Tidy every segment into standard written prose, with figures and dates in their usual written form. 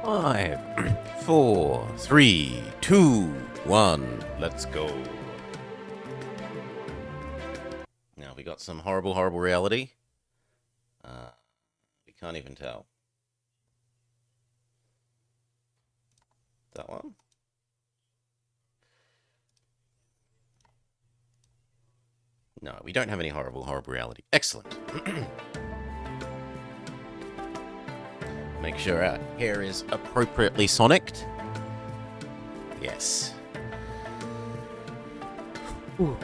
5, 4, 3, 2, 1, let's go. Now we got some horrible, horrible reality. We can't even tell. That one? No, we don't have any horrible, horrible reality. Excellent. Make sure our hair is appropriately sonicked. Yes. Ooh.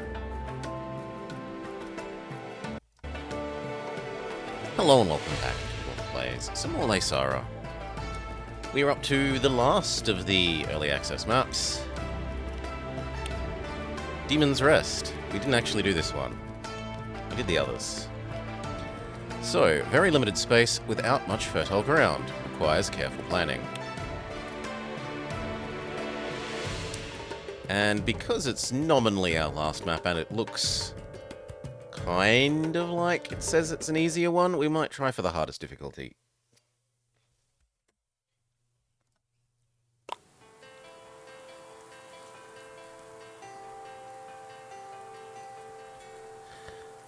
Hello and welcome back to More Plays some more Laysara. We are up to the last of the early access maps. Demon's Rest. We didn't actually do this one. We did the others. So, very limited space without much fertile ground. Requires careful planning. And because it's nominally our last map and it looks kind of like it says it's an easier one, we might try for the hardest difficulty.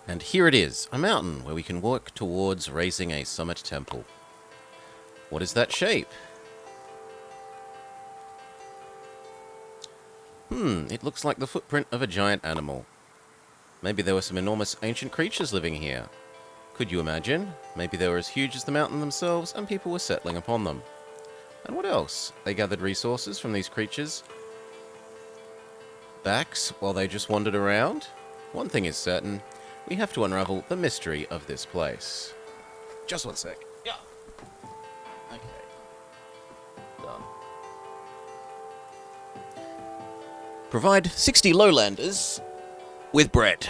And here it is, a mountain where we can work towards raising a summit temple. What is that shape? It looks like the footprint of a giant animal. Maybe there were some enormous ancient creatures living here. Could you imagine? Maybe they were as huge as the mountain themselves and people were settling upon them. And what else? They gathered resources from these creatures' backs while they just wandered around? One thing is certain. We have to unravel the mystery of this place. Just one sec. Yeah. Okay. Done. Provide 60 lowlanders with bread.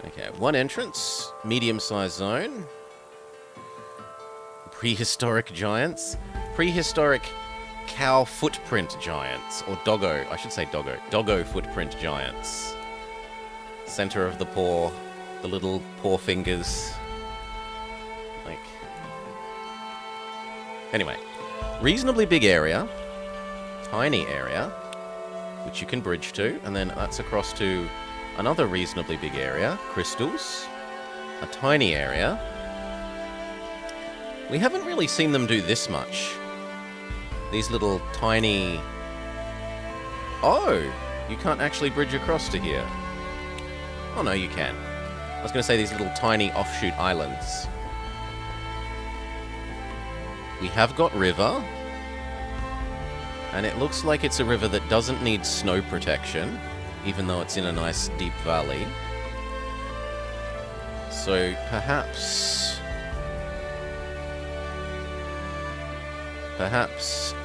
Okay, one entrance, medium-sized zone. Prehistoric giants. Prehistoric cow footprint giants, or doggo, I should say doggo footprint giants. Center of the paw, the little paw fingers. Like. Anyway, reasonably big area, tiny area, which you can bridge to, and then that's across to another reasonably big area, crystals, a tiny area. We haven't really seen them do this much. These little tiny... Oh! You can't actually bridge across to here. Oh no, you can. I was going to say these little tiny offshoot islands. We have got river. And it looks like it's a river that doesn't need snow protection, even though it's in a nice deep valley. So perhaps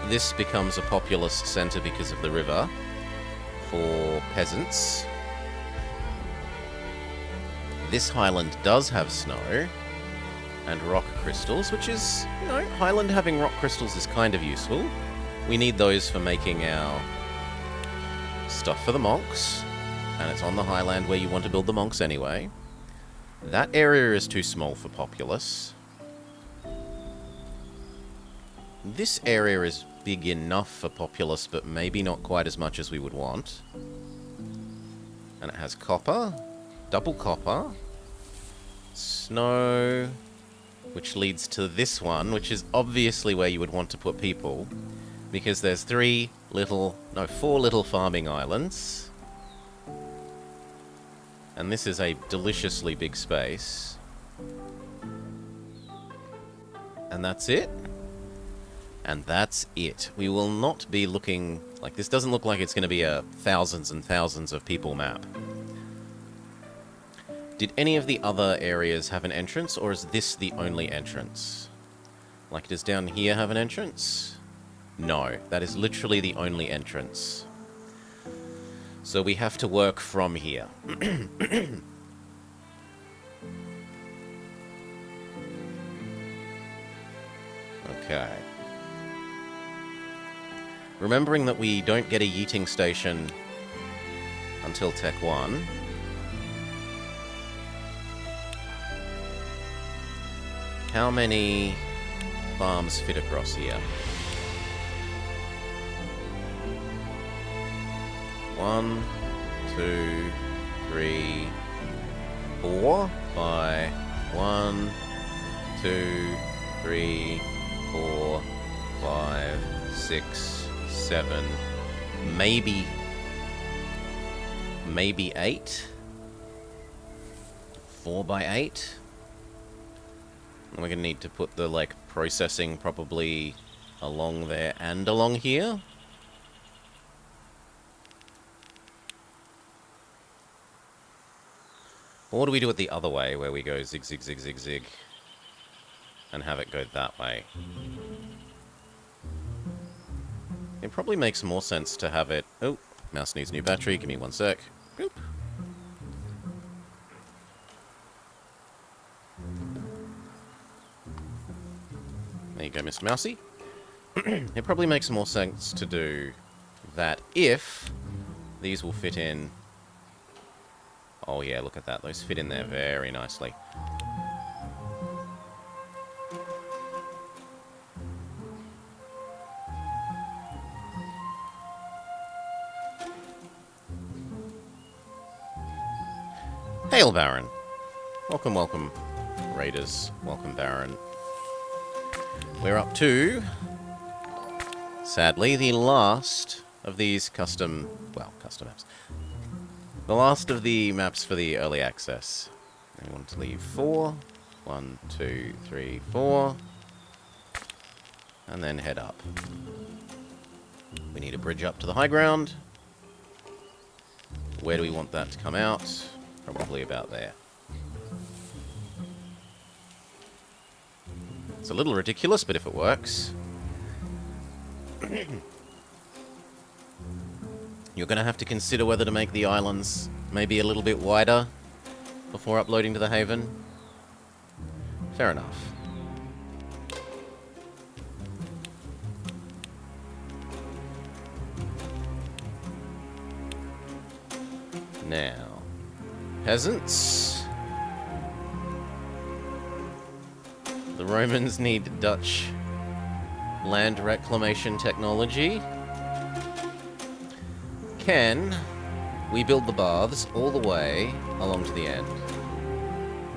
this becomes a populous centre because of the river for peasants. This highland does have snow and rock crystals, which is, you know, highland having rock crystals is kind of useful. We need those for making our stuff for the monks, and it's on the highland where you want to build the monks anyway. That area is too small for populace. This area is big enough for populace, but maybe not quite as much as we would want. And it has copper, double copper, snow, which leads to this one, which is obviously where you would want to put people, because there's four little farming islands. And this is a deliciously big space. And that's it. And that's it. We will not be looking... Like, this doesn't look like it's going to be a thousands and thousands of people map. Did any of the other areas have an entrance, or is this the only entrance? Like, does down here have an entrance? No, that is literally the only entrance. So we have to work from here. Okay. Remembering that we don't get a yeeting station until Tech 1. How many farms fit across here? 1, 2, 3, 4 by 1, 2, 3, 4, 5, 6, 7, maybe 8. 4 by 8. And we're gonna need to put the, like, processing probably along there and along here. Or do we do it the other way, where we go zig, zig, zig, zig, zig, and have it go that way? It probably makes more sense to have it... Oh, mouse needs new battery. Give me 1 sec. Boop. There you go, Mr. Mousey. It probably makes more sense to do that if these will fit in... Oh yeah, look at that. Those fit in there very nicely. Hail, Baron. Welcome, welcome, Raiders. Welcome, Baron. We're up to, sadly, the last of these custom maps. The last of the maps for the early access. I want to leave 4. 1, 2, 3, 4. And then head up. We need a bridge up to the high ground. Where do we want that to come out? Probably about there. It's a little ridiculous, but if it works... You're going to have to consider whether to make the islands maybe a little bit wider before uploading to the Haven. Fair enough. Now, peasants. The Romans need Dutch land reclamation technology. Can we build the baths all the way along to the end?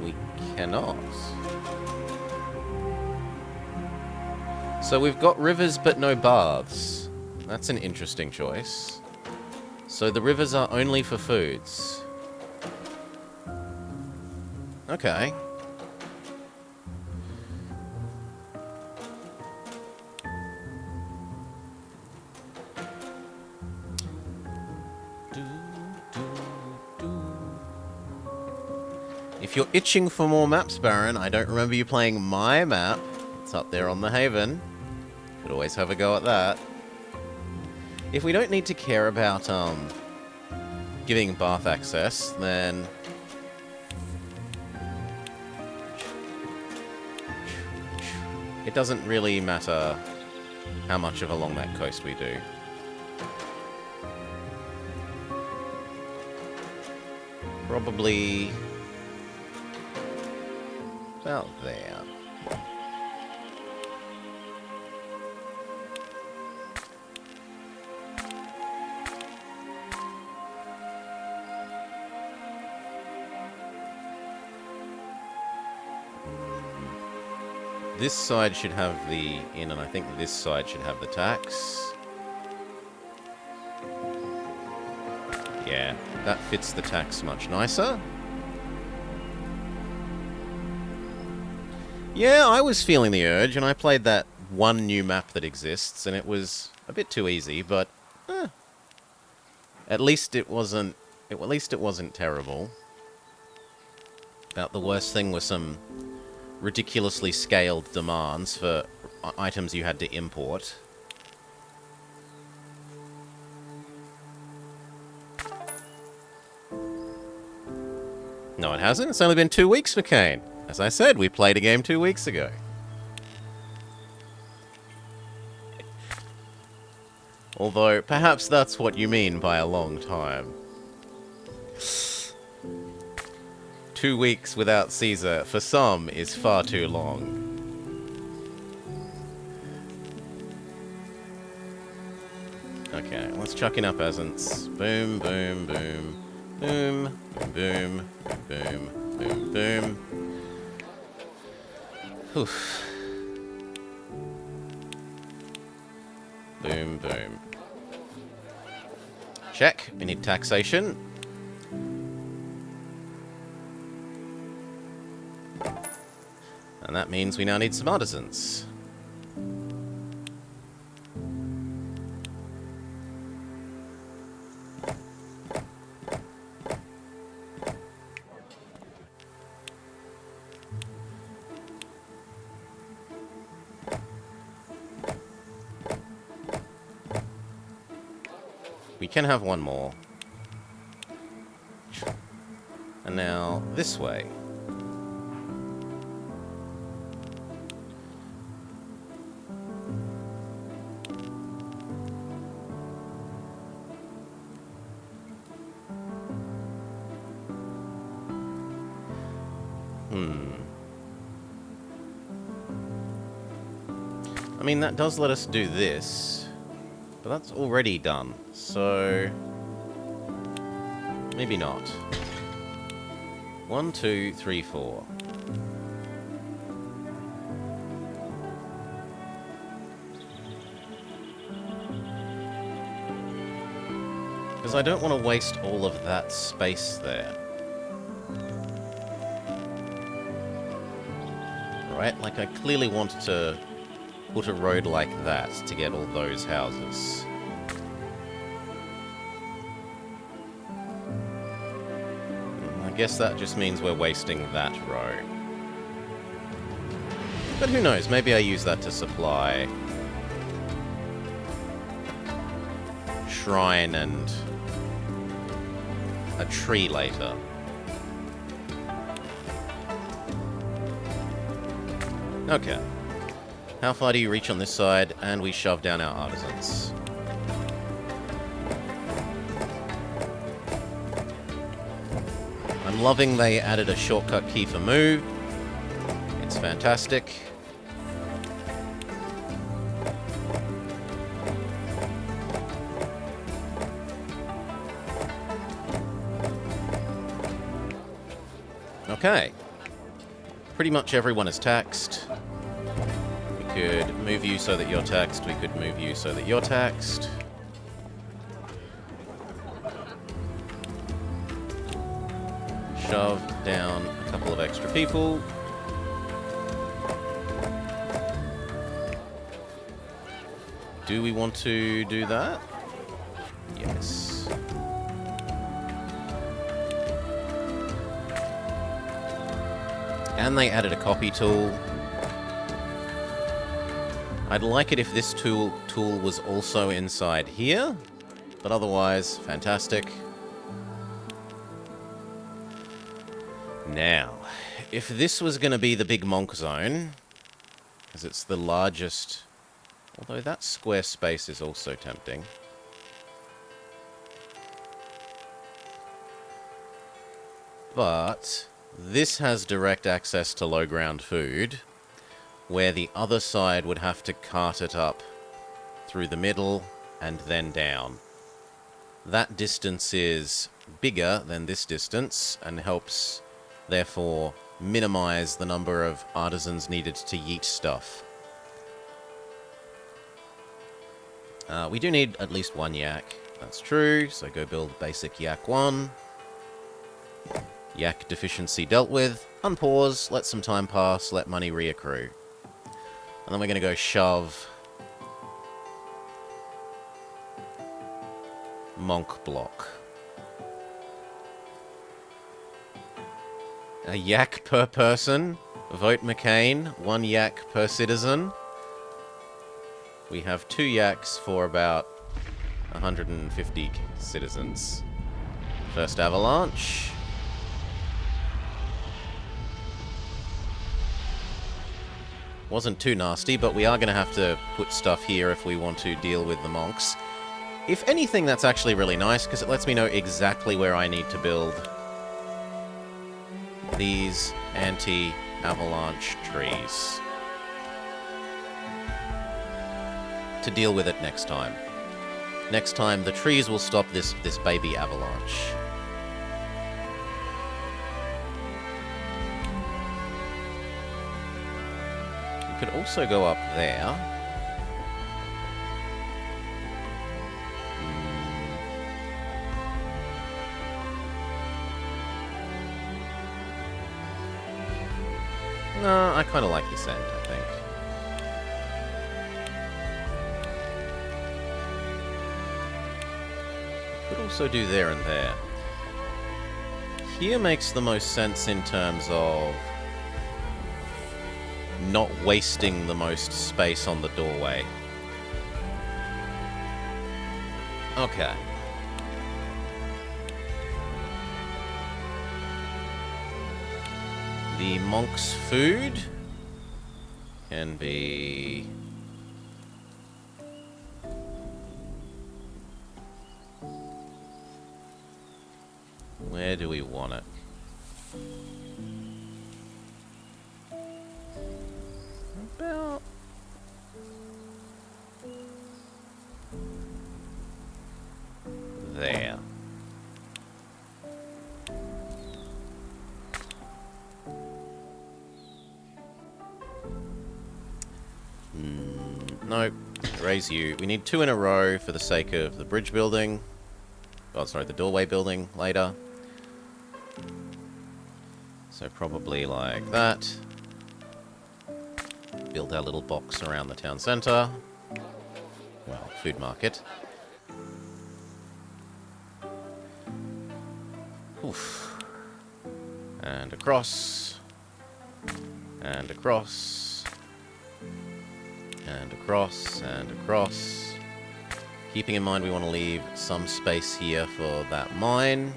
We cannot. So we've got rivers but no baths. That's an interesting choice. So the rivers are only for foods. Okay. If you're itching for more maps, Baron, I don't remember you playing my map. It's up there on the Haven. Could always have a go at that. If we don't need to care about giving bath access, then it doesn't really matter how much of along that coast we do. Probably about there. This side should have the inn, and I think this side should have the tax. Yeah, that fits the tax much nicer. Yeah, I was feeling the urge, and I played that one new map that exists, and it was a bit too easy, but at least it wasn't terrible. About the worst thing was some ridiculously scaled demands for items you had to import. No, it hasn't. It's only been 2 weeks for Kane. As I said, we played a game 2 weeks ago. Although, perhaps that's what you mean by a long time. 2 weeks without Caesar, for some, is far too long. Okay, let's chuck in our peasants. Boom, boom, boom. Boom, boom, boom, boom, boom. Oof. Boom, boom. Check. We need taxation. And that means we now need some artisans. We can have one more. And now, this way. I mean, that does let us do this, but that's already done, so maybe not. 1, 2, 3, 4. Because I don't want to waste all of that space there. Right? Like, I clearly want to put a road like that to get all those houses. I guess that just means we're wasting that row. But who knows, maybe I use that to supply shrine and a tree later. Okay. How far do you reach on this side? And we shove down our artisans. I'm loving they added a shortcut key for move. It's fantastic. Okay. Pretty much everyone is taxed. We could move you so that you're taxed. We could move you so that you're taxed. Shove down a couple of extra people. Do we want to do that? Yes. And they added a copy tool. I'd like it if this tool was also inside here, but otherwise, fantastic. Now, if this was going to be the big monk zone, because it's the largest, although that square space is also tempting. But this has direct access to low ground food, where the other side would have to cart it up through the middle and then down. That distance is bigger than this distance and helps, therefore, minimize the number of artisans needed to yeet stuff. We do need at least one yak. That's true, so go build basic yak 1. Yak deficiency dealt with. Unpause, let some time pass, let money reaccrue. And then we're going to go shove monk block. A yak per person. Vote McCain. 1 yak per citizen. We have 2 yaks for about 150 citizens. First avalanche. Wasn't too nasty, but we are going to have to put stuff here if we want to deal with the monks. If anything, that's actually really nice, because it lets me know exactly where I need to build these anti-avalanche trees to deal with it next time. Next time, the trees will stop this baby avalanche. You could also go up there. No, I kind of like this end, I think. Could also do there and there. Here makes the most sense in terms of not wasting the most space on the doorway. Okay. The monk's food can be... Where do we want it? About... there. Nope. Raise you. We need 2 in a row for the sake of the bridge building. Oh, sorry, the doorway building later. So probably like that. Build our little box around the town centre. Well, food market. Oof. And across. And across. And across, and across. Keeping in mind we want to leave some space here for that mine.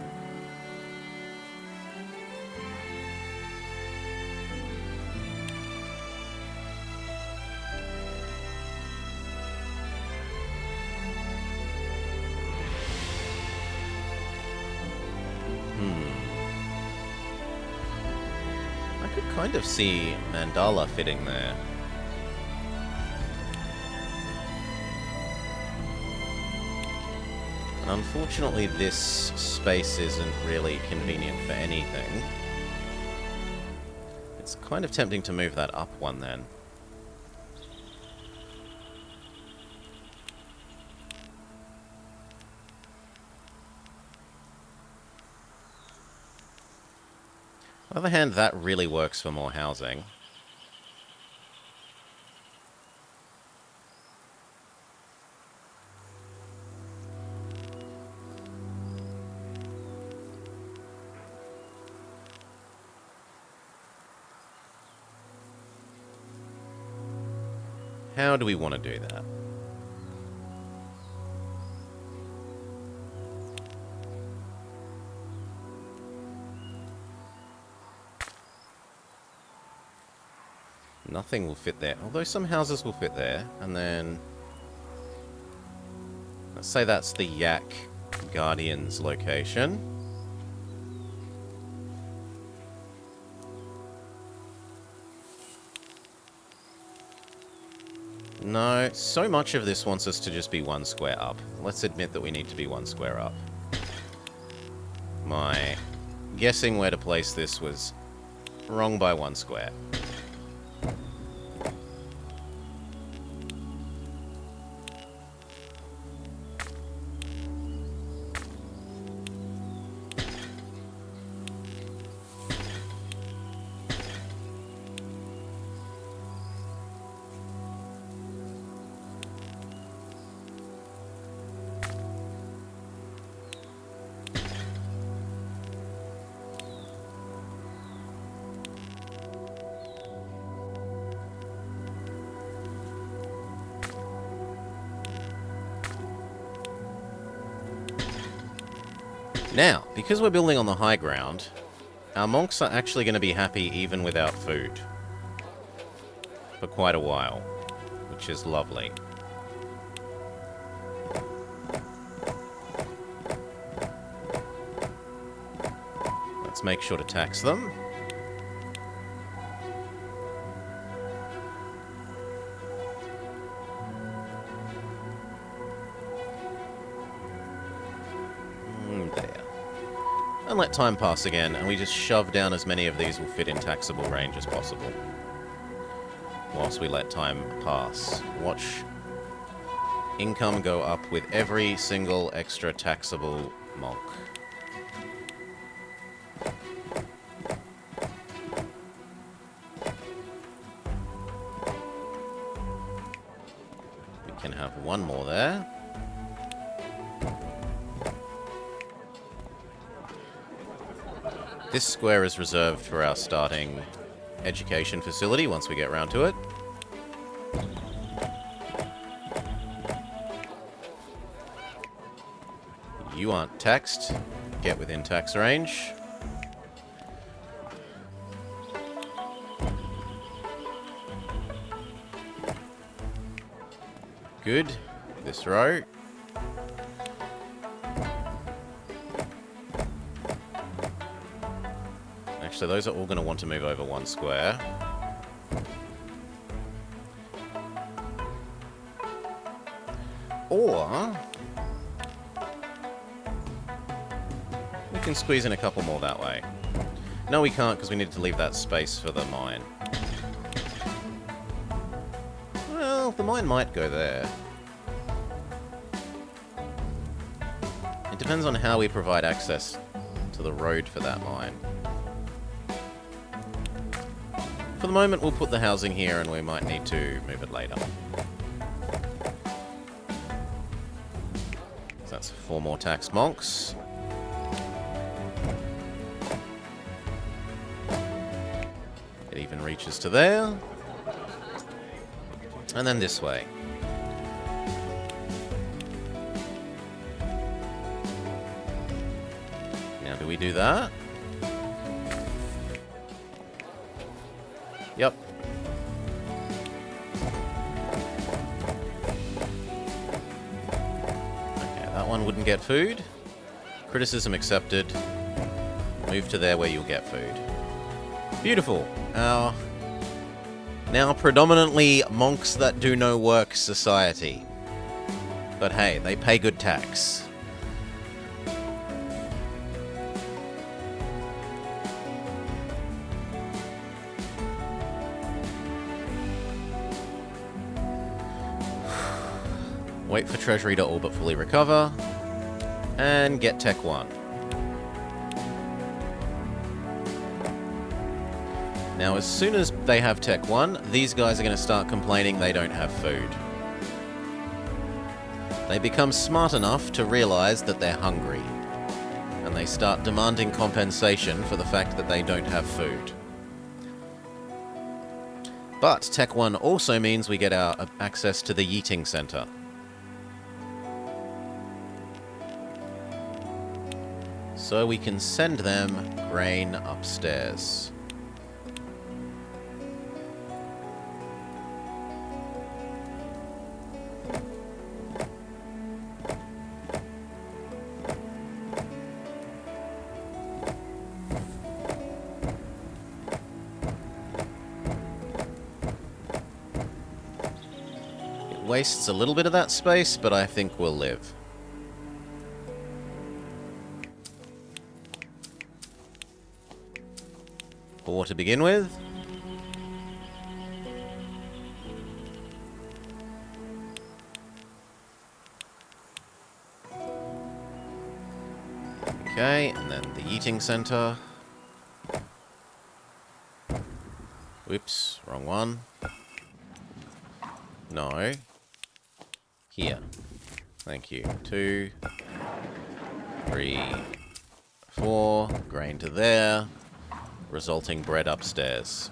I could kind of see Mandala fitting there. And unfortunately, this space isn't really convenient for anything. It's kind of tempting to move that up one then. On the other hand, that really works for more housing. How do we want to do that? Nothing will fit there. Although some houses will fit there. And then... let's say that's the Yak Guardian's location. No, so much of this wants us to just be 1 square up. Let's admit that we need to be 1 square up. My guessing where to place this was wrong by 1 square. Now, because we're building on the high ground, our monks are actually going to be happy even without food. For quite a while. Which is lovely. Let's make sure to tax them. And let time pass again, and we just shove down as many of these will fit in taxable range as possible. Whilst we let time pass. Watch income go up with every single extra taxable monk. We can have one more there. This square is reserved for our starting education facility once we get round to it. You aren't taxed. Get within tax range. Good. This row. Actually, those are all going to want to move over one square. Or we can squeeze in a couple more that way. No, we can't, because we need to leave that space for the mine. Well, the mine might go there. It depends on how we provide access to the road for that mine. For the moment, we'll put the housing here, and we might need to move it later. So that's 4 more tax monks. It even reaches to there. And then this way. Now, do we do that? Yep. Okay, that one wouldn't get food. Criticism accepted. Move to there where you'll get food. Beautiful. Now predominantly monks that do no work society. But hey, they pay good tax. Wait for Treasury to all but fully recover. And get Tech 1. Now, as soon as they have Tech 1, these guys are going to start complaining they don't have food. They become smart enough to realize that they're hungry. And they start demanding compensation for the fact that they don't have food. But Tech 1 also means we get our access to the Yeeting Center. So we can send them grain upstairs. It wastes a little bit of that space, but I think we'll live. Four to begin with. Okay, and then the Yeeting Center. Whoops, wrong one. No. Here. Thank you. 2, 3, 4. Grain to there. Resulting bread upstairs.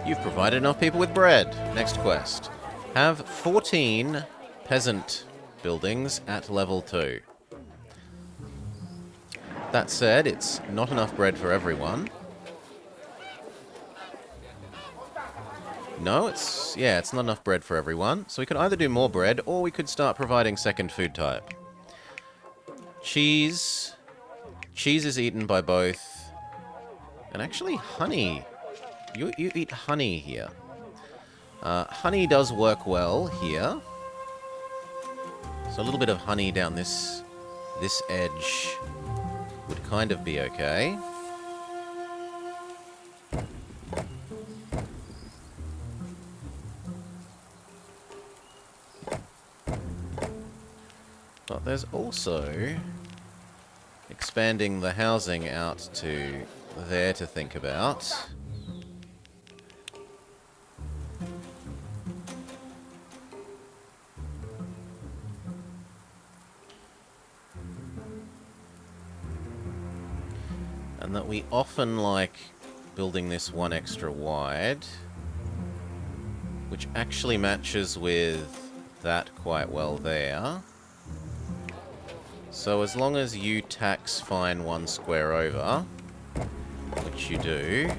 You've provided enough people with bread. Next quest. Have 14 peasant buildings at level 2. That said, it's not enough bread for everyone. No, it's not enough bread for everyone. So we could either do more bread, or we could start providing second food type. Cheese. Cheese is eaten by both. And actually, honey. You eat honey here. Honey does work well here. So a little bit of honey down this edge would kind of be okay. But there's also expanding the housing out to there to think about. And that we often like building this one extra wide, which actually matches with that quite well there. So as long as you tax fine one square over, which you do,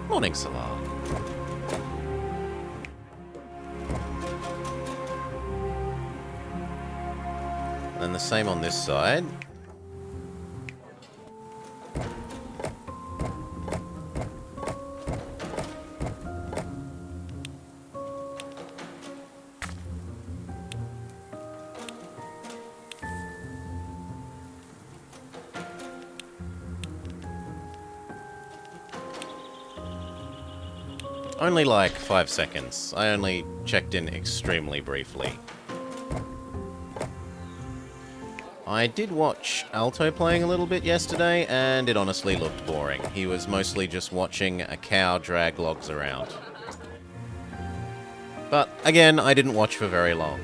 morning, Salah. And the same on this side. Only like 5 seconds. I only checked in extremely briefly. I did watch Alto playing a little bit yesterday, and it honestly looked boring. He was mostly just watching a cow drag logs around. But, again, I didn't watch for very long.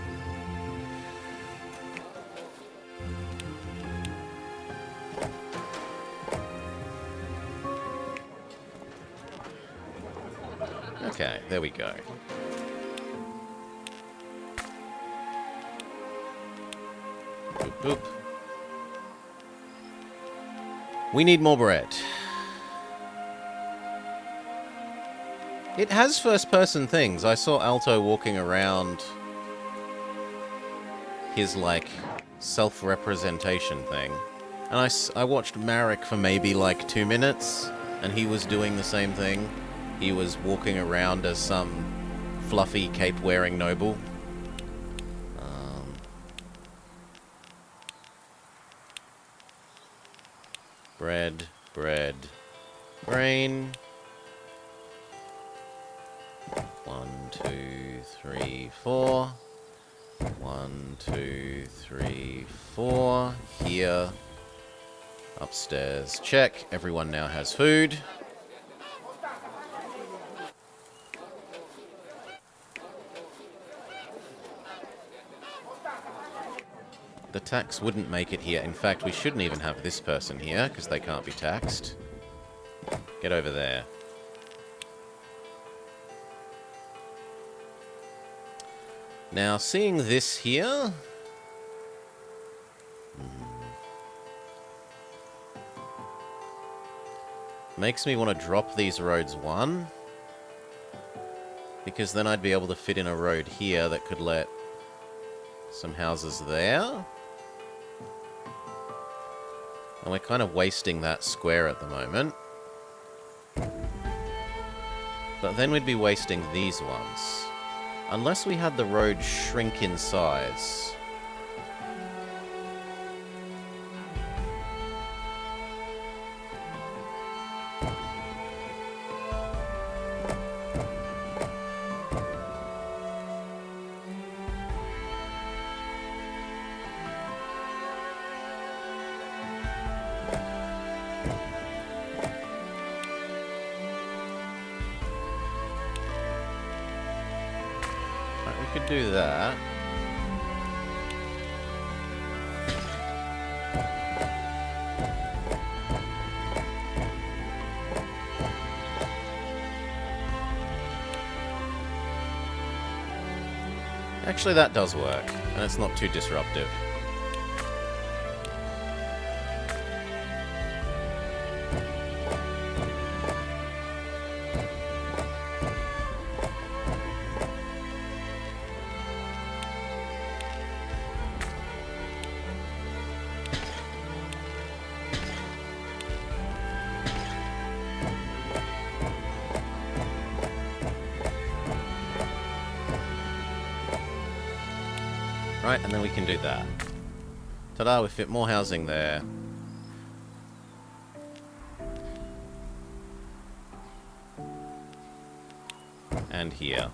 Okay, there we go. Boop, boop. We need more bread. It has first-person things. I saw Alto walking around his, like, self-representation thing. And I watched Marek for maybe, like, 2 minutes, and he was doing the same thing. He was walking around as some fluffy cape-wearing noble. Bread, bread, grain. 1, 2, 3, 4. 1, 2, 3, 4. Here. Upstairs. Check. Everyone now has food. The tax wouldn't make it here. In fact, we shouldn't even have this person here, because they can't be taxed. Get over there. Now, seeing this here... makes me want to drop these roads one. Because then I'd be able to fit in a road here that could let some houses there. And we're kind of wasting that square at the moment. But then we'd be wasting these ones. Unless we had the road shrink in size. Do that. Actually, that does work, and it's not too disruptive. Right, and then we can do that. Ta-da, we fit more housing there. And here.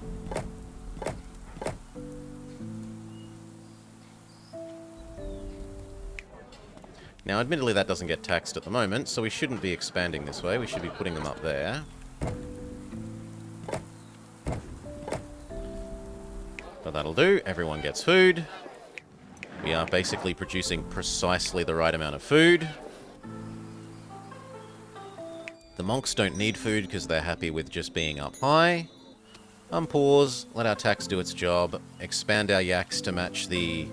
Now, admittedly, that doesn't get taxed at the moment, so we shouldn't be expanding this way. We should be putting them up there. But that'll do. Everyone gets food. We are basically producing precisely the right amount of food. The monks don't need food because they're happy with just being up high. Unpause, let our tax do its job, expand our yaks to match the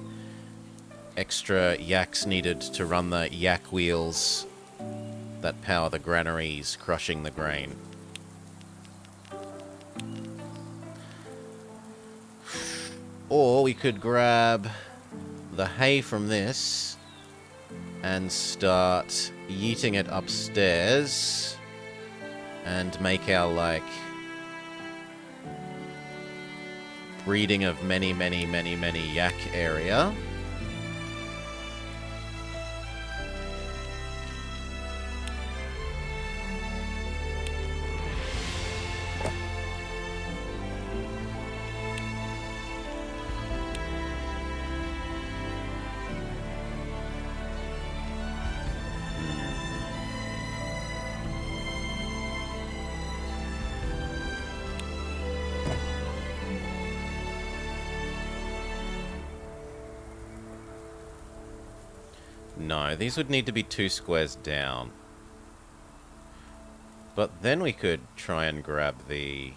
extra yaks needed to run the yak wheels that power the granaries crushing the grain. Or we could grab the hay from this and start yeeting it upstairs and make our, like, breeding of many yak area. No, these would need to be 2 squares down. But then we could try and grab the...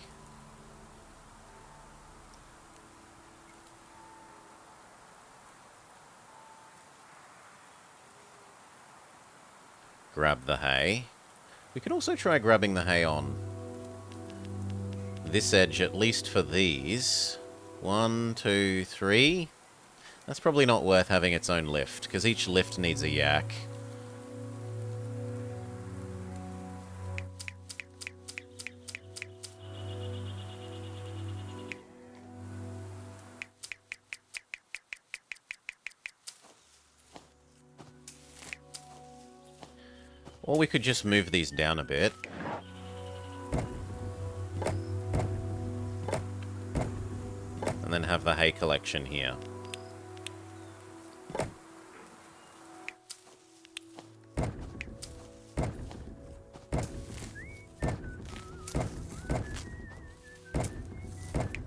grab the hay. We could also try grabbing the hay on this edge, at least for these. 1, 2, 3... That's probably not worth having its own lift, because each lift needs a yak. Or we could just move these down a bit. And then have the hay collection here.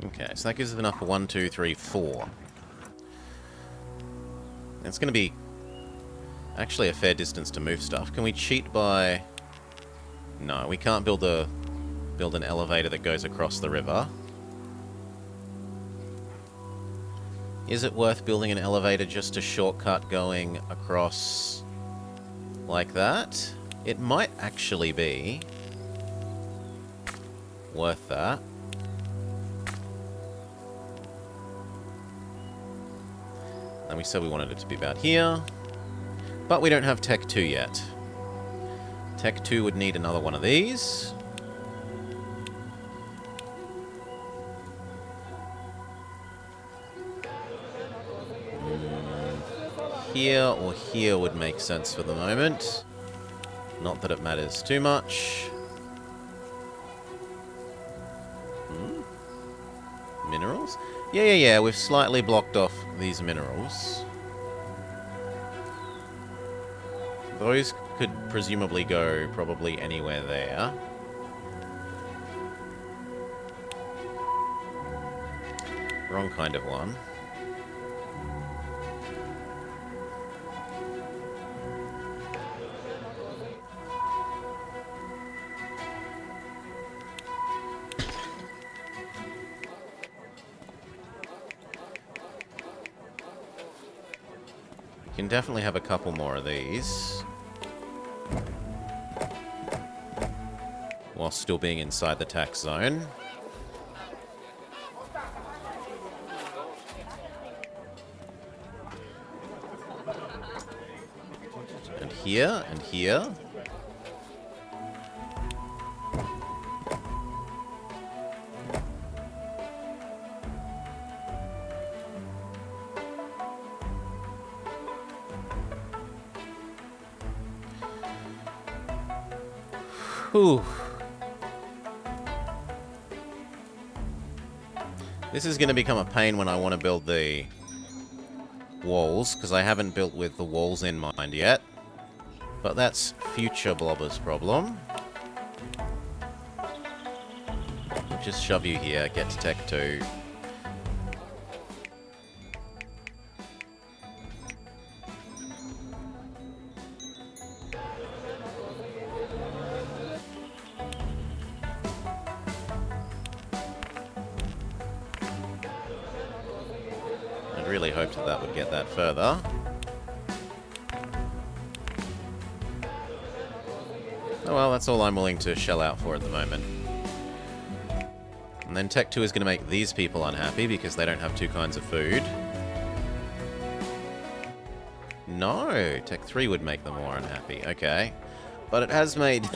Okay, so that gives us enough for 1, 2, 3, 4. It's going to be actually a fair distance to move stuff. Can we cheat by... No, we can't build an elevator that goes across the river. Is it worth building an elevator just to shortcut going across like that? It might actually be worth that. And we said we wanted it to be about here. But we don't have Tech 2 yet. Tech 2 would need another one of these. Here or here would make sense for the moment. Not that it matters too much. Minerals? Yeah, we've slightly blocked off these minerals. Those could presumably go probably anywhere there. Wrong kind of one. Can definitely have a couple more of these. While still being inside the tax zone. And here, and here. Whew. This is going to become a pain when I want to build the walls, because I haven't built with the walls in mind yet. But that's future Blobber's problem. Just shove you here, get to Tech 2. I'd really hoped that that would get that further. Oh well, that's all I'm willing to shell out for at the moment. And then Tech 2 is going to make these people unhappy because they don't have two kinds of food. No, Tech 3 would make them more unhappy. Okay. But it has made...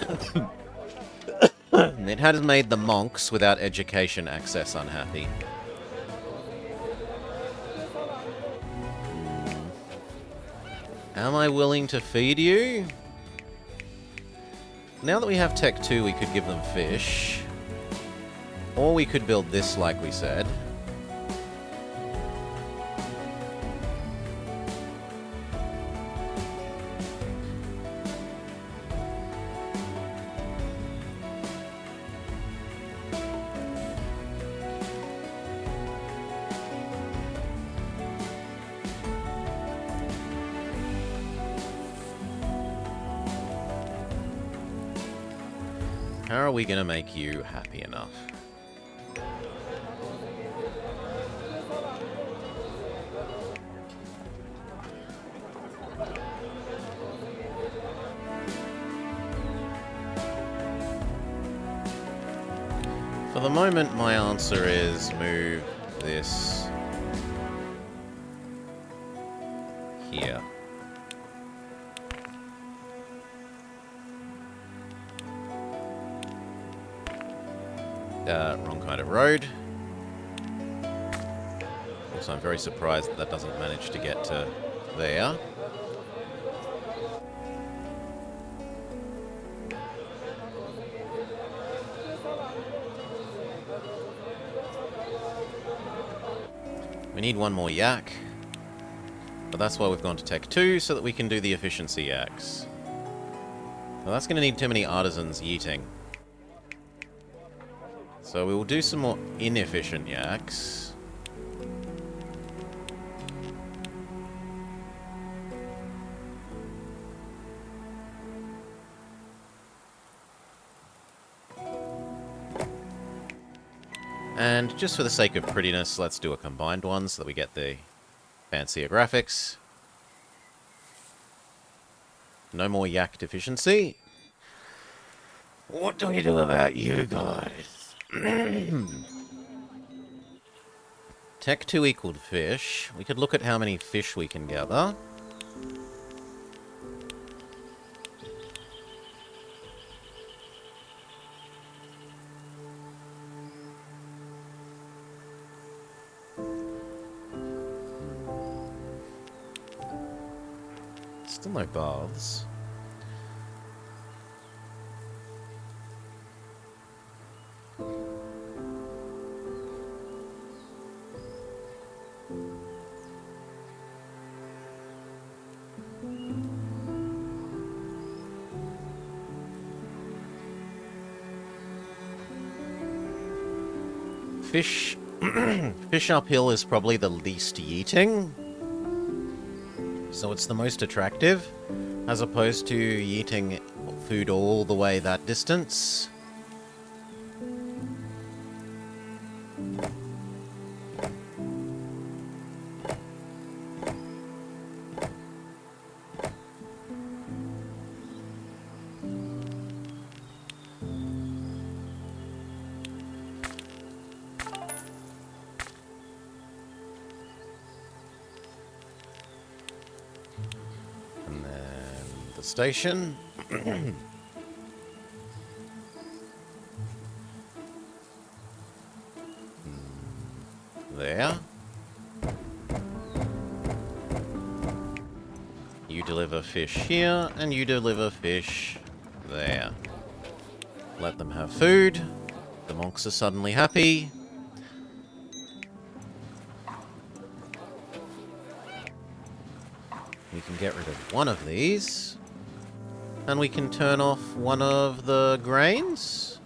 it has made the monks without education access unhappy. Am I willing to feed you? Now that we have Tech 2, we could give them fish. Or we could build this like we said. How are we going to make you happy enough? For the moment, my answer is move this here. Wrong kind of road. Also, I'm very surprised that that doesn't manage to get to there. We need one more yak. But that's why we've gone to Tech 2, so that we can do the efficiency yaks. Well, that's going to need too many artisans yeeting. So we will do some more inefficient yaks. And just for the sake of prettiness, let's do a combined one so that we get the fancier graphics. No more yak deficiency. What do we do about you guys? Tech 2 equaled fish. We could look at how many fish we can gather. Still no baths. Fish... Fish uphill is probably the least yeeting. So it's the most attractive, as opposed to yeeting food all the way that distance. Station. There. You deliver fish here, and you deliver fish there. Let them have food. The monks are suddenly happy. We can get rid of one of these. And we can turn off one of the grains?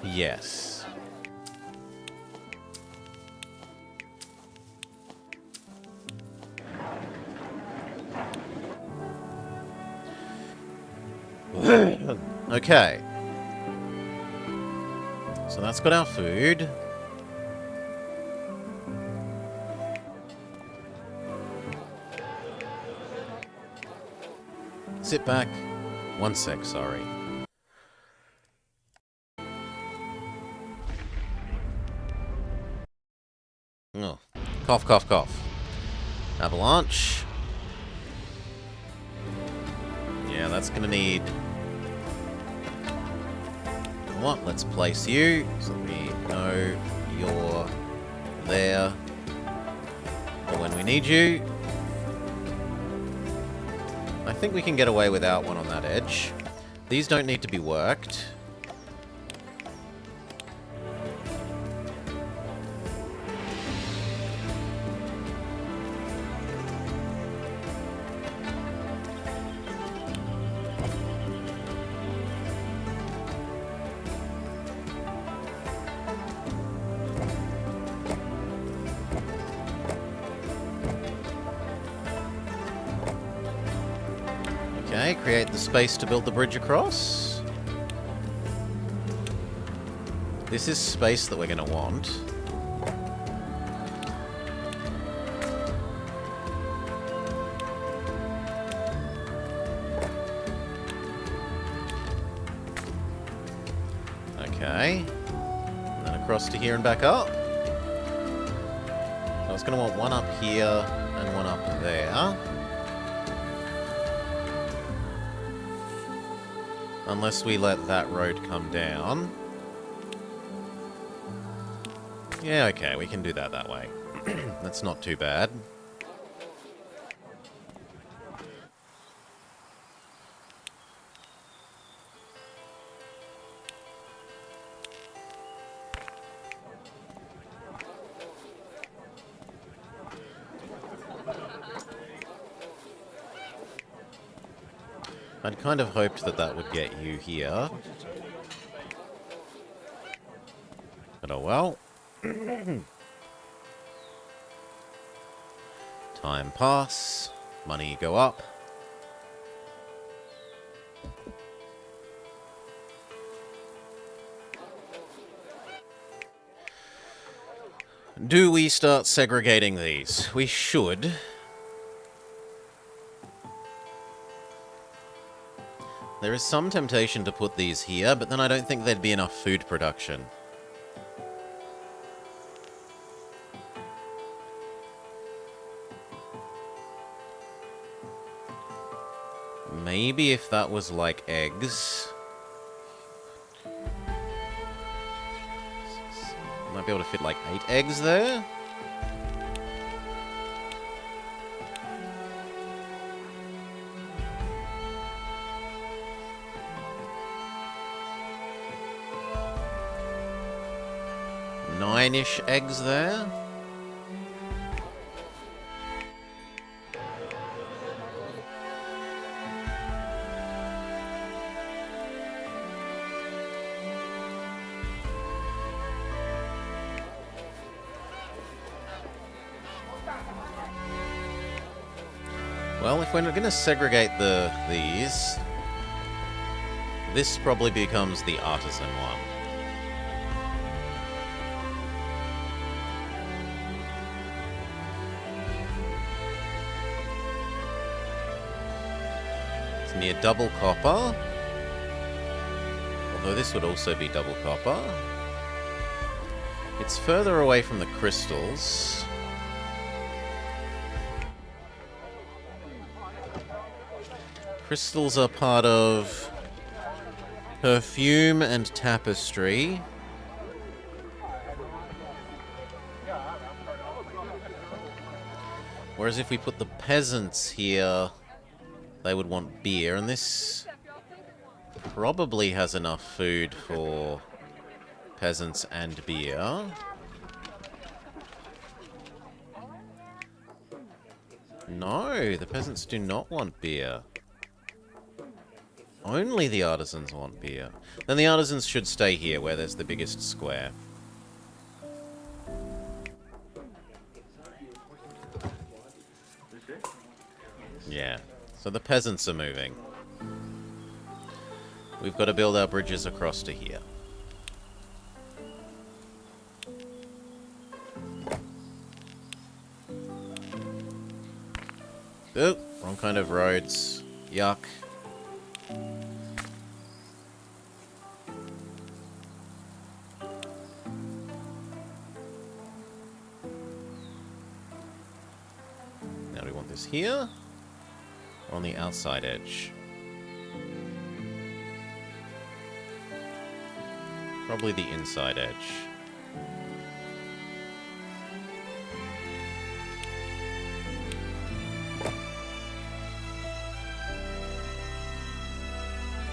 Yes. Okay. So that's got our food. Sit back. 1 sec, sorry. Oh. Cough, cough, cough. Avalanche. Yeah, that's gonna need... What? Let's place you so we know you're there for when we need you. I think we can get away without one on that edge. These don't need to be worked. Okay, create the space to build the bridge across. This is space that we're going to want. Okay. And then across to here and back up. So I was going to want one up here and one up there. Unless we let that road come down. Yeah, okay, we can do that way. That's not too bad. I'd kind of hoped that that would get you here. But oh well. Time pass. Money go up. Do we start segregating these? We should. There is some temptation to put these here, but then I don't think there'd be enough food production. Maybe if that was like eggs. Might be able to fit like 8 eggs there. Nine-ish eggs there. Well, if we're going to segregate these, this probably becomes the artisan one. It's near double copper. Although this would also be double copper. It's further away from the crystals. Crystals are part of perfume and tapestry. Whereas if we put the peasants here, they would want beer, and this probably has enough food for peasants and beer. No, the peasants do not want beer. Only the artisans want beer. Then the artisans should stay here, where there's the biggest square. Yeah, so the peasants are moving. We've got to build our bridges across to here. Oh, wrong kind of roads. Yuck. Now do we want this here? Or on the outside edge? Probably the inside edge.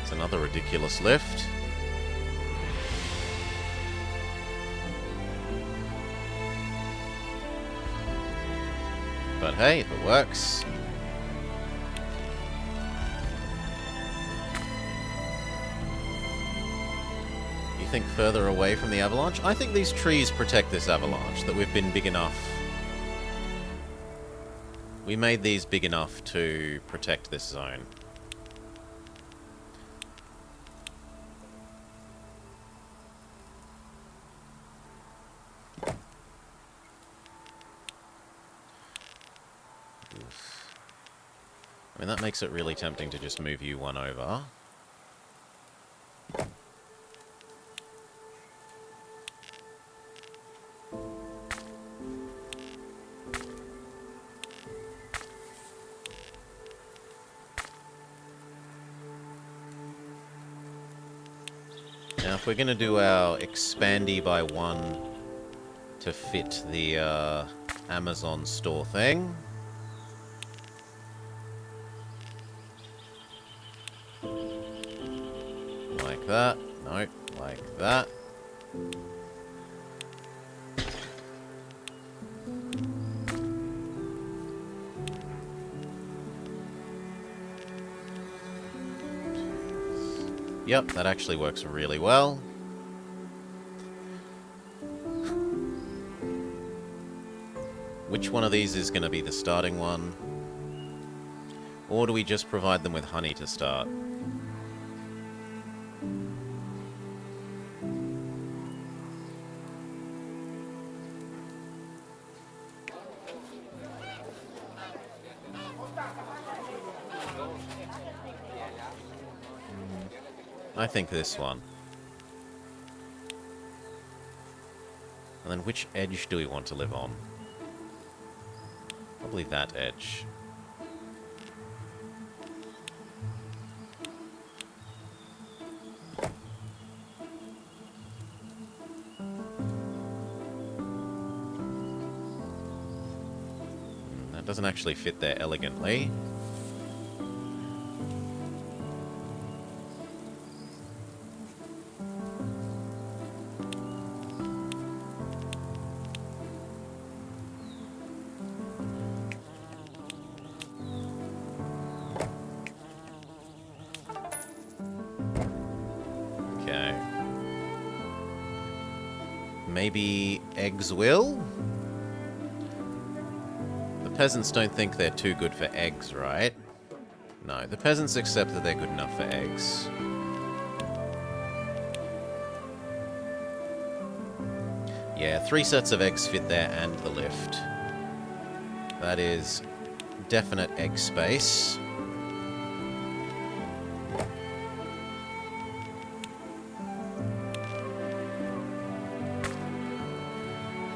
It's another ridiculous lift. But hey, if it works. You think further away from the avalanche? I think these trees protect this avalanche, that we've been big enough. We made these big enough to protect this zone. I mean, that makes it really tempting to just move you one over. Now, if we're going to do our expandy by one to fit the Amazon store thing... like that. Nope, like that. Yep, that actually works really well. Which one of these is going to be the starting one? Or do we just provide them with honey to start? I think this one. And then which edge do we want to live on? Probably that edge. That doesn't actually fit there elegantly. Maybe eggs will? The peasants don't think they're too good for eggs, right? No, the peasants accept that they're good enough for eggs. Yeah, 3 sets of eggs fit there and the lift. That is definite egg space.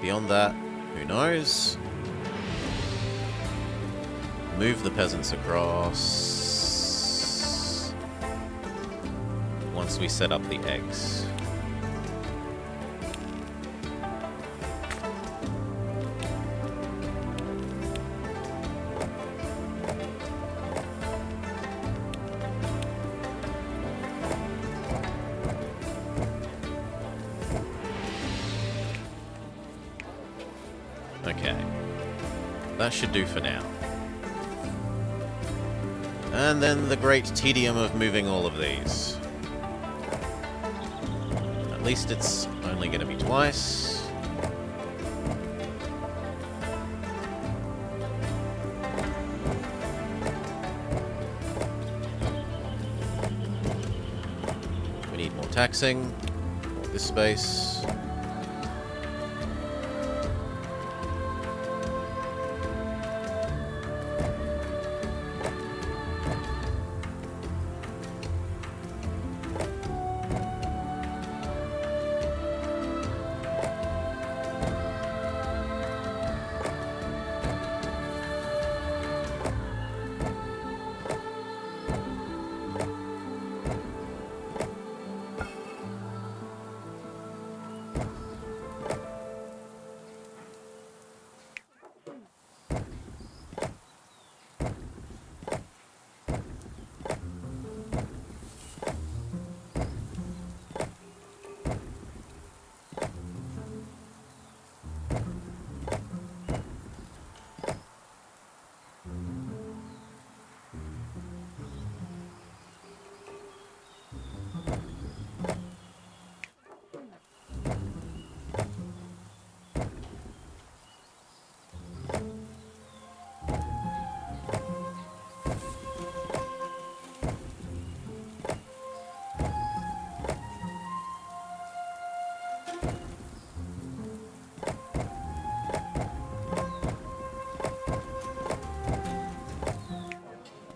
Beyond that, who knows? Move the peasants across once we set up the eggs. that should do for now. And then the great tedium of moving all of these. At least it's only going to be twice. We need more taxing. More this space.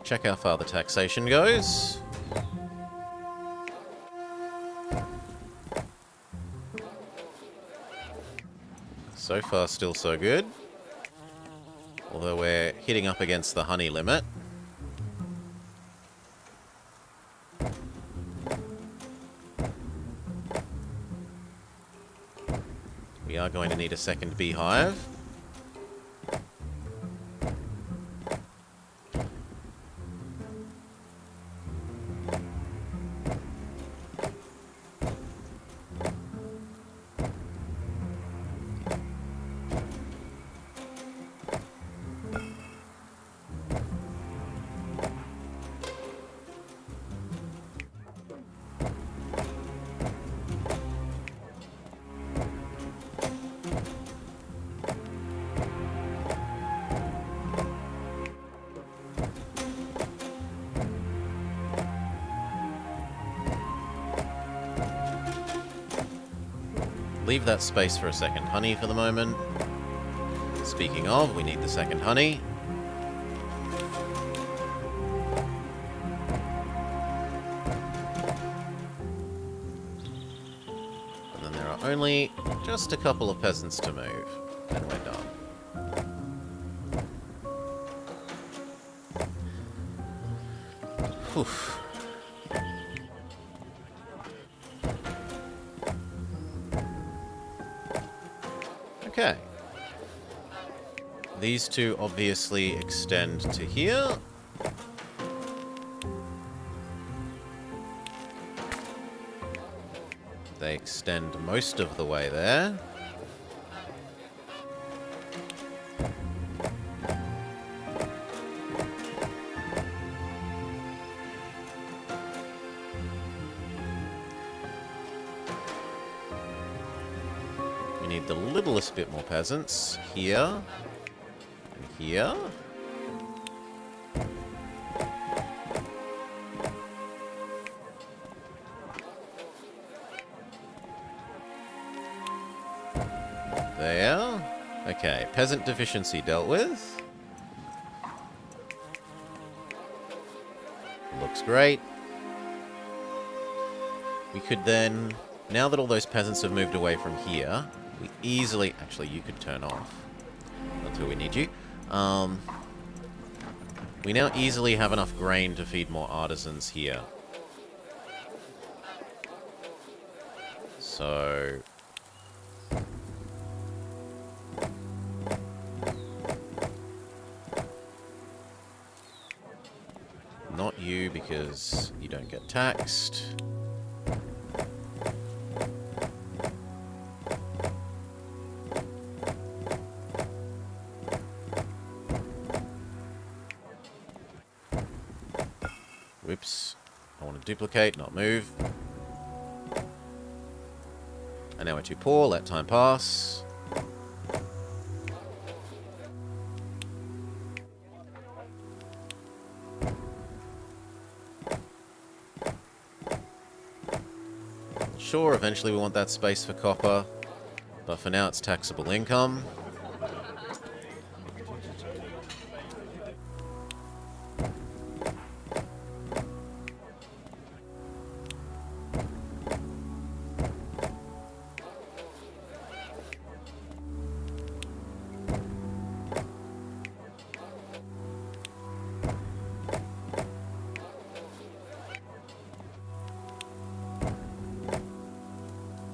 Check how far the taxation goes. So far, still so good. Although we're hitting up against the honey limit. We are going to need a second beehive. Leave that space for a second honey for the moment. Speaking of, we need the second honey. And then there are only just a couple of peasants to move, and we're done. Whew. Okay. These two obviously extend to here. They extend most of the way there. We need the littlest bit more peasants here and here. There. Okay, peasant deficiency dealt with. Looks great. We could then, now that all those peasants have moved away from here, we easily... Actually, you could turn off until we need you. We now easily have enough grain to feed more artisans here. So... Not you, because you don't get taxed. Whoops. I want to duplicate, not move. And now we're too poor. Let time pass. Sure, eventually we want that space for copper. But for now, it's taxable income.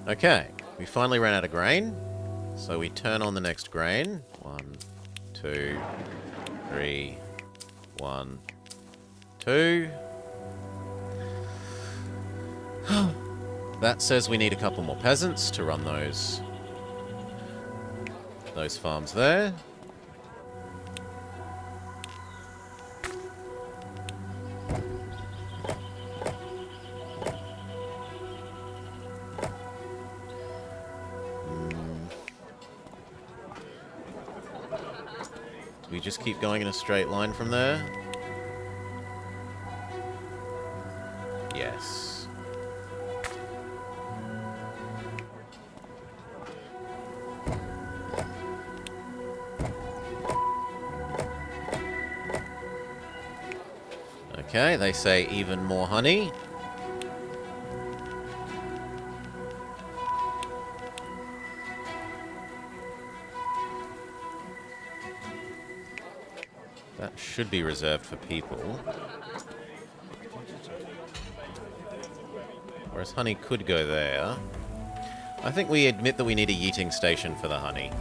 Okay, we finally ran out of grain. So we turn on the next grain. 1, 2, 3, 1, 2. That says we need a couple more peasants to run those farms there. Do we just keep going in a straight line from there? Yes. Okay, they say even more honey. That should be reserved for people. Whereas honey could go there. I think we admit that we need a yeeting station for the honey.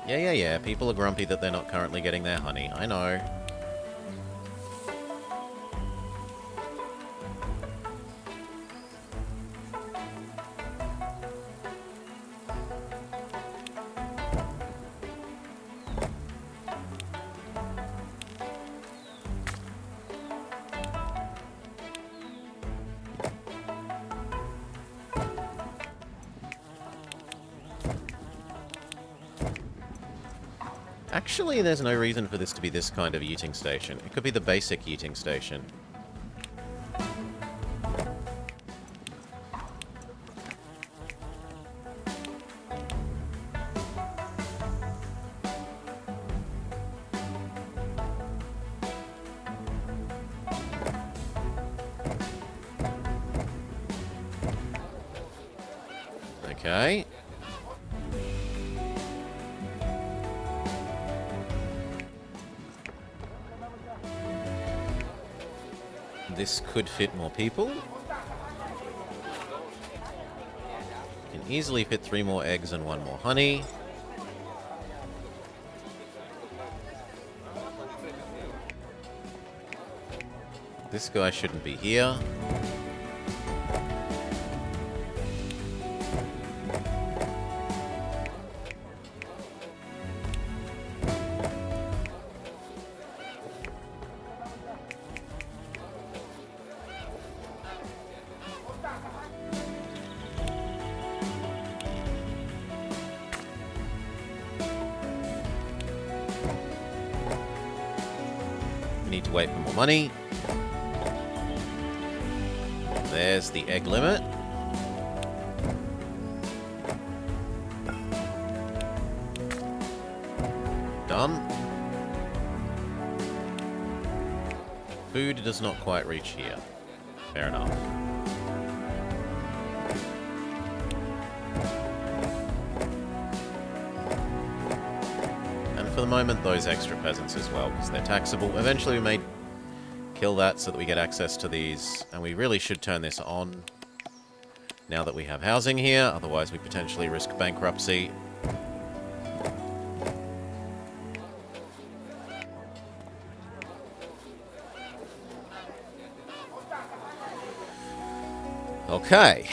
Yeah. People are grumpy that they're not currently getting their honey. I know. Actually, there's no reason for this to be this kind of yeeting station. It could be the basic yeeting station. Okay. This could fit more people. Can easily fit 3 more eggs and 1 more honey. This guy shouldn't be here. We need to wait for more money. There's the egg limit. Done. Food does not quite reach here. Fair enough. And for the moment, those extra peasants as well, because they're taxable. Eventually we may kill that so that we get access to these, and we really should turn this on now that we have housing here, otherwise we potentially risk bankruptcy. Okay.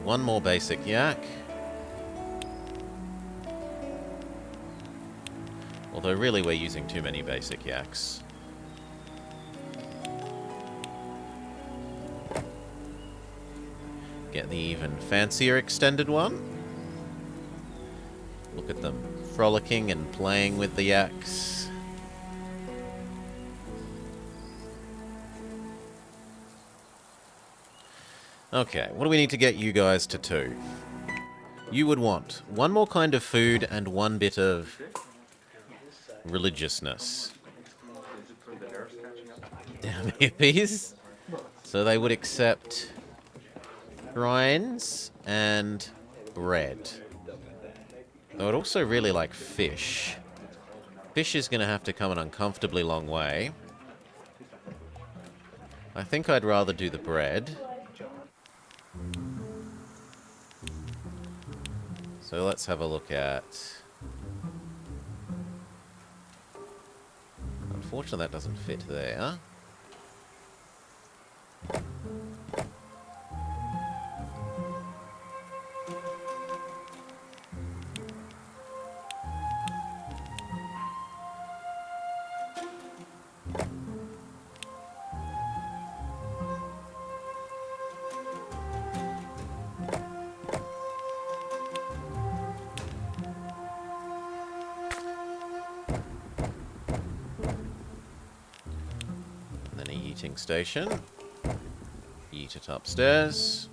One more basic yak. Although really we're using too many basic yaks. Get the even fancier extended one. Look at them frolicking and playing with the yaks. Okay, what do we need to get you guys to 2? You would want one more kind of food and one bit of religiousness. Damn hippies. So they would accept shrines and bread. They would also really like fish. Fish is going to have to come an uncomfortably long way. I think I'd rather do the bread. So let's have a look at... Unfortunately, that doesn't fit there. Station. Eat it upstairs,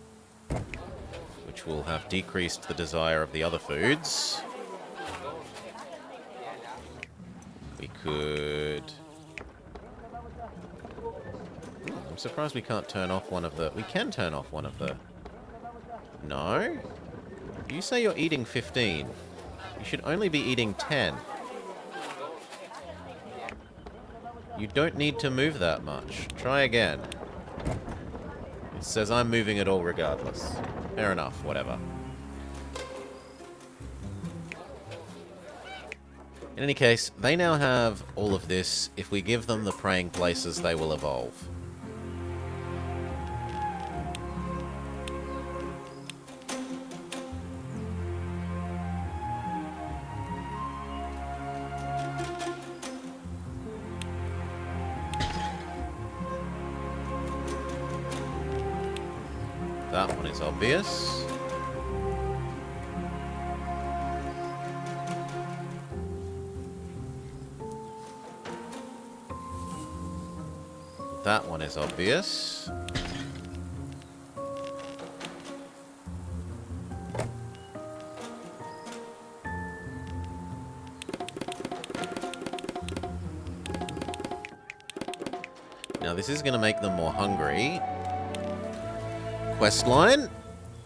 which will have decreased the desire of the other foods. We could... I'm surprised we can't turn off one of the... We can turn off one of the... No? You say you're eating 15. You should only be eating 10. You don't need to move that much. Try again. It says I'm moving it all regardless. Fair enough, whatever. In any case, they now have all of this. If we give them the praying places, they will evolve. That one is obvious. That one is obvious. Now this is going to make them more hungry. Questline.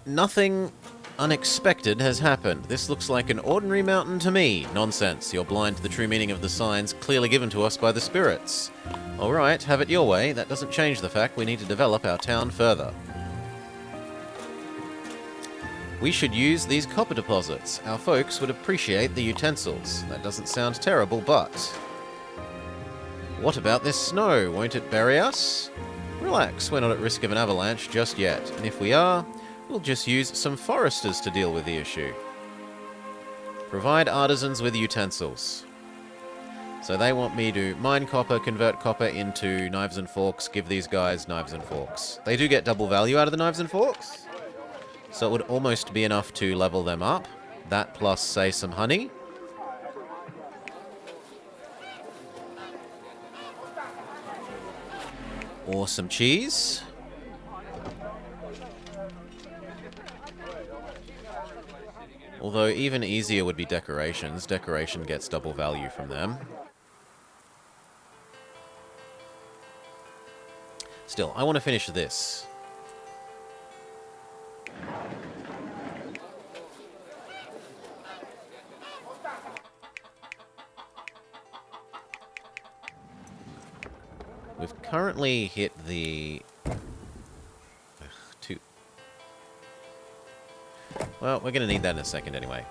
Nothing unexpected has happened. This looks like an ordinary mountain to me. Nonsense. You're blind to the true meaning of the signs clearly given to us by the spirits. Alright, have it your way. That doesn't change the fact we need to develop our town further. We should use these copper deposits. Our folks would appreciate the utensils. That doesn't sound terrible, but... What about this snow? Won't it bury us? Relax, we're not at risk of an avalanche just yet. And if we are, we'll just use some foresters to deal with the issue. Provide artisans with utensils. So they want me to mine copper, convert copper into knives and forks, give these guys knives and forks. They do get double value out of the knives and forks. So it would almost be enough to level them up. That plus, say, some honey. Or some cheese. Although even easier would be decorations. Decoration gets double value from them. Still, I want to finish this. We've currently hit the... Well, we're going to need that in a second anyway.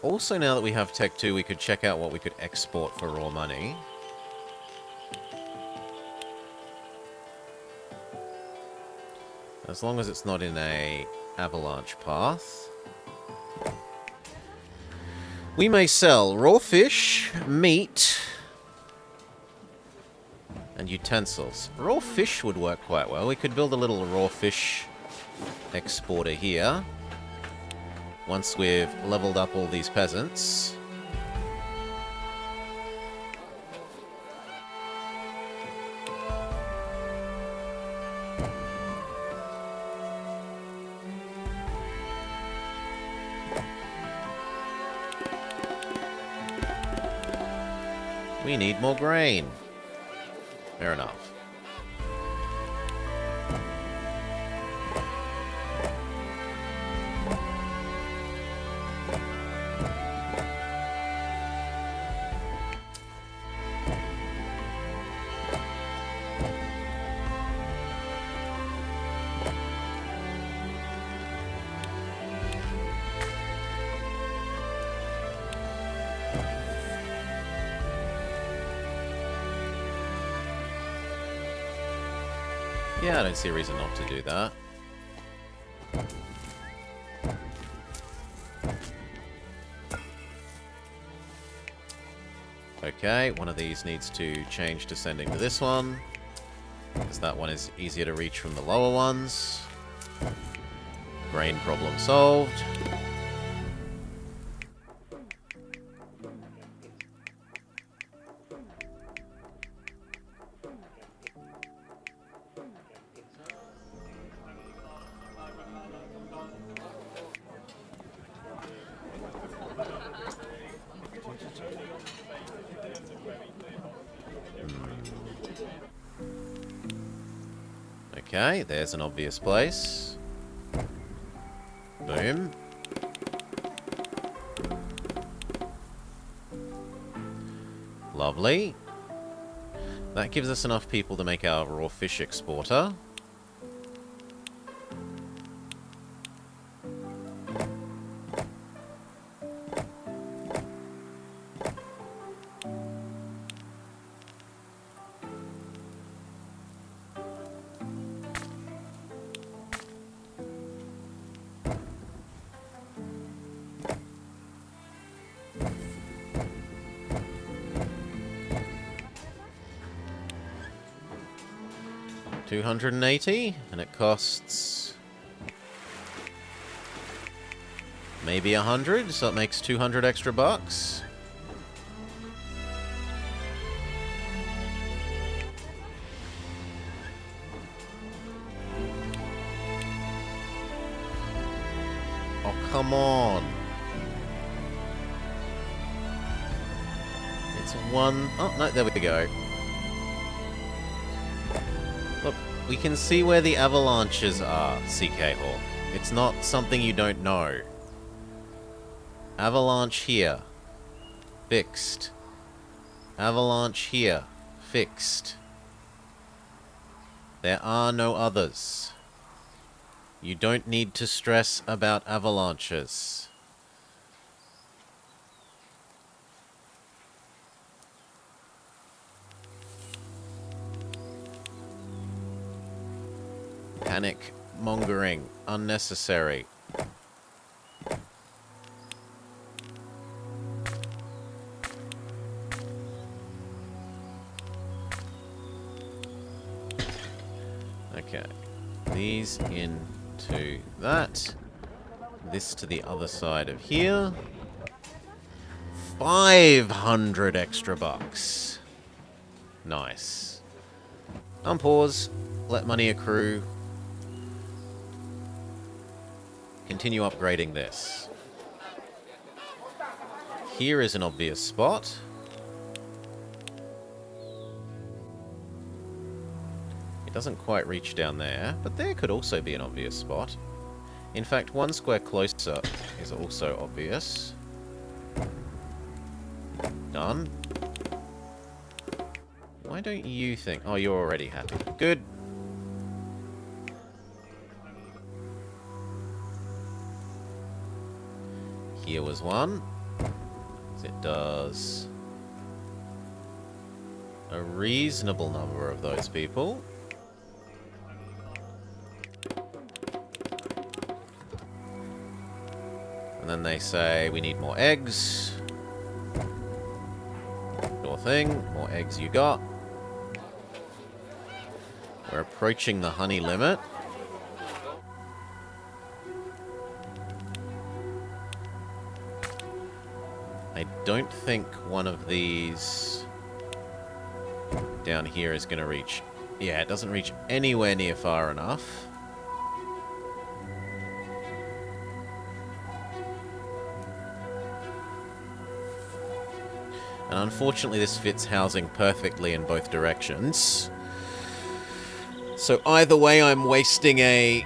Also, now that we have Tech 2, we could check out what we could export for raw money. As long as it's not in a avalanche path. We may sell raw fish, meat, and utensils. Raw fish would work quite well. We could build a little raw fish exporter here. Once we've leveled up all these peasants. We need more grain. Fair enough. Yeah, I don't see a reason not to do that. Okay, one of these needs to change descending to this one, because that one is easier to reach from the lower ones. Grain problem solved. Okay, there's an obvious place. Boom. Lovely. That gives us enough people to make our raw fish exporter. $280, and it costs maybe 100, so it makes 200 extra bucks. Oh, come on. It's one... Oh, no, there we go. Look, we can see where the avalanches are, CK Hawk. It's not something you don't know. Avalanche here. Fixed. Avalanche here. Fixed. There are no others. You don't need to stress about avalanches. Panic mongering. Unnecessary. Okay. These into that. This to the other side of here. 500 extra bucks. Nice. Unpause. Let money accrue. Continue upgrading this. Here is an obvious spot. It doesn't quite reach down there, but there could also be an obvious spot. In fact, one square closer is also obvious. Done. Why don't you think... Oh, you're already happy. Good. Here was one. It does a reasonable number of those people. And then they say, we need more eggs. Sure thing. More eggs you got. We're approaching the honey limit. I don't think one of these down here is going to reach... Yeah, it doesn't reach anywhere near far enough. And unfortunately this fits housing perfectly in both directions. So either way I'm wasting a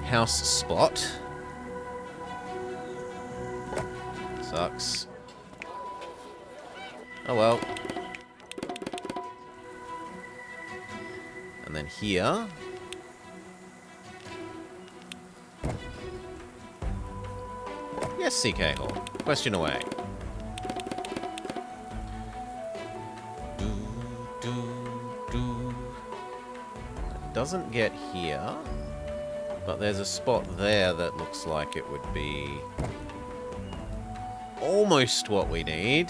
house spot. Sucks. Oh well. And then here... Yes, CK Hall. Question away. It doesn't get here, but there's a spot there that looks like it would be almost what we need.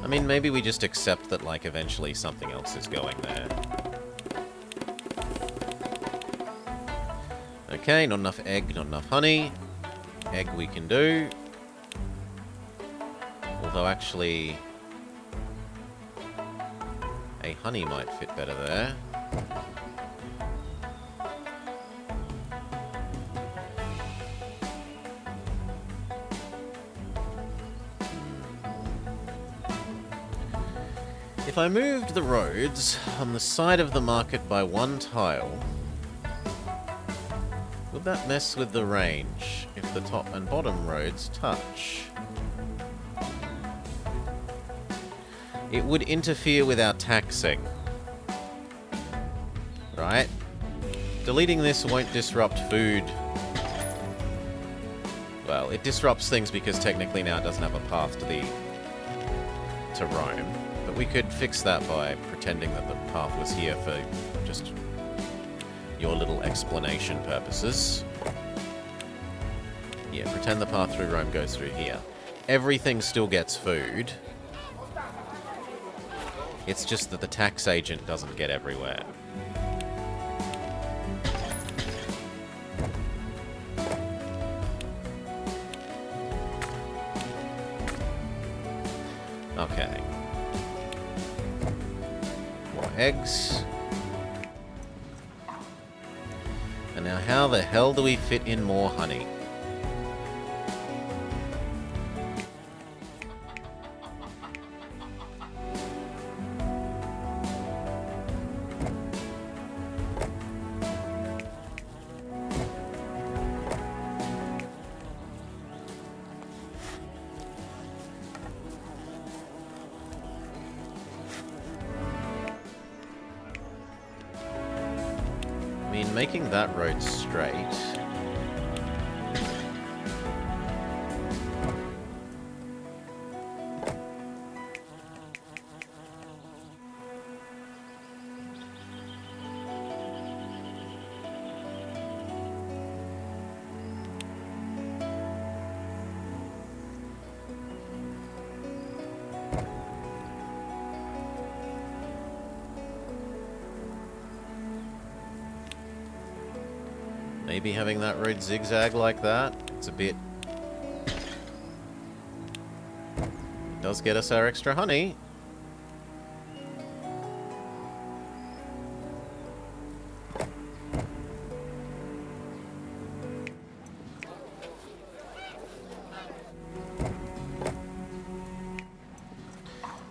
I mean, maybe we just accept that, like, eventually something else is going there. Okay, not enough egg, not enough honey. Egg we can do. Although, actually... a honey might fit better there. If I moved the roads on the side of the market by one tile, would that mess with the range if the top and bottom roads touch? It would interfere with our taxing. Right? Deleting this won't disrupt food. Well, it disrupts things because technically now it doesn't have a path to Rome. But we could fix that by pretending that the path was here for just your little explanation purposes. Yeah, pretend the path through Rome goes through here. Everything still gets food. It's just that the tax agent doesn't get everywhere. Okay. More eggs. And now how the hell do we fit in more honey? Making that road straight. Maybe having that road zigzag like that, it's a bit... It does get us our extra honey.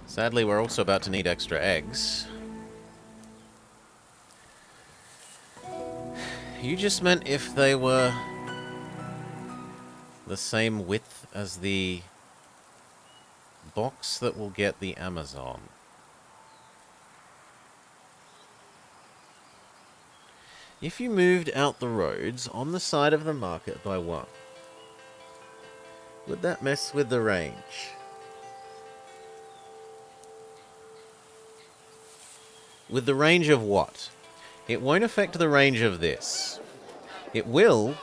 Sadly, we're also about to need extra eggs. You just meant if they were the same width as the box that will get the Amazon. If you moved out the roads on the side of the market by 1, would that mess with the range? With the range of what? It won't affect the range of this. It will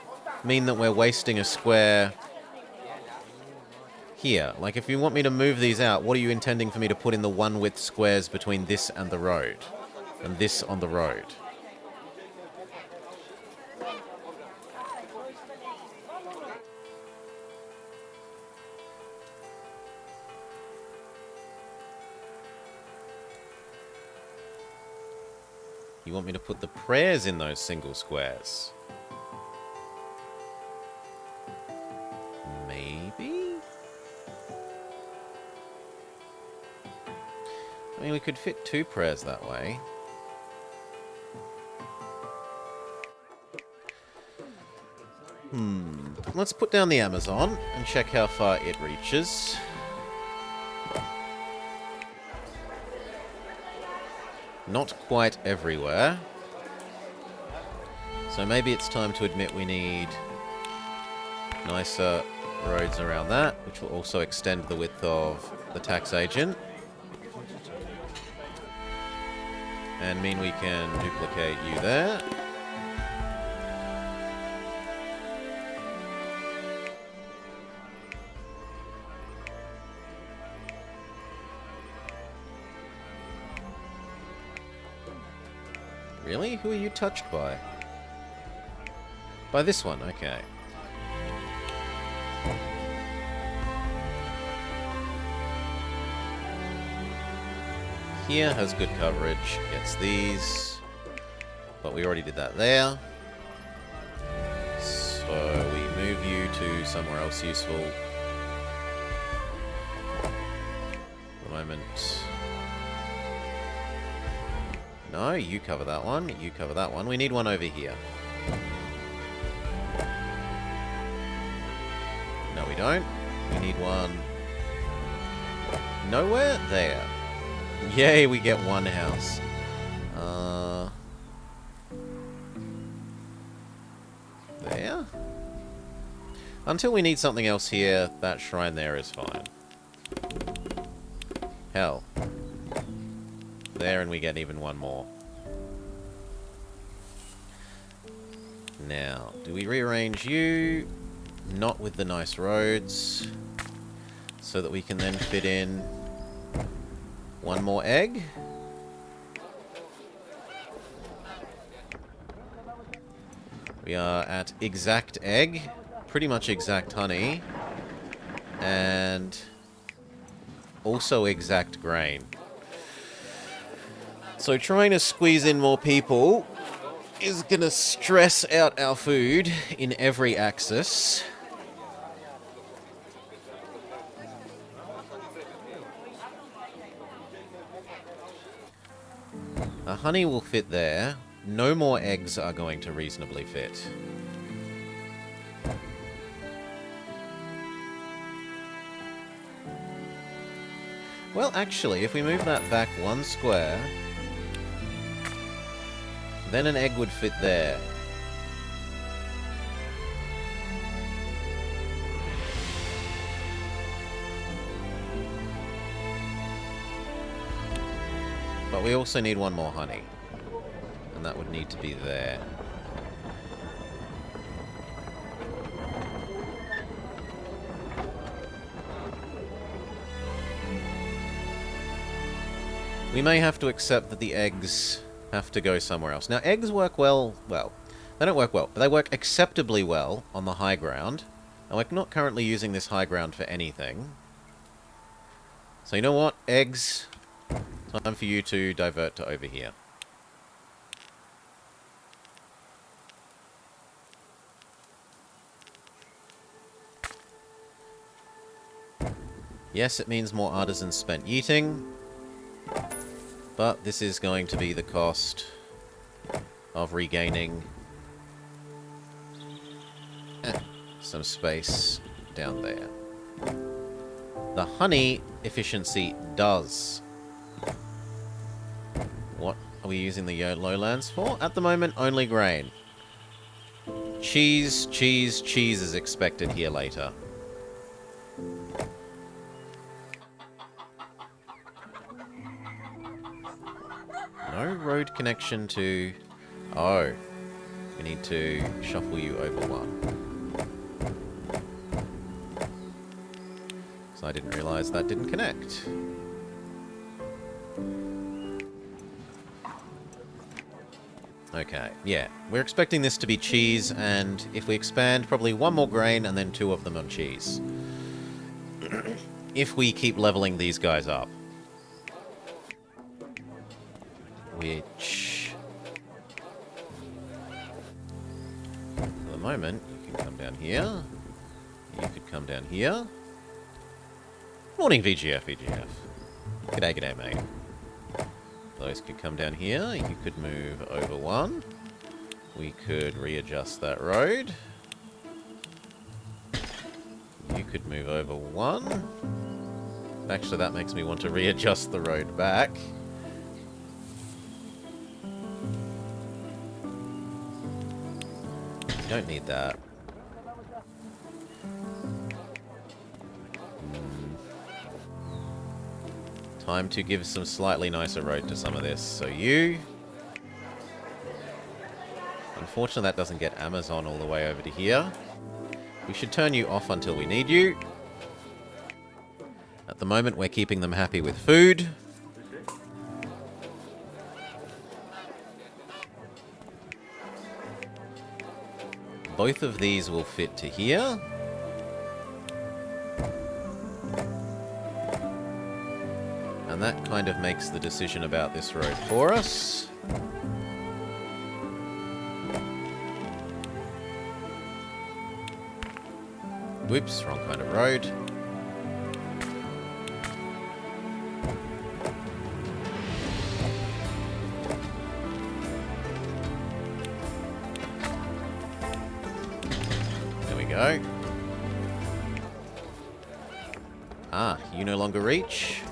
mean that we're wasting a square here. Like, if you want me to move these out, what are you intending for me to put in the 1 width squares between this and the road? And this on the road? You want me to put the prayers in those single squares? Maybe? I mean, we could fit 2 prayers that way. Let's put down the Amazon and check how far it reaches. Not quite everywhere. So maybe it's time to admit we need nicer roads around that, which will also extend the width of the tax agent. And mean we can duplicate you there. Really? Who are you touched by? By this one, okay. Here has good coverage, gets these. But we already did that there. So we move you to somewhere else useful. For the moment. No, you cover that one. You cover that one. We need one over here. No, we don't. We need one... nowhere? There. Yay, we get one house. There? Until we need something else here, that shrine there is fine. Hell. There, and we get even one more. Now, do we rearrange you? Not with the nice roads. So that we can then fit in one more egg. We are at exact egg. Pretty much exact honey. And also exact grain. So trying to squeeze in more people is going to stress out our food in every axis. A honey will fit there. No more eggs are going to reasonably fit. Well, actually, if we move that back 1 square... then an egg would fit there. But we also need one more honey. And that would need to be there. We may have to accept that the eggs have to go somewhere else. Now, eggs work well, they don't work well, but they work acceptably well on the high ground. And we're not currently using this high ground for anything. So you know what? Eggs, time for you to divert to over here. Yes, it means more artisans spent yeeting. But this is going to be the cost of regaining some space down there. The honey efficiency does. What are we using the lowlands for? At the moment, only grain. Cheese, cheese, cheese is expected here later. No road connection to... Oh. We need to shuffle you over one. So I didn't realise that didn't connect. Okay, yeah. We're expecting this to be cheese, and if we expand, probably one more grain and then 2 of them on cheese. If we keep leveling these guys up. Which... for the moment, you can come down here. You could come down here. Morning, VGF, VGF. G'day, g'day, mate. Those could come down here. You could move over one. We could readjust that road. You could move over one. Actually, that makes me want to readjust the road back. You don't need that. Time to give some slightly nicer road to some of this. So you... Unfortunately, that doesn't get Amazon all the way over to here. We should turn you off until we need you. At the moment, we're keeping them happy with food. Both of these will fit to here. And that kind of makes the decision about this road for us. Whoops, wrong kind of road. There we go. Ah, you no longer reach.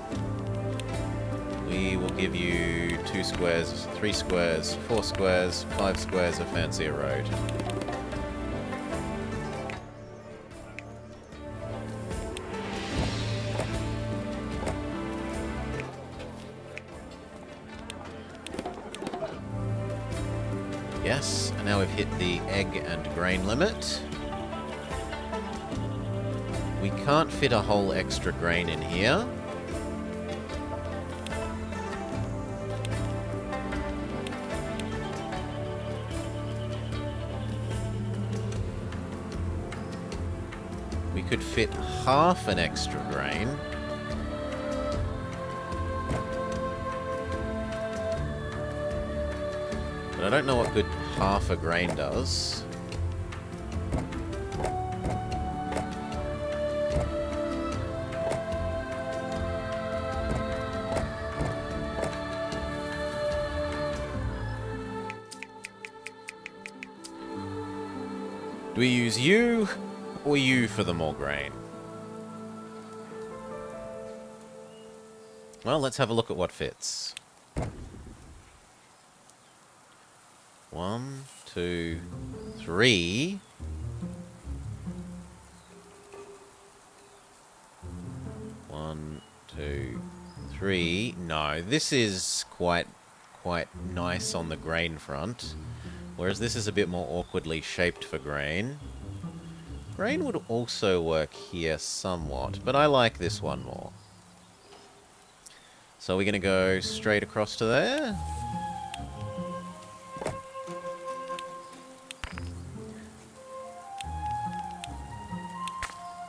We will give you 2 squares, 3 squares, 4 squares, 5 squares of fancier road. Yes, and now we've hit the egg and grain limit. We can't fit a whole extra grain in here. We could fit half an extra grain. But I don't know what good half a grain does. Do we use you or you for the more grain? Well, let's have a look at what fits. 1, 2, 3. One, 2, 3. No, this is quite nice on the grain front. Whereas this is a bit more awkwardly shaped for grain. Grain would also work here somewhat, but I like this one more. So we're going to go straight across to there.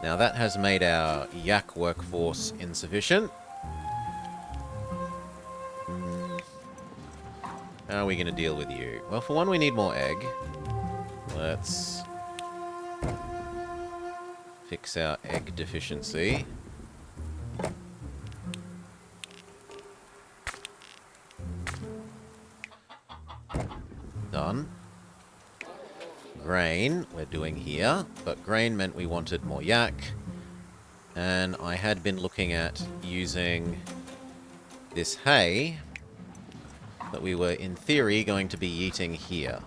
Now that has made our yak workforce insufficient. How are we going to deal with you? Well, for one, we need more egg. Let's fix our egg deficiency. Done. Grain, we're doing here, but grain meant we wanted more yak. And I had been looking at using this hay that we were, in theory, going to be yeeting here.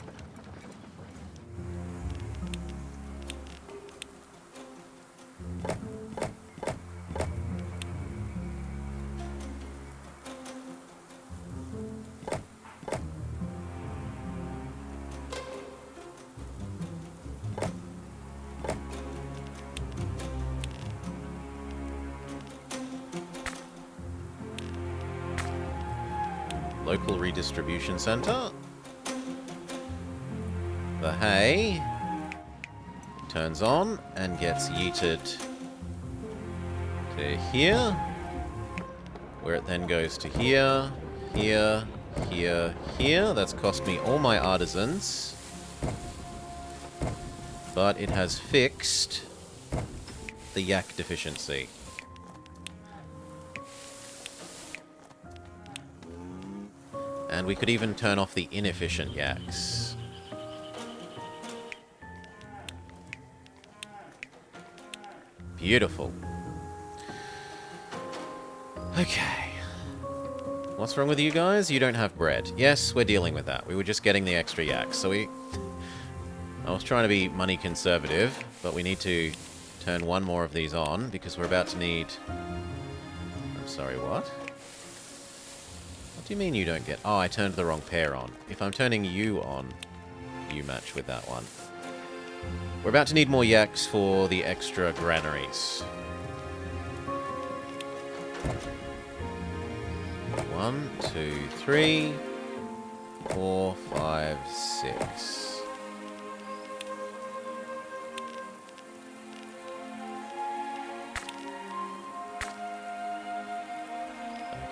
Local redistribution center. The hay turns on and gets yeeted to here, where it then goes to here, here, here, here. That's cost me all my artisans, but it has fixed the yak deficiency. And we could even turn off the inefficient yaks. Beautiful. Okay. What's wrong with you guys? You don't have bread. Yes, we're dealing with that. We were just getting the extra yaks, so I was trying to be money conservative, but we need to turn one more of these on, because we're about to need... I'm sorry, what? What do you mean you don't get... Oh, I turned the wrong pair on. If I'm turning you on, you match with that one. We're about to need more yaks for the extra granaries. 1, 2, 3, 4, 5, 6.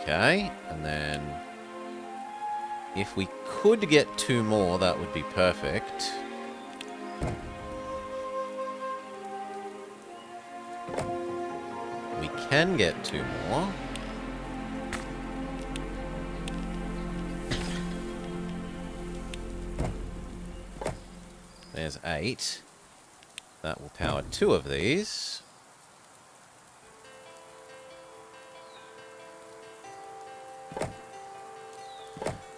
Okay, and then if we could get 2 more, that would be perfect. We can get 2 more. There's 8. That will power 2 of these.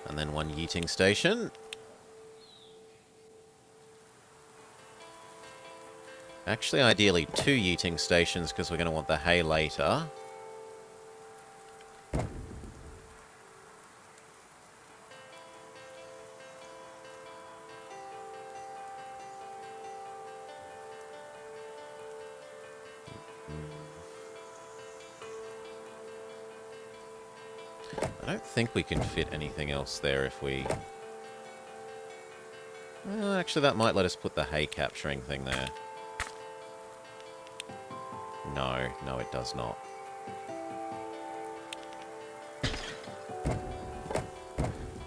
And then 1 yeeting station. Actually, ideally 2 yeeting stations, because we're going to want the hay later. I don't think we can fit anything else there if we... Well, actually, that might let us put the hay capturing thing there. No, no, it does not.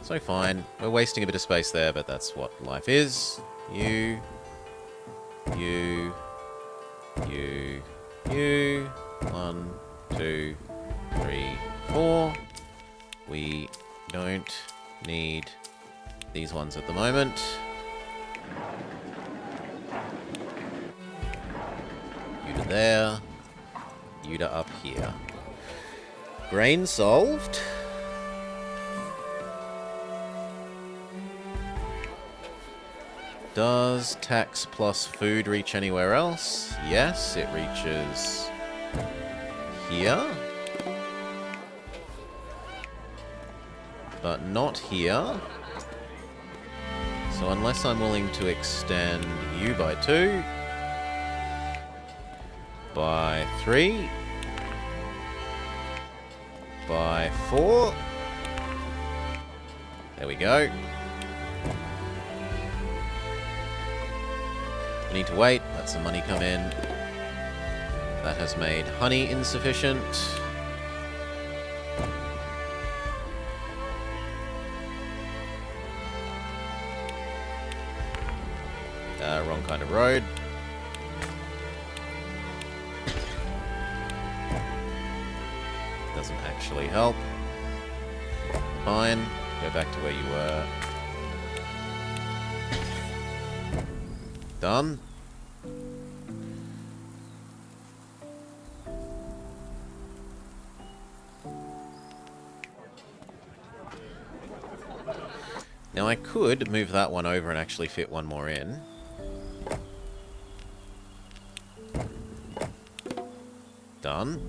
So fine. We're wasting a bit of space there, but that's what life is. You. 1, 2, 3, 4. We don't need these ones at the moment. You to there. You to up here. Grain solved. Does tax plus food reach anywhere else? Yes, it reaches here. But not here. So unless I'm willing to extend you by 2, by 3, by 4, there we go. We need to wait, let some money come in. That has made honey insufficient. Wrong kind of road. Doesn't actually help. Fine. Go back to where you were. Done. Now I could move that one over and actually fit one more in. Done.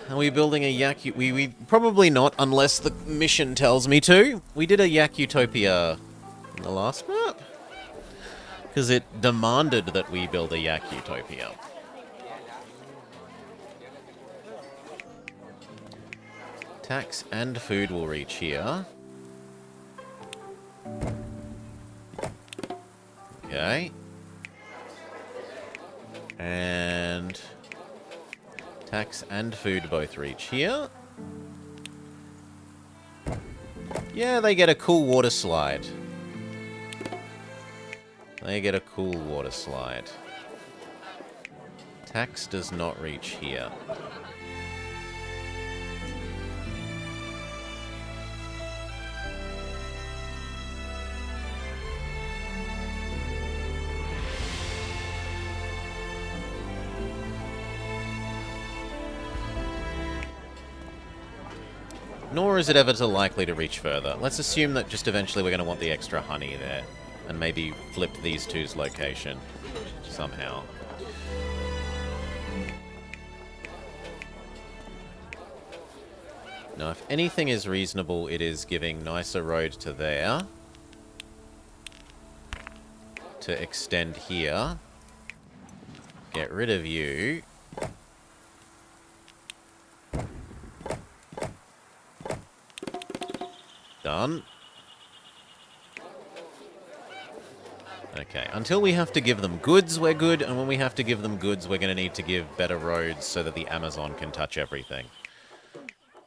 Are we building a yak? We probably not, unless the mission tells me to. We did a yak utopia in the last map because it demanded that we build a yak utopia. Tax and food will reach here. Okay. And tax and food both reach here. Yeah, they get a cool water slide. They get a cool water slide. Tax does not reach here. Nor is it ever likely to reach further. Let's assume that just eventually we're going to want the extra honey there. And maybe flip these two's location somehow. Now, if anything is reasonable, it is giving nicer road to there. To extend here. Get rid of you. Done. Okay, until we have to give them goods, we're good, and when we have to give them goods, we're going to need to give better roads so that the Amazon can touch everything.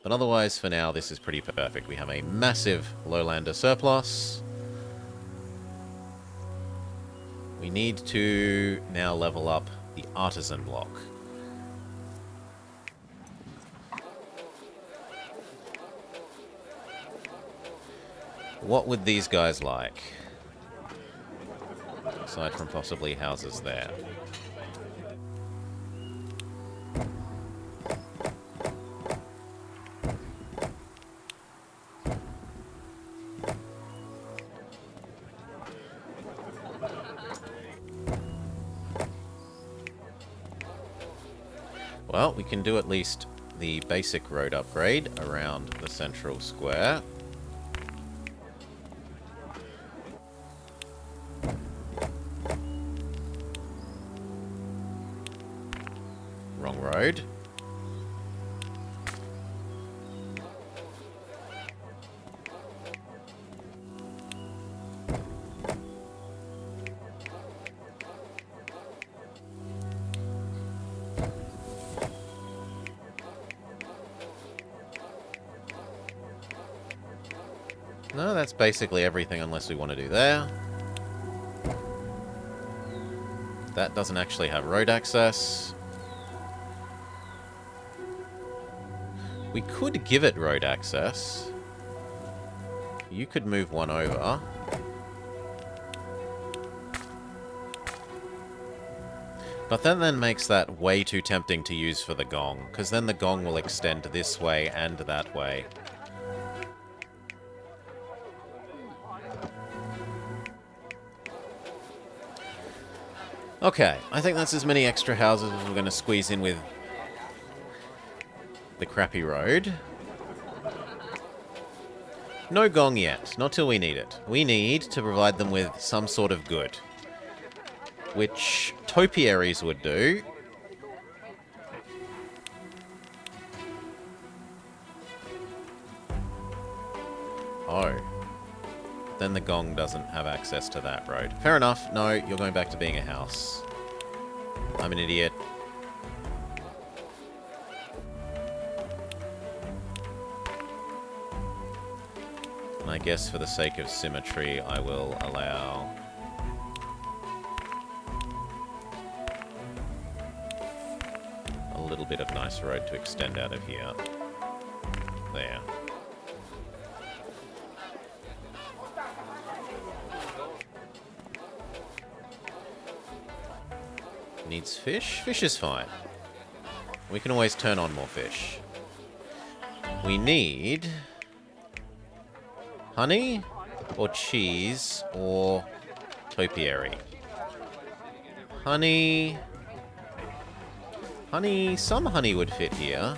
But otherwise, for now, this is pretty perfect. We have a massive lowlander surplus. We need to now level up the artisan block. What would these guys like? Aside from possibly houses there. Well, we can do at least the basic road upgrade around the central square. Wrong road. No, that's basically everything unless we want to do there. That doesn't actually have road access. We could give it road access. You could move one over. But that then makes that way too tempting to use for the gong, because then the gong will extend this way and that way. Okay, I think that's as many extra houses as we're going to squeeze in with the crappy road. No gong yet, not till we need it. We need to provide them with some sort of good, which topiaries would do. Oh. Then the gong doesn't have access to that road. Fair enough. No, you're going back to being a house. I'm an idiot. And I guess for the sake of symmetry, I will allow... a little bit of nice road to extend out of here. There. Needs fish? Fish is fine. We can always turn on more fish. We need honey or cheese or topiary. Honey. Honey, some honey would fit here,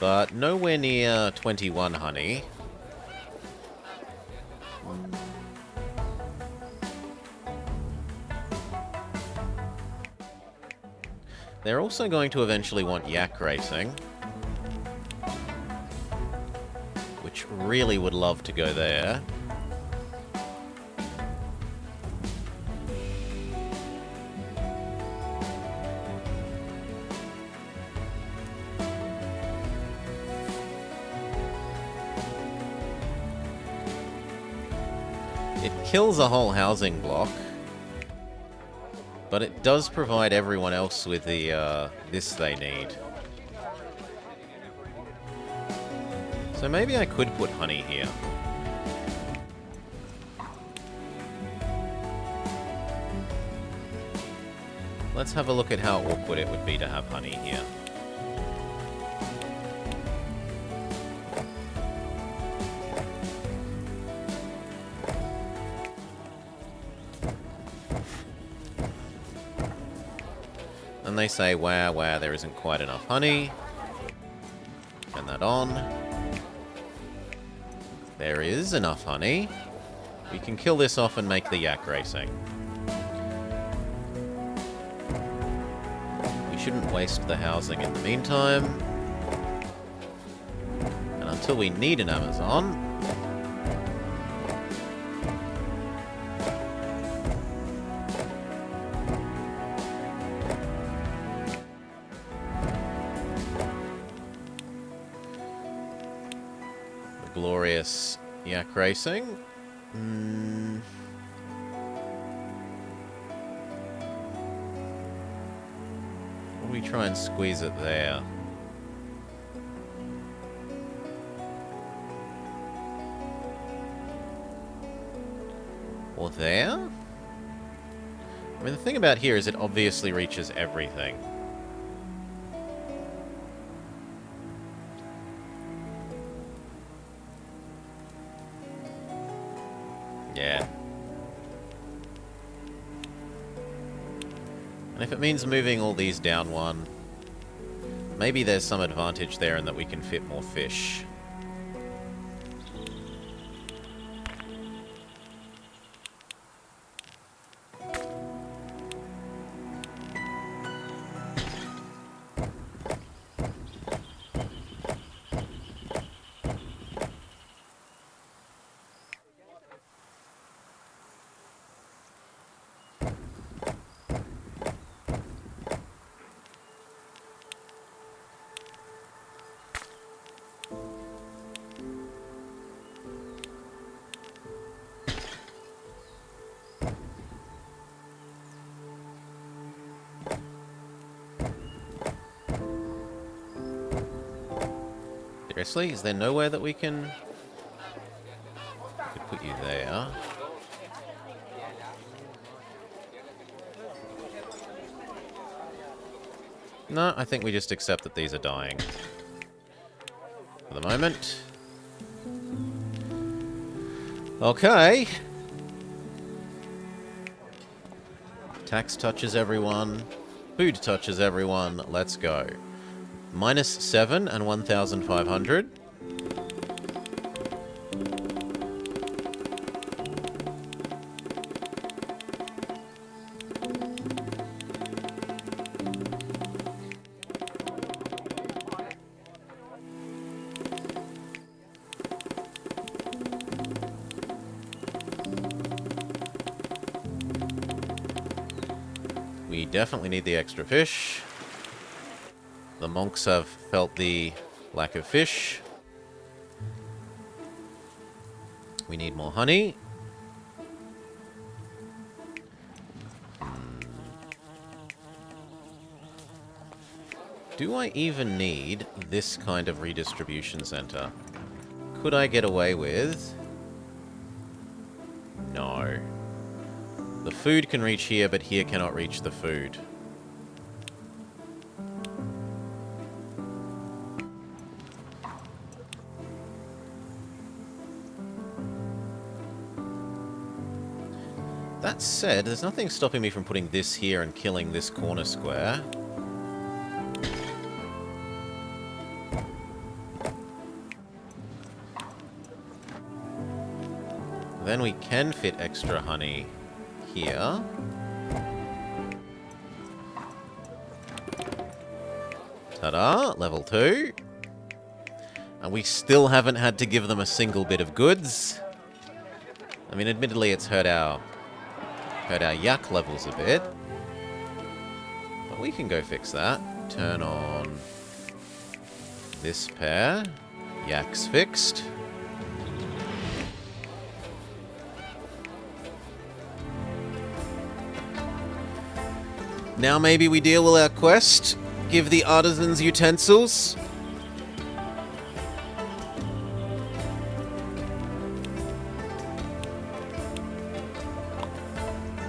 but nowhere near 21 honey. They're also going to eventually want yak racing, which really would love to go there. It kills a whole housing block, but it does provide everyone else with the this they need. So maybe I could put honey here. Let's have a look at how awkward it would be to have honey here. And they say, wow, wow, there isn't quite enough honey. Turn that on. There is enough honey. We can kill this off and make the yak racing. We shouldn't waste the housing in the meantime. And until we need an Amazon, glorious yak racing. What do we try and squeeze it there? Or there? I mean, the thing about here is it obviously reaches everything. Yeah. And if it means moving all these down one, maybe there's some advantage there in that we can fit more fish. Seriously? Is there nowhere that we can... could put you there. No, I think we just accept that these are dying. For the moment. Okay. Tax touches everyone. Food touches everyone. Let's go. -7 and 1,500. We definitely need the extra fish. The monks have felt the lack of fish. We need more honey. Do I even need this kind of redistribution center? Could I get away with? No. The food can reach here, but here cannot reach the food. That said, there's nothing stopping me from putting this here and killing this corner square. Then we can fit extra honey here. Ta-da! Level 2. And we still haven't had to give them a single bit of goods. I mean, admittedly, it's hurt our yak levels a bit. But we can go fix that. Turn on this pair. Yak's fixed. Now maybe we deal with our quest. Give the artisans utensils.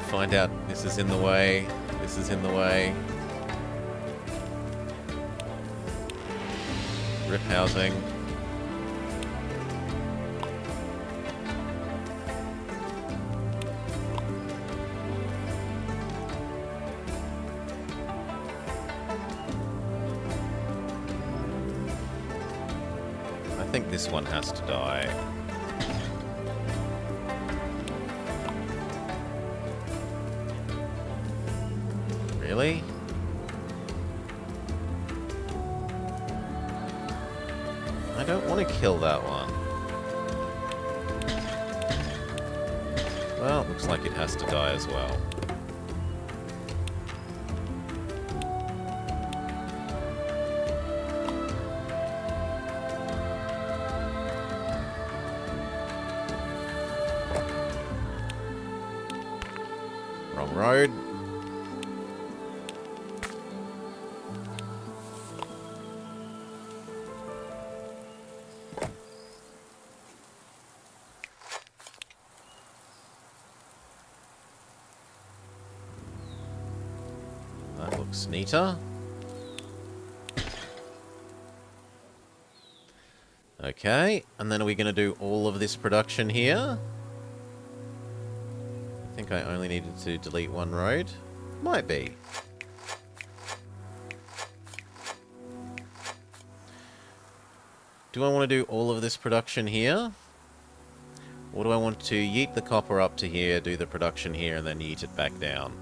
Find out this is in the way. This is in the way. Rip housing. I think this one has to die. Really? I don't want to kill that one. Well, looks like it has to die as well. Wrong road. That looks neater. Okay, and then are we going to do all of this production here? I think I only needed to delete one road. Might be. Do I want to do all of this production here? Or do I want to yeet the copper up to here, do the production here, and then yeet it back down?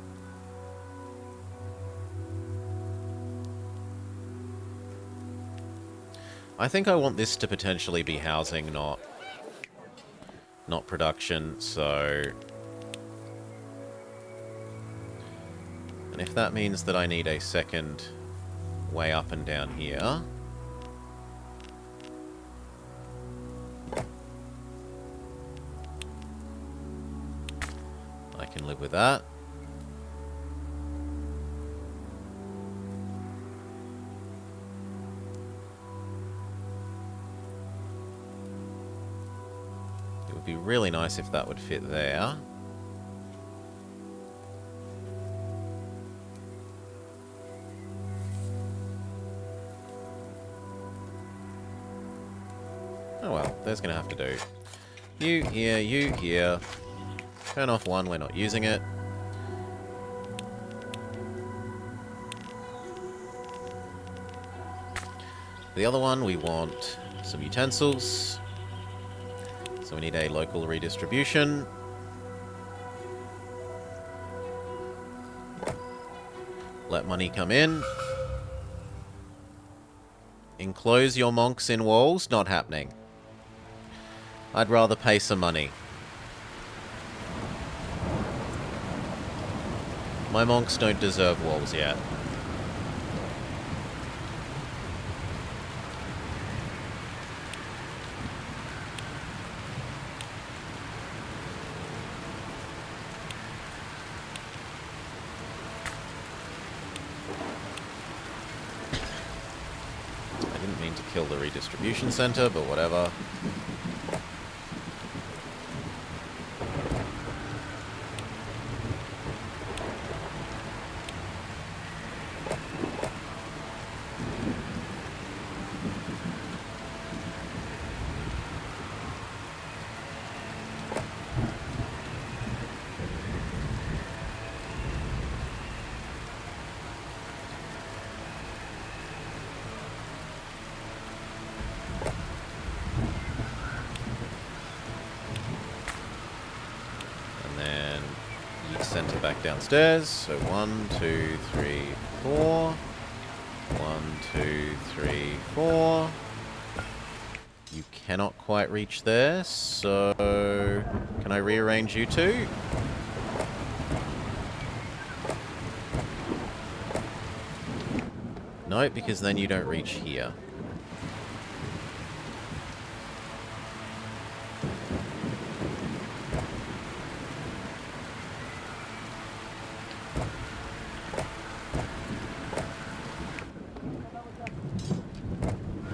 I think I want this to potentially be housing, not production, so... And if that means that I need a second way up and down here... I can live with that. It would be really nice if that would fit there. Oh well, there's gonna have to do. You here, you here. Turn off one, we're not using it. The other one, we want some utensils. So we need a local redistribution. Let money come in. Enclose your monks in walls, not happening. I'd rather pay some money. My monks don't deserve walls yet. I didn't mean to kill the redistribution center, but whatever. for back downstairs. So 1, 2, 3, 4. 1, 2, 3, 4. You cannot quite reach there, so... Can I rearrange you two? No, because then you don't reach here.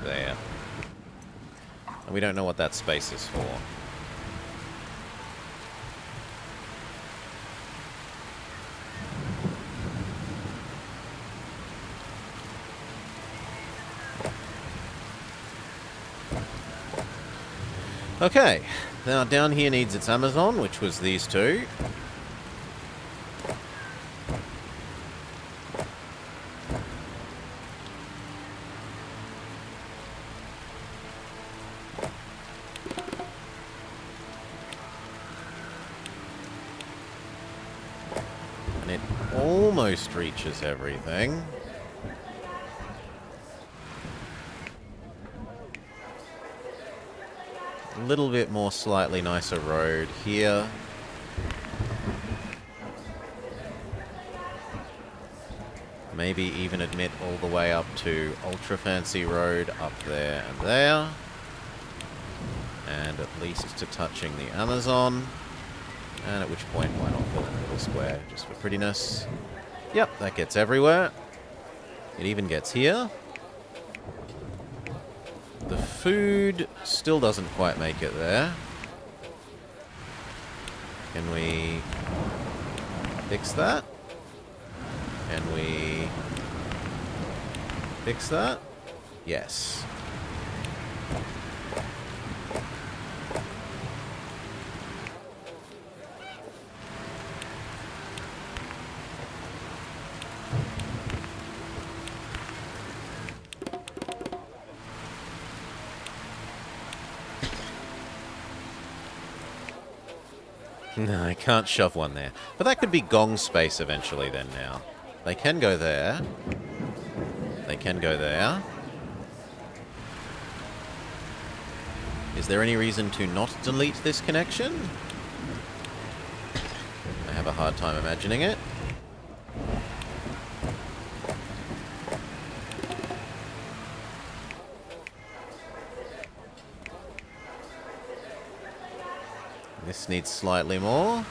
There. And we don't know what that space is for. Okay, now down here needs its Amazon, which was these two. And it almost reaches everything. A little bit more slightly nicer road here. Maybe even admit all the way up to ultra fancy road up there and there. And at least to touching the Amazon. And at which point, why not fill in a little square just for prettiness? Yep, that gets everywhere. It even gets here. The food still doesn't quite make it there. Can we fix that? Can we fix that? Yes. No, I can't shove one there. But that could be gong space eventually then now. They can go there. They can go there. Is there any reason to not delete this connection? I have a hard time imagining it. This needs slightly more.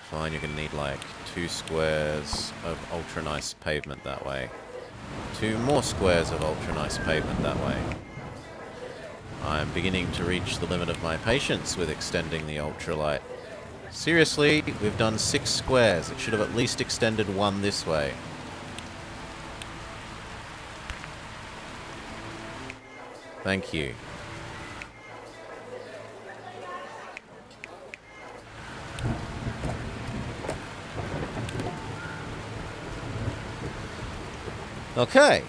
Fine, you're going to need like 2 squares of ultra nice pavement that way. 2 more squares of ultra nice pavement that way. I'm beginning to reach the limit of my patience with extending the ultralight. Seriously, we've done 6 squares. It should have at least extended 1 this way. Thank you. Okay.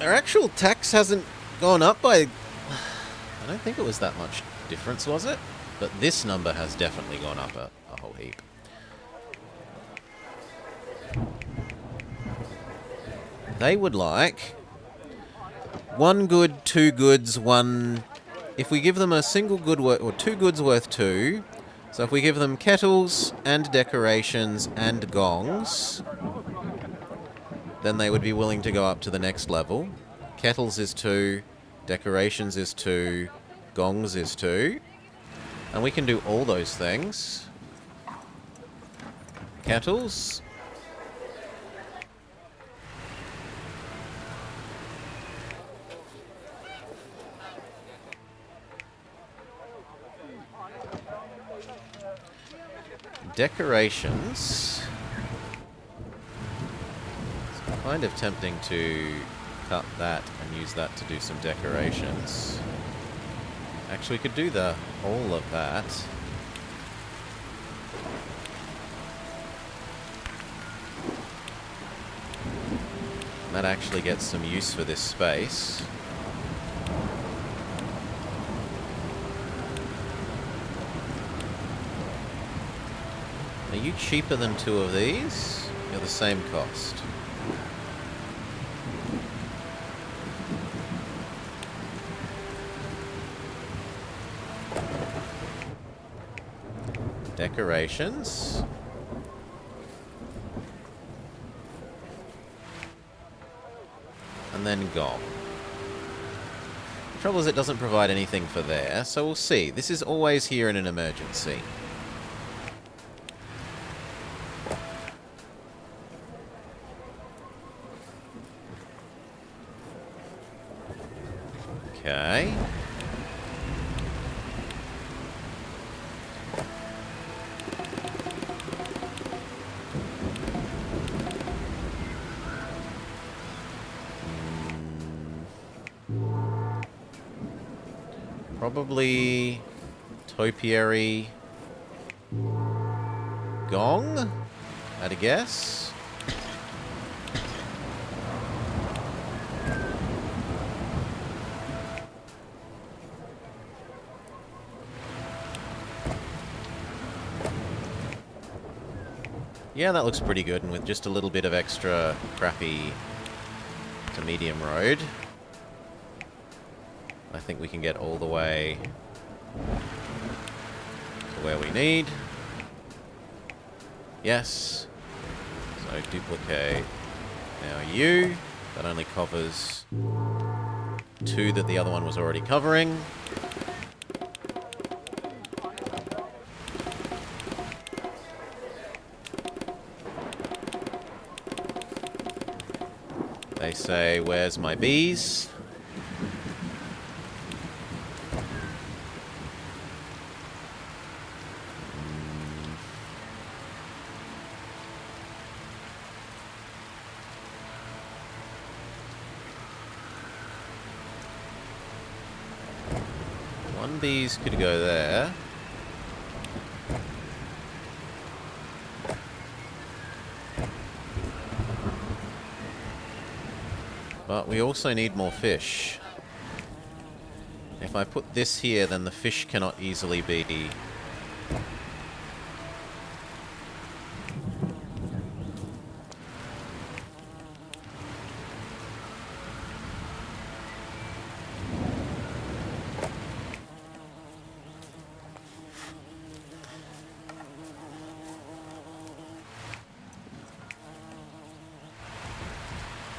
Our actual tax hasn't gone up by... I don't think it was that much difference, was it? But this number has definitely gone up a whole heap. They would like 1 good, 2 goods, 1... If we give them a single good worth, or 2 goods worth 2, so if we give them kettles and decorations and gongs, then they would be willing to go up to the next level. Kettles is 2, decorations is 2, gongs is 2. And we can do all those things. Kettles. Decorations. It's kind of tempting to cut that and use that to do some decorations. Actually, we could do the whole of that. That actually gets some use for this space. Are you cheaper than 2 of these? You're the same cost. Decorations. And then gong. Trouble is it doesn't provide anything for there, so we'll see. This is always here in an emergency. Okay. Probably topiary gong, I'd guess. Yeah, that looks pretty good, and with just a little bit of extra crappy to medium road, I think we can get all the way to where we need. Yes. So duplicate. Now you. That only covers 2 that the other one was already covering. They say, where's my bees? One bees could go there. But we also need more fish. If I put this here, then the fish cannot easily be...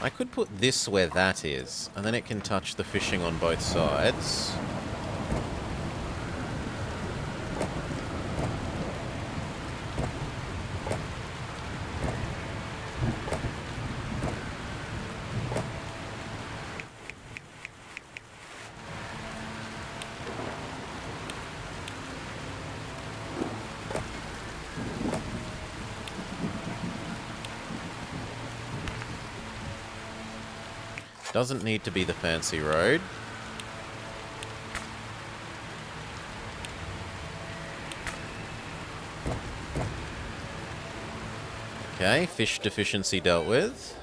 I could put this where that is, and then it can touch the fishing on both sides. Doesn't need to be the fancy road. Okay, fish deficiency dealt with.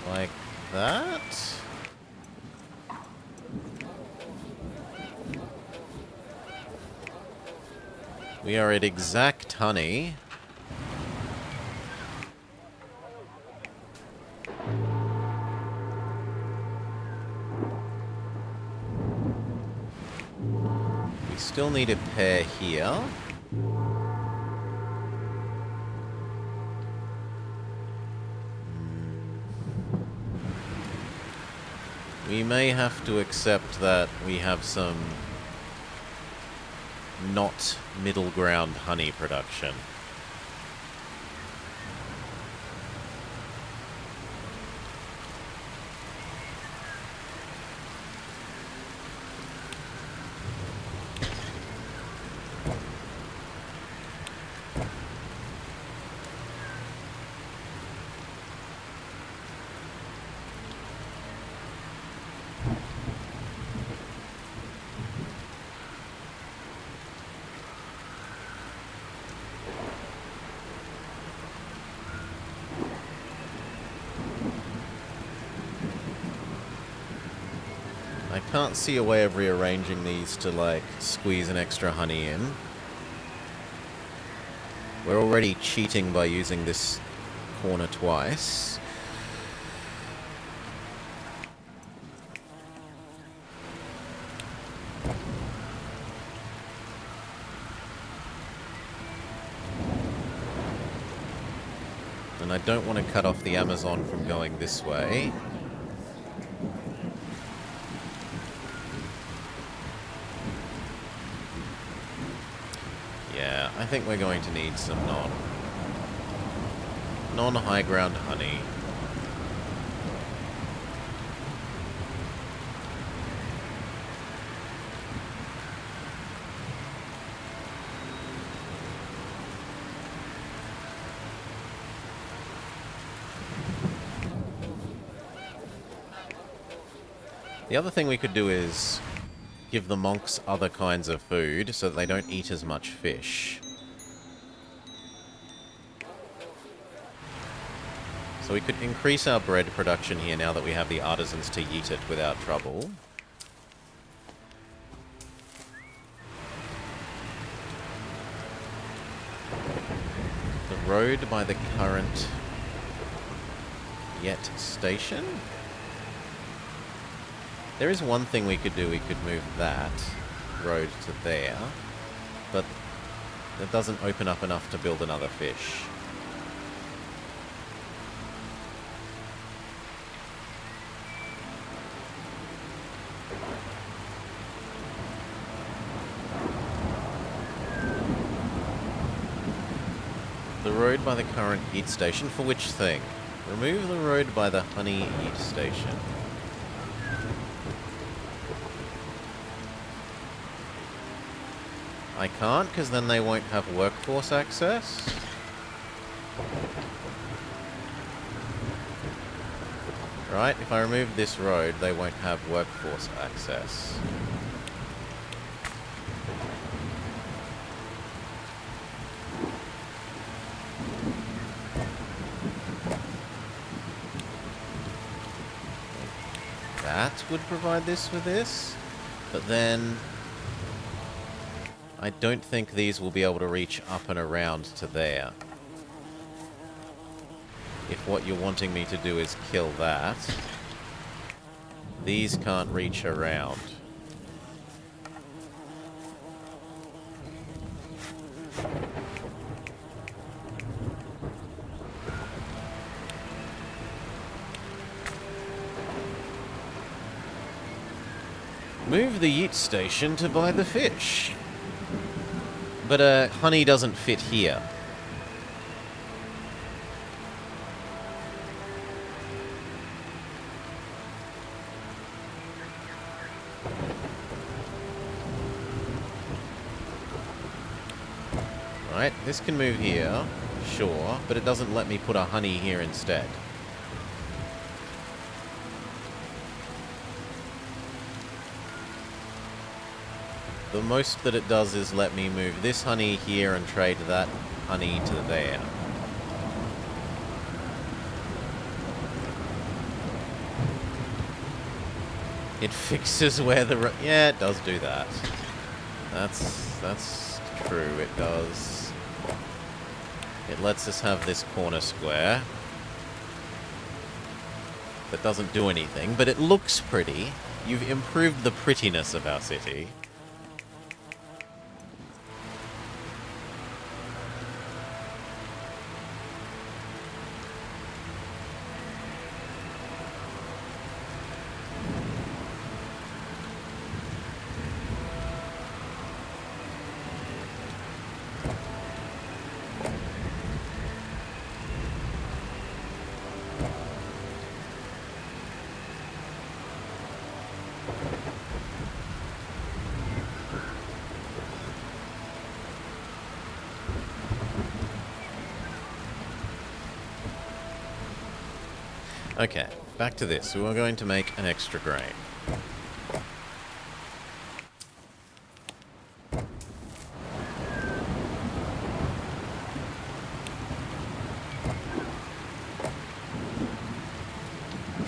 Like that. We are at exact honey. We still need a pair here. We may have to accept that we have some not middle ground honey production. I can't see a way of rearranging these to, like, squeeze an extra honey in. We're already cheating by using this corner twice. And I don't want to cut off the Amazon from going this way. Yeah, I think we're going to need some non-high ground honey. The other thing we could do is give the monks other kinds of food so that they don't eat as much fish. So we could increase our bread production here now that we have the artisans to yeet it without trouble. The road by the current Yet station? There is one thing we could do. We could move that road to there, but it doesn't open up enough to build another fish. The road by the current eat station, for which thing? Remove the road by the honey eat station. I can't, because then they won't have workforce access. Right, if I remove this road, they won't have workforce access. That would provide this with this, but then I don't think these will be able to reach up and around to there. If what you're wanting me to do is kill that, these can't reach around. Move the yeet station to buy the fish. But honey doesn't fit here. Right, this can move here, sure, but it doesn't let me put a honey here instead. The most that it does is let me move this honey here and trade that honey to there. It fixes where the... yeah, it does do that. That's true, it does. It lets us have this corner square. That doesn't do anything, but it looks pretty. You've improved the prettiness of our city. Okay, back to this. We were going to make an extra grain.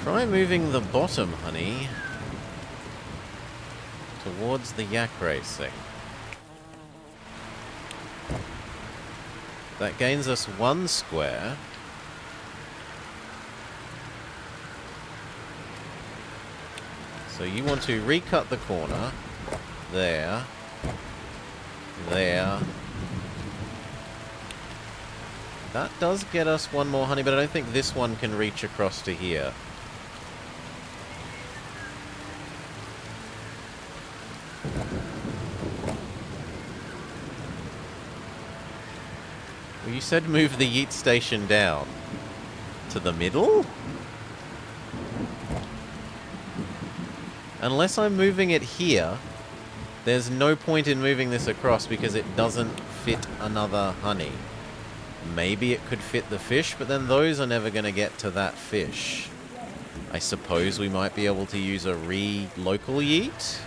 Try moving the bottom honey towards the yak racing. That gains us 1 square. So you want to recut the corner. There. There. That does get us 1 more honey, but I don't think this one can reach across to here. Well, you said move the yeet station down. To the middle? Unless I'm moving it here, there's no point in moving this across because it doesn't fit another honey. Maybe it could fit the fish, but then those are never going to get to that fish. I suppose we might be able to use a local yeet?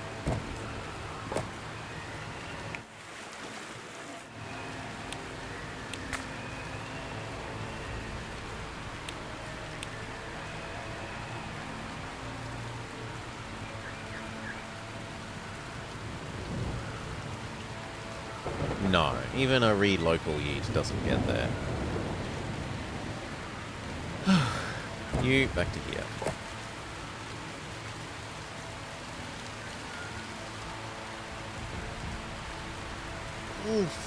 No, even a local yeet doesn't get there. You, back to here. Oof.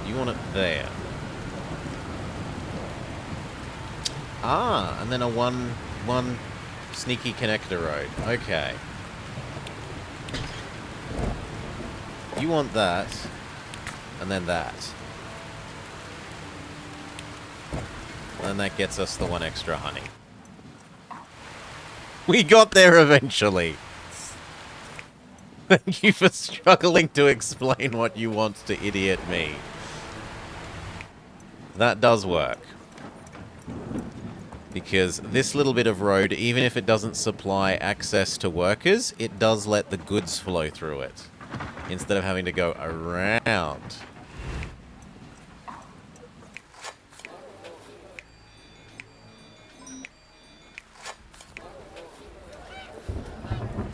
You want it there. Ah, and then a one sneaky connector road. Okay. You want that, and then that. And that gets us the 1 extra honey. We got there eventually! Thank you for struggling to explain what you want to idiot me. That does work. Because this little bit of road, even if it doesn't supply access to workers, it does let the goods flow through it. Instead of having to go around.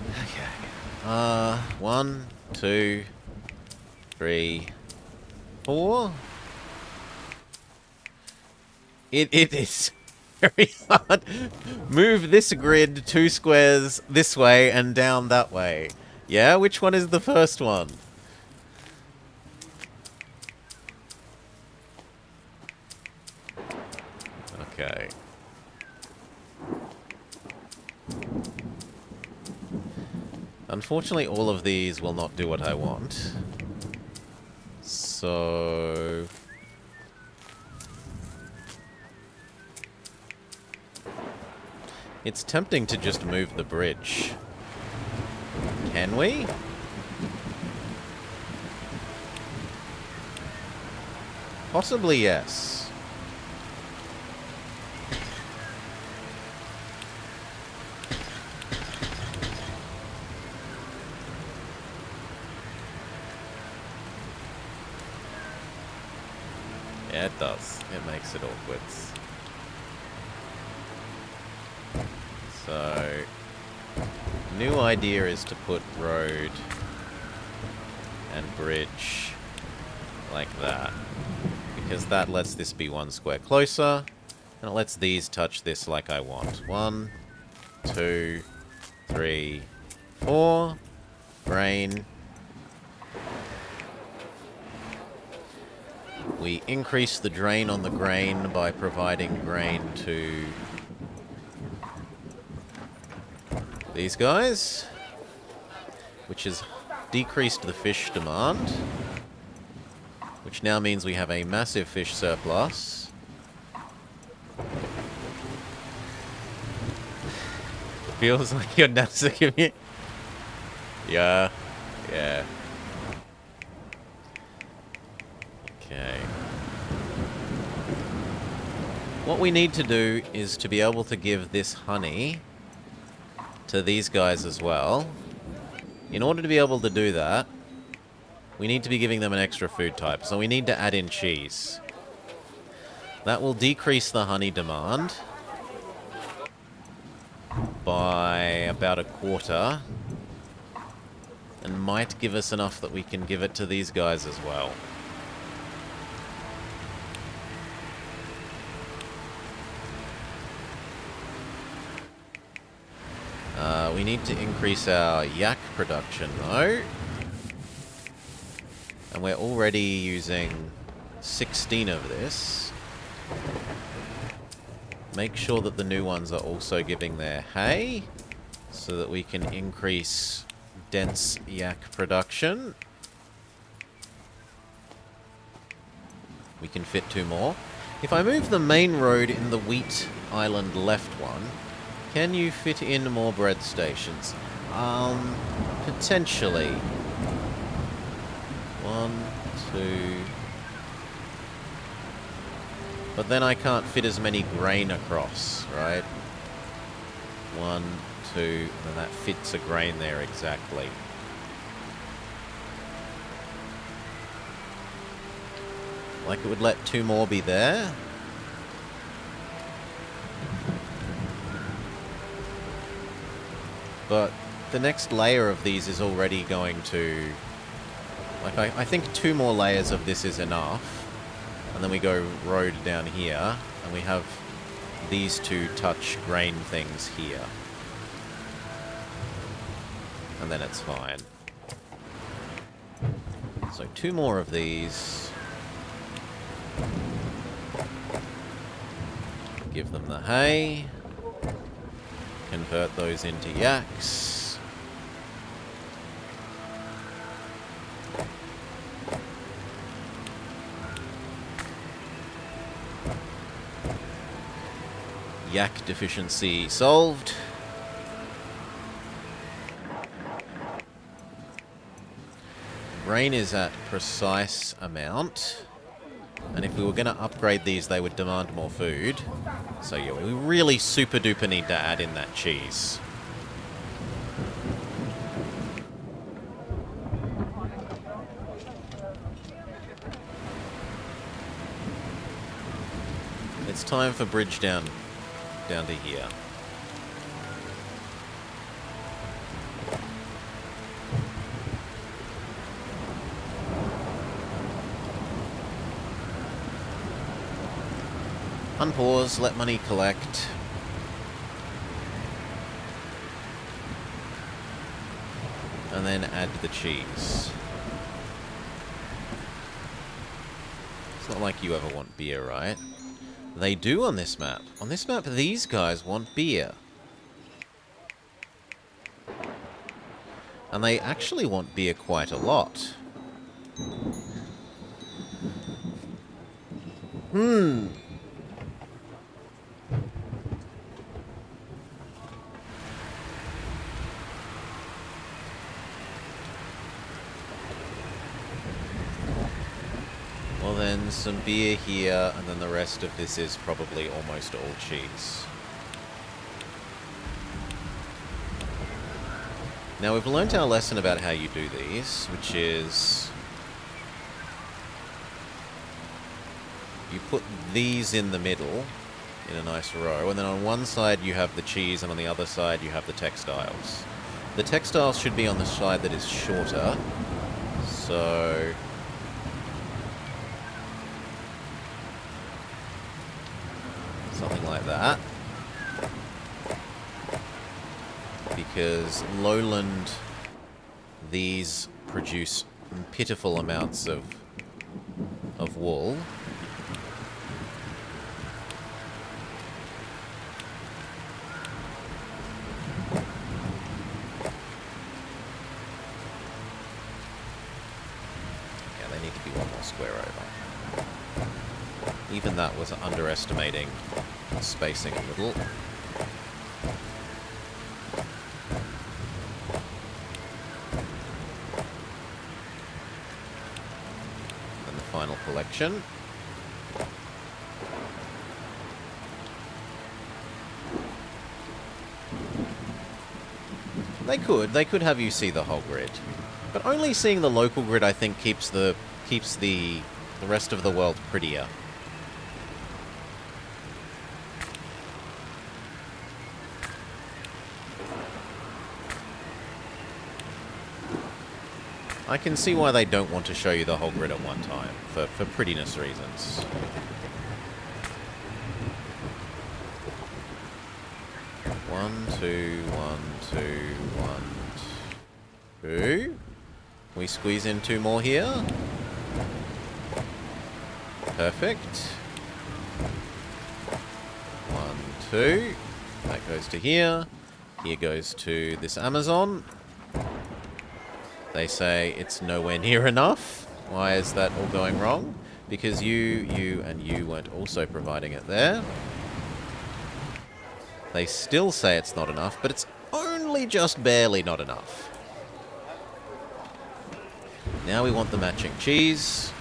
Okay. 1, 2, 3, 4. It is very hard. Move this grid 2 squares this way and down that way. Yeah, which one is the first one? Okay. Unfortunately, all of these will not do what I want. So... it's tempting to just move the bridge. Can we? Possibly yes. Yeah, it does. It makes it awkward. So, new idea is to put road and bridge like that. Because that lets this be 1 square closer, and it lets these touch this like I want. 1, 2, 3, 4. Grain. We increase the drain on the grain by providing grain to these guys, which has decreased the fish demand, which now means we have a massive fish surplus. Feels like you're not sick of me. Yeah, yeah. Okay. What we need to do is to be able to give this honey to these guys as well. In order to be able to do that, we need to be giving them an extra food type. So we need to add in cheese. That will decrease the honey demand. by about a quarter. And might give us enough that we can give it to these guys as well. We need to increase our yak production, though. And we're already using 16 of this. Make sure that the new ones are also giving their hay, so that we can increase dense yak production. We can fit 2 more. If I move the main road in the wheat island left one, can you fit in more bread stations? Potentially. 1, 2... But then I can't fit as many grain across, right? 1, 2, and then that fits a grain there exactly. Like it would let 2 more be there. But the next layer of these is already going to... Like, I think 2 more layers of this is enough. And then we go road down here, and we have these 2 touch grain things here. And then it's fine. So 2 more of these. Give them the hay. Convert those into yaks. Yak deficiency solved. Grain is at precise amount. And if we were going to upgrade these, they would demand more food. So yeah, we really super duper need to add in that cheese. It's time for bridge down to here. Unpause, let money collect. And then add the cheese. It's not like you ever want beer, right? They do on this map. On this map, these guys want beer. And they actually want beer quite a lot. Well then, some beer here, and then the rest of this is probably almost all cheese. Now we've learnt our lesson about how you do these, which is... you put these in the middle, in a nice row, and then on one side you have the cheese, and on the other side you have the textiles. The textiles should be on the side that is shorter, so... something like that. Because lowland, these produce pitiful amounts of wool. Yeah, they need to be 1 more square over. Even that was underestimating spacing a little. And the final collection. They could have you see the whole grid. But only seeing the local grid, I think, keeps the rest of the world prettier. I can see why they don't want to show you the whole grid at one time, for prettiness reasons. One, two, one, two, one, two. We squeeze in two more here. Perfect. One, two. That goes to here. Here goes to this Amazon. They say it's nowhere near enough. Why is that all going wrong? Because you, and you weren't also providing it there. They still say it's not enough, but it's only just barely not enough. Now we want the matching cheese.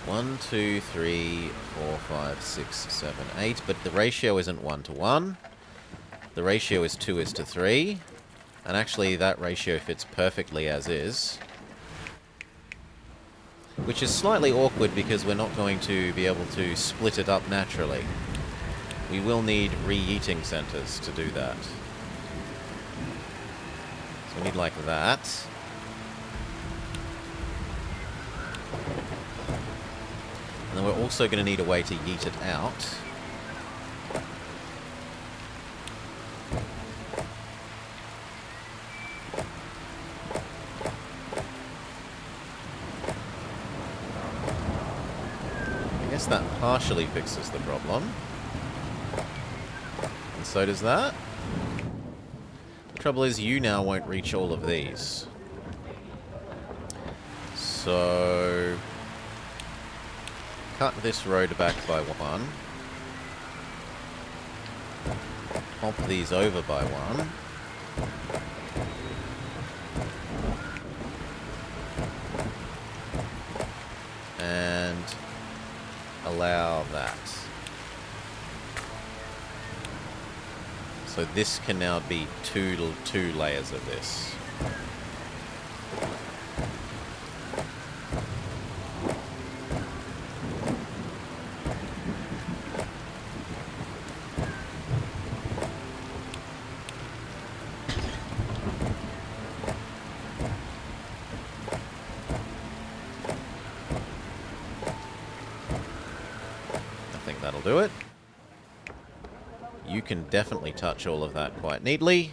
One, two, three, 4, 5, 6, 7, 8. But the ratio isn't 1 to 1. The ratio is 2 is to 3. And actually that ratio fits perfectly as is. Which is slightly awkward because we're not going to be able to split it up naturally. We will need reheating centers to do that. So we need like that. And then we're also going to need a way to yeet it out. I guess that partially fixes the problem. And so does that. The trouble is you now won't reach all of these. So cut this road back by 1. Hop these over by 1. And allow that. So this can now be two layers of this. That'll do it. You can definitely touch all of that quite neatly.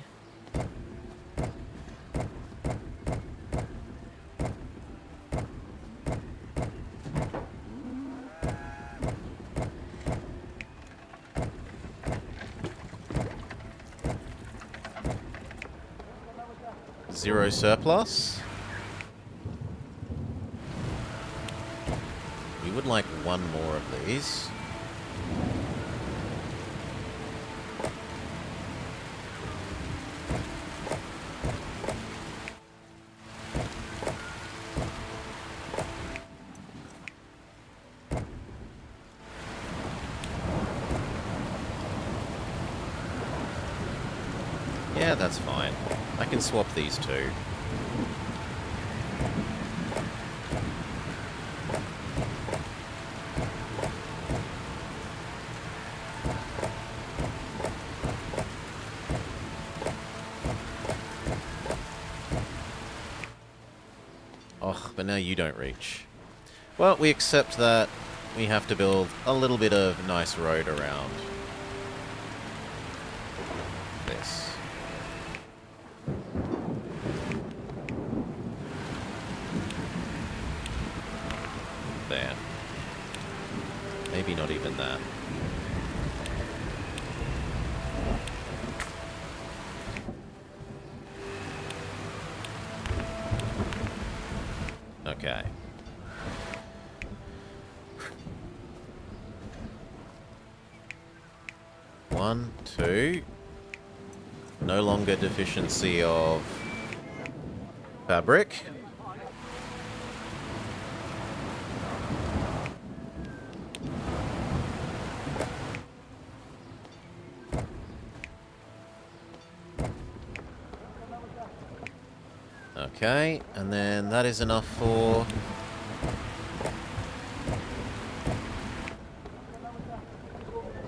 Zero surplus. We would like one more of these. Yeah, that's fine. I can swap these two. Oh, but now you don't reach. Well, we accept that we have to build a little bit of nice road around this. There. Maybe not even that. Okay. One, two. No longer deficiency of fabric. Okay, and then that is enough for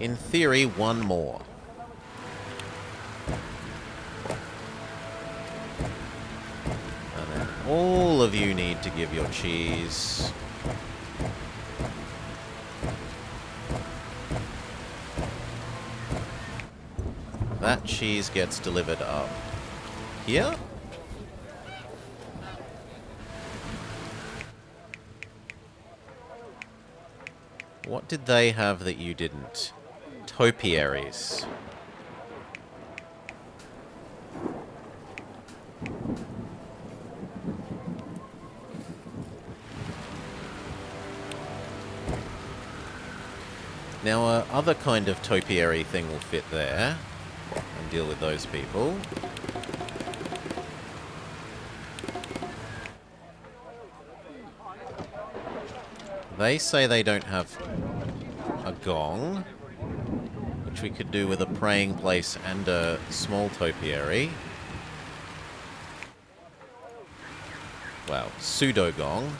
In theory, one more. And then all of you need to give your cheese. That cheese gets delivered up here. What did they have that you didn't? Topiaries. Now, other kind of topiary thing will fit there and deal with those people. They say they don't have a gong, which we could do with a praying place and a small topiary. Wow, pseudo gong.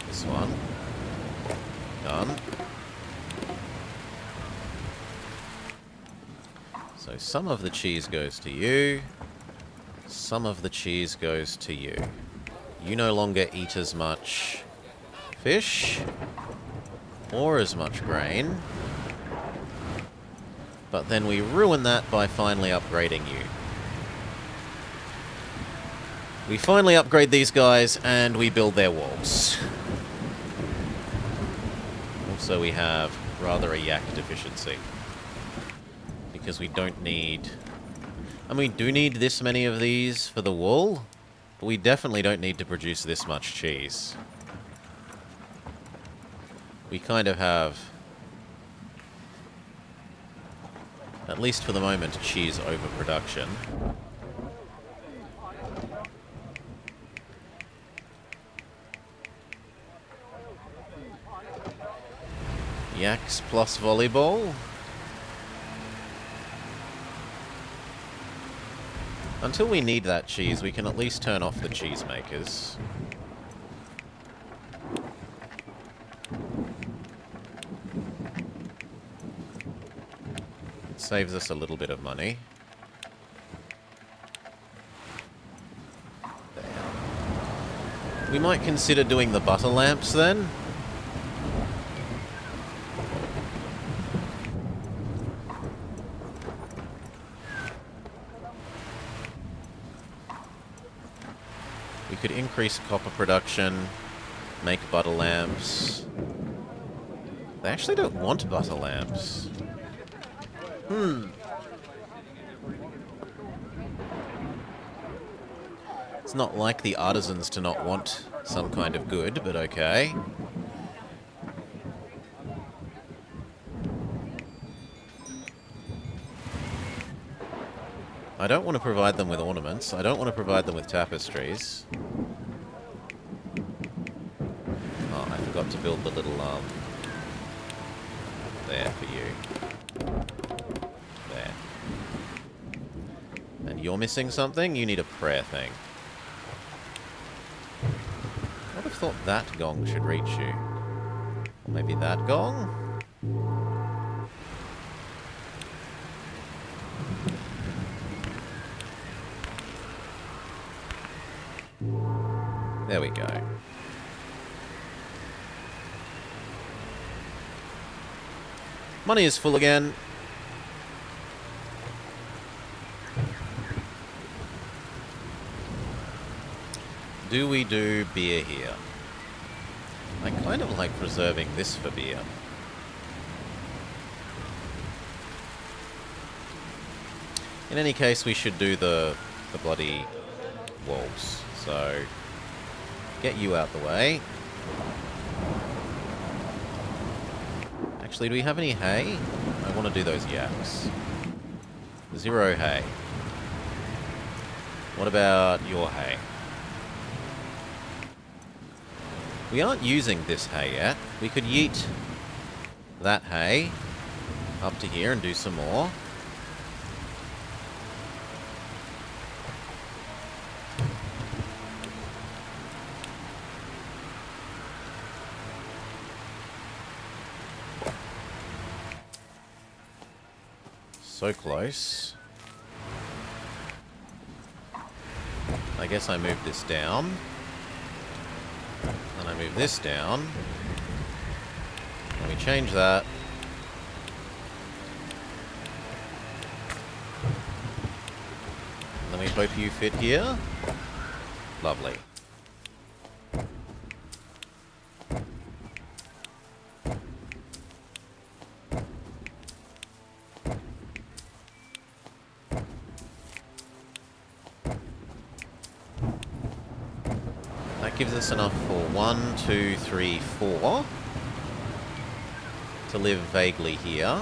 This one. Done. So some of the cheese goes to you. Some of the cheese goes to you. You no longer eat as much fish or as much grain. But then we ruin that by finally upgrading you. We finally upgrade these guys and we build their walls. Also, we have rather a yak deficiency. Because we don't need... And we do need this many of these for the wool, but we definitely don't need to produce this much cheese. We kind of have, at least for the moment, cheese overproduction. Yaks plus volleyball. Until we need that cheese, we can at least turn off the cheesemakers. It saves us a little bit of money. There. We might consider doing the butter lamps then. We could increase copper production, make butter lamps. They actually don't want butter lamps. It's not like the artisans to not want some kind of good, but okay. I don't want to provide them with ornaments. I don't want to provide them with tapestries. Oh, I forgot to build the little, there for you. There. And you're missing something? You need a prayer thing. I would have thought that gong should reach you. Or maybe that gong? There we go. Money is full again. Do we do beer here? I kind of like preserving this for beer. In any case, we should do the bloody walls. So, get you out the way. Actually, do we have any hay? I want to do those yaks. 0 hay. What about your hay? We aren't using this hay yet. We could yeet that hay up to here and do some more. so close. I guess I move this down. And I move this down. Let me change that. Let me hope you fit here. Lovely. That gives us enough for 1, 2, 3, 4 to live vaguely here.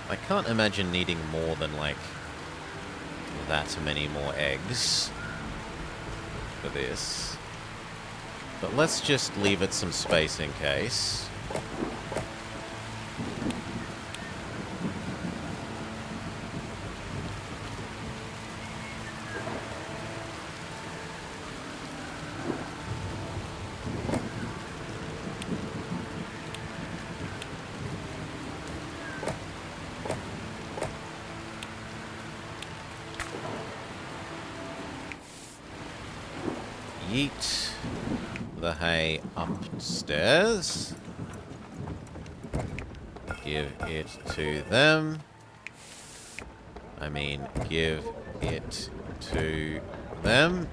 I can't imagine needing more than, like, that many more eggs for this. But let's just leave it some space in case. Yeet the hay upstairs. Give it to them. I mean, give it to them.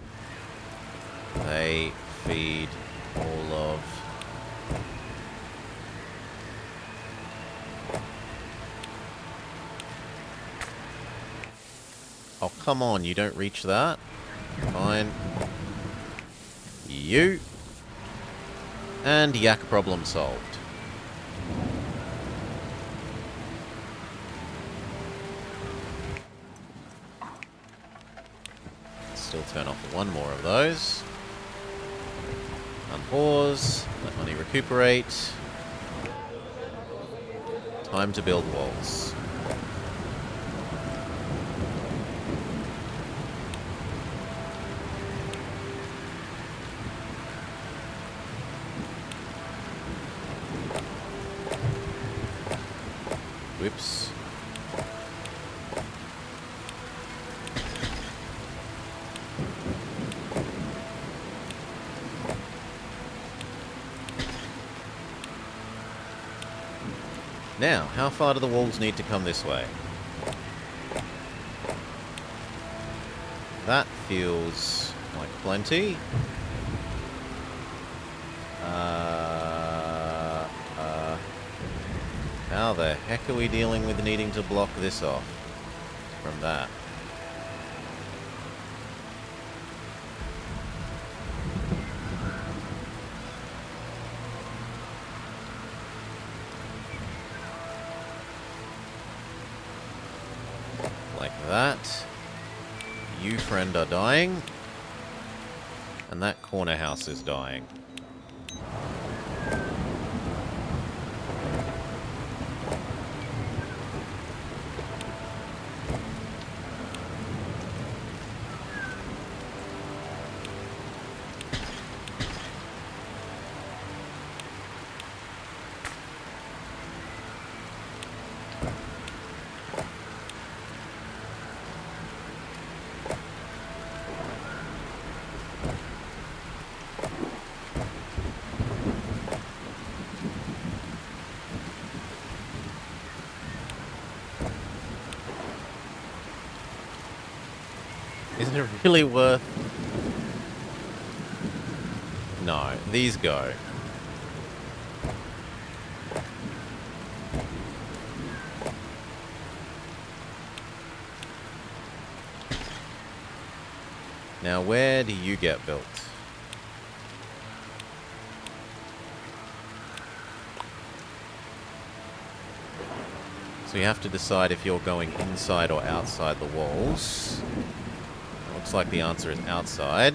They feed all of... Oh, come on, you don't reach that? Fine. You. And yak problem solved. Still turn off one more of those. Unpause. Let money recuperate. Time to build walls. Whoops. Now, how far do the walls need to come this way? That feels like plenty. How the heck are we dealing with needing to block this off from that? Like that. You, friend, are dying. And that corner house is dying. Is it really worth... No, these go. Now, where do you get built? So you have to decide if you're going inside or outside the walls. Looks like the answer is outside.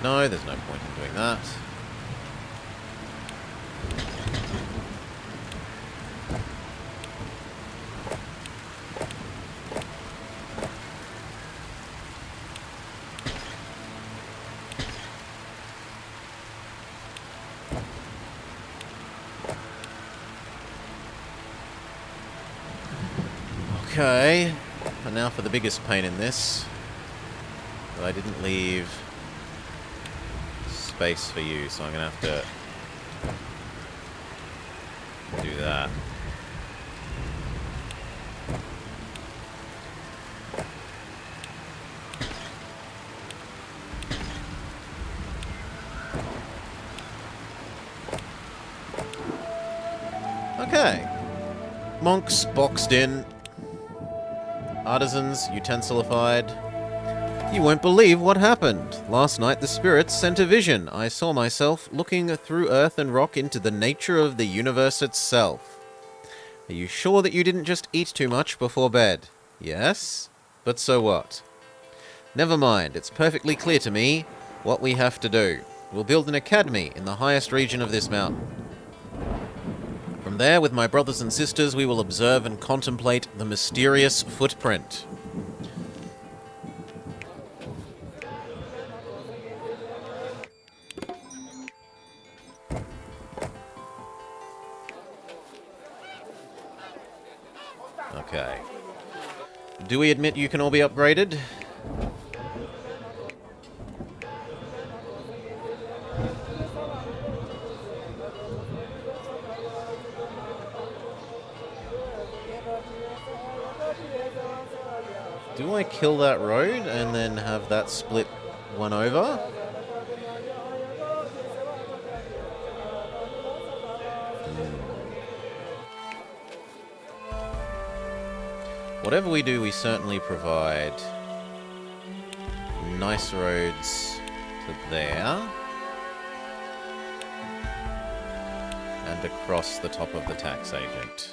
No, there's no point in doing that. Okay, and now for the biggest pain in this. But I didn't leave space for you, so I'm going to have to do that. Okay. Monks boxed in. Artisans utensilified. You won't believe what happened. Last night the spirits sent a vision. I saw myself looking through earth and rock into the nature of the universe itself. Are you sure that you didn't just eat too much before bed? Yes? But so what? Never mind, it's perfectly clear to me what we have to do. We'll build an academy in the highest region of this mountain. From there, with my brothers and sisters, we will observe and contemplate the mysterious footprint. Okay. Do we admit you can all be upgraded? Do I kill that road and then have that split one over? Whatever we do, we certainly provide nice roads to there. And across the top of the tax agent.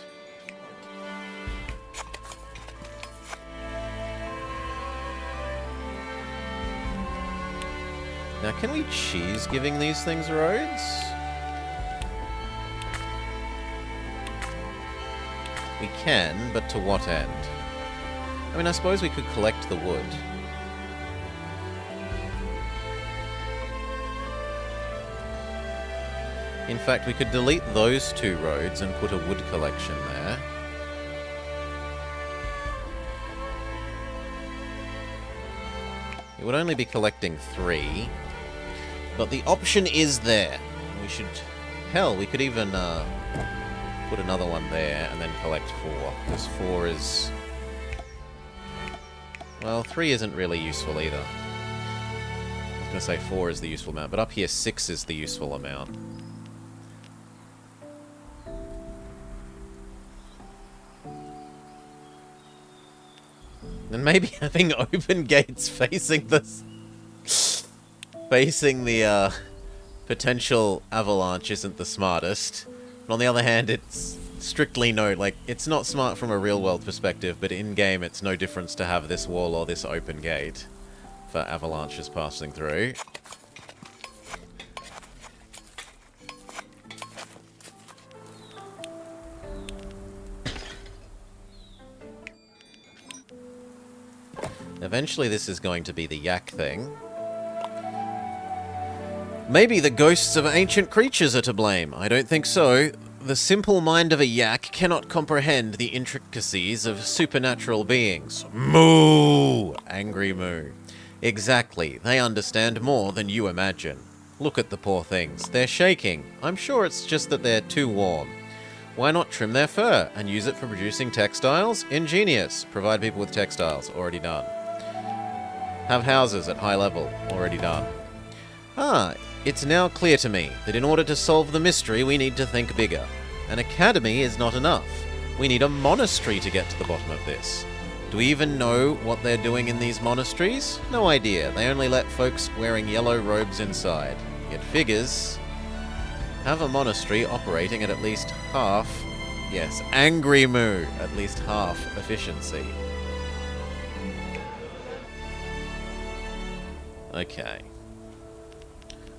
Now, can we cheese giving these things roads? We can, but to what end? I mean, I suppose we could collect the wood. In fact, we could delete those two roads and put a wood collection there. It would only be collecting 3. But the option is there. We should... Hell, we could even put another one there and then collect 4. Because 4 is... Well, 3 isn't really useful either. I was going to say 4 is the useful amount, but up here 6 is the useful amount. And maybe having open gates facing this... facing the, potential avalanche isn't the smartest. But on the other hand, it's strictly it's not smart from a real-world perspective, but in-game it's no difference to have this wall or this open gate for avalanches passing through. Eventually this is going to be the yak thing. Maybe the ghosts of ancient creatures are to blame. I don't think so. The simple mind of a yak cannot comprehend the intricacies of supernatural beings. Moo! Angry moo. Exactly. They understand more than you imagine. Look at the poor things. They're shaking. I'm sure it's just that they're too warm. Why not trim their fur and use it for producing textiles? Ingenious. Provide people with textiles. Already done. Have houses at high level. Already done. Ah, it's now clear to me that in order to solve the mystery, we need to think bigger. An academy is not enough. We need a monastery to get to the bottom of this. Do we even know what they're doing in these monasteries? No idea. They only let folks wearing yellow robes inside. It figures. Have a monastery operating at least half... Yes, angry moo. At least half efficiency. Okay.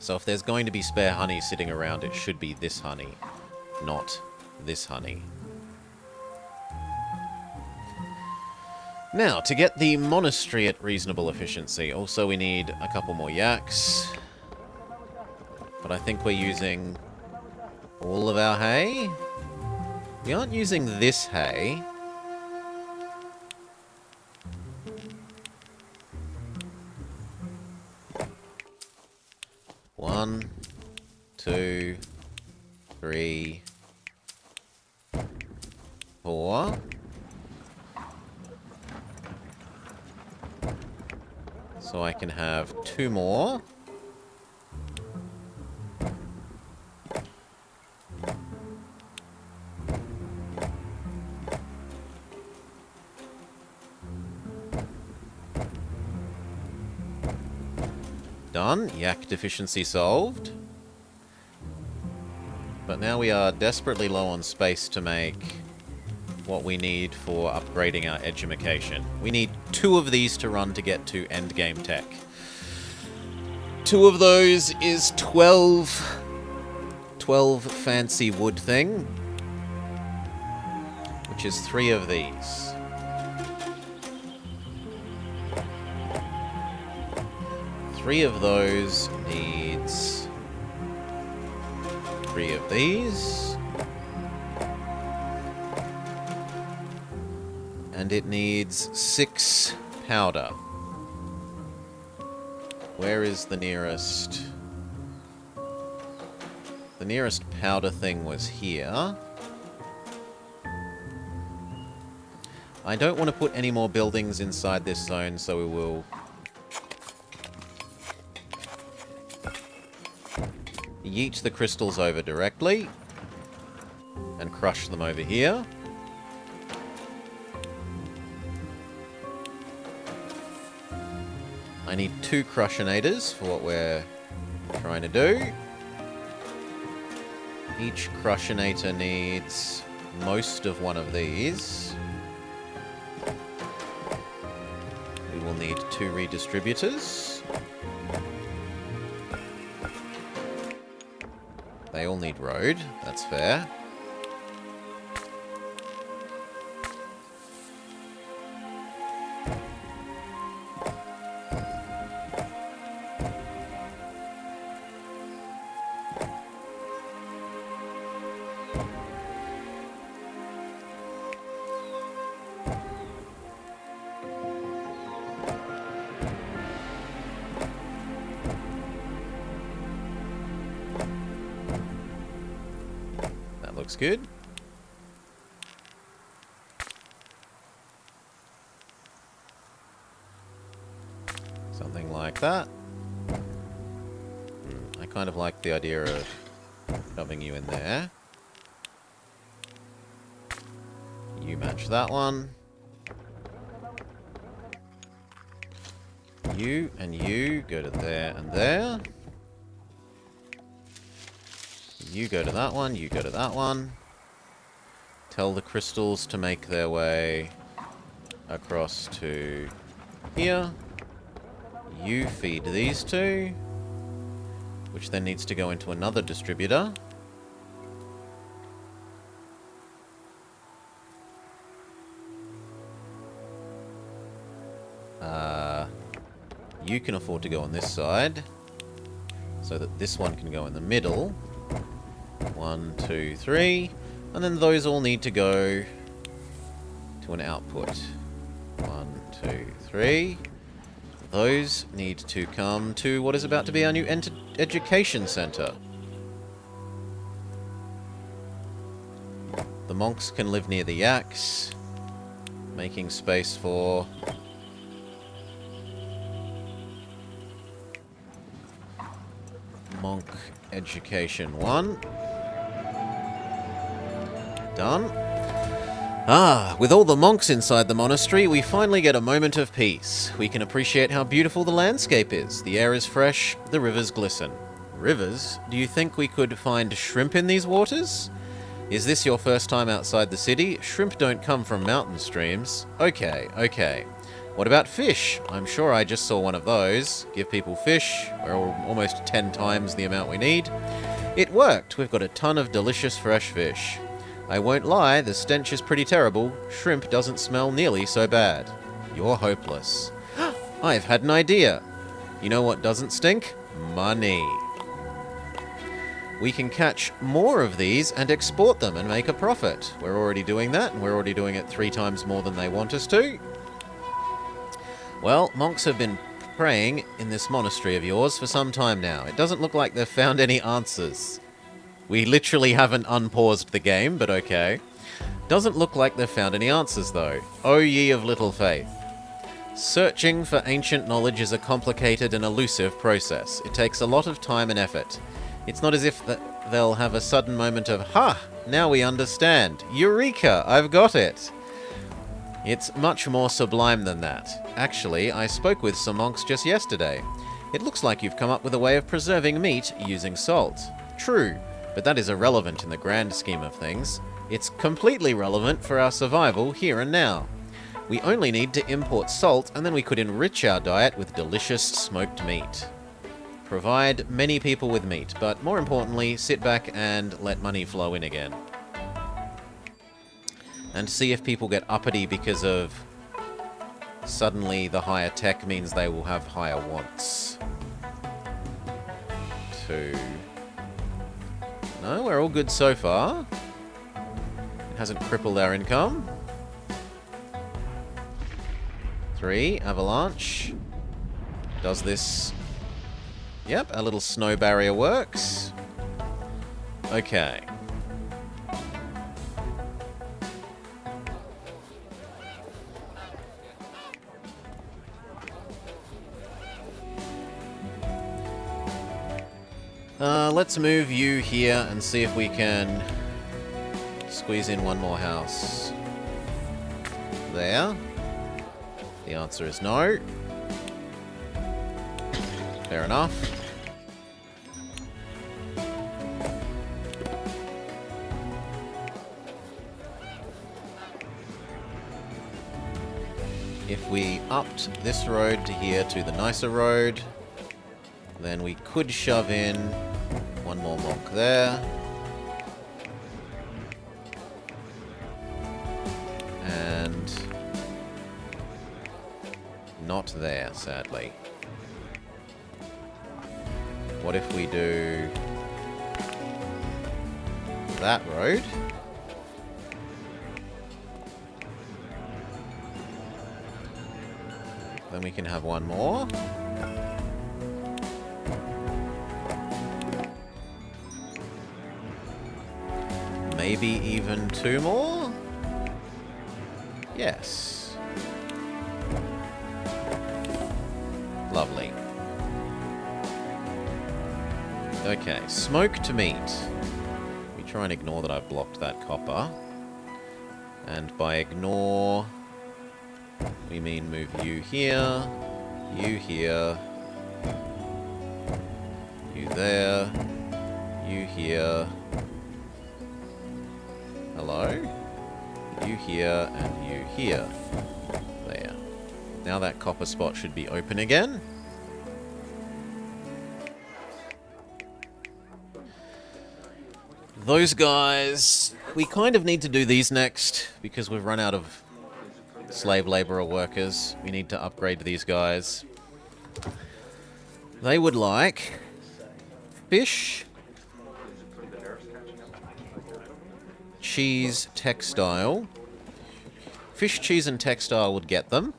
So if there's going to be spare honey sitting around, it should be this honey, not this honey. Now, to get the monastery at reasonable efficiency, also we need a couple more yaks. But I think we're using all of our hay. We aren't using this hay. One, two, three, four. So I can have 2 more. Done. Yak deficiency solved. But now we are desperately low on space to make what we need for upgrading our edumacation. We need 2 of these to run to get to endgame tech. 2 of those is 12 fancy wood thing, which is 3 of these. Three of those needs 3 of these. And it needs 6 powder. Where is the nearest? The nearest powder thing was here. I don't want to put any more buildings inside this zone, so we will yeet the crystals over directly and crush them over here. I need 2 crushionators for what we're trying to do. Each crushionator needs most of one of these. We will need 2 redistributors. They all need road, that's fair. Looks good. Something like that. I kind of like the idea of shoving you in there. You match that one. You and you go to there and there. You go to that one, you go to that one. Tell the crystals to make their way across to here. You feed these 2, which then needs to go into another distributor. You can afford to go on this side, so that this one can go in the middle. 1, 2, 3. And then those all need to go to an output. 1, 2, 3. Those need to come to what is about to be our new education center. The monks can live near the yaks, making space for monk education 1. Done. With all the monks inside the monastery, we finally get a moment of peace. We can appreciate how beautiful the landscape is. The air is fresh, the rivers glisten. Rivers? Do you think we could find shrimp in these waters? Is this your first time outside the city? Shrimp don't come from mountain streams. Okay. What about fish? I'm sure I just saw one of those. Give people fish. We're almost 10 times the amount we need. It worked. We've got a ton of delicious fresh fish. I won't lie, the stench is pretty terrible. Shrimp doesn't smell nearly so bad. You're hopeless. I've had an idea. You know what doesn't stink? Money. We can catch more of these and export them and make a profit. We're already doing that, and we're already doing it 3 times more than they want us to. Well, monks have been praying in this monastery of yours for some time now. It doesn't look like they've found any answers. We literally haven't unpaused the game, but okay. Doesn't look like they've found any answers, though. O ye of little faith. Searching for ancient knowledge is a complicated and elusive process. It takes a lot of time and effort. It's not as if they'll have a sudden moment of, ha! Now we understand. Eureka! I've got it! It's much more sublime than that. Actually, I spoke with some monks just yesterday. It looks like you've come up with a way of preserving meat using salt. True, but that is irrelevant in the grand scheme of things. It's completely relevant for our survival here and now. We only need to import salt, and then we could enrich our diet with delicious smoked meat. Provide many people with meat, but more importantly, sit back and let money flow in again. And see if people get uppity because of suddenly the higher tech means they will have higher wants. 2. No, we're all good so far. It hasn't crippled our income. 3, avalanche. Does this... Yep, a little snow barrier works. Okay. Let's move you here and see if we can squeeze in one more house. There. The answer is no. Fair enough. If we upped this road to here to the nicer road, then we could shove in one more monk there. And not there, sadly. What if we do that road? Then we can have one more. Maybe even 2 more? Yes. Lovely. Okay, smoked meat. We try and ignore that I've blocked that copper. And by ignore, we mean move you here, you there, you here. Hello? You here, and you here. There. Now that copper spot should be open again. Those guys... We kind of need to do these next, because we've run out of slave labourer workers. We need to upgrade these guys. They would like... fish... cheese, textile. Fish, cheese, and textile would get them.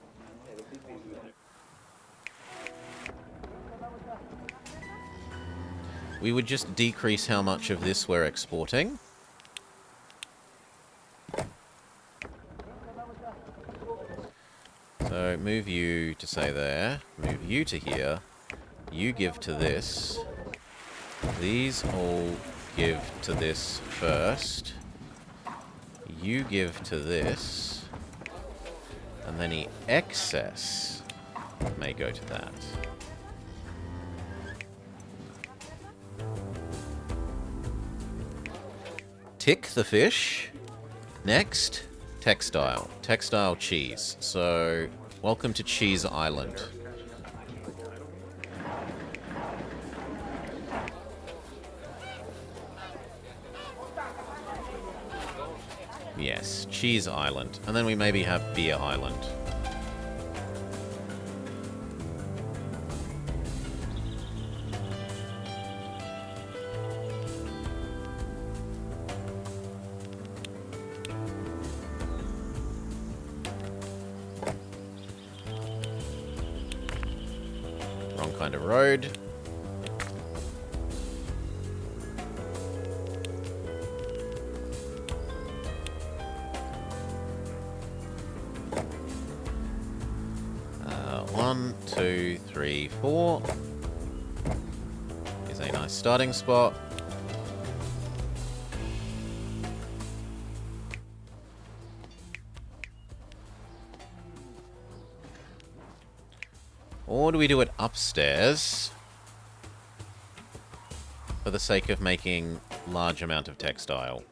We would just decrease how much of this we're exporting. So move you to say there, move you to here, you give to this. These all give to this first. You give to this, and any excess may go to that. Tick the fish. Next, textile. Textile cheese. So, Welcome to Cheese Island. Yes, Cheese Island. And then we maybe have Beer Island. Wrong kind of road. One, two, three, four. Is a nice starting spot. Or do we do it upstairs for the sake of making large amount of textile?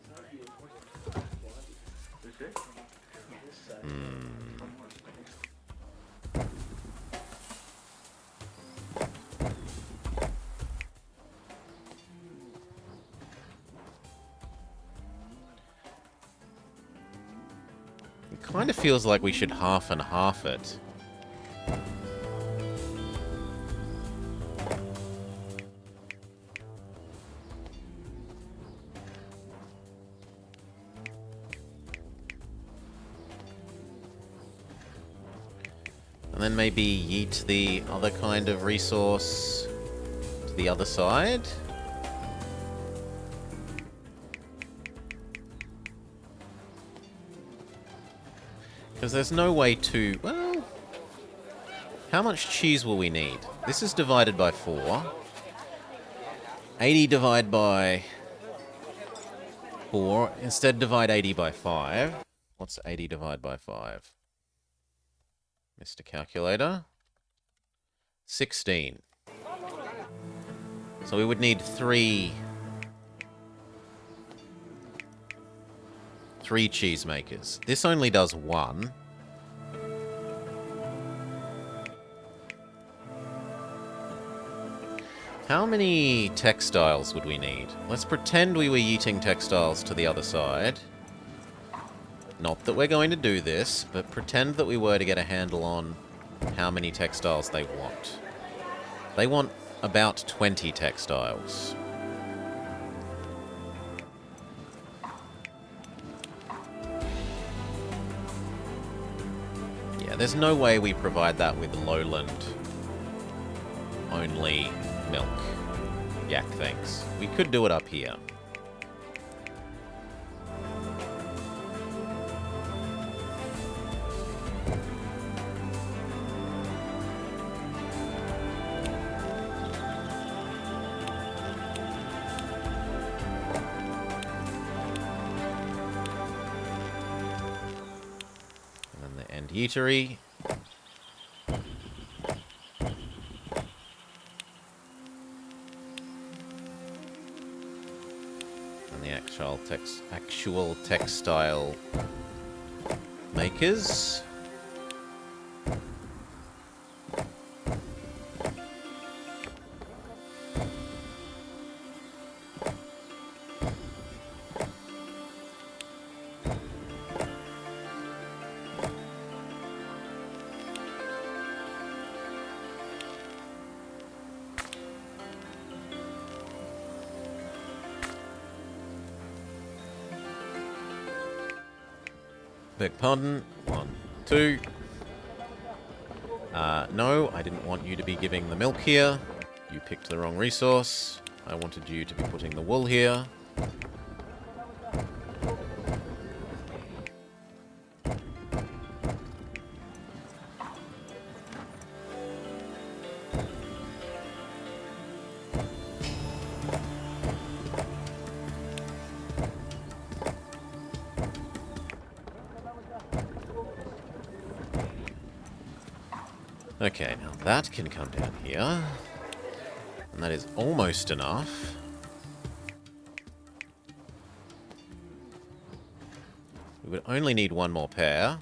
It kind of feels like we should half and half it. And then maybe yeet the other kind of resource to the other side. Because there's no way to... Well... How much cheese will we need? This is divided by 4. 80 divided by 4. Instead, divide 80 by 5. What's 80 divided by 5? Mr. Calculator. 16. So we would need 3 cheesemakers. This only does 1. How many textiles would we need? Let's pretend we were yeeting textiles to the other side. Not that we're going to do this, but pretend that we were to get a handle on how many textiles they want. They want about 20 textiles. Yeah, there's no way we provide that with lowland only milk. Yak, thanks. We could do it up here. Eatery. And the actual textile makers. Beg pardon. 1, 2. No, I didn't want you to be giving the milk here. You picked the wrong resource. I wanted you to be putting the wool here. Okay, now that can come down here. And that is almost enough. We would only need 1 more pair.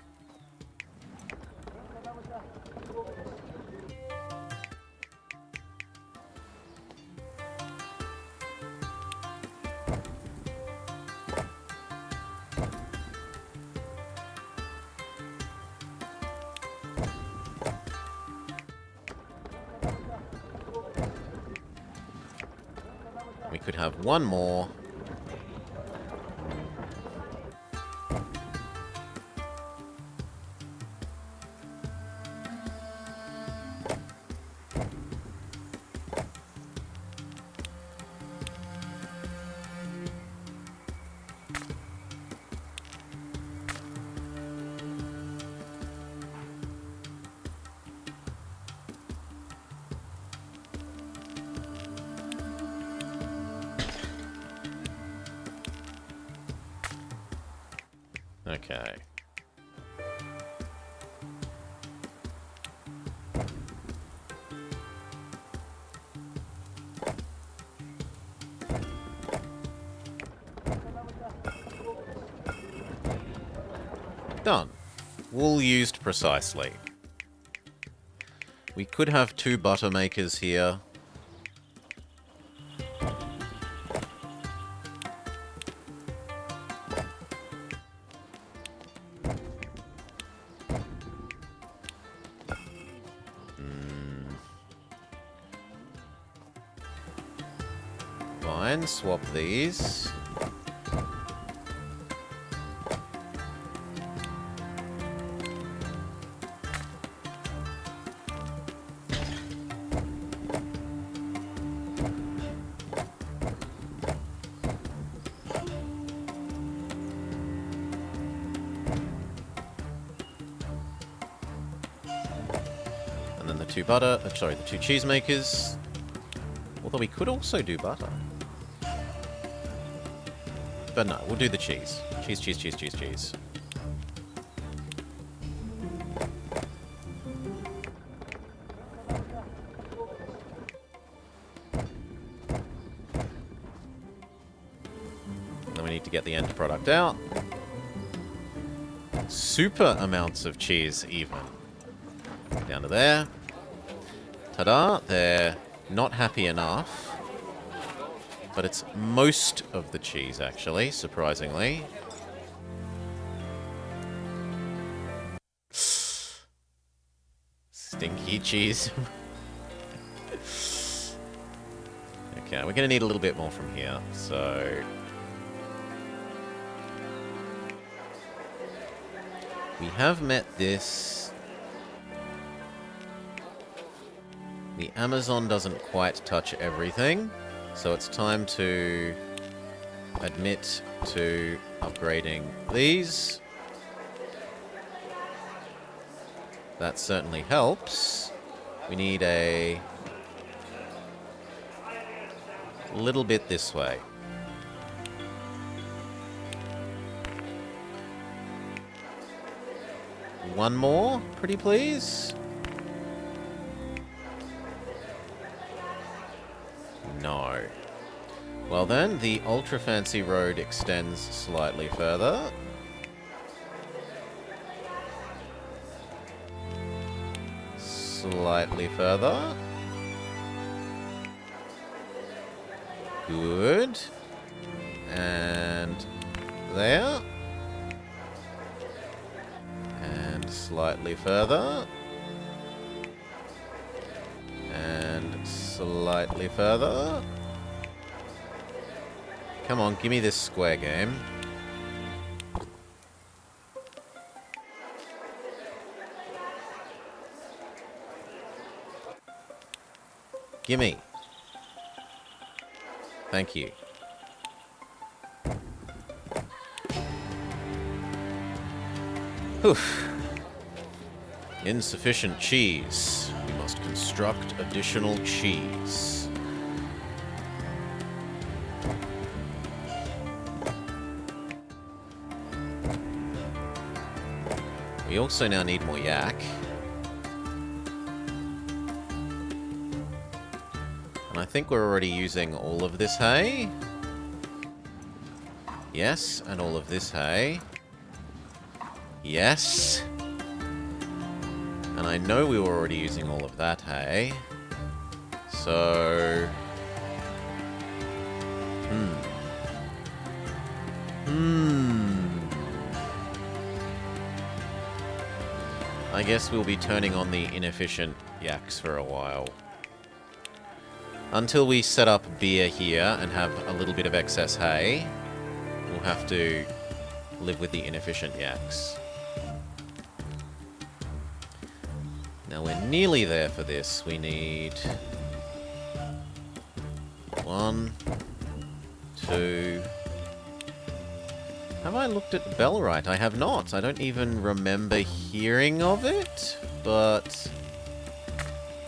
could have one more. Okay. Done. Wool used precisely. We could have 2 butter makers here. Fine, swap these. And then the 2 butter, sorry, the 2 cheesemakers. Although we could also do butter. But no, we'll do the cheese. Cheese, cheese, cheese, cheese, cheese. And then we need to get the end product out. Super amounts of cheese, even. Down to there. Ta-da! They're not happy enough. But it's most of the cheese, actually, surprisingly. Stinky cheese. Okay, we're going to need a little bit more from here, so... We have met this. The Amazon doesn't quite touch everything. So it's time to admit to upgrading these. That certainly helps. We need a little bit this way. One more, pretty please. No. Well then, the ultra fancy road extends slightly further. Slightly further. Good. And there. And slightly further. And slightly further. Come on, give me this square game. Gimme. Thank you. Oof. Insufficient cheese. We must construct additional cheese. We also now need more yak. And I think we're already using all of this hay. Yes, and all of this hay. Yes. And I know we were already using all of that hay. So... I guess we'll be turning on the inefficient yaks for a while. Until we set up beer here and have a little bit of excess hay, we'll have to live with the inefficient yaks. Now we're nearly there for this. We need 1, 2... Have I looked at Bellwright? I have not. I don't even remember hearing of it, but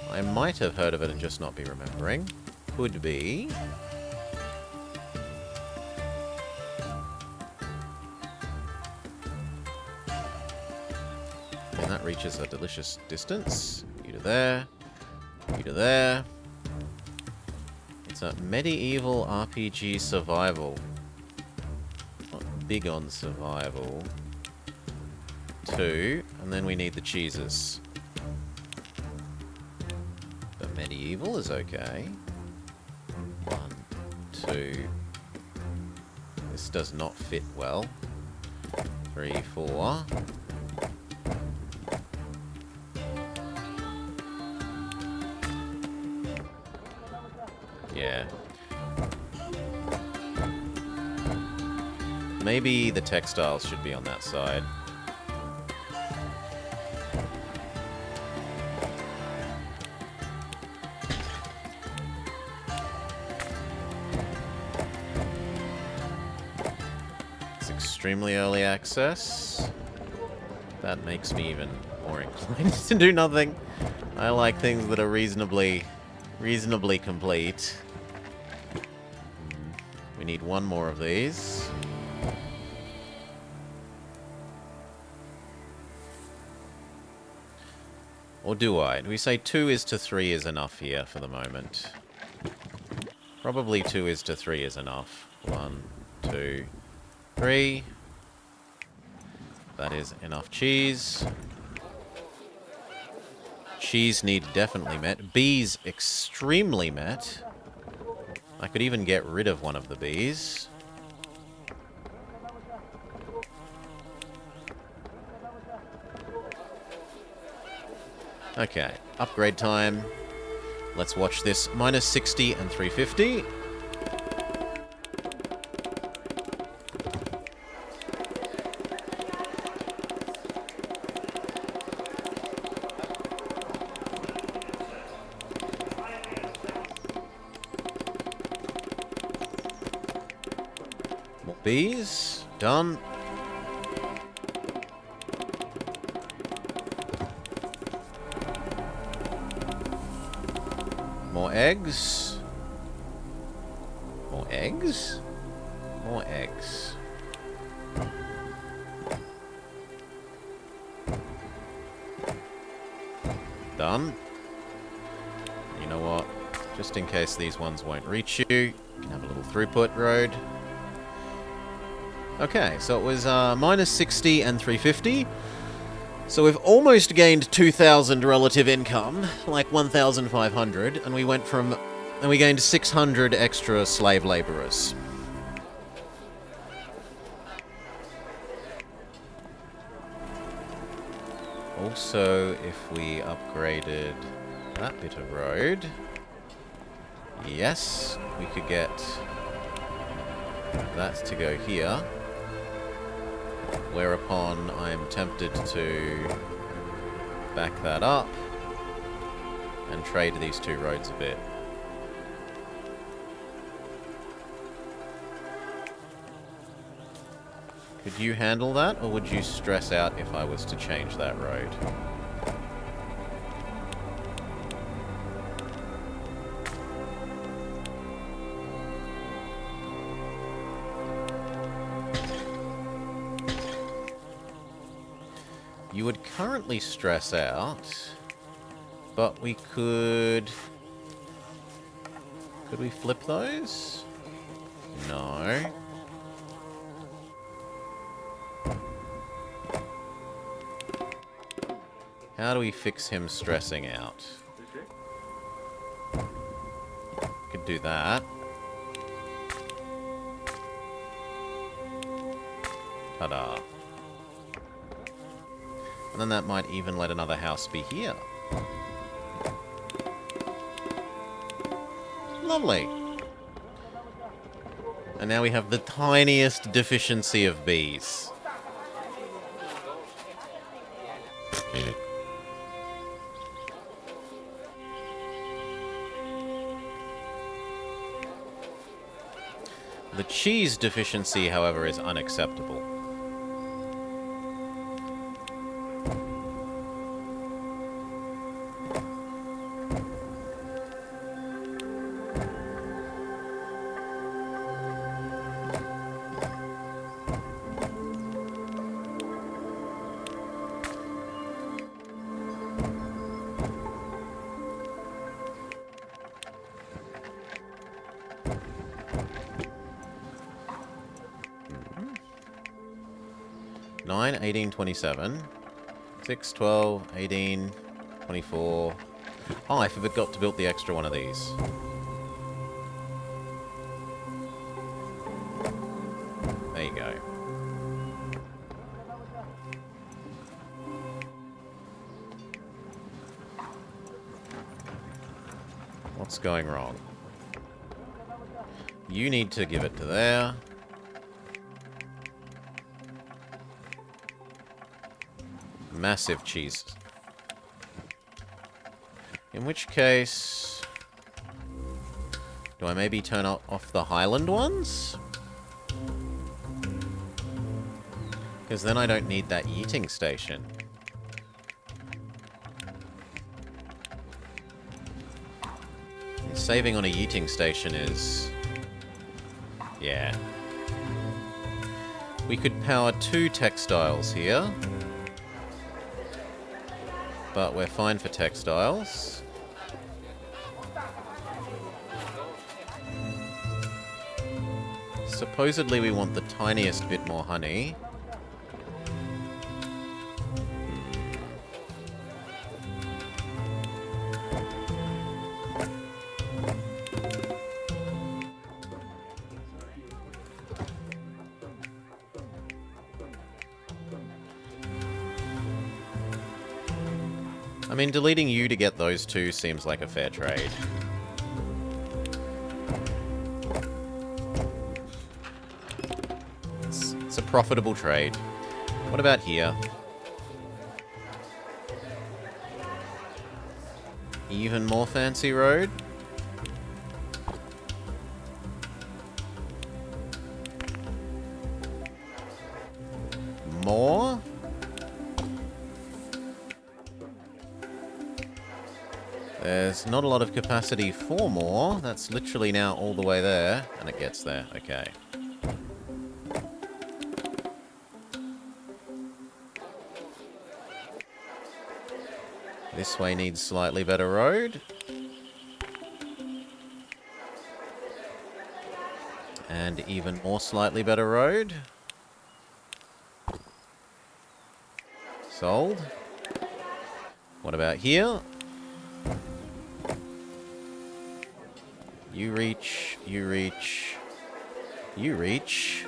I might have heard of it and just not be remembering. Could be. And that reaches a delicious distance. You to there. You to there. It's a medieval RPG survival. Not big on survival. 2. And then we need the cheeses. But medieval is okay. 1, 2. This does not fit well. 3, 4. Yeah. Maybe the textiles should be on that side. It's extremely early access. That makes me even more inclined to do nothing. I like things that are reasonably complete. We need 1 more of these. Or do I? Do we say 2 is to 3 is enough here for the moment? Probably 2 is to 3 is enough. 1, 2, 3. That is enough cheese. Cheese need definitely met. Bees extremely met. I could even get rid of one of the bees. Okay, upgrade time. Let's watch this. Minus 60 and 350. More bees. Done. More eggs. More eggs? More eggs. Done. You know what? Just in case these ones won't reach you, you can have a little throughput road. Okay, so it was minus 60 and 350. So we've almost gained 2,000 relative income, like 1,500, and we gained 600 extra slave laborers. Also, if we upgraded that bit of road, yes, we could get that to go here. Whereupon I'm tempted to back that up and trade these 2 roads a bit. Could you handle that, or would you stress out if I was to change that road? You would currently stress out, but we could... Could we flip those? No. How do we fix him stressing out? Could do that. Ta-da. And then that might even let another house be here. Lovely. And now we have the tiniest deficiency of bees. The cheese deficiency, however, is unacceptable. Nine, 18, 27. 6, 12, 18, 24. Oh, I forgot to build the extra one of these. There you go. What's going wrong? You need to give it to there. Massive cheese. In which case... do I maybe turn off the Highland ones? Because then I don't need that eating station. Saving on a yeeting station is... yeah. We could power 2 textiles here. But we're fine for textiles. Supposedly we want the tiniest bit more honey. I mean, deleting you to get those 2 seems like a fair trade. It's a profitable trade. What about here? Even more fancy road? More? There's not a lot of capacity for more. That's literally now all the way there. And it gets there. Okay. This way needs slightly better road. And even more slightly better road. Sold. What about here? You reach, you reach, you reach.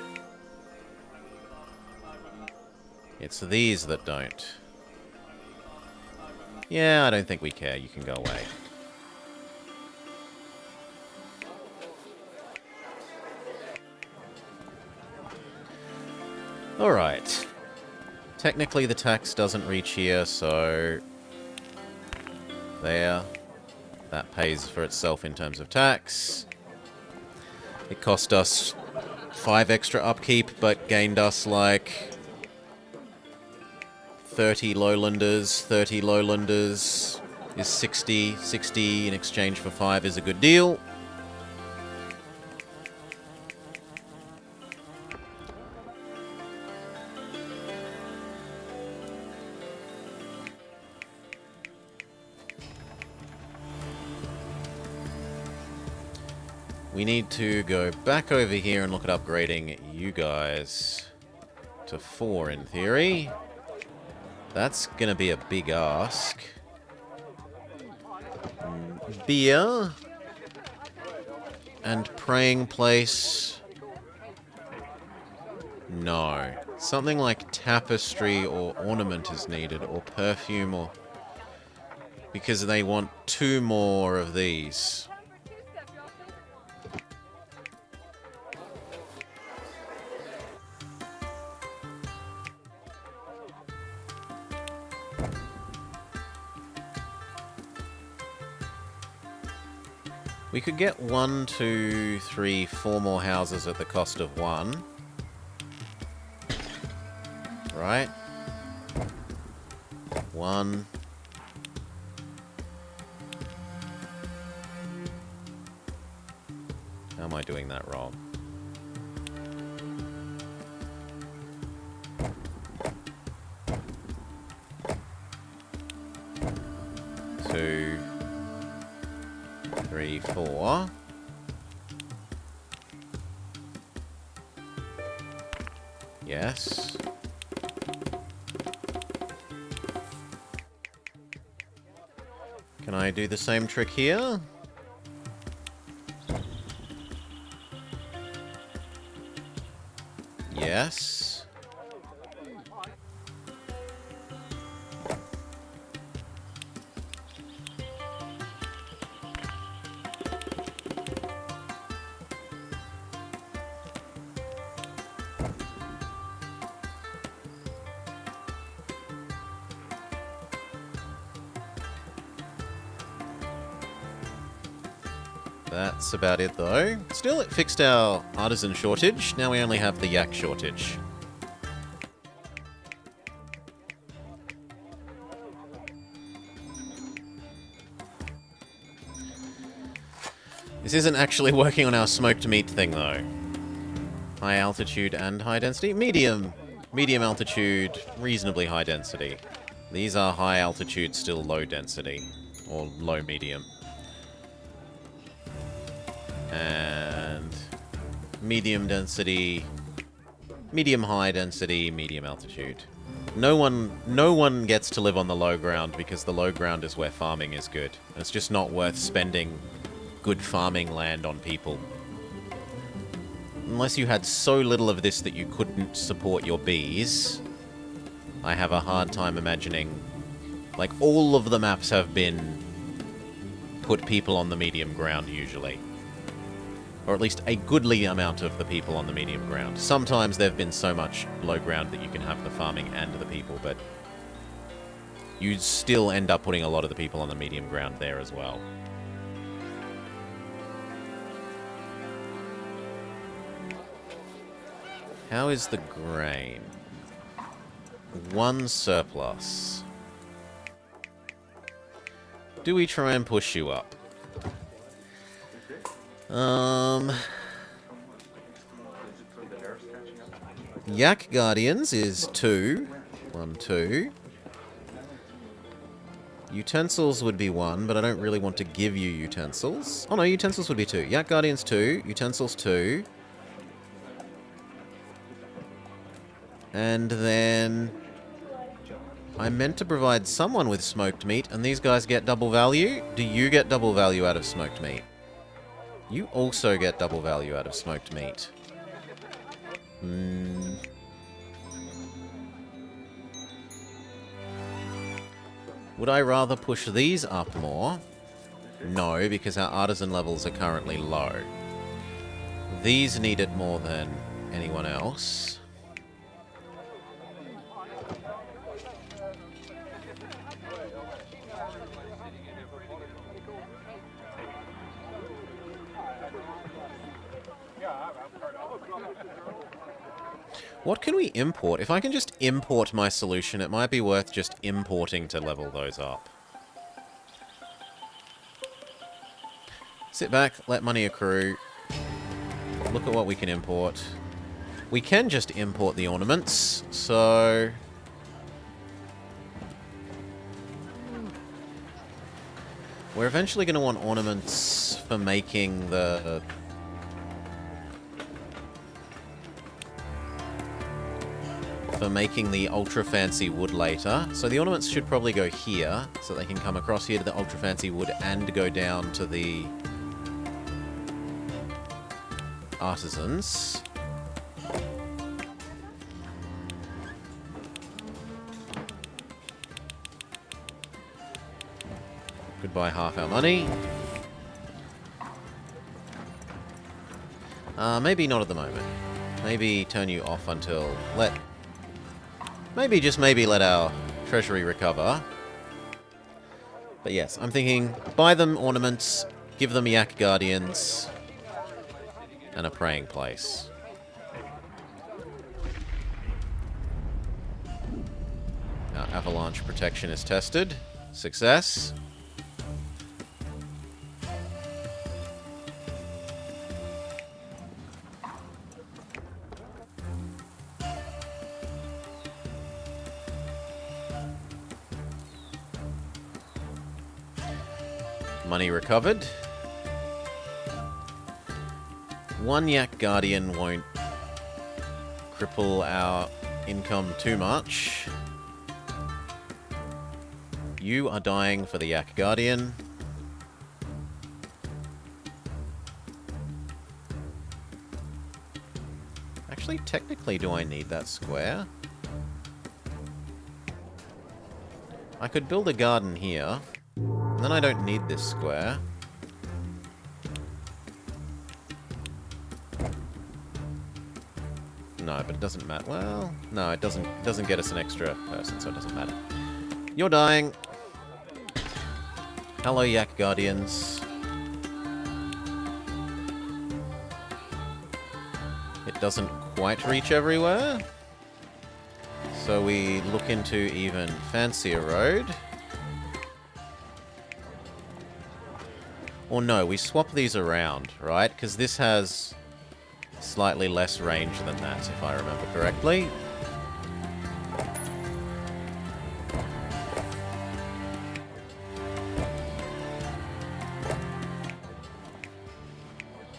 It's these that don't. Yeah, I don't think we care. You can go away. Alright. Technically the tax doesn't reach here, so... there. That pays for itself in terms of tax. It cost us 5 extra upkeep, but gained us like 30 lowlanders. 30 lowlanders is 60. 60 in exchange for 5 is a good deal. We need to go back over here and look at upgrading you guys to 4 in theory. That's gonna be a big ask. Beer. And praying place. No. Something like tapestry or ornament is needed, or perfume, or... because they want 2 more of these. We could get 1, 2, 3, 4 more houses at the cost of 1. Right? 1. How am I doing that wrong? Two, 3, 4. Yes. Can I do the same trick here? Yes. That's about it, though. Still, it fixed our artisan shortage. Now we only have the yak shortage. This isn't actually working on our smoked meat thing, though. High altitude and high density? Medium. Medium altitude, reasonably high density. These are high altitude, still low density. Or low medium. And medium density, medium high density, medium altitude. No one gets to live on the low ground because the low ground is where farming is good. And it's just not worth spending good farming land on people. Unless you had so little of this that you couldn't support your bees, I have a hard time imagining. Like, all of the maps have been put people on the medium ground usually. Or at least a goodly amount of the people on the medium ground. Sometimes there have been so much low ground that you can have the farming and the people, but you still end up putting a lot of the people on the medium ground there as well. How is the grain? 1 surplus. Do we try and push you up? Yak Guardians is 2. 1, 2. Utensils would be 1, but I don't really want to give you utensils. Oh no, utensils would be 2. Yak Guardians 2, utensils 2. And then I meant to provide someone with smoked meat, and these guys get double value. Do you get double value out of smoked meat? You also get double value out of smoked meat. Would I rather push these up more? No, because our artisan levels are currently low. These need it more than anyone else. What can we import? If I can just import my solution, it might be worth just importing to level those up. Sit back, let money accrue. Look at what we can import. We can just import the ornaments, so... we're eventually going to want ornaments for making the... ultra fancy wood later. So the ornaments should probably go here, so they can come across here to the ultra fancy wood and go down to the artisans. Goodbye half our money. Maybe not at the moment. Maybe turn you off until... maybe, just maybe, let our treasury recover. But yes, I'm thinking, buy them ornaments, Give them Yak Guardians and a praying place. Our avalanche protection is tested. Success. Money recovered. One Yak Guardian won't cripple our income too much. You are dying for the Yak Guardian. Actually, technically, do I need that square? I could build a garden here, and then I don't need this square. No, but it doesn't matter. Well, no, it doesn't get us an extra person, so it doesn't matter. You're dying. Hello, Yak Guardians. It doesn't quite reach everywhere. So we look into even fancier road. Or no, we swap these around, right? Because this has slightly less range than that, if I remember correctly.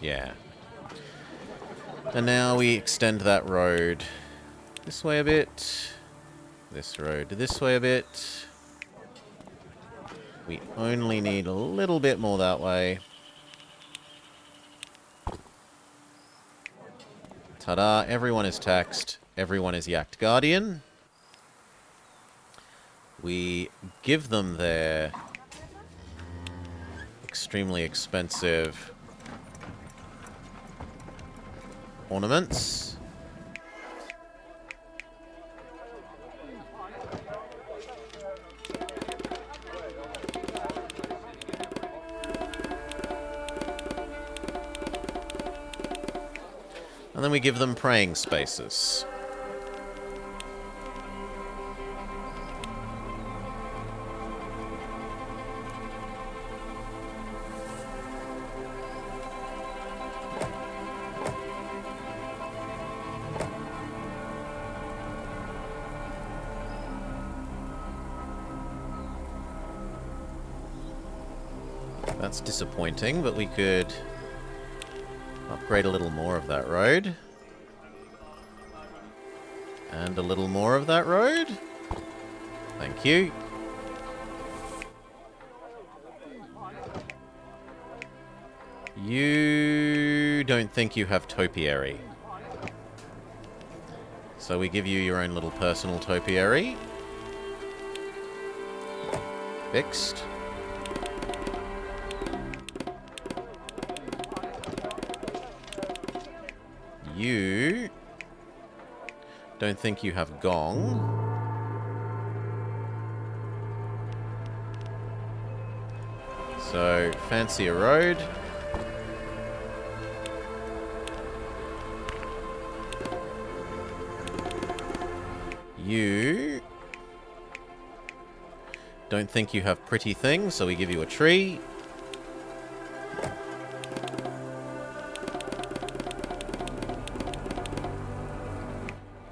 Yeah. And now we extend that road this way a bit. This road this way a bit. We only need a little bit more that way. Ta-da, everyone is taxed. Everyone is Yacked Guardian. We give them their extremely expensive ornaments. And then we give them praying spaces. That's disappointing, but we could upgrade a little more of that road. And a little more of that road. Thank you. You don't think you have topiary. So we give you your own little personal topiary. Fixed. You don't think you have gong. So, fancy a road. You don't think you have pretty things, so we give you a tree.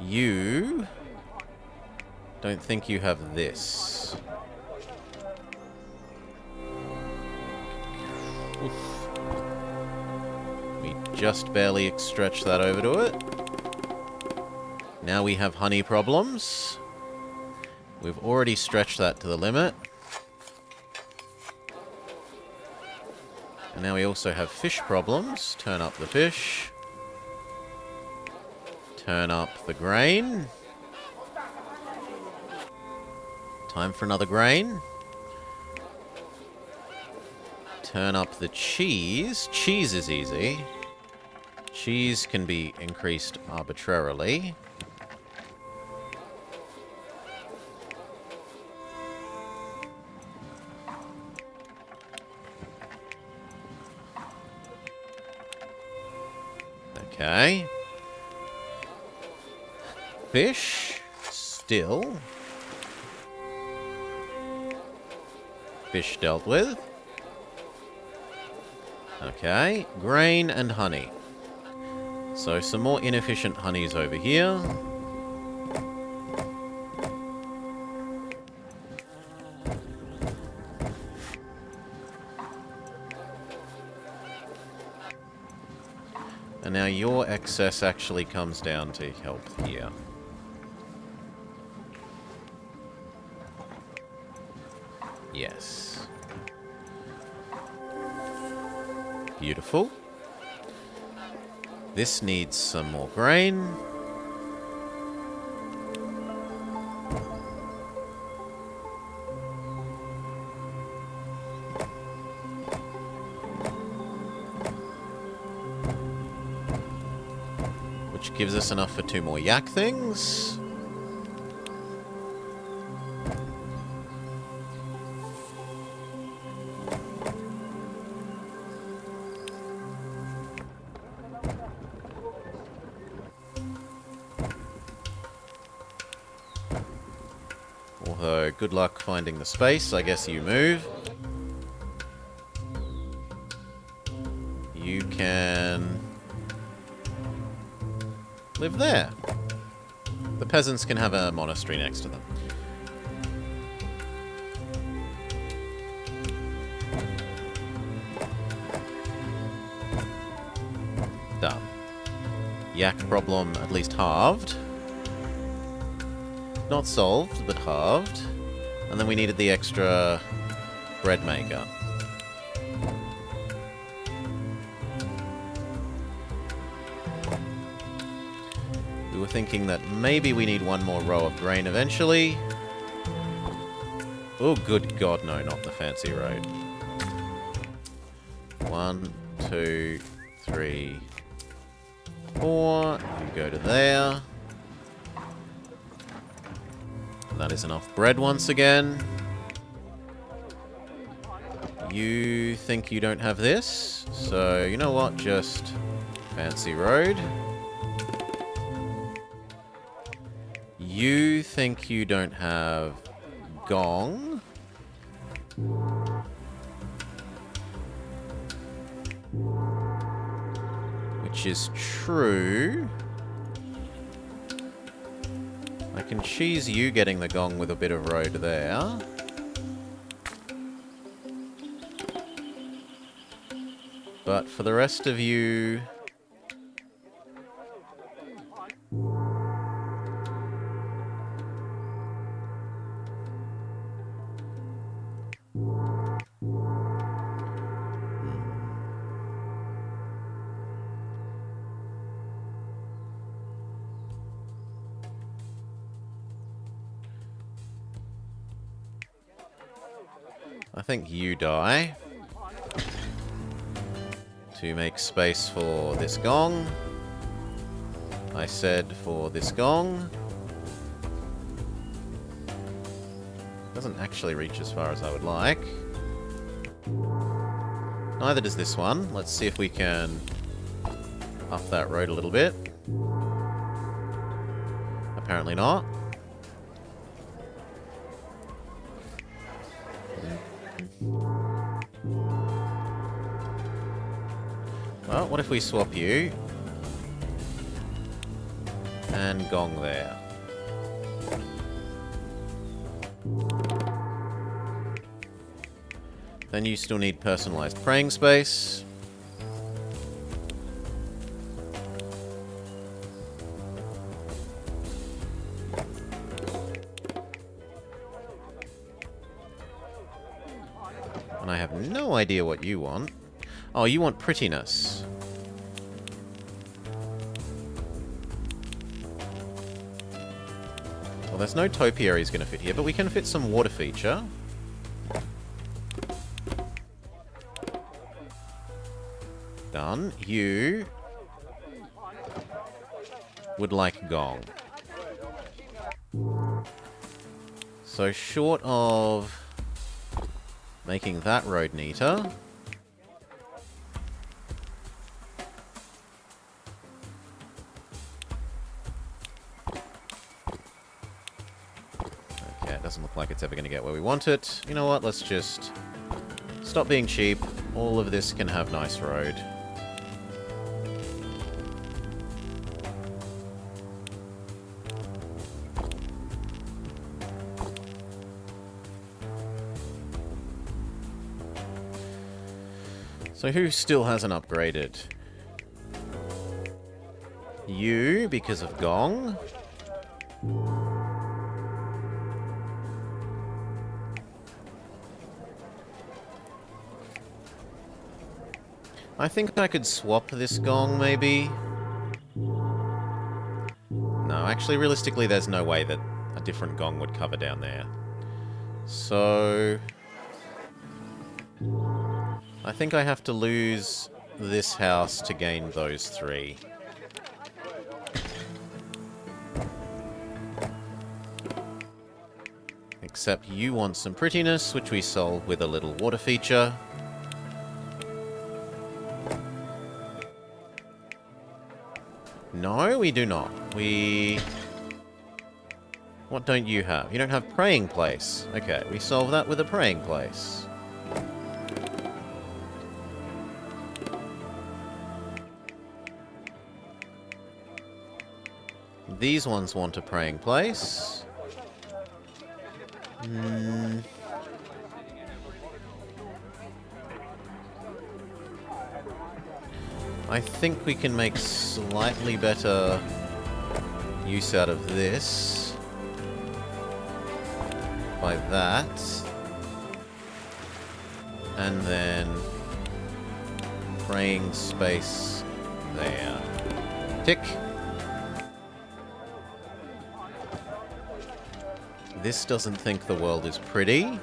You don't think you have this. Oof. We just barely stretched that over to it. Now we have honey problems. We've already stretched that to the limit. And now we also have fish problems. Turn up the fish. Turn up the grain. Time for another grain. Turn up the cheese. Cheese is easy. Cheese can be increased arbitrarily. Okay. Fish. Still. Fish dealt with. Okay. Grain and honey. So some more inefficient honeys over here. And now your excess actually comes down to help here. Yes. Beautiful. This needs some more grain. Which gives us enough for 2 more yak things. Although, good luck finding the space. I guess you move. You can live there. The peasants can have a monastery next to them. Done. Yak problem at least halved. Not solved, but halved. And then we needed the extra bread maker. We were thinking that maybe we need 1 more row of grain eventually. Oh, good God, no, not the fancy road. 1, 2, 3, 4. You go to there. That is enough bread once again. You think you don't have this? So, you know what? Just fancy road. You think you don't have gong. Which is true. I can cheese you getting the gong with a bit of road there. But for the rest of you... I think you die. To make space for this gong. I said for this gong. Doesn't actually reach as far as I would like. Neither does this one. Let's see if we can up that road a little bit. Apparently not. Well, what if we swap you? And gong there. Then you still need personalized praying space. And I have no idea what you want. Oh, you want prettiness. Well, there's no topiaries going to fit here, but we can fit some water feature. Done. You would like gong. So short of making that road neater... Doesn't look like it's ever going to get where we want it. You know what? Let's just stop being cheap. All of this can have nice road. So who still hasn't upgraded? You, because of Gong. I think I could swap this Gong, maybe. No, actually, realistically, there's no way that a different Gong would cover down there. So I think I have to lose this house to gain those three. Except you want some prettiness, which we solve with a little water feature. No, we do not. What don't you have? You don't have praying place. Okay, we solve that with a praying place. These ones want a praying place. I think we can make slightly better use out of this by that. And then praying space there. Tick. This doesn't think the world is pretty.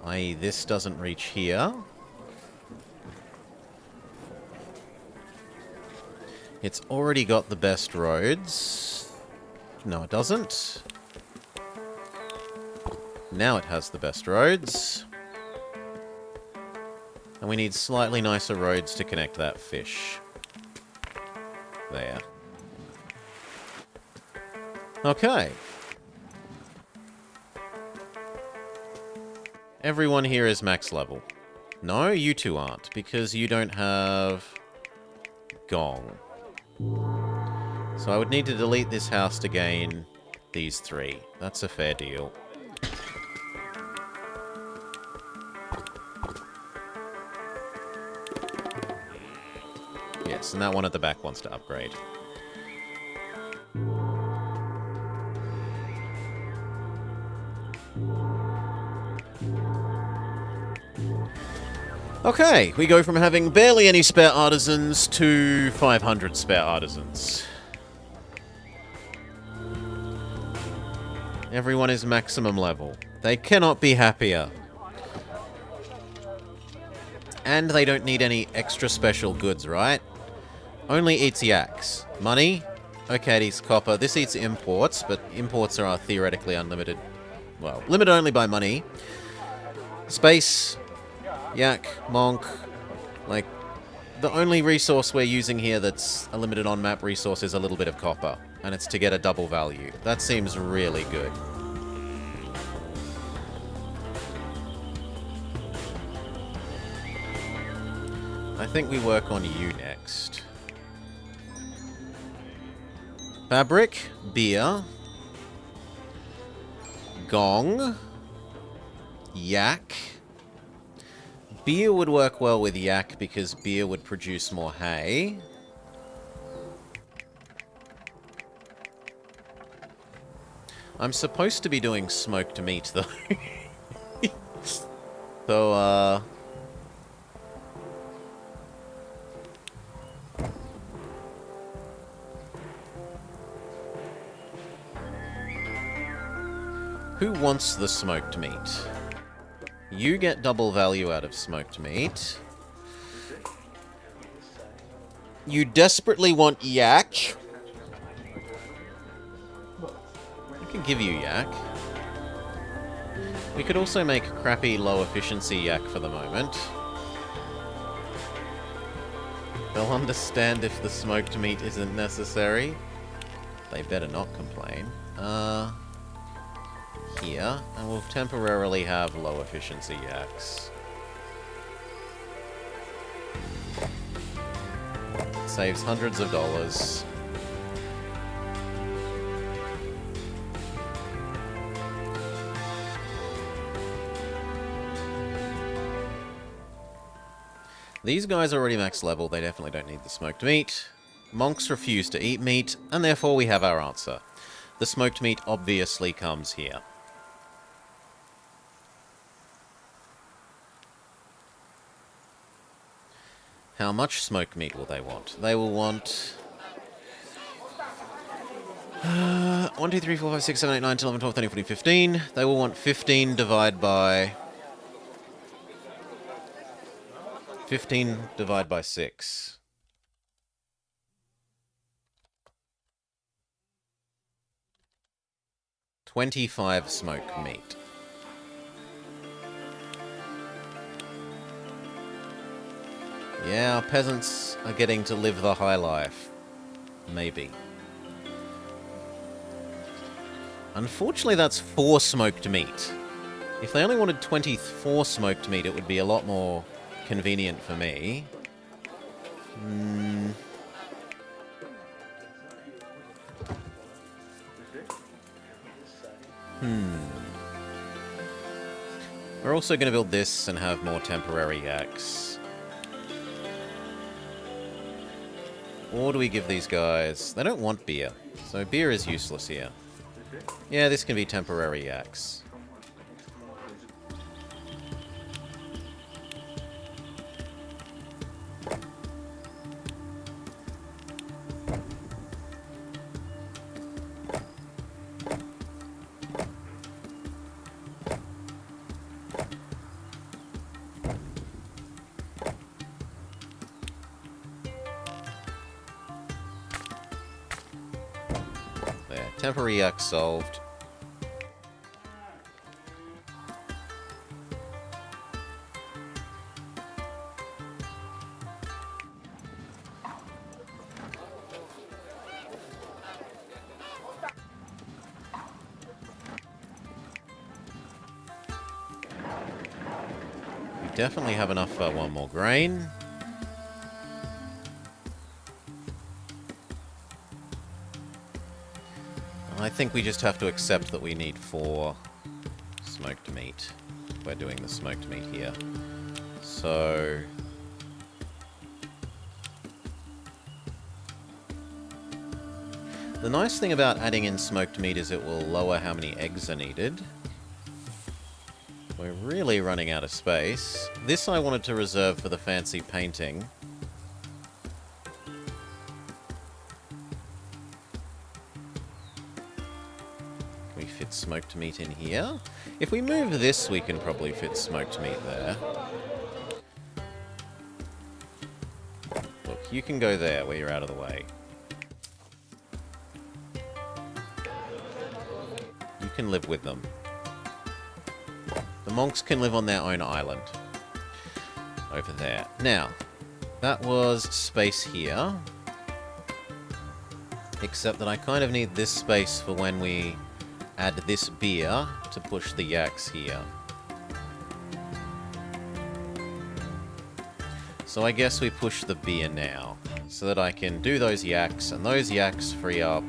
i.e. this doesn't reach here. It's already got the best roads. No, it doesn't. Now it has the best roads. And we need slightly nicer roads to connect that fish. There. Okay. Everyone here is max level. No, you two aren't, because you don't have Gong. So I would need to delete this house to gain these three. That's a fair deal. Yes, and that one at the back wants to upgrade. Okay, we go from having barely any spare artisans to 500 spare artisans. Everyone is maximum level. They cannot be happier. And they don't need any extra special goods, right? Only eats yaks. Money? Okay, it eats copper. This eats imports, but imports are theoretically unlimited. Well, limited only by money. Space... Yak, Monk, like, the only resource we're using here that's a limited on-map resource is a little bit of copper, and it's to get a double value. That seems really good. I think we work on you next. Fabric, beer, Gong, Yak. Beer would work well with yak because beer would produce more hay. I'm supposed to be doing smoked meat, though. So, who wants the smoked meat? You get double value out of smoked meat. You desperately want yak. I can give you yak. We could also make crappy low efficiency yak for the moment. They'll understand if the smoked meat isn't necessary. They better not complain. here, and we'll temporarily have low efficiency yaks. Saves hundreds of dollars. These guys are already max level, they definitely don't need the smoked meat. Monks refuse to eat meat, and therefore we have our answer. The smoked meat obviously comes here. How much smoked meat will they want? They will want 1, 2, 3, 4, 5, 6, 7, 8, 9, 10, 11, 12, 13, 14, 15. They will want 15 divided by 6. 25 smoked meat. Yeah, our peasants are getting to live the high life. Maybe. Unfortunately, that's 4 smoked meat. If they only wanted 24 smoked meat, it would be a lot more convenient for me. We're also going to build this and have more temporary yaks. Or do we give these guys... They don't want beer, so beer is useless here. Yeah, this can be temporary yaks. Temporary yak solved. We definitely have enough for one more grain. I think we just have to accept that we need 4 smoked meat. We're doing the smoked meat here. So... The nice thing about adding in smoked meat is it will lower how many eggs are needed. We're really running out of space. This I wanted to reserve for the fancy painting. Fit smoked meat in here. If we move this, we can probably fit smoked meat there. Look, you can go there where you're out of the way. You can live with them. The monks can live on their own island. Over there. Now, that was space here. Except that I kind of need this space for when we add this beer to push the yaks here. So I guess we push the beer now, so that I can do those yaks, and those yaks free up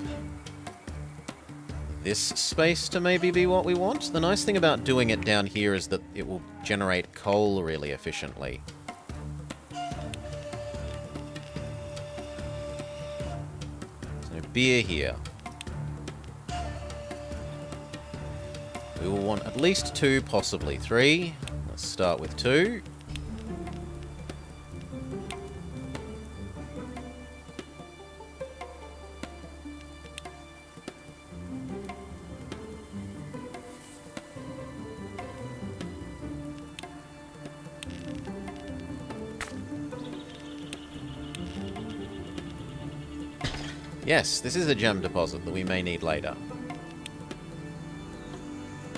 this space to maybe be what we want. The nice thing about doing it down here is that it will generate coal really efficiently. So beer here. We will want at least 2, possibly 3. Let's start with 2. Yes, this is a gem deposit that we may need later.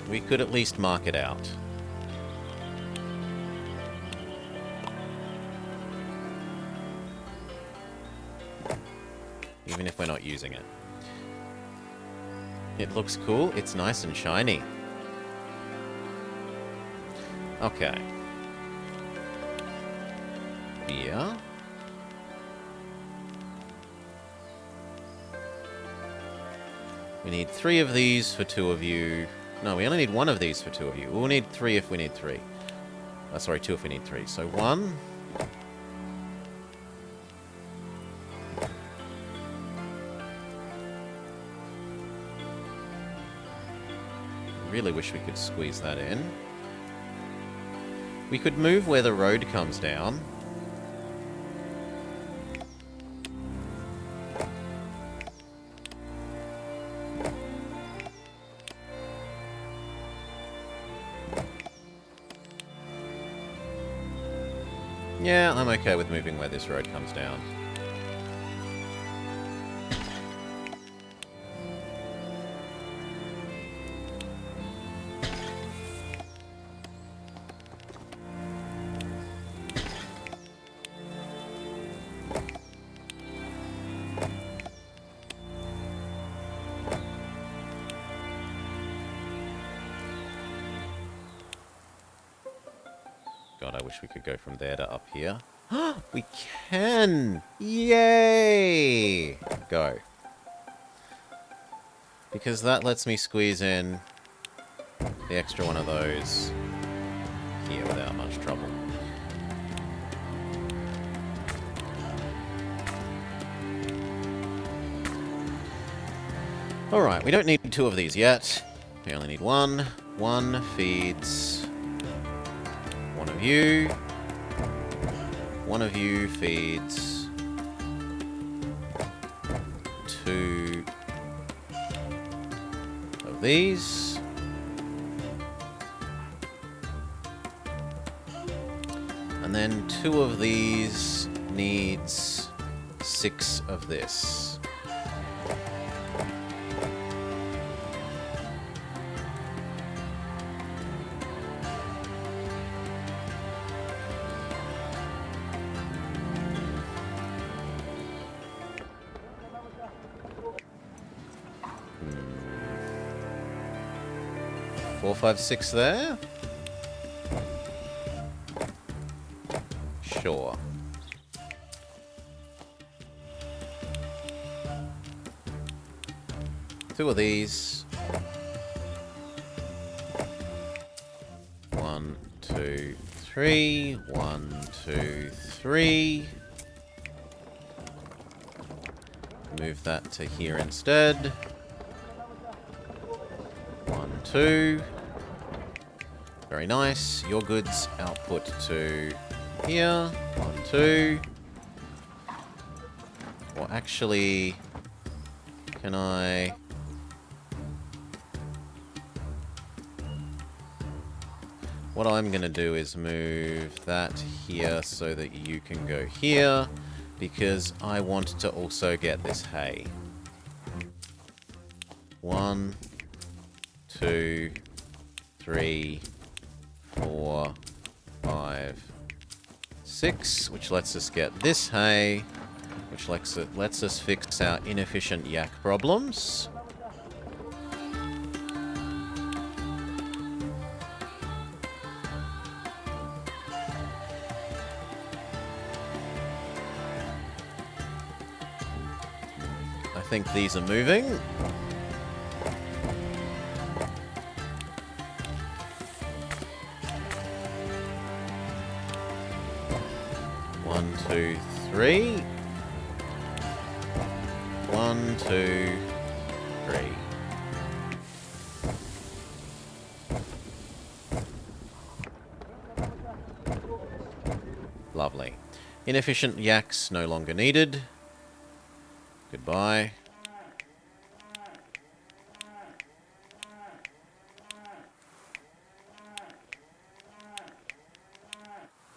We could at least mark it out. Even if we're not using it. It looks cool. It's nice and shiny. Okay. Beer. We need 3 of these for 2 of you. No, we only need 1 of these for 2 of you. We'll need 3 if we need 3. Sorry, 2 if we need 3. So 1. Really wish we could squeeze that in. We could move where the road comes down. Yeah, I'm okay with moving where this road comes down. God, I wish we could go from there to up here. We can! Yay! Go. Because that lets me squeeze in the extra one of those here without much trouble. Alright, we don't need 2 of these yet. We only need 1. 1 feeds 1 of you. 1 of you feeds 2 of these. And then 2 of these needs 6 of this. Four, 5, 6 there? Sure. Two of these. 1, 2, 3. 1, 2, 3. Move that to here instead. 1, 2. Very nice. Your goods output to here. 1, 2. Or actually, can I... What I'm going to do is move that here so that you can go here, because I want to also get this hay. 1, 2, 3, 4, 5, 6, which lets us get this hay, which lets us fix our inefficient yak problems. I think these are moving. One, 2, 3. 1, 2, 3. Lovely. Inefficient yaks no longer needed. Goodbye.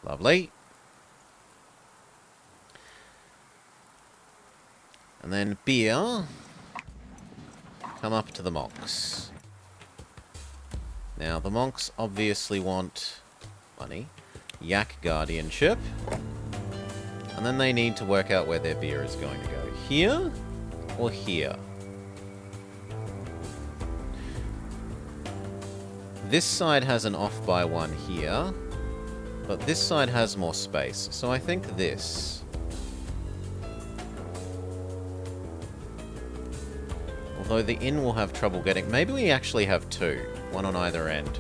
Lovely. And then beer. Come up to the monks. Now, the monks obviously want money. Yak guardianship. And then they need to work out where their beer is going to go. Here or here? this side has an off by one here, but this side has more space. So I think this. Although the inn will have trouble getting... Maybe we actually have two. One on either end.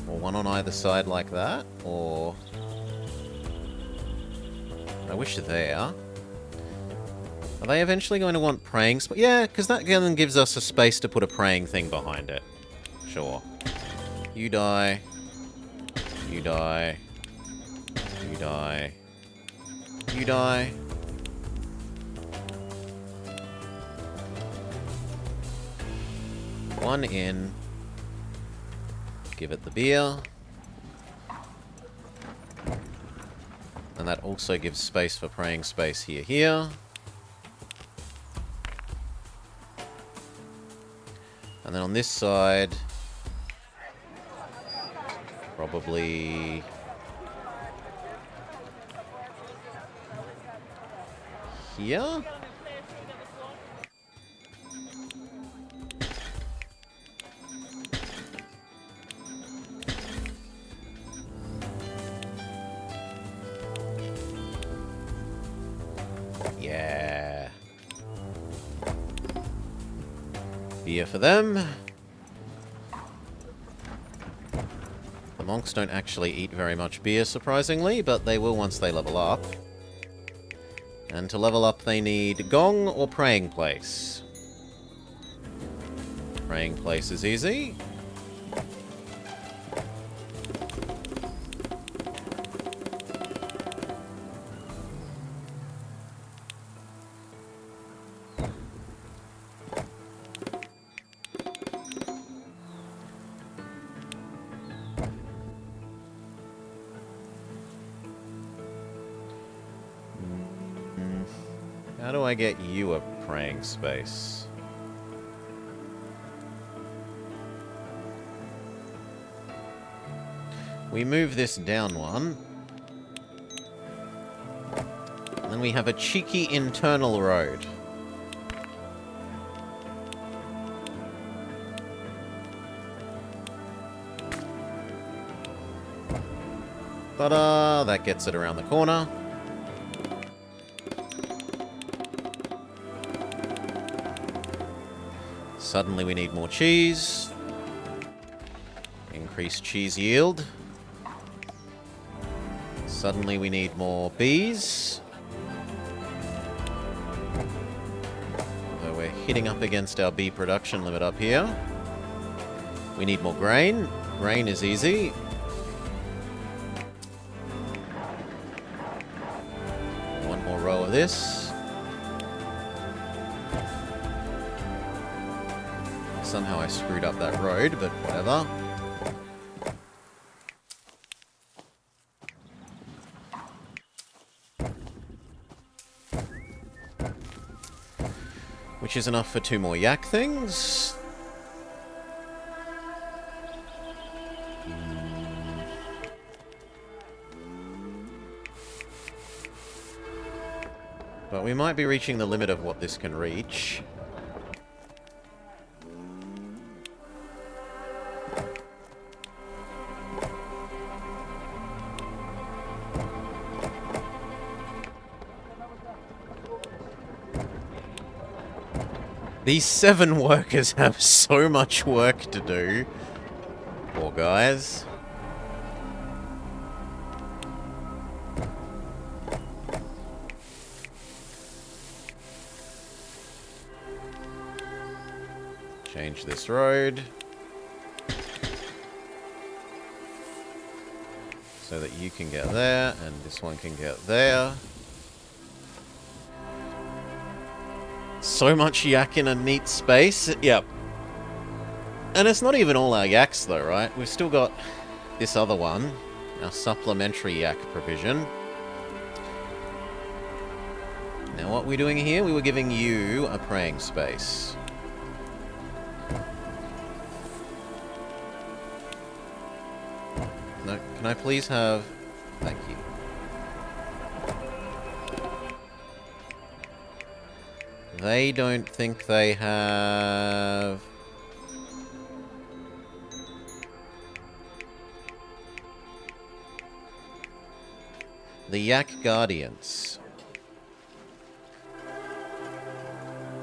Or one on either side like that. Or... I wish there. Are they eventually going to want praying? Yeah, because that then gives us a space to put a praying thing behind it. Sure. You die. You die. You die. You die. One in. Give it the beer. And that also gives space for praying space here. And then on this side, probably here? Yeah. Beer for them. The monks don't actually eat very much beer, surprisingly, but they will once they level up. And to level up, they need gong or praying place. Praying place is easy. How do I get you a praying space? We move this down one. And then we have a cheeky internal road. Ta-da! That gets it around the corner. Suddenly we need more cheese. Increase cheese yield. Suddenly we need more bees. Although we're hitting up against our bee production limit up here. We need more grain. Grain is easy. One more row of this. Somehow I screwed up that road, but whatever. Which is enough for 2 more yak things. But we might be reaching the limit of what this can reach. These 7 workers have so much work to do. Poor guys. Change this road. So that you can get there, and this one can get there. So much yak in a neat space. Yep. And it's not even all our yaks though, right? We've still got this other one. Our supplementary yak provision. Now what we're doing here, we were giving you a praying space. Can I please have... Thank you. They don't think they have... The Yak Guardians.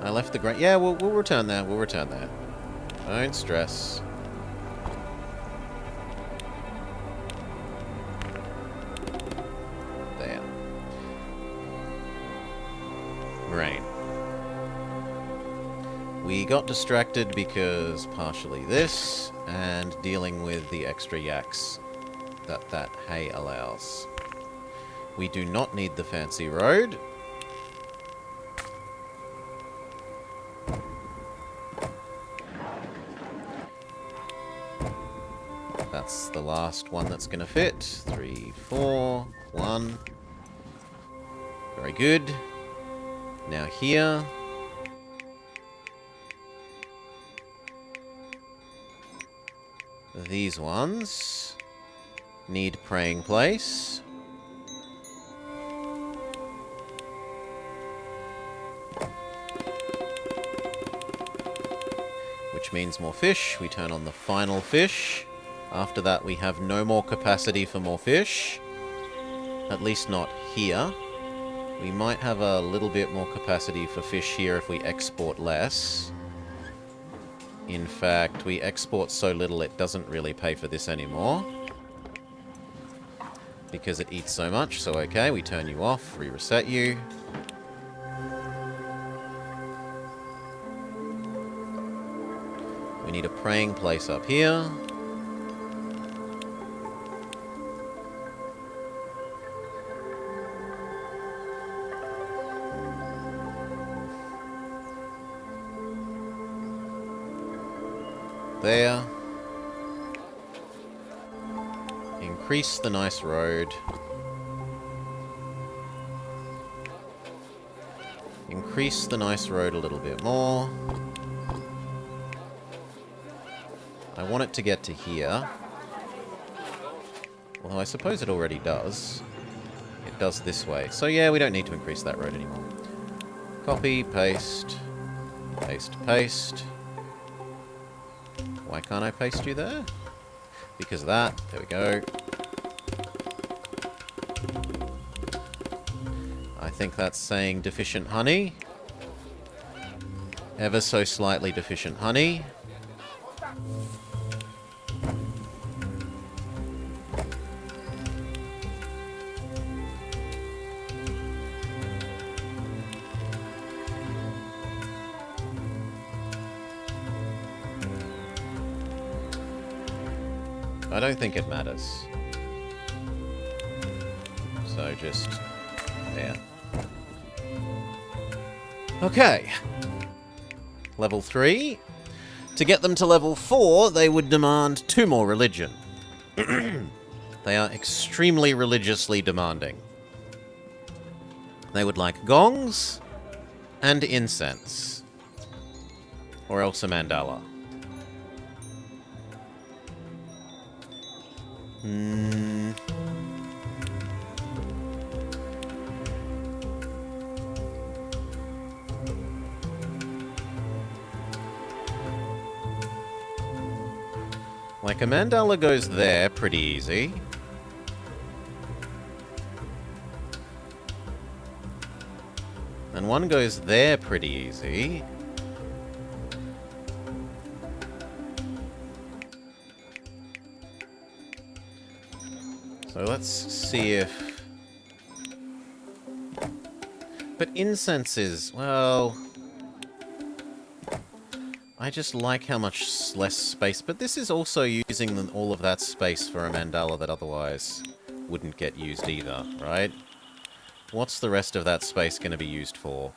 I left the grain... Yeah, we'll return that. We'll return that. Don't stress. There. Grain. We got distracted because partially this, and dealing with the extra yaks that hay allows. We do not need the fancy road. That's the last one that's going to fit. 3, 4, 1. Very good. Now here. These ones need praying place. Which means more fish. We turn on the final fish. After that, we have no more capacity for more fish. At least not here. We might have a little bit more capacity for fish here if we export less. In fact, we export so little it doesn't really pay for this anymore. Because it eats so much. So okay, we turn you off, re-reset you. We need a praying place up here. There. Increase the nice road. Increase the nice road a little bit more. I want it to get to here. Although I suppose it already does. It does this way. So yeah, we don't need to increase that road anymore. Copy, paste, paste, paste. Why can't I paste you there? Because of that. There we go. I think that's saying deficient honey. Ever so slightly deficient honey. I don't think it matters. So just there. Okay. Level 3. To get them to level 4, they would demand 2 more religion. They are extremely religiously demanding. They would like gongs and incense. Or else a mandala. Like, a mandala goes there pretty easy. And one goes there pretty easy. So let's see if... But incense is, well... I just like how much less space... But this is also using all of that space for a mandala that otherwise wouldn't get used either, right? What's the rest of that space going to be used for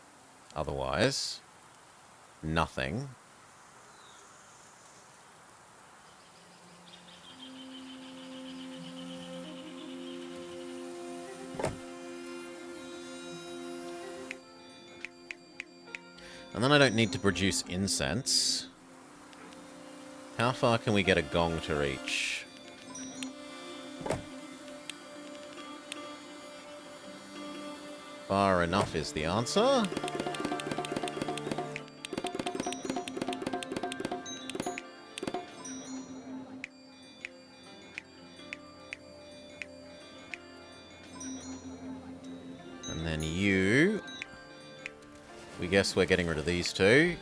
otherwise? Nothing. And then I don't need to produce incense. How far can we get a gong to reach? Far enough is the answer. And then you... We guess we're getting rid of these two.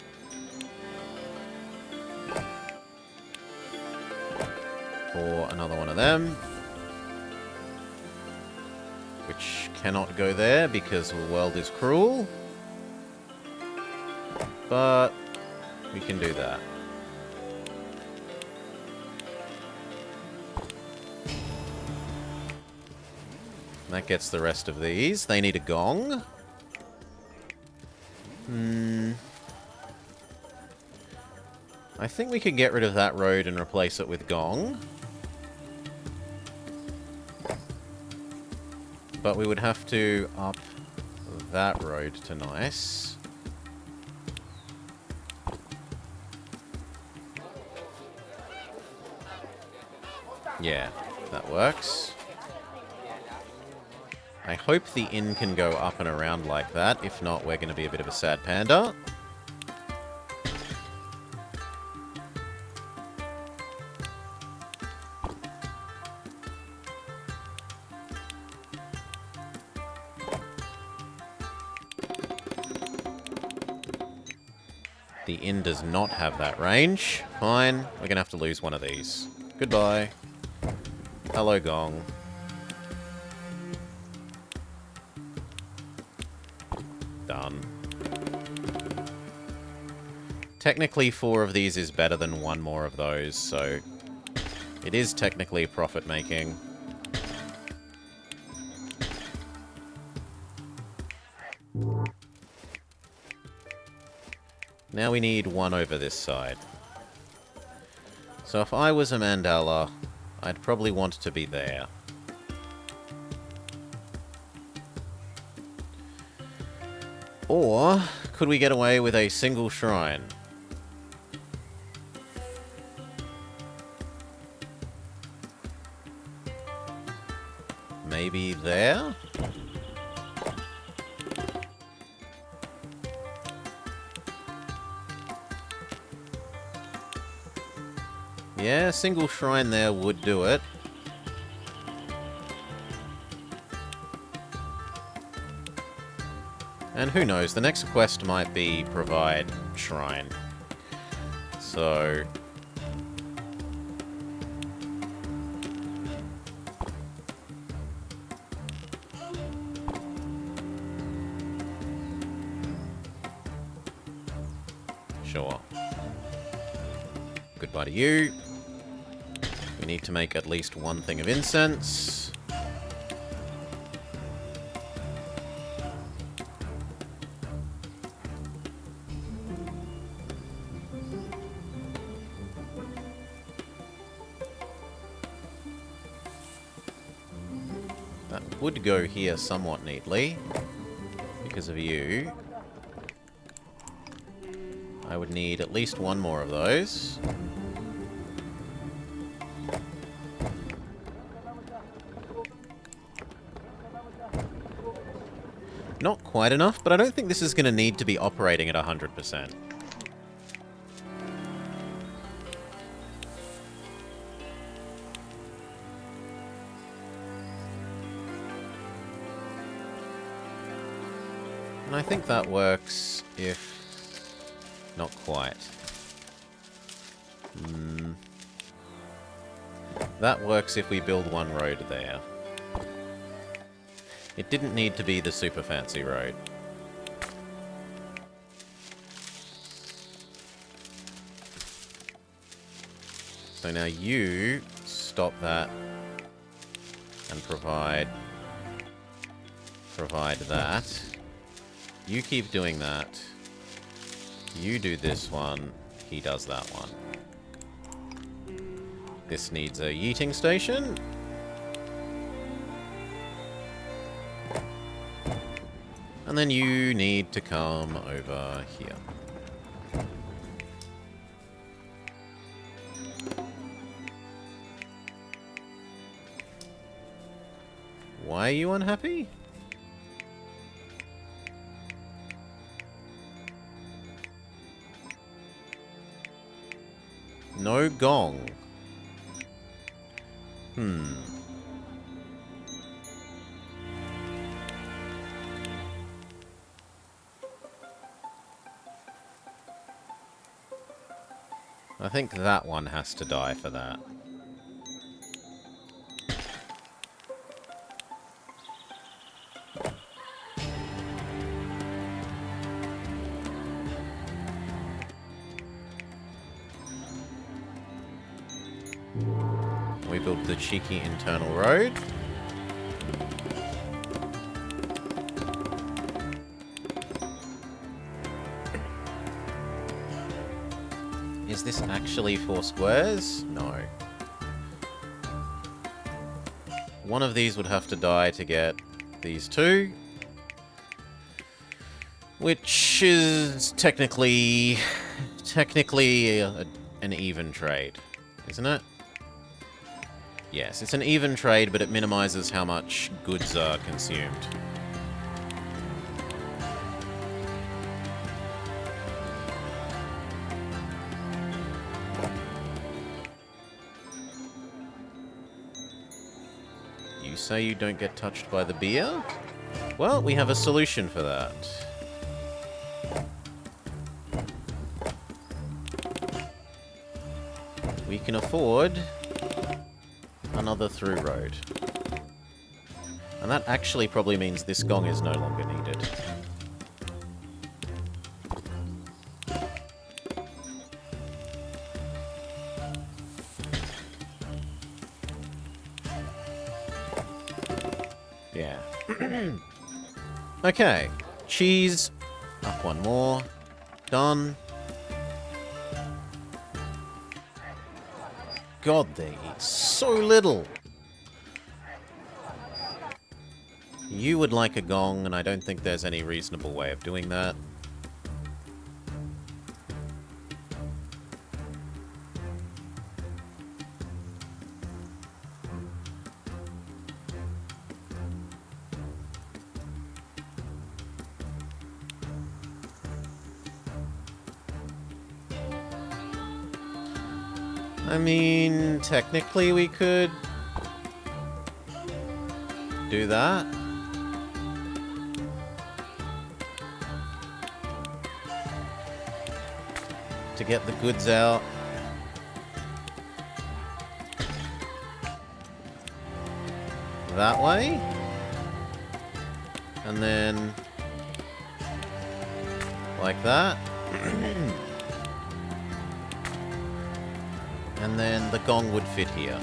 For another one of them. Which cannot go there because the world is cruel. But we can do that. That gets the rest of these. They need a gong. I think we could get rid of that road and replace it with gong. But we would have to up that road to nice. Yeah, that works. I hope the inn can go up and around like that. If not, we're going to be a bit of a sad panda. The inn does not have that range. Fine, we're going to have to lose one of these. Goodbye. Hello, gong. Done. Technically, 4 of these is better than 1 more of those, so it is technically profit-making. Now we need 1 over this side. So if I was a Mandala, I'd probably want to be there. Or, could we get away with a single shrine? Maybe there? Yeah, a single shrine there would do it. And who knows, the next quest might be provide shrine. So... Sure. Goodbye to you. We need to make at least 1 thing of incense. That would go here somewhat neatly. Because of you. I would need at least 1 more of those. Not quite enough, but I don't think this is going to need to be operating at 100%. And I think that works if... not quite. That works if we build 1 road there. It didn't need to be the super fancy road. So now you stop that and provide that. You keep doing that. You do this one. He does that one. This needs a yeeting station. And then you need to come over here. Why are you unhappy? No gong. I think that one has to die for that. We build the cheeky internal road. Is this actually 4 squares? No. One of these would have to die to get these 2. Which is technically an even trade, isn't it? Yes, it's an even trade, but it minimizes how much goods are consumed. You say you don't get touched by the beer? Well, we have a solution for that. We can afford another through road. And that actually probably means this gong is no longer needed. Yeah. Okay. Cheese. Up one more. Done. God, they eat so little. You would like a gong, and I don't think there's any reasonable way of doing that. I mean, technically we could do that. To get the goods out. That way. And then like that. And then the gong would fit here.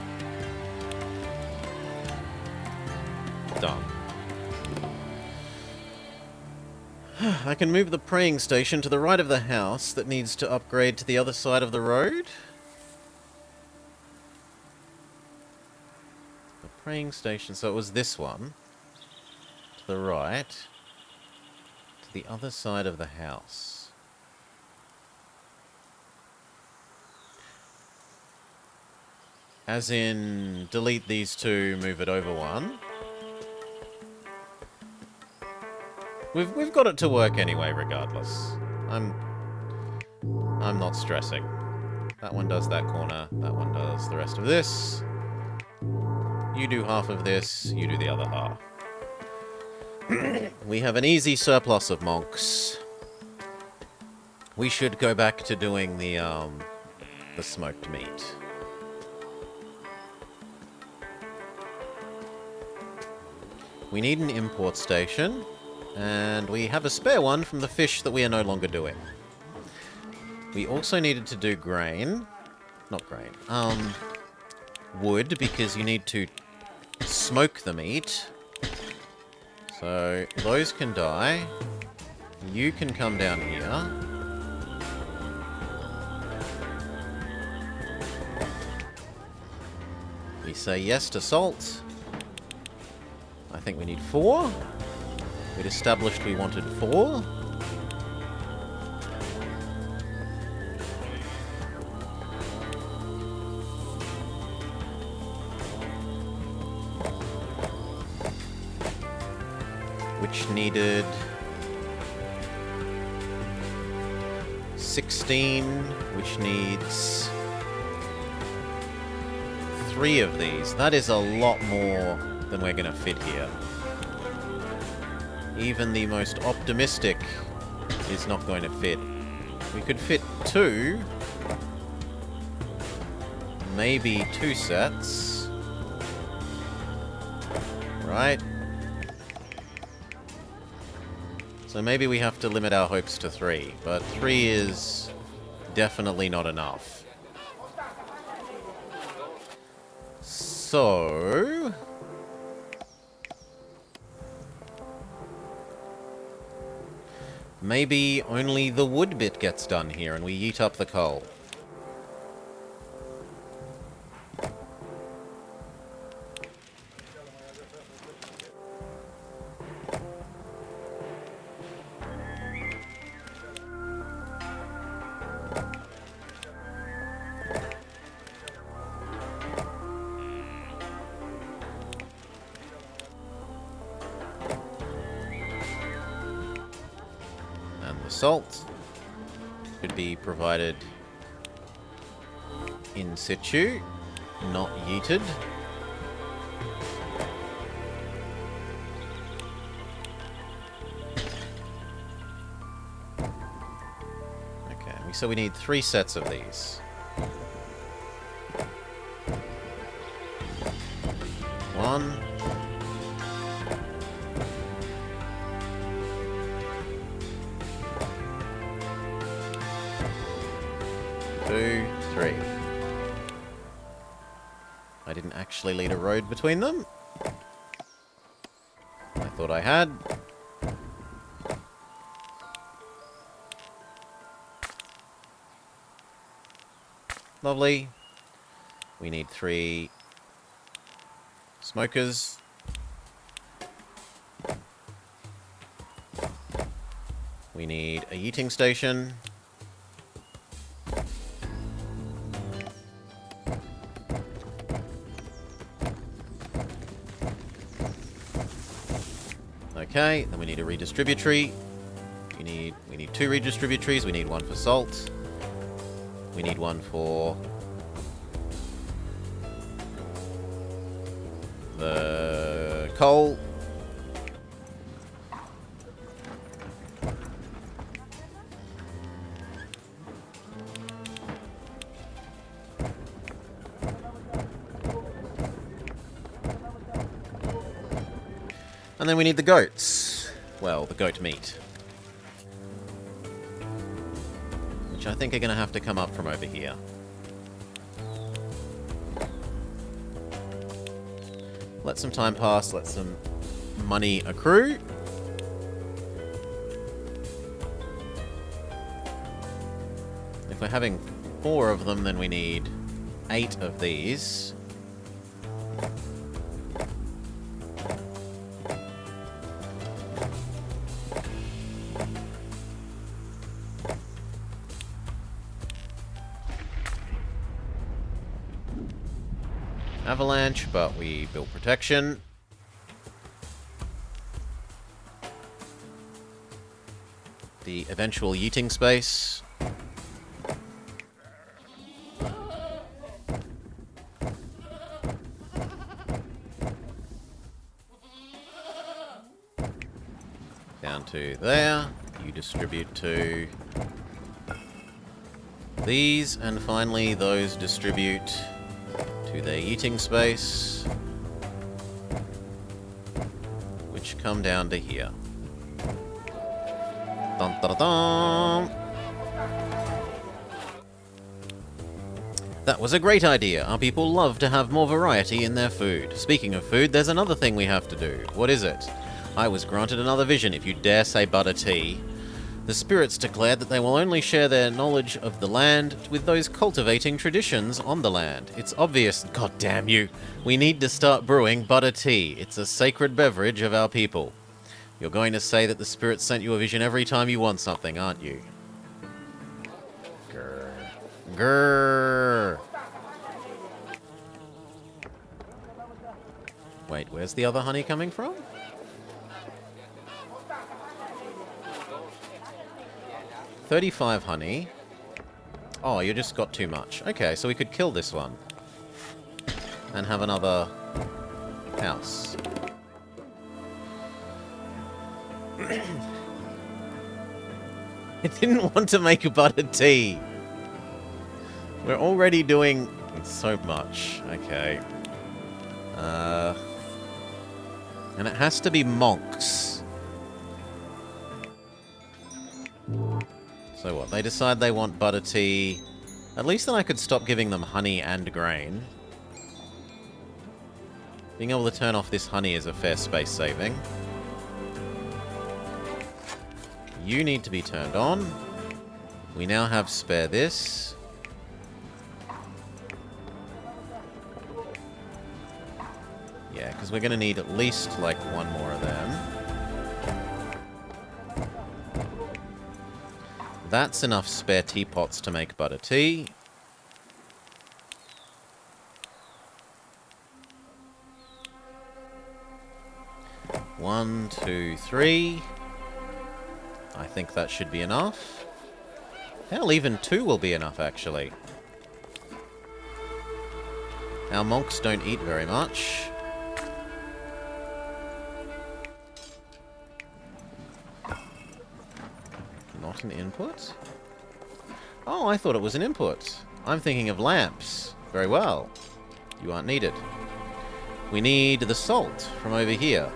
Done. I can move the praying station to the right of the house that needs to upgrade to the other side of the road. The praying station, so it was this one. To the right. To the other side of the house. As in, delete these 2, move it over 1. We've got it to work anyway, regardless. I'm not stressing. That one does that corner, that one does the rest of this. You do half of this, you do the other half. We have an easy surplus of monks. We should go back to doing the smoked meat. We need an import station, and we have a spare one from the fish that we are no longer doing. We also needed to do grain. Not grain. Wood, because you need to smoke the meat. So, those can die. You can come down here. We say yes to salt. I think we need 4. We'd established we wanted 4. Which needed 16, which needs 3 of these. That is a lot more than we're going to fit here. Even the most optimistic is not going to fit. We could fit 2. Maybe 2 sets. Right? So maybe we have to limit our hopes to 3. But 3 is definitely not enough. So... maybe only the wood bit gets done here and we yeet up the coal. Salt should be provided in situ, not yeeted. Okay, so we need 3 sets of these. 1. 2, 3. I didn't actually lead a road between them. I thought I had. Lovely. We need 3 smokers. We need a yeeting station. Okay, then we need a redistributory. We need 2 redistributaries. We need 1 for salt. We need 1 for the coal. And then we need the goats. Well, the goat meat. Which I think are going to have to come up from over here. Let some time pass, let some money accrue. If we're having 4 of them, then we need 8 of these. Avalanche, but we built protection. The eventual yeeting space. Down to there. You distribute to these, and finally those distribute to their eating space, which come down to here. Dun, dun, dun. That was a great idea. Our people love to have more variety in their food. Speaking of food, there's another thing we have to do. What is it? I was granted another vision, if you dare say butter tea. The spirits declared that they will only share their knowledge of the land with those cultivating traditions on the land. It's obvious, god damn you, we need to start brewing butter tea. It's a sacred beverage of our people. You're going to say that the spirits sent you a vision every time you want something, aren't you? Grrr. Grrr. Wait, where's the other honey coming from? 35 honey. Oh, you just got too much. Okay, so we could kill this one. and have another house. I didn't want to make a buttered tea. We're already doing so much. Okay. And it has to be monks. So what? They decide they want butter tea. At least then I could stop giving them honey and grain. Being able to turn off this honey is a fair space saving. You need to be turned on. We now have spare this. Yeah, because we're going to need at least, like, one more of them. That's enough spare teapots to make butter tea. One, two, three. I think that should be enough. Hell, even two will be enough, actually. Our monks don't eat very much. Not an input? Oh, I thought it was an input. I'm thinking of lamps. Very well. You aren't needed. We need the salt from over here.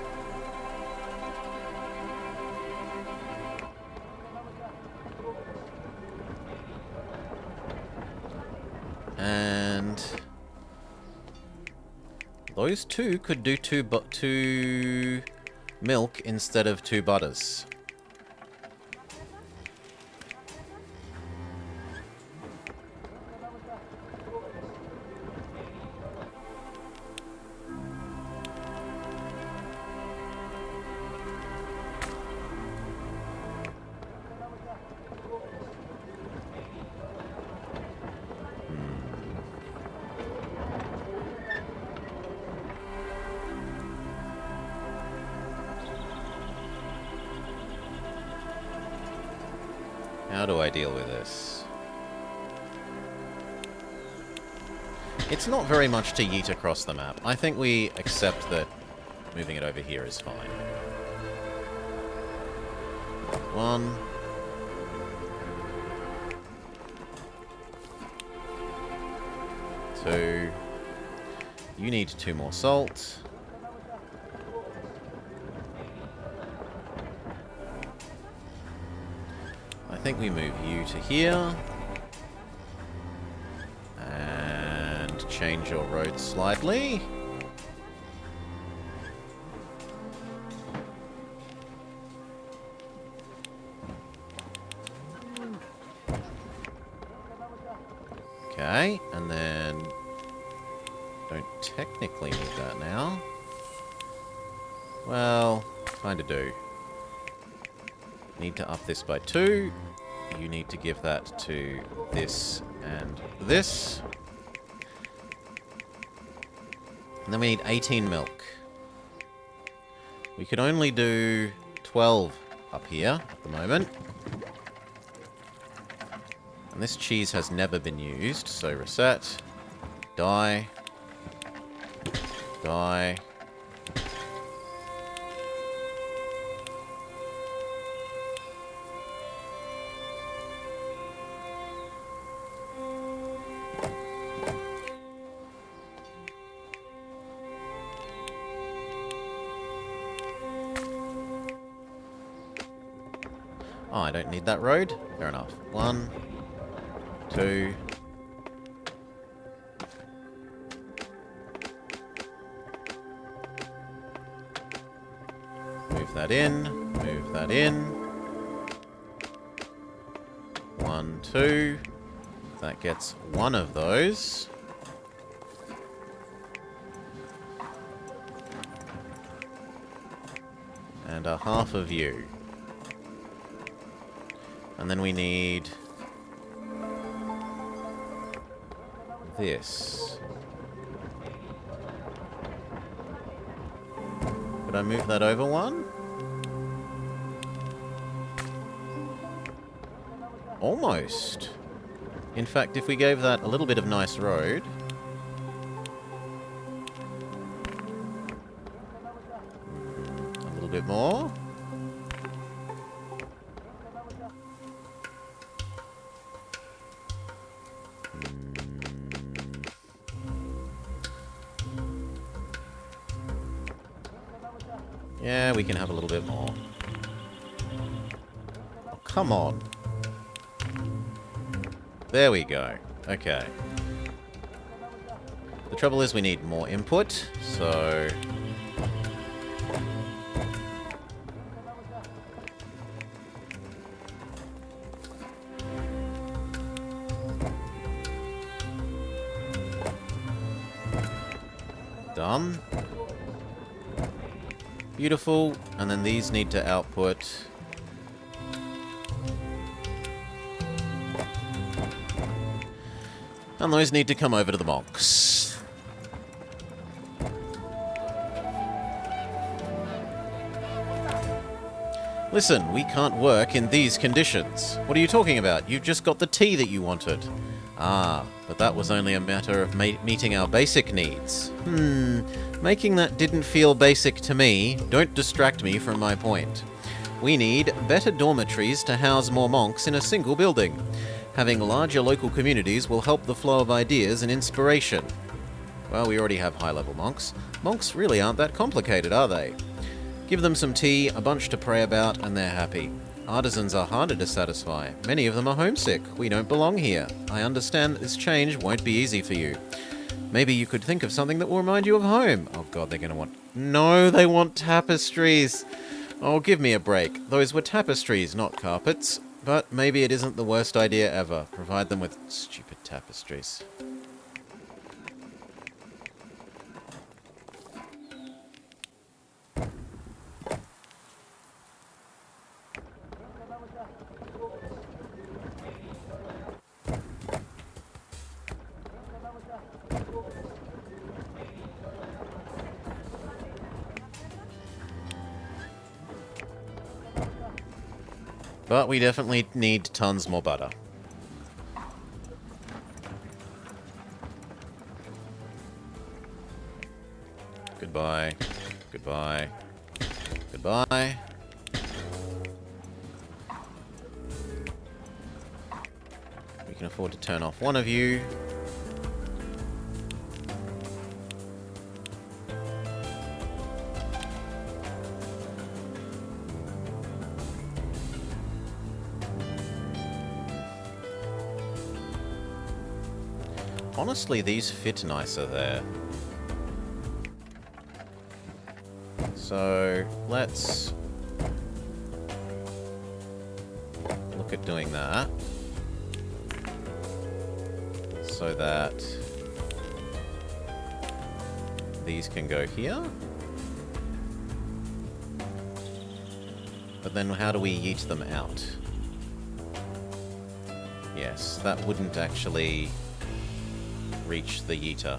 And those two could do two milk instead of 2 butters. How do I deal with this? It's not very much to yeet across the map. I think we accept that moving it over here is fine. 1. Two. You need 2 more salt. I think we move you to here. And change your road slightly. Okay, and then don't technically need that now. Well, kinda do. Need to up this by 2. You need to give that to this and this. And then we need 18 milk. We could only do 12 up here at the moment. And this cheese has never been used, so reset. Die. Die. Oh, I don't need that road. Fair enough. 1, 2. Move that in. Move that in. 1, 2. That gets 1 of those. And a half of you. And then we need this. Could I move that over 1? Almost. In fact, if we gave that a little bit of nice road, little bit more. Yeah, we can have a little bit more. Oh, come on. There we go. Okay. The trouble is we need more input, so... Done. Beautiful. And then these need to output... And those need to come over to the monks. Listen, we can't work in these conditions. What are you talking about? You've just got the tea that you wanted. Ah, but that was only a matter of meeting our basic needs. Making that didn't feel basic to me. Don't distract me from my point. We need better dormitories to house more monks in a single building. Having larger local communities will help the flow of ideas and inspiration. Well, we already have high-level monks. Monks really aren't that complicated, are they? Give them some tea, a bunch to pray about, and they're happy. Artisans are harder to satisfy. Many of them are homesick. We don't belong here. I understand that this change won't be easy for you. Maybe you could think of something that will remind you of home. Oh god, they're going to want... No, they want tapestries. Oh, give me a break. Those were tapestries, not carpets. But maybe it isn't the worst idea ever. Provide them with stupid tapestries. But we definitely need tons more butter. Goodbye. Goodbye. Goodbye. We can afford to turn off one of you. Honestly, these fit nicer there. So, let's look at doing that. So that these can go here. But then how do we yeet them out? Yes, that wouldn't actually reach the yeeter.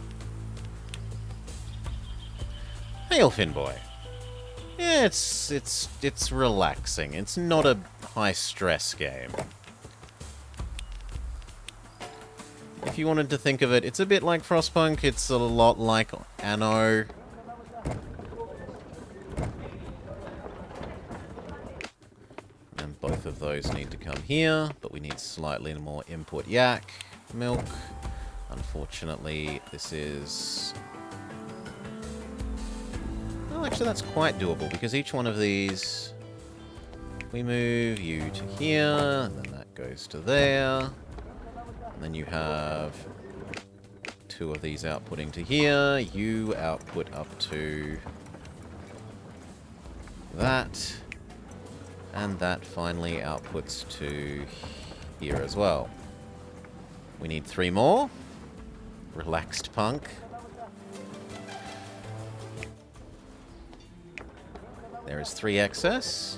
Hail, Finboy. Yeah, it's relaxing. It's not a high-stress game. If you wanted to think of it, it's a bit like Frostpunk. It's a lot like Anno. And both of those need to come here, but we need slightly more input yak, milk. Unfortunately, this is... Well, actually, that's quite doable, because each one of these... We move you to here, and then that goes to there. And then you have two of these outputting to here. You output up to that. And that finally outputs to here as well. We need 3 more. Relaxed punk. There is 3 excess.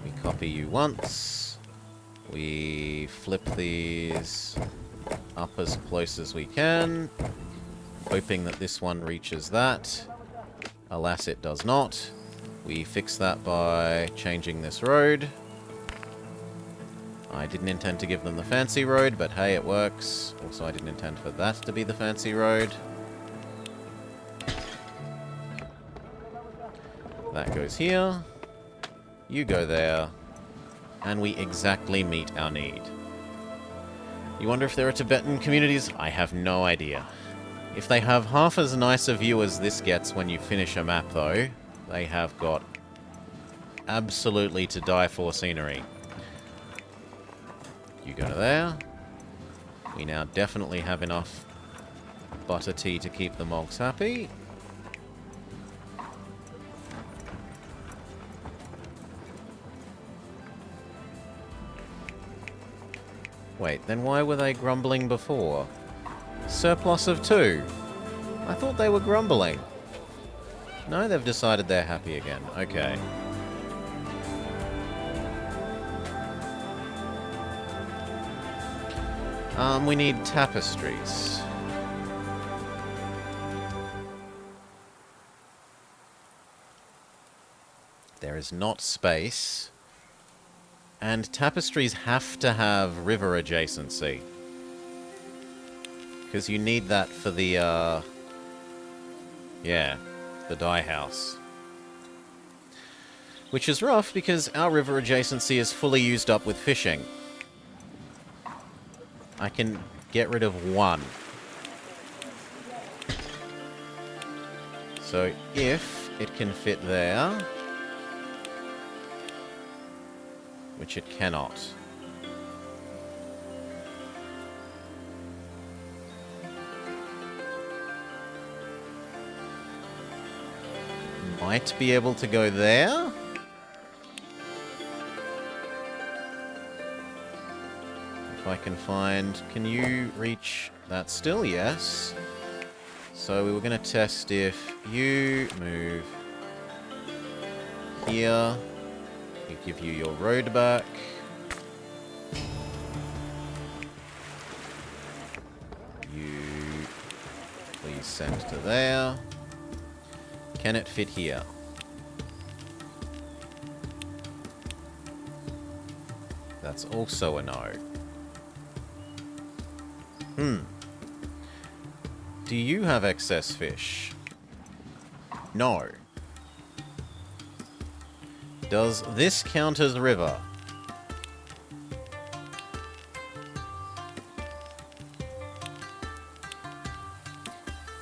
We copy you once. We flip these up as close as we can, hoping that this one reaches that. Alas, it does not. We fix that by changing this road. I didn't intend to give them the fancy road, but hey, it works. Also, I didn't intend for that to be the fancy road. That goes here. You go there. And we exactly meet our need. You wonder if there are Tibetan communities? I have no idea. If they have half as nice a view as this gets when you finish a map, though, they have got absolutely to die for scenery. You go to there. We now definitely have enough butter tea to keep the mogs happy. Wait, then why were they grumbling before? Surplus of 2. I thought they were grumbling. No, they've decided they're happy again. Okay. We need tapestries. There is not space. And tapestries have to have river adjacency. Because you need that for the, yeah, the dye house. Which is rough because our river adjacency is fully used up with fishing. I can get rid of 1. So if it can fit there, which it cannot. Might be able to go there. If I can find... Can you reach that still? Yes. So we were going to test if you move here. We give you your road back. You please send to there. Can it fit here? That's also a no. Do you have excess fish? No. Does this count as river?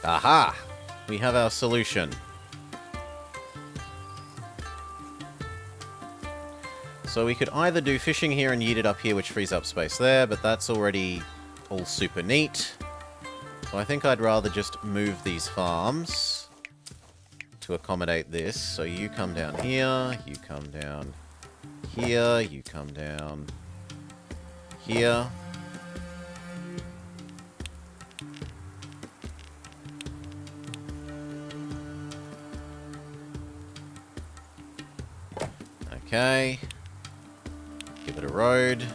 Aha! We have our solution. So we could either do fishing here and yeet it up here, which frees up space there, but that's already all super neat. So I think I'd rather just move these farms to accommodate this. So you come down here, you come down here, you come down here. Okay. Give it a road.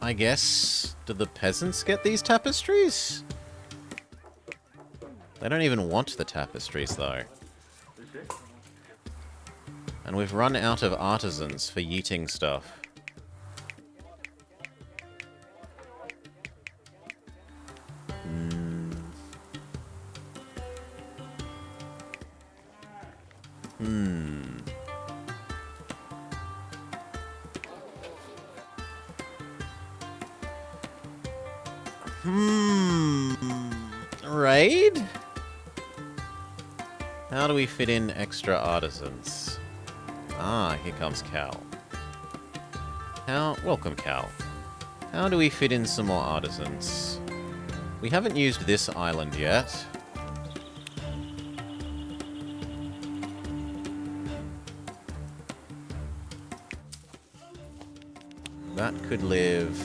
I guess, do the peasants get these tapestries? They don't even want the tapestries, though. And we've run out of artisans for yeeting stuff. Raid? How do we fit in extra artisans? Ah, here comes Cal. Welcome, Cal. How do we fit in some more artisans? We haven't used this island yet. That could live...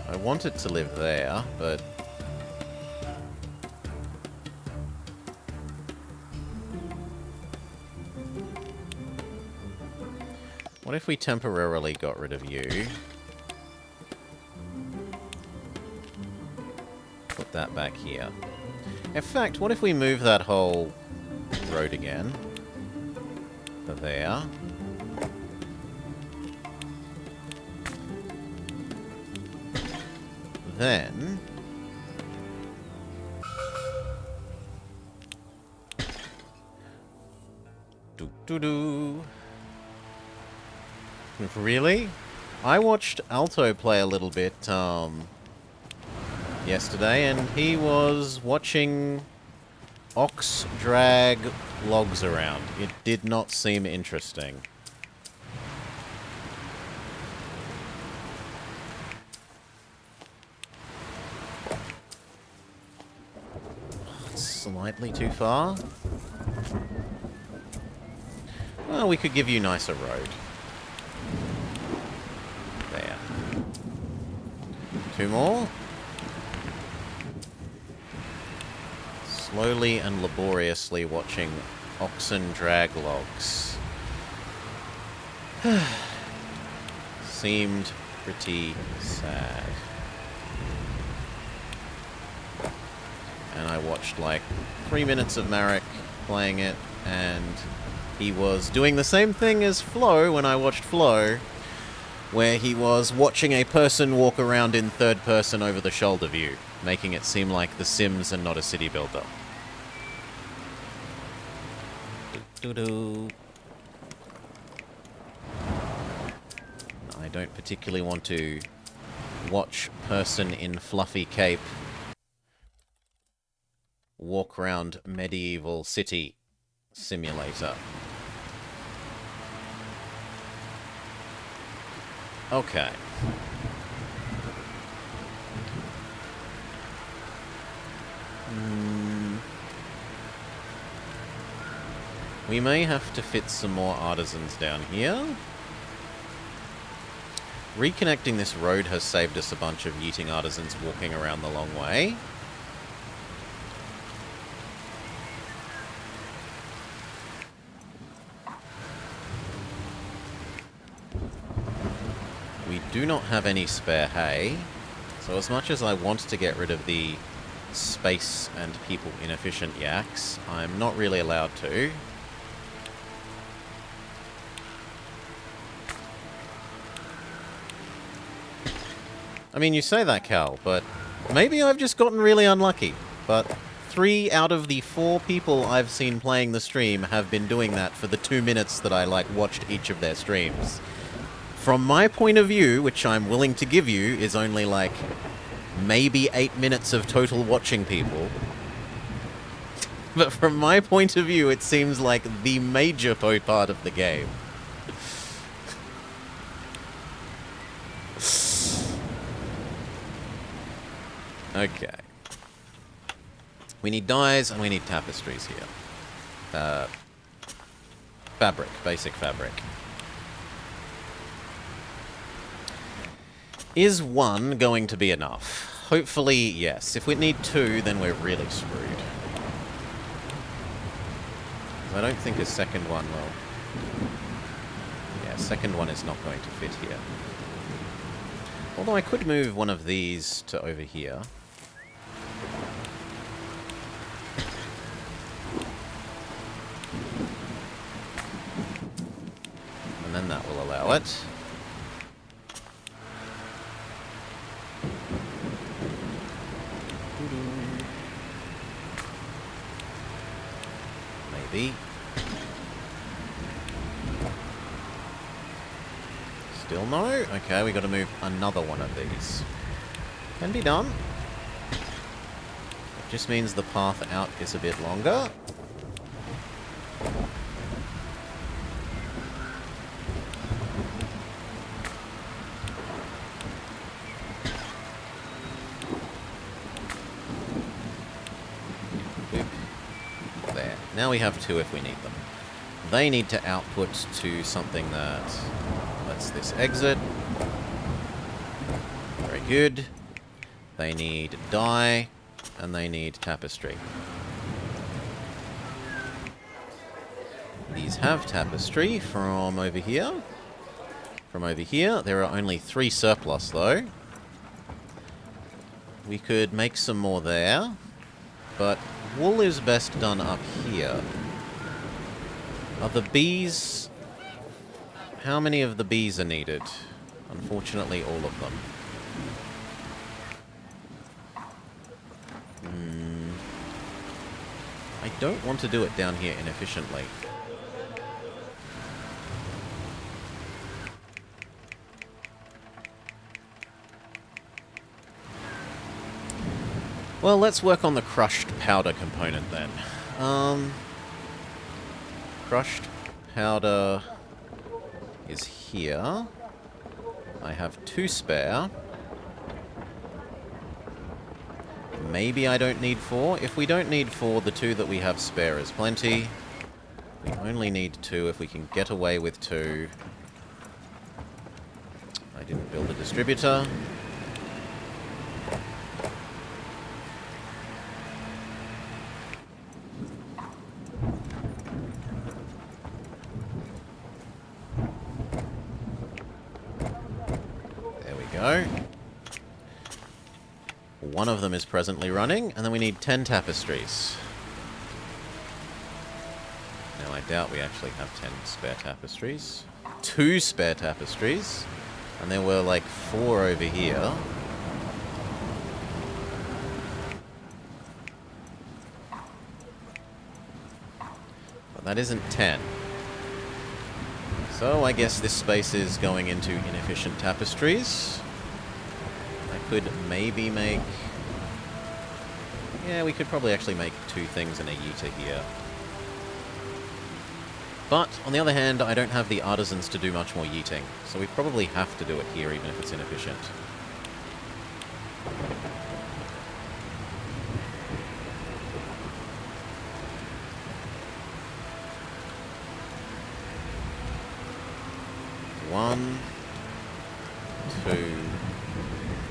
I want it to live there, but... What if we temporarily got rid of you? Put that back here. In fact, what if we move that whole road again? there. Then... Doo-doo-doo. Really? I watched Alto play a little bit, yesterday, and he was watching ox drag logs around. It did not seem interesting. Slightly too far. Well, we could give you nicer road. There. 2 more. Slowly and laboriously watching oxen drag logs. Seemed pretty sad. And I watched like 3 minutes of Marek playing it, and he was doing the same thing as Flo when I watched Flo, where he was watching a person walk around in third person over the shoulder view, making it seem like The Sims and not a city builder. Doo-doo. I don't particularly want to watch person in fluffy cape walk around medieval city simulator. Okay. We may have to fit some more artisans down here. Reconnecting this road has saved us a bunch of yeeting artisans walking around the long way. We do not have any spare hay, so as much as I want to get rid of the space and people inefficient yaks, I'm not really allowed to. I mean, you say that, Cal, but maybe I've just gotten really unlucky. But 3 out of the 4 people I've seen playing the stream have been doing that for the 2 minutes that I, like, watched each of their streams. From my point of view, which I'm willing to give you, is only, like, maybe 8 minutes of total watching people. But from my point of view, it seems like the major part of the game. Okay. We need dyes and we need tapestries here. Fabric, basic fabric. Is 1 going to be enough? Hopefully, yes. If we need 2, then we're really screwed. I don't think a second one will. Yeah, second one is not going to fit here. Although I could move one of these to over here. And then that will allow it. Maybe. Still no? Okay, we got to move another one of these. Can be done. It just means the path out is a bit longer. There. Now we have 2 if we need them. They need to output to something that lets this exit. Very good. They need dye, and they need tapestry. These have tapestry from over here. From over here, there are only 3 surplus though. We could make some more there, but wool is best done up here. Are the bees... How many of the bees are needed? Unfortunately, all of them. I don't want to do it down here inefficiently. Well, let's work on the crushed powder component then. Crushed powder is here. I have 2 spare. Maybe I don't need 4. If we don't need 4, the 2 that we have spare is plenty. We only need 2 if we can get away with 2. I didn't build a distributor. Go. One of them is presently running, and then we need 10 tapestries. Now, I doubt we actually have 10 spare tapestries. 2 spare tapestries, and there were like 4 over here. But that isn't 10. So I guess this space is going into inefficient tapestries. I could maybe make... Yeah, we could probably actually make 2 things and a yeeter here. But, on the other hand, I don't have the artisans to do much more yeeting, so we probably have to do it here even if it's inefficient. One, 2,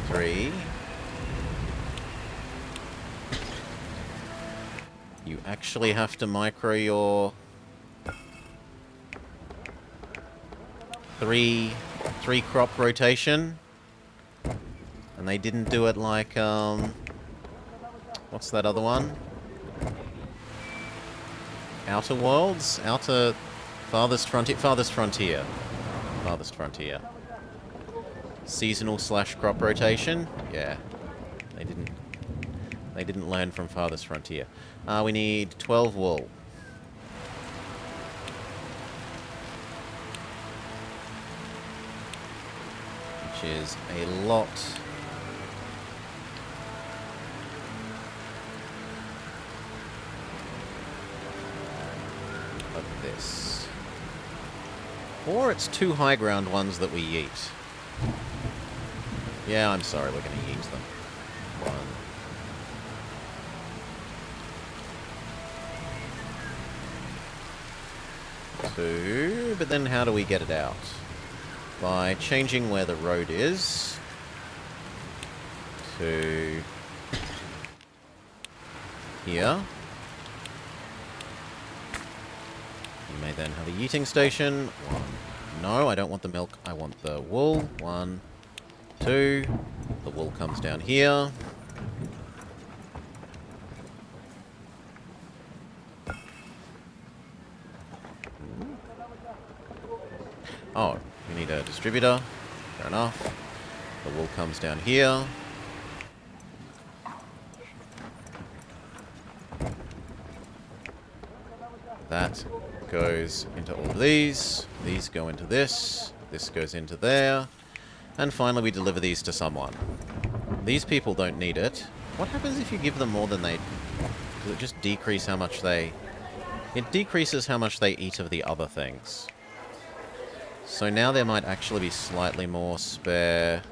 3. You actually have to micro your 3 crop rotation, and they didn't do it like what's that other one? Outer Worlds, Farthest Frontier. Seasonal / crop rotation. Yeah, they didn't learn from Farthest Frontier. We need 12 wool. Which is a lot. Of this. Or it's 2 high ground ones that we yeet. Yeah, I'm sorry, we're going to yeet them. 1. 2, but then how do we get it out? By changing where the road is to here. You may then have a yeeting station. 1. No, I don't want the milk. I want the wool. 1, 2. The wool comes down here. Oh, we need a distributor. Fair enough. The wool comes down here. That goes into all of these. These go into this. This goes into there. And finally we deliver these to someone. These people don't need it. What happens if you give them more than they... Does it just decrease how much they... It decreases how much they eat of the other things. So now there might actually be slightly more spare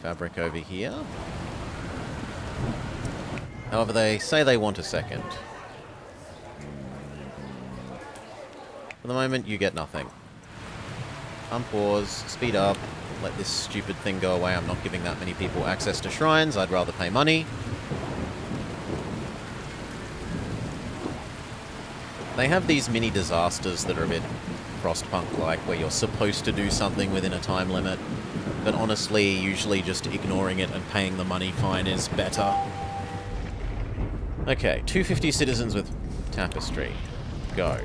fabric over here. However, they say they want a second. For the moment, you get nothing. Unpause, speed up, let this stupid thing go away. I'm not giving that many people access to shrines. I'd rather pay money. They have these mini disasters that are a bit Frostpunk-like, where you're supposed to do something within a time limit, but honestly, usually just ignoring it and paying the money fine is better. Okay, 250 citizens with tapestry. Go.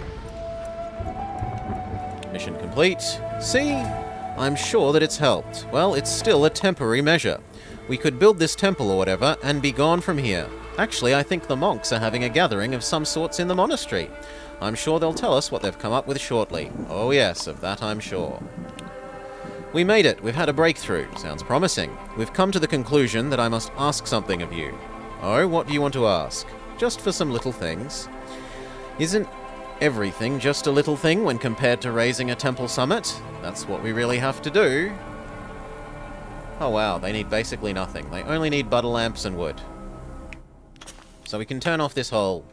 Mission complete. See? I'm sure that it's helped. Well, it's still a temporary measure. We could build this temple or whatever and be gone from here. Actually, I think the monks are having a gathering of some sorts in the monastery. I'm sure they'll tell us what they've come up with shortly. Oh yes, of that I'm sure. We made it. We've had a breakthrough. Sounds promising. We've come to the conclusion that I must ask something of you. Oh, what do you want to ask? Just for some little things. Isn't everything just a little thing when compared to raising a temple summit? That's what we really have to do. Oh wow, they need basically nothing. They only need butter lamps and wood. So we can turn off this whole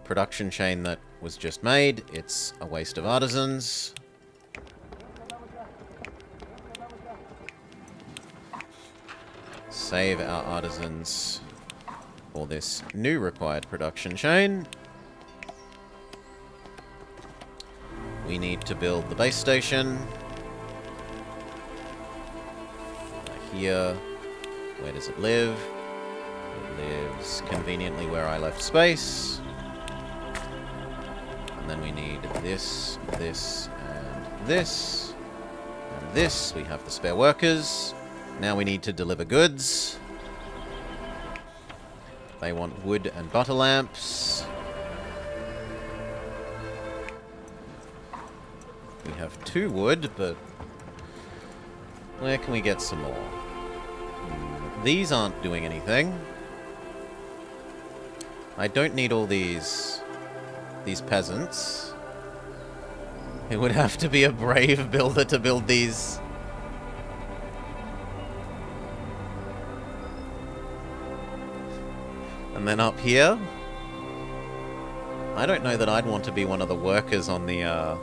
production chain that was just made. It's a waste of artisans. Save our artisans for this new required production chain. We need to build the base station. Here. Where does it live? It lives conveniently where I left space. And then we need this, this, and this. And this. We have the spare workers. Now we need to deliver goods. They want wood and butter lamps. We have 2 wood, but where can we get some more? These aren't doing anything. I don't need all these peasants. It would have to be a brave builder to build these. And then up here, I don't know that I'd want to be one of the workers on the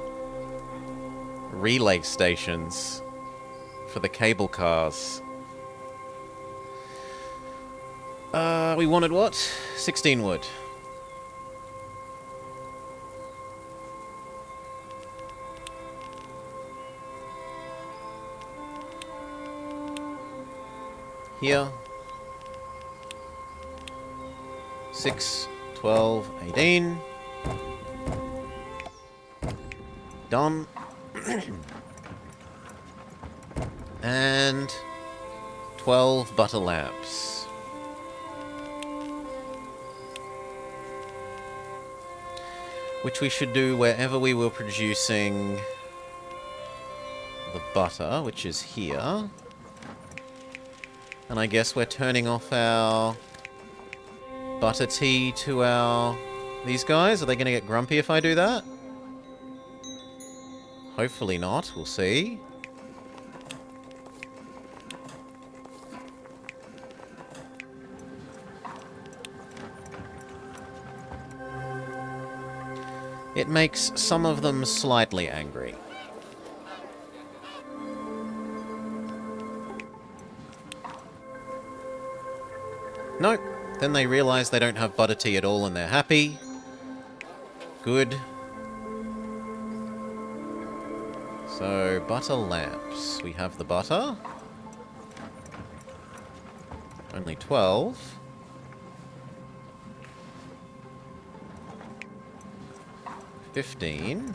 relay stations for the cable cars. We wanted what? 16 wood. Here. 6, 12, 18. Done. And 12 butter lamps. Which we should do wherever we were producing the butter, which is here. And I guess we're turning off our butter tea to these guys. Are they going to get grumpy if I do that? Hopefully not. We'll see. It makes some of them slightly angry. Nope. Then they realise they don't have butter tea at all and they're happy. Good. So, butter lamps. We have the butter. Only 12. $15.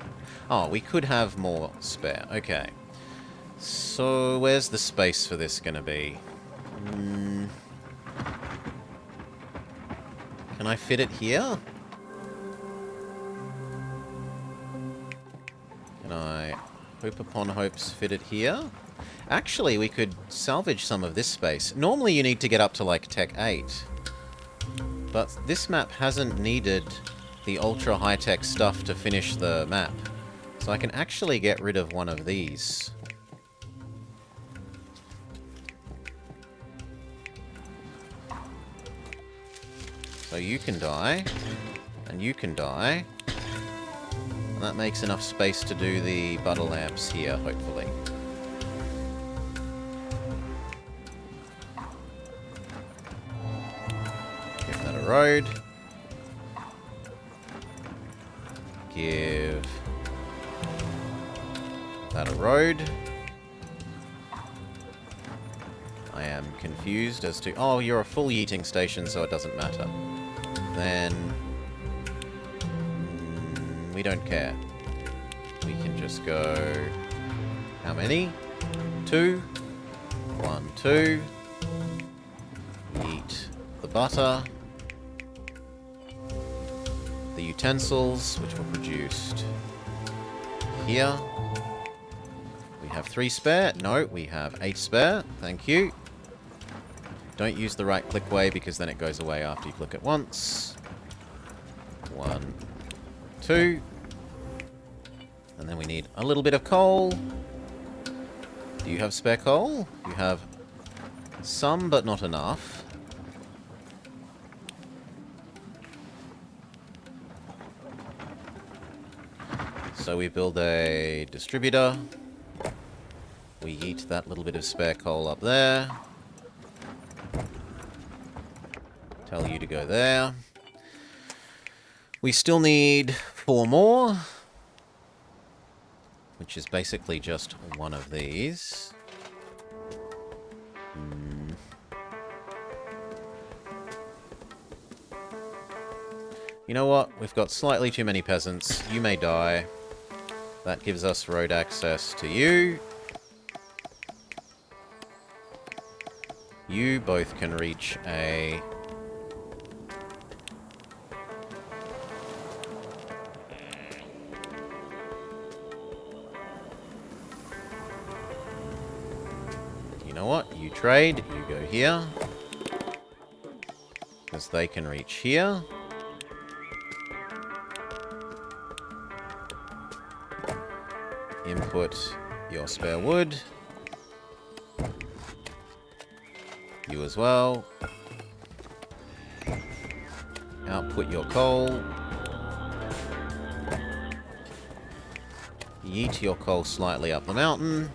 Oh, we could have more spare. Okay. So, where's the space for this going to be? Can I fit it here? Can I, hope upon hopes, fit it here? Actually, we could salvage some of this space. Normally you need to get up to, like, Tech 8. But this map hasn't needed the ultra high-tech stuff to finish the map. So I can actually get rid of one of these. So you can die, and you can die. And that makes enough space to do the butter lamps here, hopefully. Give that a road. Give that a road. I am confused as to... Oh, you're a full yeeting station, so it doesn't matter. Then... we don't care. We can just go... How many? 2. 1, 2. Eat the butter. The utensils, which were produced here. We have 3 spare. No, we have 8 spare. Thank you. Don't use the right click way because then it goes away after you click it once. 1, 2. And then we need a little bit of coal. Do you have spare coal? You have some, but not enough. So we build a distributor. We eat that little bit of spare coal up there. Tell you to go there. We still need 4 more, which is basically just one of these. You know what? We've got slightly too many peasants. You may die. That gives us road access to you. You both can reach a... You know what? You trade. You go here. Because they can reach here. Input your spare wood. You as well. Output your coal. Yeet your coal slightly up the mountain.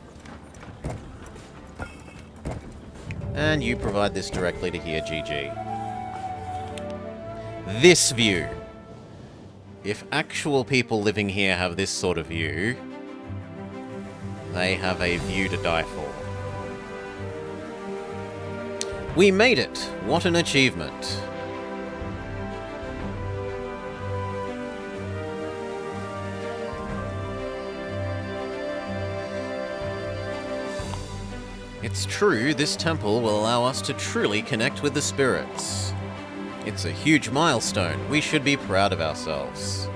And you provide this directly to here, GG. This view. If actual people living here have this sort of view, they have a view to die for. We made it! What an achievement. It's true, this temple will allow us to truly connect with the spirits. It's a huge milestone. We should be proud of ourselves.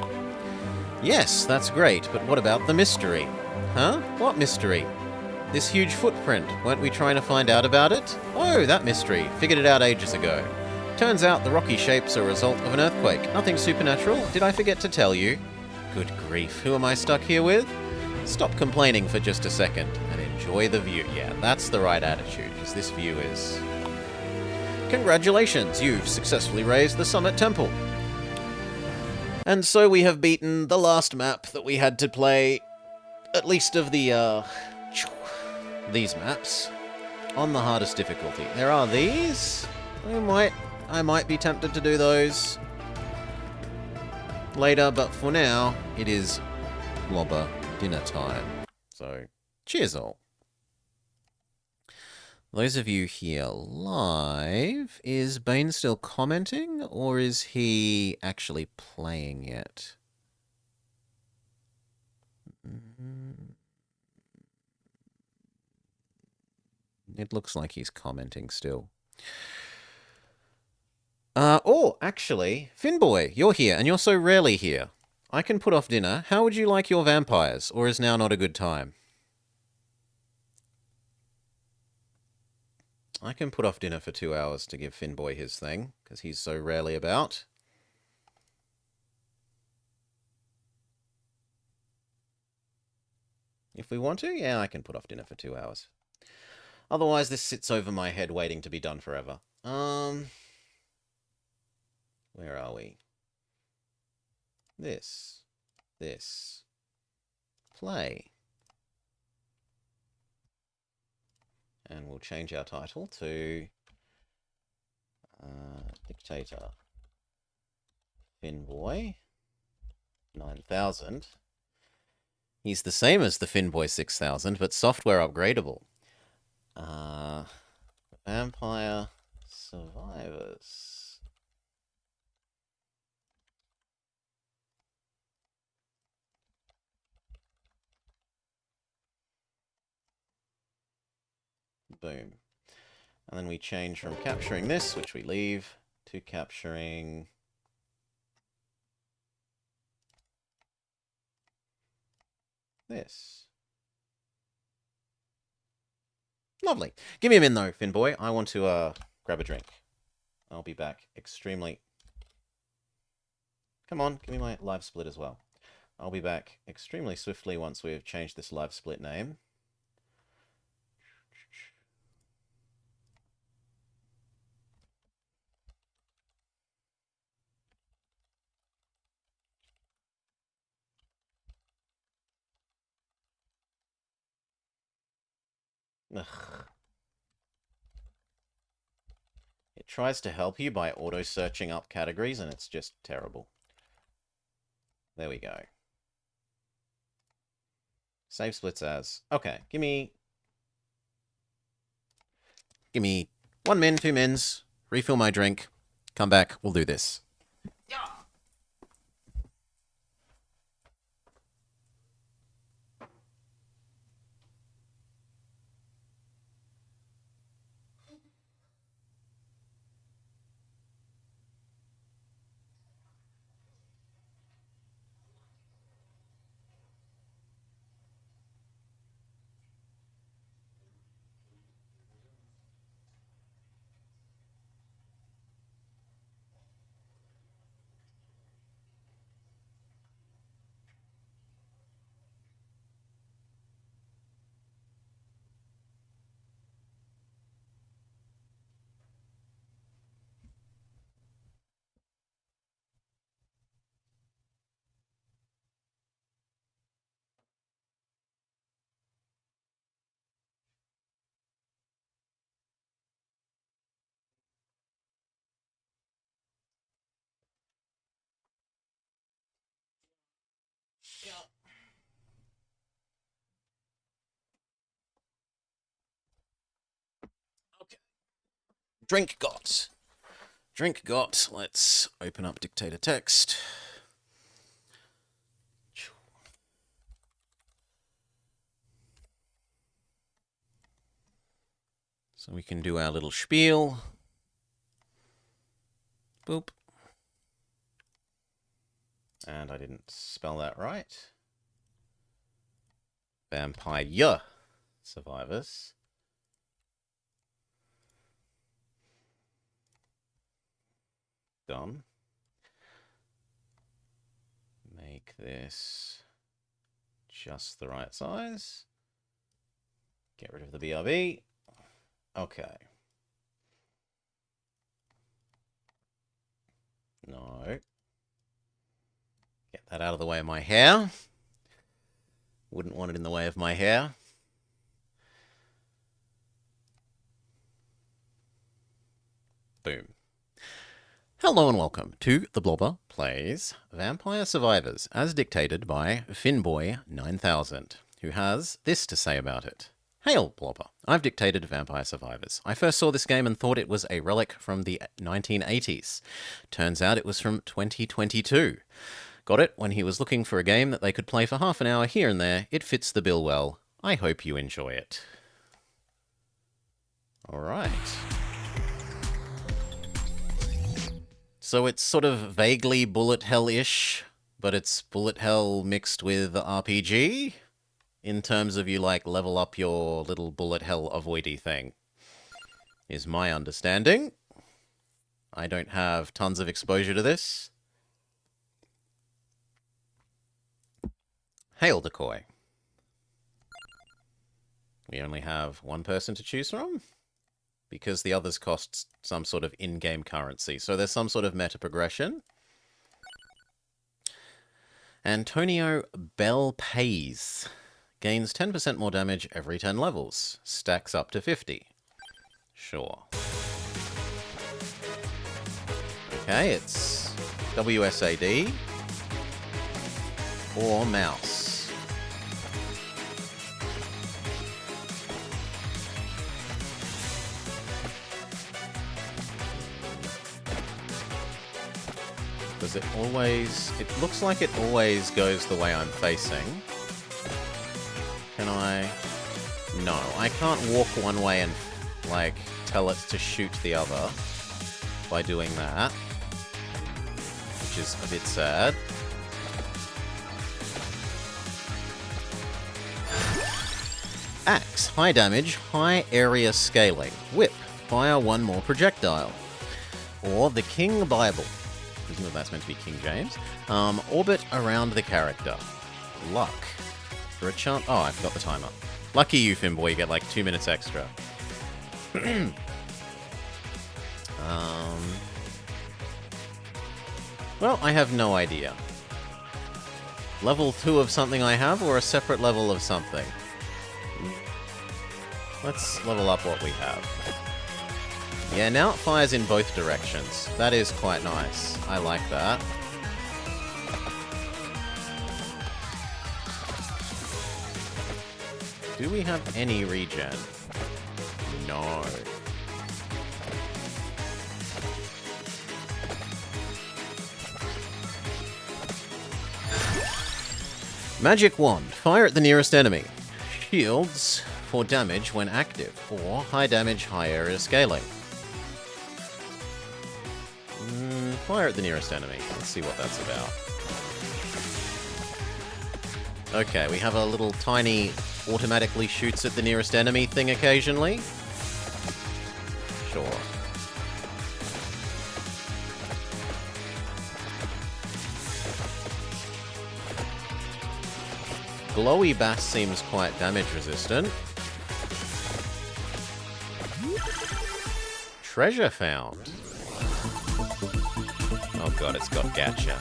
Yes, that's great, but what about the mystery? Huh? What mystery? This huge footprint. Weren't we trying to find out about it? Oh, that mystery. Figured it out ages ago. Turns out the rocky shape's a result of an earthquake. Nothing supernatural. Did I forget to tell you? Good grief, who am I stuck here with? Stop complaining for just a second and enjoy the view. Yeah, that's the right attitude, because this view is... Congratulations, you've successfully raised the Summit Temple. And so we have beaten the last map that we had to play, at least of the, these maps, on the hardest difficulty. There are these. I might be tempted to do those later, but for now, it is Blobber dinner time. So, cheers all. Those of you here live, is Bane still commenting, or is he actually playing yet? It looks like he's commenting still. Oh, actually, Finboy, you're here, and you're so rarely here. I can put off dinner. How would you like your vampires, or is now not a good time? I can put off dinner for 2 hours to give Finboy his thing, because he's so rarely about. If we want to, yeah, I can put off dinner for 2 hours. Otherwise, this sits over my head waiting to be done forever. Where are we? This. Play. And we'll change our title to Dictator Finboy9000. He's the same as the Finboy6000, but software upgradable. Vampire Survivors. Boom. And then we change from capturing this, which we leave, to capturing this. Lovely. Give me a min, though, Finboy. I want to grab a drink. I'll be back extremely... Come on, give me my live split as well. I'll be back extremely swiftly once we've changed this live split name. Ugh. It tries to help you by auto-searching up categories, and it's just terrible. There we go. Save splits as. Okay, give me 1 min, 2 mins, refill my drink, come back, we'll do this. Yeah. Okay. Drink got. Drink got. Let's open up Dictator text. So we can do our little spiel. Boop. And I didn't spell that right. Vampire survivors. Done. Make this just the right size. Get rid of the BRB. Okay. No. Get that out of the way of my hair. Wouldn't want it in the way of my hair. Boom. Hello and welcome to The Blobber Plays Vampire Survivors, as dictated by Finboy9000, who has this to say about it. Hail, Blobber. I've dictated Vampire Survivors. I first saw this game and thought it was a relic from the 1980s. Turns out it was from 2022. Got it when he was looking for a game that they could play for half an hour here and there. It fits the bill well. I hope you enjoy it. Alright. So it's sort of vaguely bullet hell-ish, but it's bullet hell mixed with RPG? In terms of you, like, level up your little bullet hell avoidy thing. Is my understanding. I don't have tons of exposure to this. Hail, Decoy. We only have one person to choose from, because the others cost some sort of in-game currency. So there's some sort of meta progression. Antonio Bell Pays. Gains 10% more damage every 10 levels. Stacks up to 50. Sure. Okay, it's WSAD or mouse. Does it always... It looks like it always goes the way I'm facing. Can I... No, I can't walk one way and like, tell it to shoot the other by doing that. Which is a bit sad. Axe, high damage, high area scaling. Whip, fire one more projectile. Or the King Bible. Isn't it that's meant to be King James? Orbit around the character. Luck. For a chance. Oh, I forgot the timer. Lucky you, Finboy, you get like 2 minutes extra. Well, I have no idea. Level 2 of something I have, or a separate level of something? Let's level up what we have. Yeah, now it fires in both directions. That is quite nice. I like that. Do we have any regen? No. Magic Wand. Fire at the nearest enemy. Shields for damage when active, or high damage, high area scaling. Fire at the nearest enemy. Let's see what that's about. Okay, we have a little tiny automatically shoots at the nearest enemy thing occasionally. Sure. Glowy Bass seems quite damage resistant. Treasure found. Oh god, it's got gacha.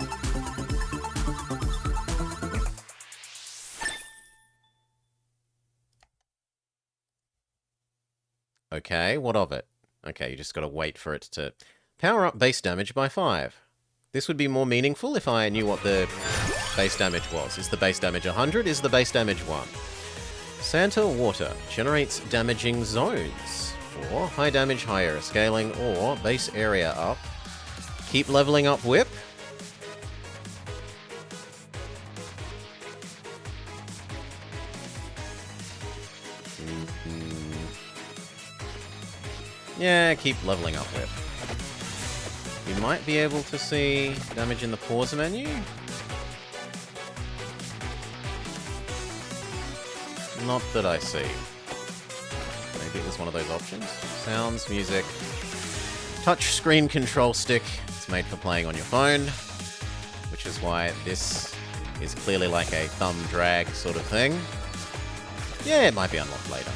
Okay, what of it? Okay, you just gotta wait for it to power up base damage by 5. This would be more meaningful if I knew what the base damage was. Is the base damage 100? Is the base damage 1? Santa Water generates damaging zones. Or high damage, high area scaling, or base area up. Keep leveling up whip. Yeah, keep leveling up whip. You might be able to see damage in the pause menu. Not that I see. Maybe it was one of those options. Sounds, music. Touch screen control stick. It's made for playing on your phone, which is why this is clearly like a thumb drag sort of thing. Yeah, it might be unlocked later.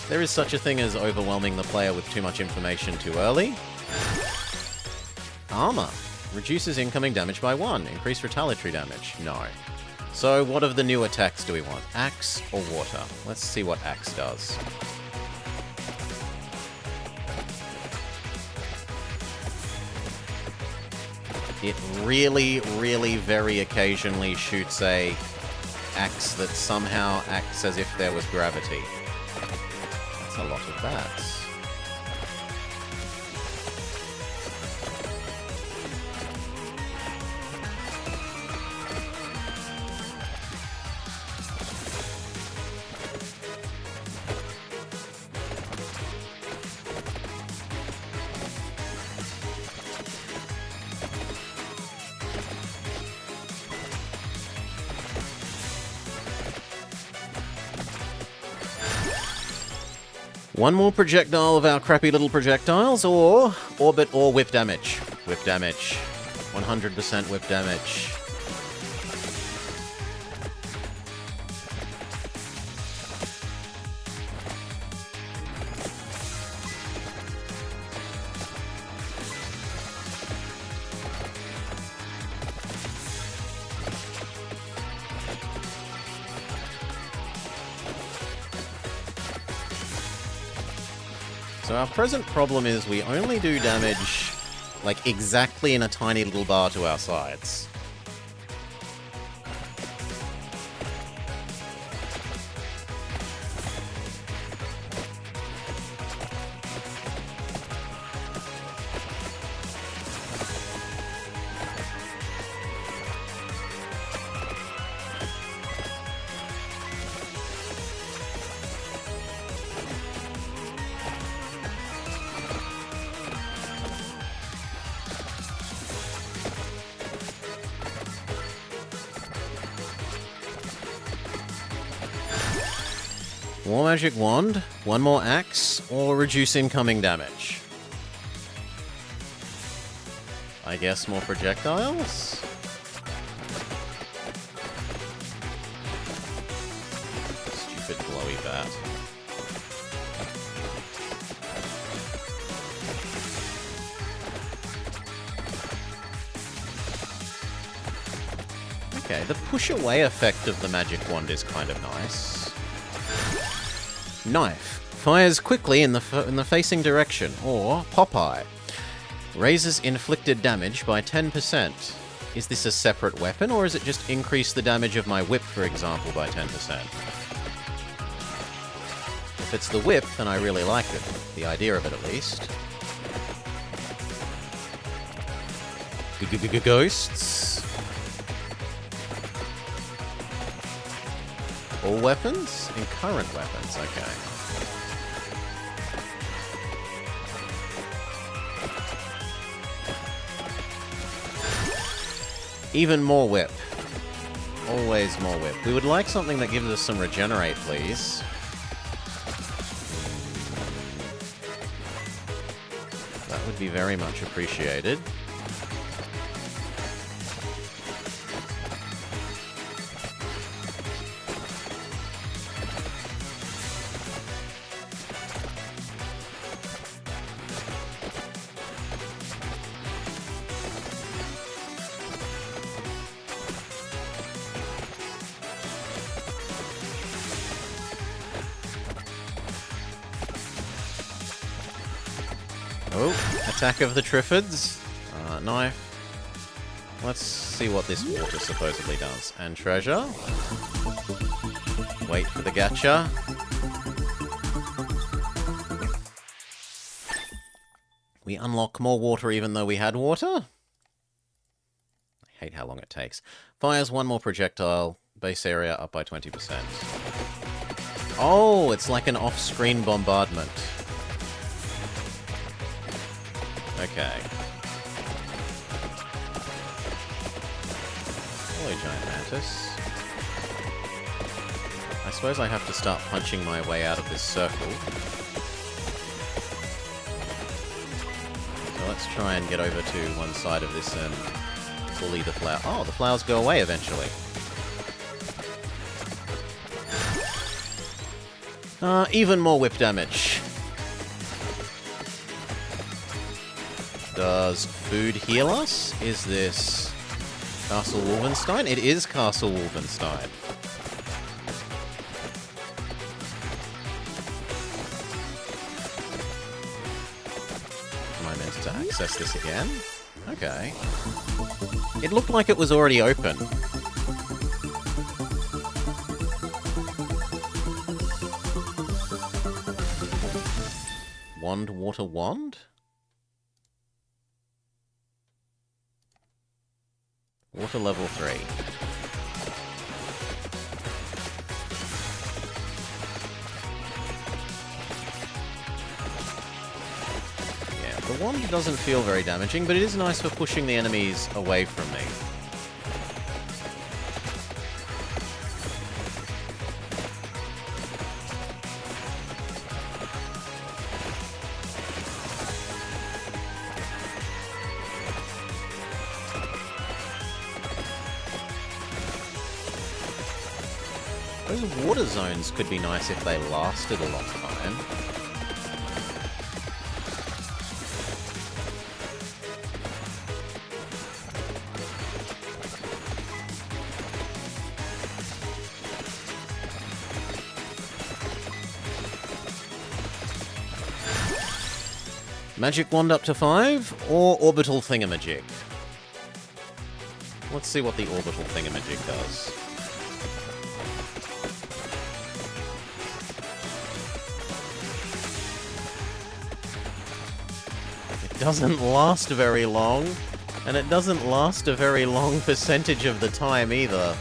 There is such a thing as overwhelming the player with too much information too early. Armor. Reduces incoming damage by 1. Increased retaliatory damage. No. So what of the new attacks do we want? Axe or water? Let's see what Axe does. It really, really very occasionally shoots a axe that somehow acts as if there was gravity. That's a lot of bats. One more projectile of our crappy little projectiles, or orbit or whip damage. Whip damage. 100% whip damage. So our present problem is we only do damage, like, exactly in a tiny little bar to our sides. More magic wand, one more axe, or reduce incoming damage. I guess more projectiles? Stupid glowy bat. Okay, the push away effect of the magic wand is kind of nice. Knife. Fires quickly in the facing direction, or Popeye. Raises inflicted damage by 10%. Is this a separate weapon, or is it just increase the damage of my whip, for example, by 10%? If it's the whip, then I really like it. The idea of it, at least. Ghosts. All weapons? And current weapons, okay. Even more whip. Always more whip. We would like something that gives us some regenerate, please. That would be very much appreciated. Oh, attack of the Triffids. Knife. Let's see what this water supposedly does. And treasure. Wait for the gacha. We unlock more water even though we had water? I hate how long it takes. Fires one more projectile. Base area up by 20%. Oh, it's like an off-screen bombardment. Okay. Hello, giant mantis. I suppose I have to start punching my way out of this circle. So let's try and get over to one side of this and bully the flower. Oh, the flowers go away eventually. Even more whip damage. Does food heal us? Is this Castle Wolfenstein? It is Castle Wolfenstein. Am I meant to access this again? Okay. It looked like it was already open. Wand, water, wand? Water level 3. Yeah, the wand doesn't feel very damaging, but it is nice for pushing the enemies away from me. Those water zones could be nice if they lasted a long time. Magic wand up to 5, or orbital thingamajig? Let's see what the orbital thingamajig does. Doesn't last very long, and it doesn't last a very long percentage of the time either.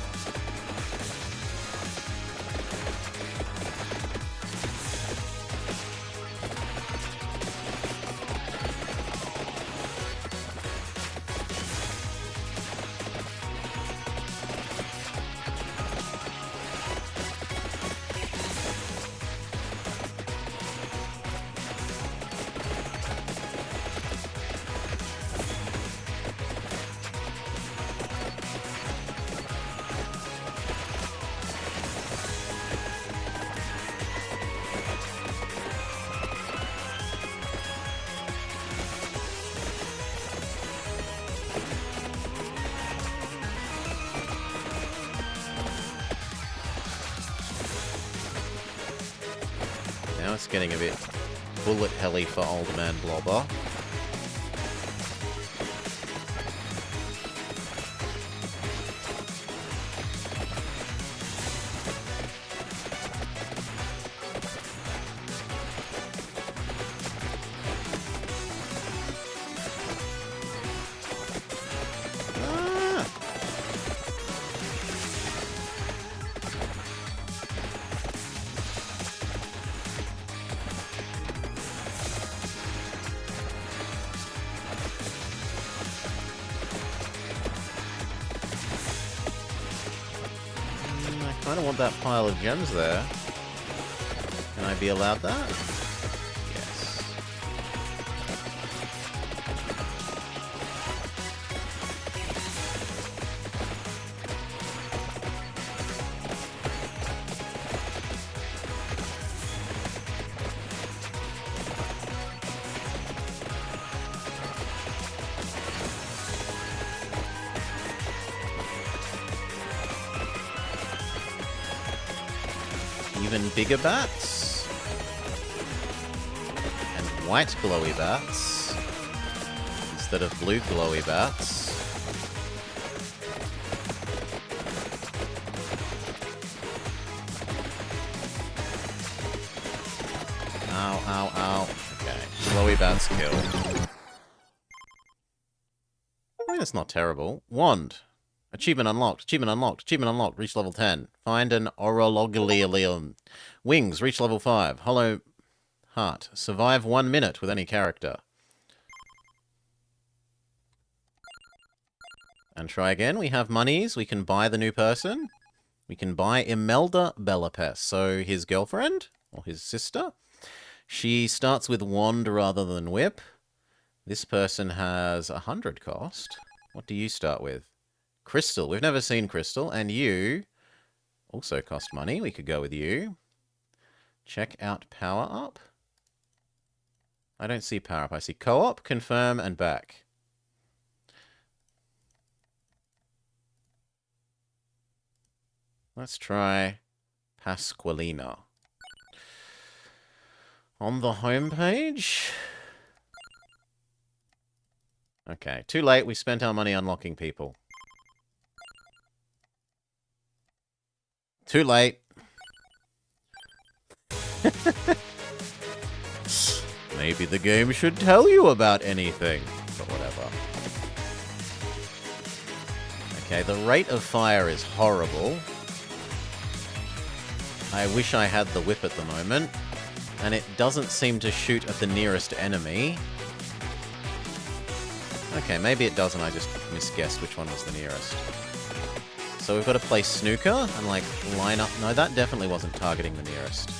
That's getting a bit bullet helly for old man Blobber. I kind of want that pile of gems there. Can I be allowed that? Yes. Even bigger bats. And white glowy bats. Instead of blue glowy bats. Ow, ow, ow. Okay. Glowy bats kill. I mean, it's not terrible. Wand. Achievement unlocked. Achievement unlocked. Achievement unlocked. Reach level 10. Find an Orologalium. Wings. Reach level 5. Hollow heart. Survive 1 minute with any character. And try again. We have monies. We can buy the new person. We can buy Imelda Bellapes. So his girlfriend? Or his sister? She starts with wand rather than whip. This person has 100 cost. What do you start with? Crystal. We've never seen Crystal. And you also cost money. We could go with you. Check out power up. I don't see power up. I see co-op, confirm, and back. Let's try Pasqualina. On the home page. Okay, too late. We spent our money unlocking people. Too late. Maybe the game should tell you about anything, but whatever. Okay, the rate of fire is horrible. I wish I had the whip at the moment. And it doesn't seem to shoot at the nearest enemy. Okay, maybe it does and I just misguessed which one was the nearest. So we've got to play snooker and, like, line up... No, that definitely wasn't targeting the nearest.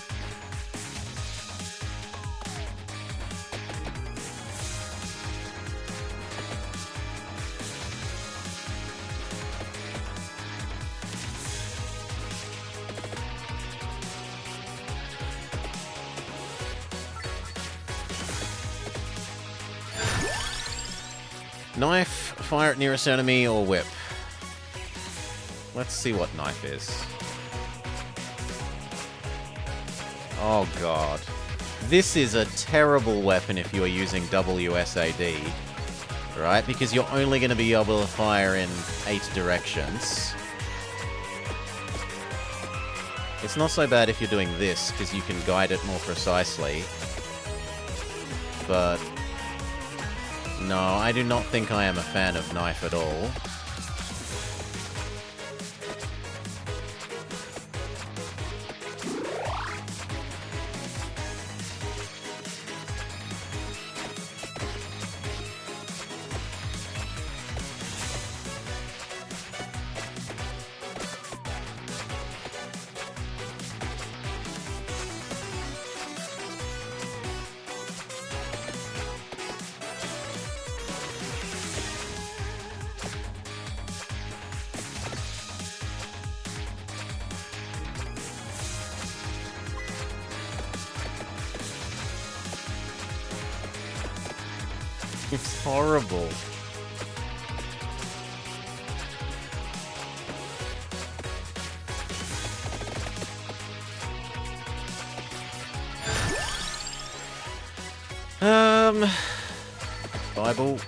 Knife, fire at nearest enemy, or whip. Let's see what knife is. Oh god. This is a terrible weapon if you are using WSAD. Right? Because you're only going to be able to fire in 8 directions. It's not so bad if you're doing this, because you can guide it more precisely. But... no, I do not think I am a fan of knife at all. It's horrible. Bible.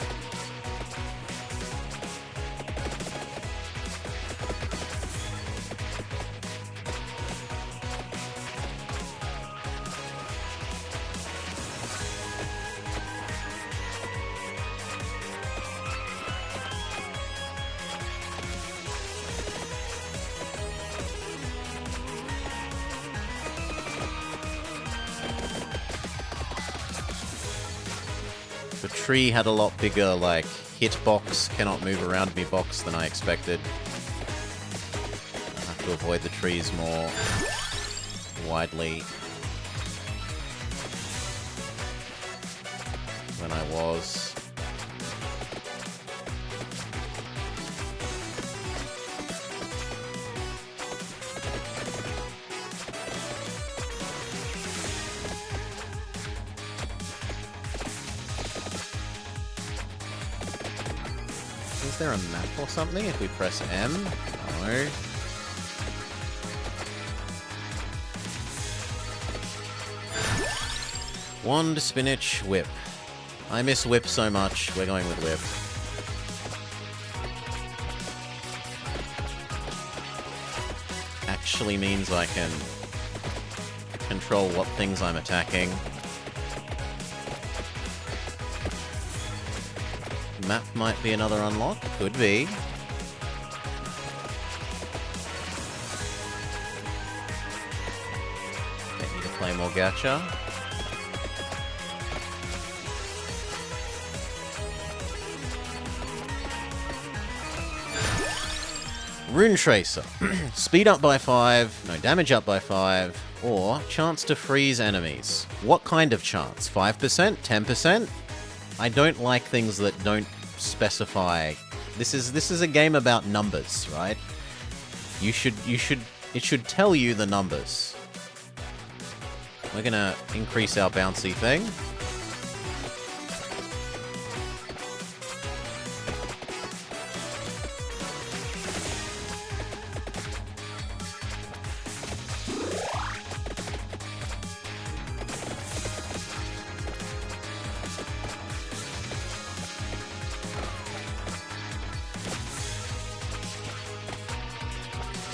The tree had a lot bigger, like, hitbox, cannot move around me box than I expected. I have to avoid the trees more widely than I was. Is there a map or something if we press M? No. Wand, spinach, whip. I miss whip so much. We're going with whip. Actually means I can control what things I'm attacking. Map might be another unlock. Could be. Get me to play more gacha. Rune Tracer. Speed up by 5, no damage up by 5, or chance to freeze enemies. What kind of chance? 5%? 10%? I don't like things that don't specify. This is a game about numbers, right? It should tell you the numbers. We're gonna increase our bouncy thing.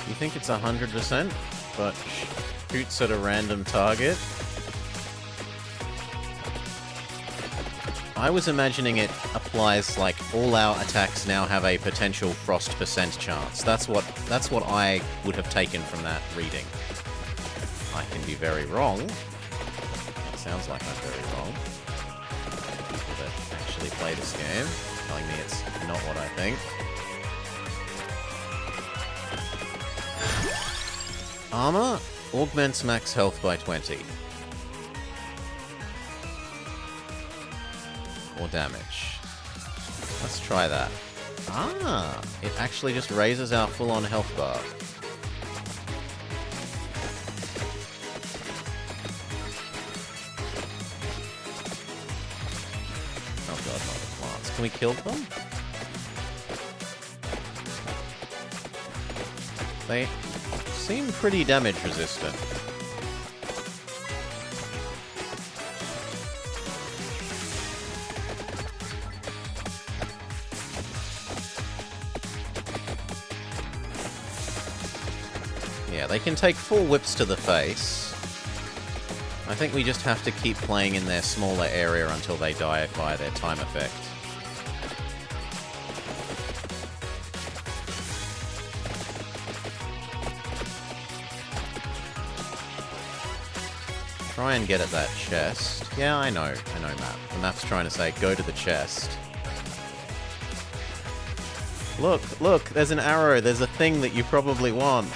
You think it's 100%, but shoots at a random target. I was imagining it applies like all our attacks now have a potential frost % chance. That's what I would have taken from that reading. I can be very wrong. It sounds like I'm very wrong. People that actually play this game telling me it's not what I think. Armor augments max health by 20. Or damage. Let's try that. Ah! It actually just raises our full-on health bar. Oh god, not the plants. Can we kill them? They seem pretty damage resistant. Yeah, they can take 4 whips to the face. I think we just have to keep playing in their smaller area until they die by their time effect. Try and get at that chest. Yeah, I know, map. The map's trying to say, go to the chest. Look, there's an arrow, there's a thing that you probably want.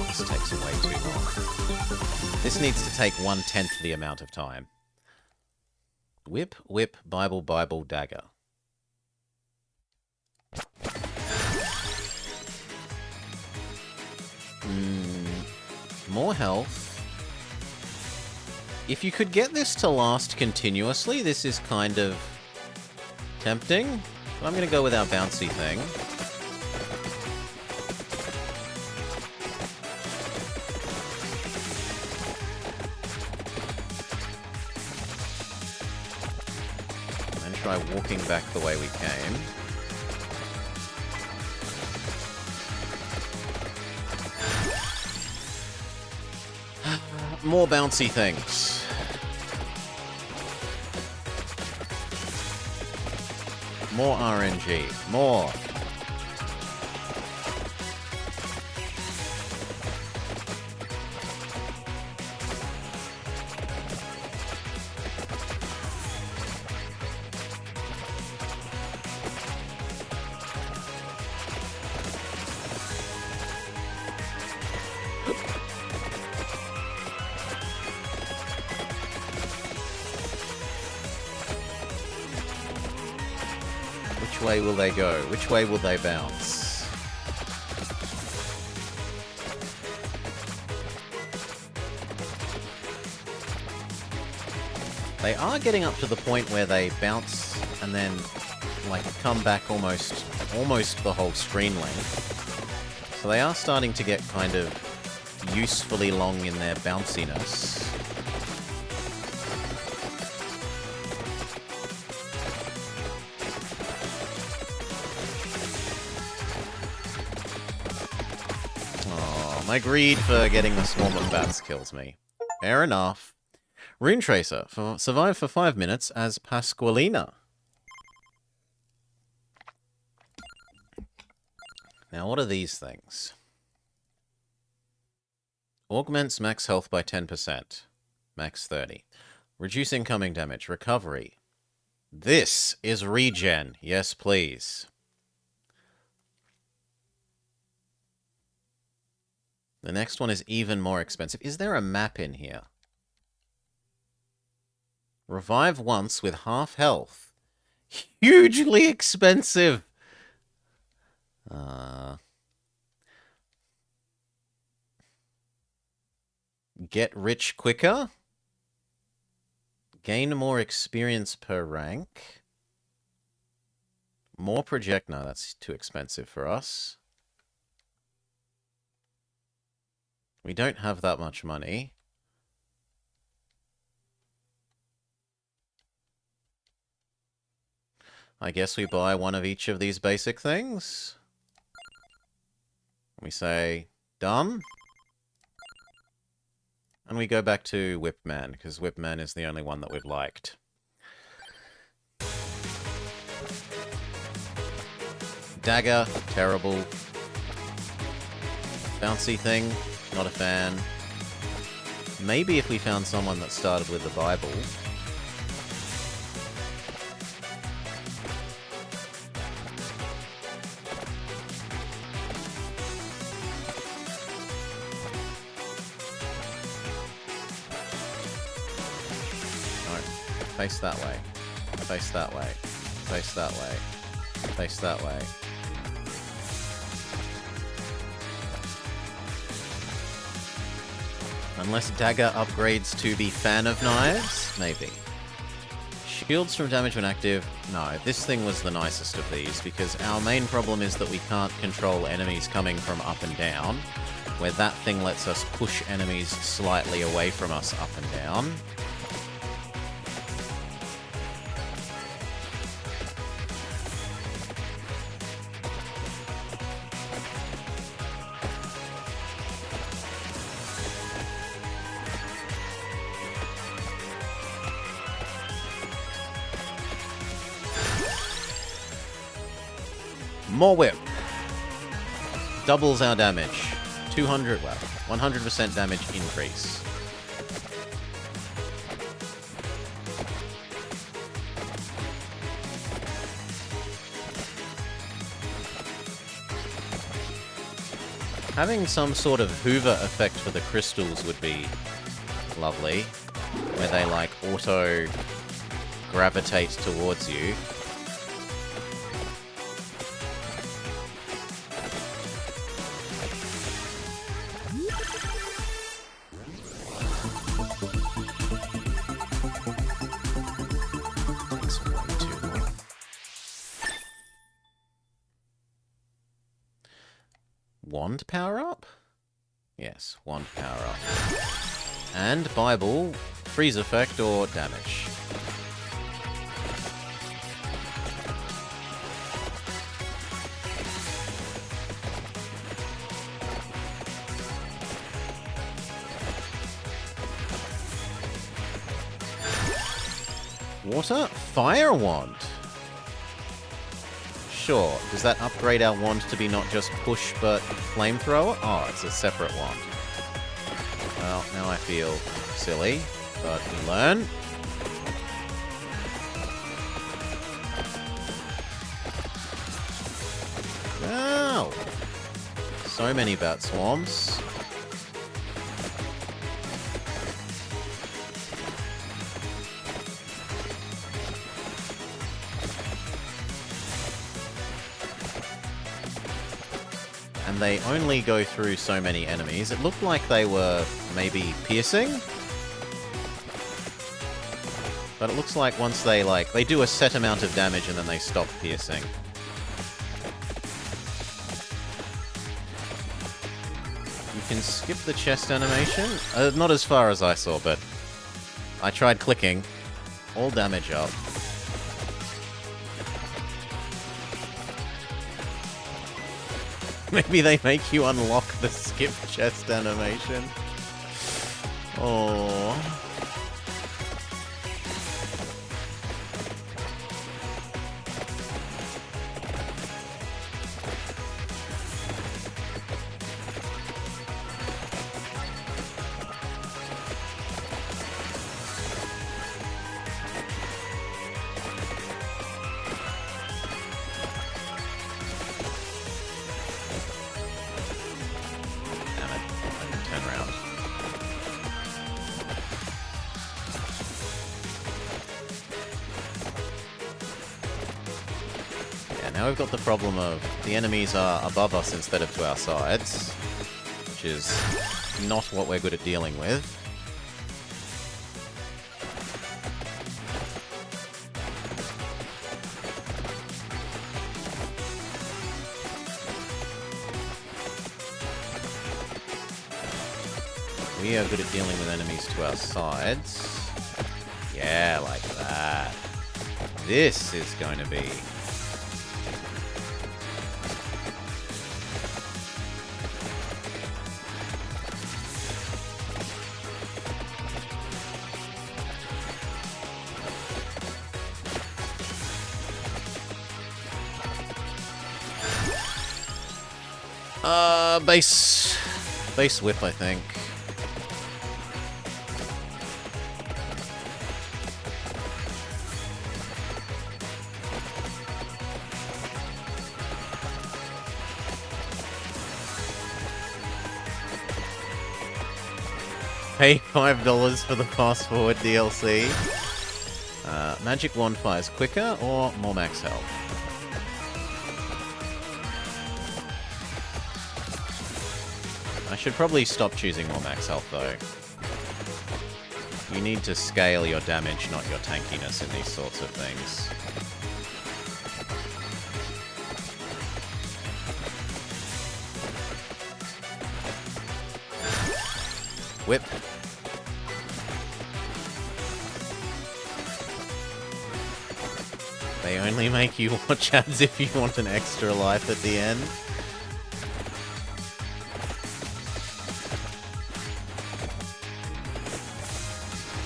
This takes way too long. This needs to take 1/10 the amount of time. Whip, whip, Bible, Bible, dagger. More health. If you could get this to last continuously, this is kind of Tempting, but I'm going to go with our bouncy thing. And try walking back the way we came. More bouncy things. More RNG. More. Which way will they go? Which way will they bounce? They are getting up to the point where they bounce and then, like, come back almost the whole screen length. So they are starting to get kind of usefully long in their bounciness. My greed for getting the swarm of bats kills me. Fair enough. Rune Tracer. Survive for 5 minutes as Pasqualina. Now, what are these things? Augments max health by 10%. Max 30. Reduce incoming damage. Recovery. This is regen. Yes, please. The next one is even more expensive. Is there a map in here? Revive once with half health. Hugely expensive! Get rich quicker? Gain more experience per rank? More project... No, that's too expensive for us. We don't have that much money. I guess we buy one of each of these basic things. We say, done. And we go back to Whipman, because Whipman is the only one that we've liked. Dagger, terrible. Bouncy thing. Not a fan. Maybe if we found someone that started with the Bible. No. Face that way. Face that way. Face that way. Face that way. Unless Dagger upgrades to be Fan of Knives? Maybe. Shields from damage when active? No, this thing was the nicest of these, because our main problem is that we can't control enemies coming from up and down, where that thing lets us push enemies slightly away from us up and down. More whip. Doubles our damage. 200, well, 100% damage increase. Having some sort of Hoover effect for the crystals would be lovely, where they like auto gravitate towards you. wand power up? Yes, wand power up. And Bible, freeze effect or damage. Water? Fire wand? Sure. Does that upgrade our wand to be not just push, but flamethrower? Oh, it's a separate wand. Well, now I feel silly, but we learn. Wow! So many bat swarms. And they only go through so many enemies. It looked like they were maybe piercing. But it looks like once they, they do a set amount of damage and then they stop piercing. You can skip the chest animation. Not as far as I saw, but I tried clicking. All damage up. Maybe they make you unlock the skip chest animation. Oh. Now we've got the problem of the enemies are above us instead of to our sides, which is not what we're good at dealing with. We are good at dealing with enemies to our sides. Yeah, like that. This is going to be... base whip, I think. Pay $5 for the fast forward DLC. Magic wand fires quicker or more max health? I should probably stop choosing more max health, though. You need to scale your damage, not your tankiness in these sorts of things. Whip. They only make you watch ads if you want an extra life at the end.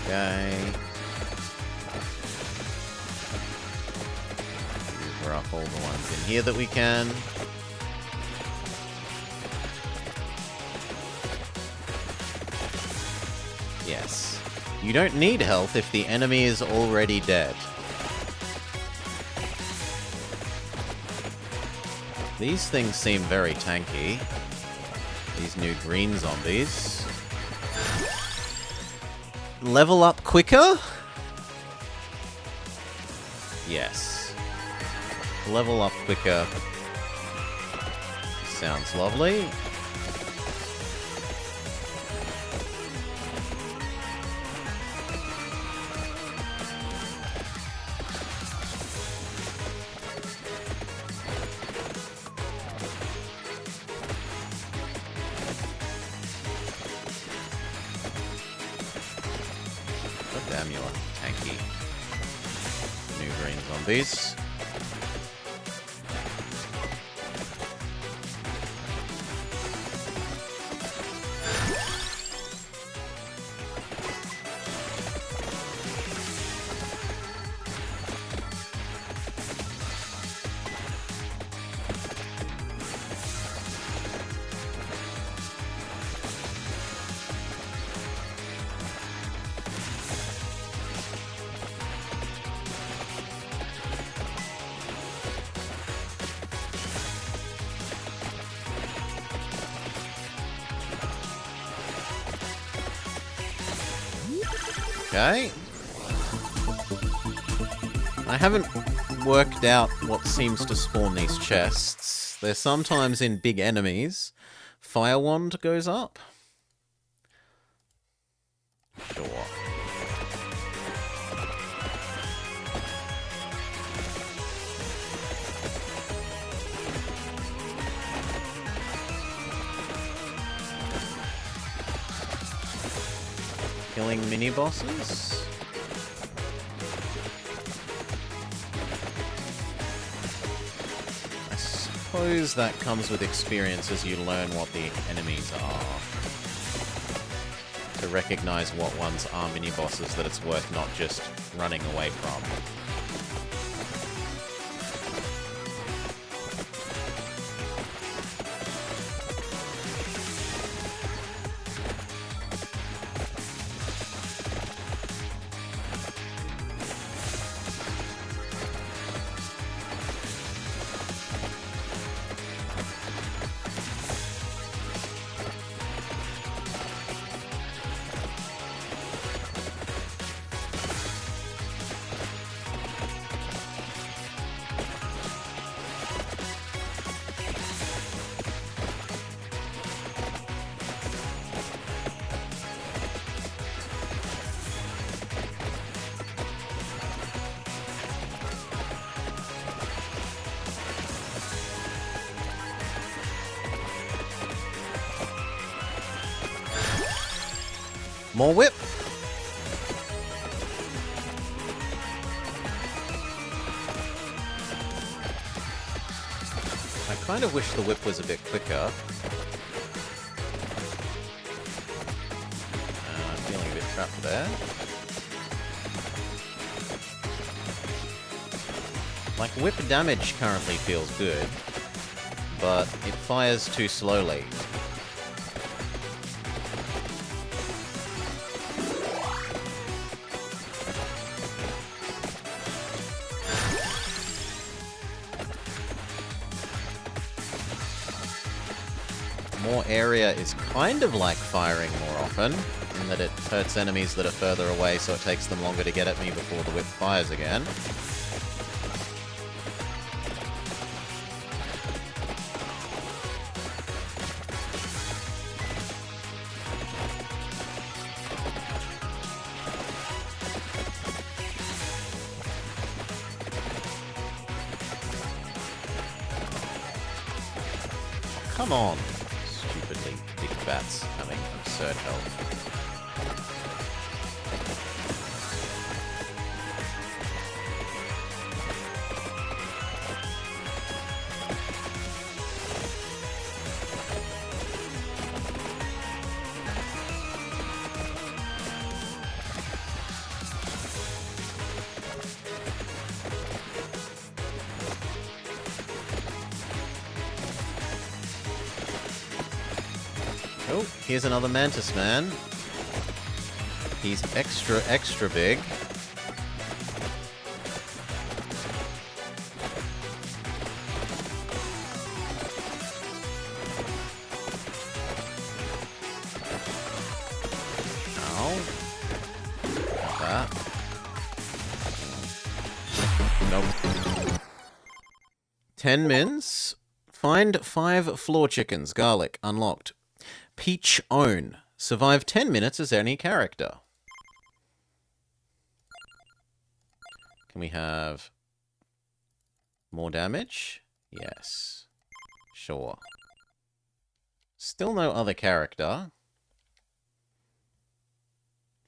Okay. Cover up all the ones in here that we can. Yes. You don't need health if the enemy is already dead. These things seem very tanky. These new green zombies. Level up quicker? Yes. Level up quicker. Sounds lovely. Damn, you're tanky. New green zombies. Okay. I haven't worked out what seems to spawn these chests. They're sometimes in big enemies. Fire wand goes up. Sure. Killing mini-bosses? I suppose that comes with experience as you learn what the enemies are. To recognize what ones are mini-bosses that it's worth not just running away from. More whip! I kind of wish the whip was a bit quicker. I'm feeling a bit trapped there. Like, whip damage currently feels good, but it fires too slowly. More area is kind of like firing more often, in that it hurts enemies that are further away, so it takes them longer to get at me before the whip fires again. Come on! Stupidly big bats having absurd health. Oh, here's another mantis man. He's extra, extra big. Ow. Got that. Nope. 10 mins. Find 5 floor chickens. Garlic. Unlocked. Peach Own. Survive 10 minutes as any character. Can we have more damage? Yes. Sure. Still no other character.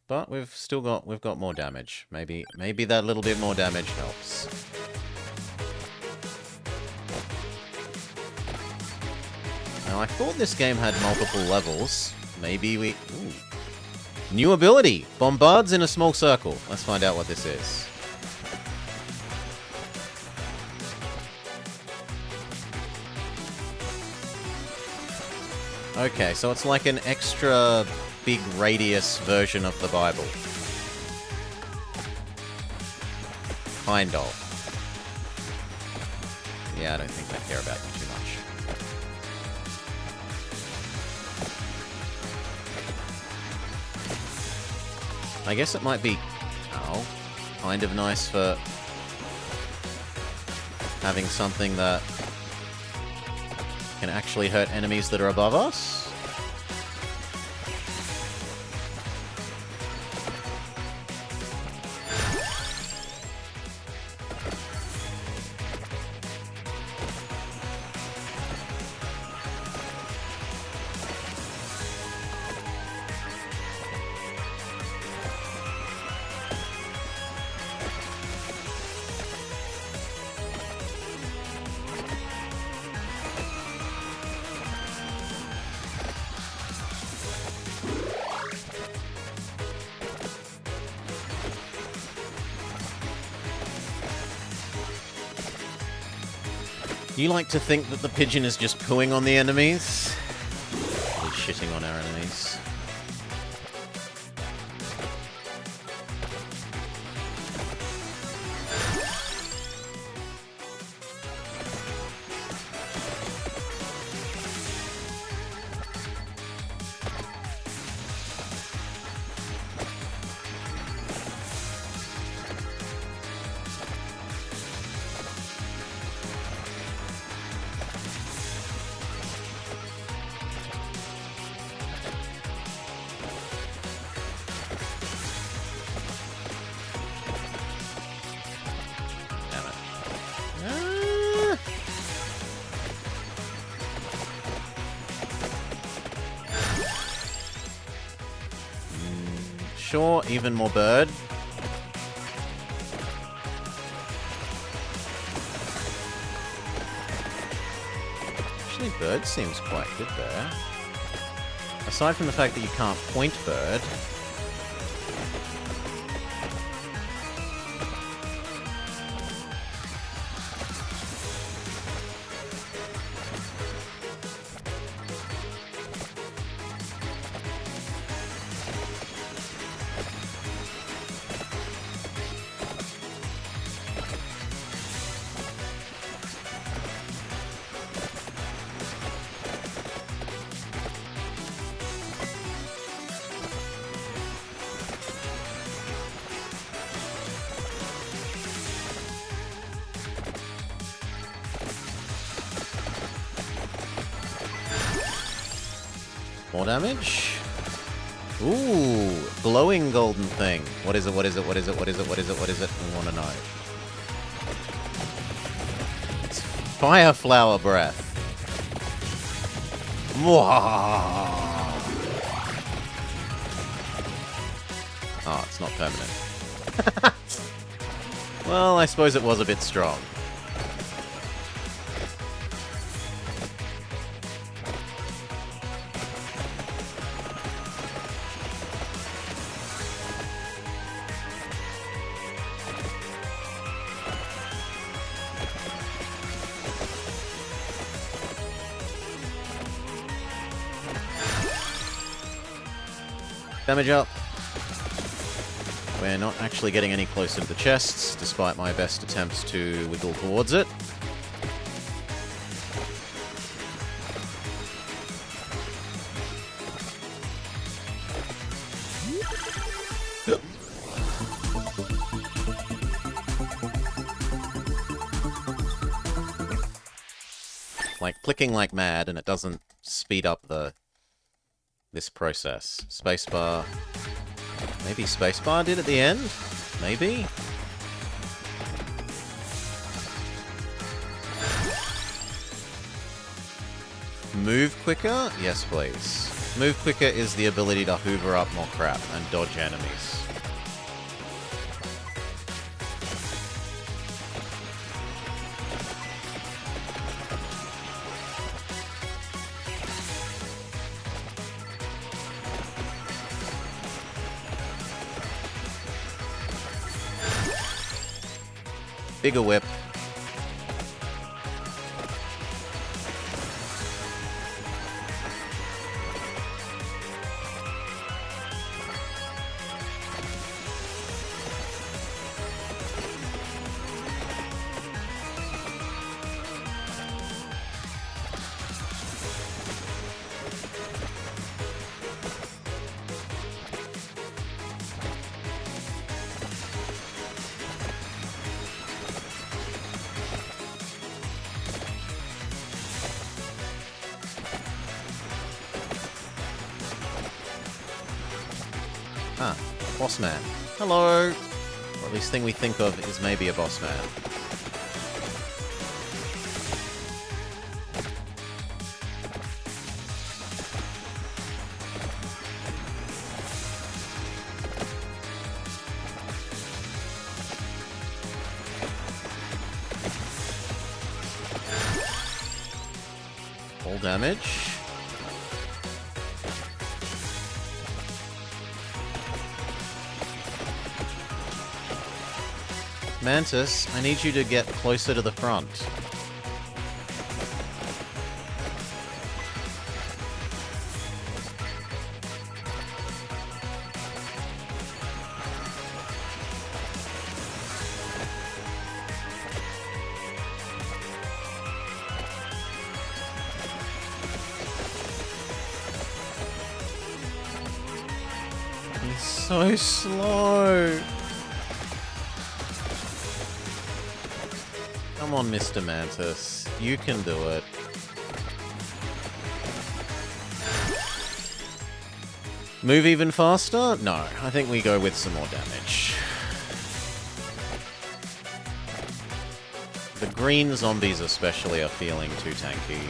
But we've got more damage. Maybe that little bit more damage helps. Now, I thought this game had multiple levels. Maybe we... Ooh. New ability! Bombards in a small circle. Let's find out what this is. Okay, so it's like an extra big radius version of the Bible. Kind of. Yeah, I don't think I care about you too much. I guess it might be, kind of nice for having something that can actually hurt enemies that are above us. You like to think that the pigeon is just pooing on the enemies? Or shitting on our enemies. Sure, even more bird. Actually, bird seems quite good there. Aside from the fact that you can't point bird. More damage? Ooh, glowing golden thing. What is it? What is it? What is it? What is it? What is it? What is it? We want to know. It's fire flower breath. Mwah! Oh, it's not permanent. Well, I suppose it was a bit strong. Damage up. We're not actually getting any closer to the chests, despite my best attempts to wiggle towards it. Like, clicking like mad, and it doesn't speed up this process. Spacebar. Maybe spacebar did at the end? Maybe? Move quicker? Yes, please. Move quicker is the ability to hoover up more crap and dodge enemies. Bigger whip. Ah, boss man. Hello! Or at least thing we think of is maybe a boss man. Full damage. Mantis, I need you to get closer to the front. He's so slow. Come on, Mr. Mantis. You can do it. Move even faster? No, I think we go with some more damage. The green zombies especially are feeling too tanky.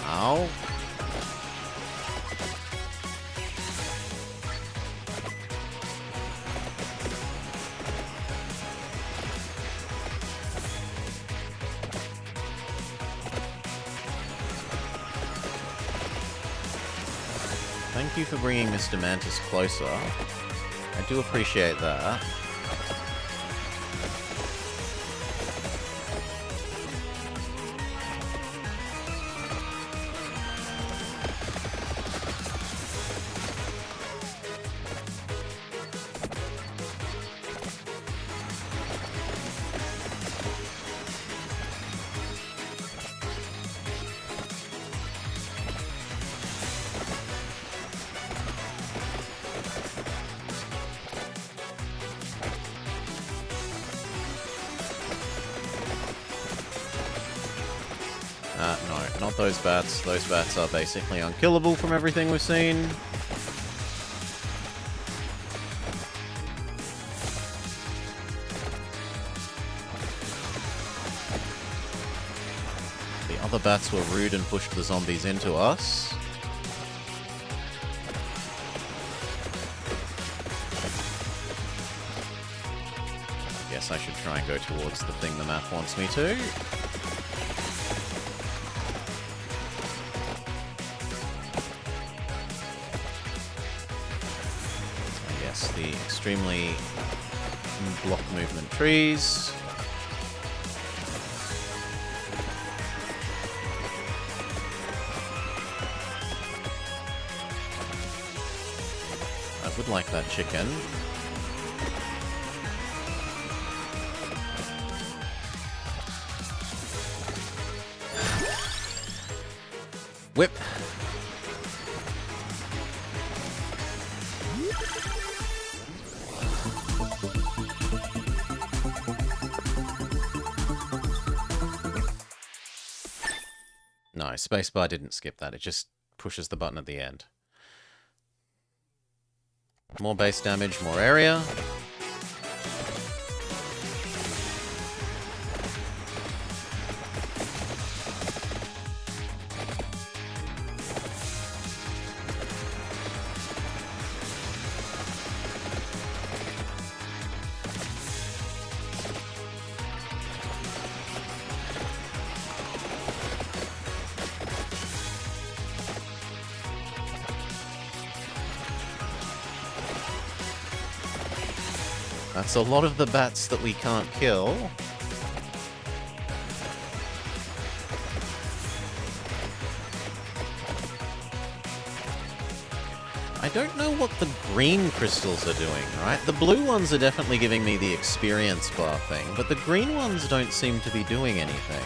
Ow. Thank you for bringing Mr. Mantis closer. I do appreciate that. No, not those bats. Those bats are basically unkillable from everything we've seen. The other bats were rude and pushed the zombies into us. Guess I should try and go towards the thing the map wants me to. The extremely block movement trees. I would like that chicken. Whip. No, spacebar didn't skip that. It just pushes the button at the end. More base damage, more area. That's a lot of the bats that we can't kill. I don't know what the green crystals are doing, right? The blue ones are definitely giving me the experience bar thing, but the green ones don't seem to be doing anything.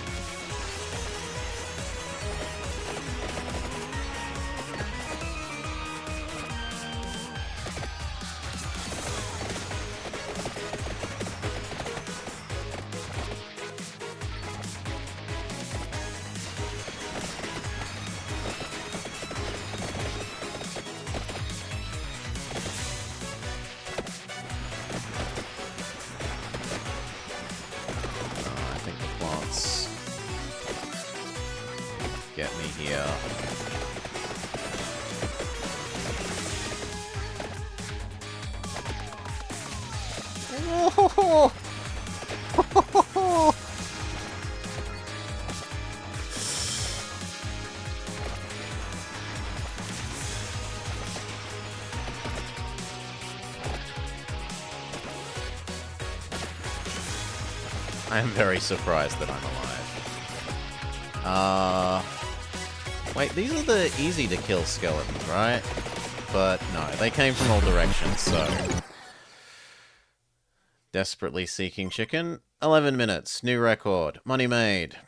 Get me here. Oh! I am very surprised that I'm alive. Wait, these are the easy-to-kill skeletons, right? But no, they came from all directions, so... Desperately seeking chicken. 11 minutes. New record. Money made.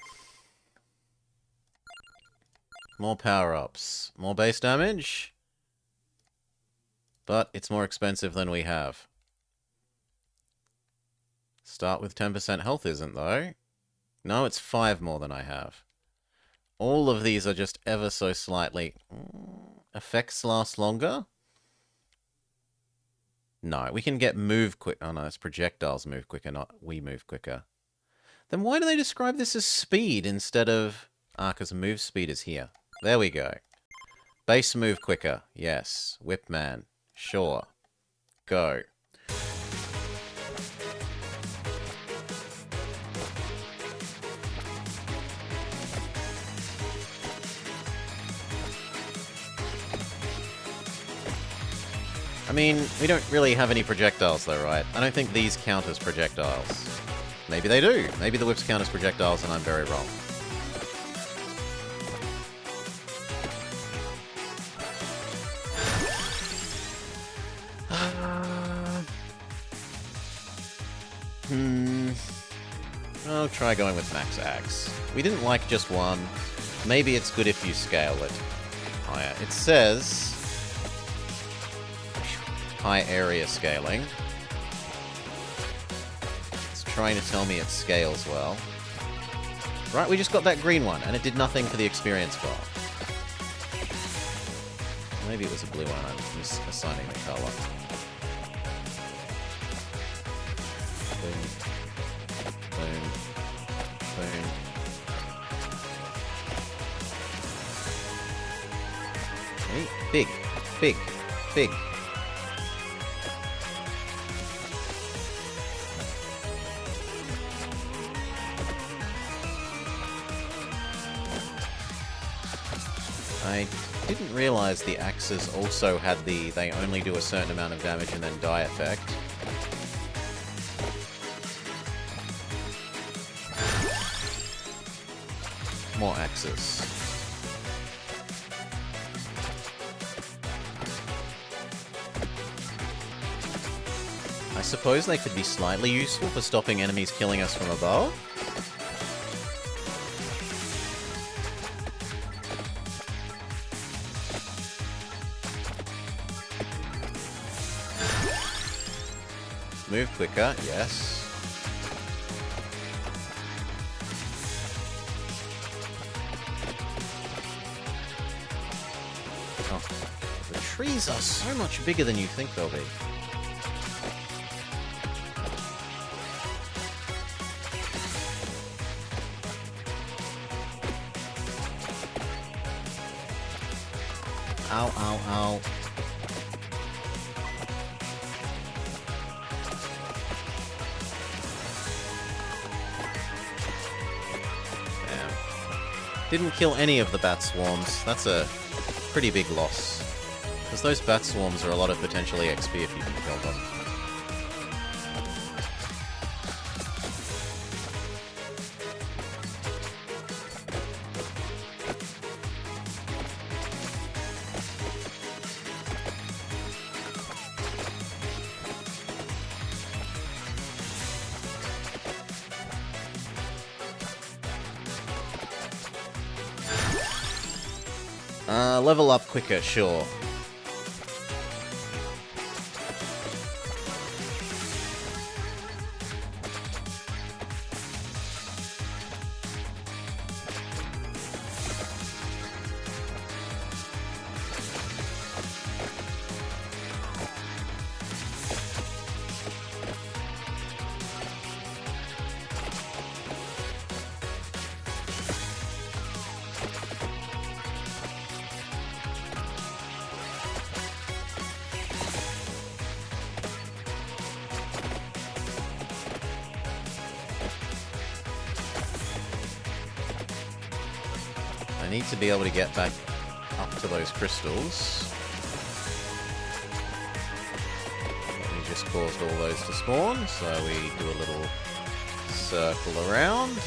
More power-ups. More base damage. But it's more expensive than we have. Start with 10% health isn't, though. No, it's 5 more than I have. All of these are just ever so slightly... Effects last longer? No, we can get move quick. Oh no, it's projectiles move quicker, not we move quicker. Then why do they describe this as speed instead of... Ah, because move speed is here. There we go. Base move quicker. Yes. Whip man. Sure. Go. I mean, we don't really have any projectiles though, right? I don't think these count as projectiles. Maybe they do. Maybe the whips count as projectiles and I'm very wrong. I'll try going with max axe. We didn't like just one. Maybe it's good if you scale it higher. It says... high area scaling. It's trying to tell me it scales well. Right, we just got that green one, and it did nothing for the experience bar. Maybe it was a blue one, I'm misassigning the color. Boom. Boom. Boom. Okay. Big. Big. Big. I didn't realize the axes also had the they only do a certain amount of damage and then die effect. More axes. I suppose they could be slightly useful for stopping enemies killing us from above. Move quicker, yes. Oh, the trees are so much bigger than you think they'll be. Ow, ow, ow. Didn't kill any of the bat swarms. That's a pretty big loss. Because those bat swarms are a lot of potentially XP if you can kill them. Level up quicker, sure. I need to be able to get back up to those crystals. We just caused all those to spawn, so we do a little circle around.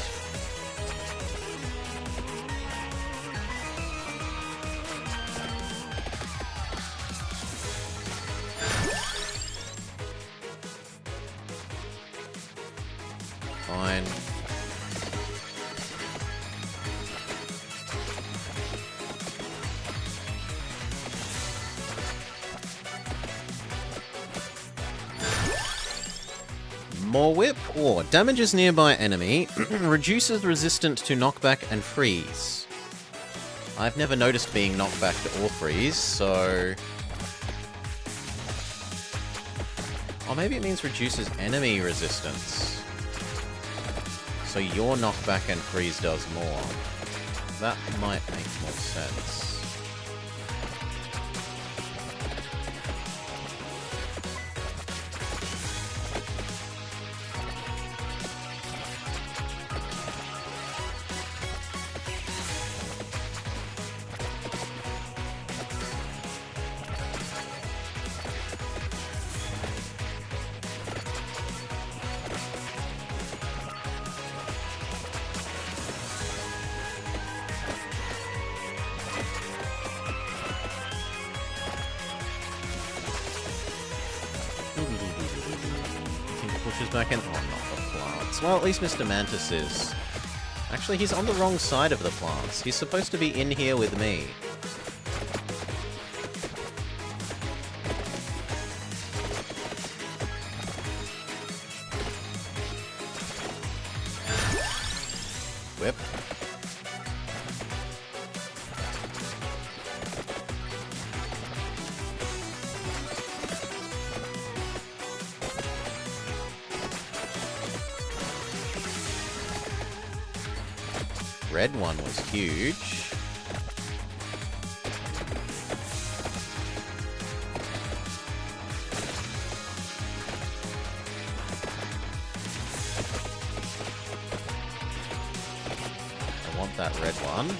Fine. More whip, or damages nearby enemy, reduces resistance to knockback and freeze. I've never noticed being knockback or freeze, so... Or maybe it means reduces enemy resistance. So your knockback and freeze does more. That might make more sense. Pushes back in. Oh, not the plants. Well, at least Mr. Mantis is. Actually, he's on the wrong side of the plants. He's supposed to be in here with me. Whip. Red one was huge. I want that red one.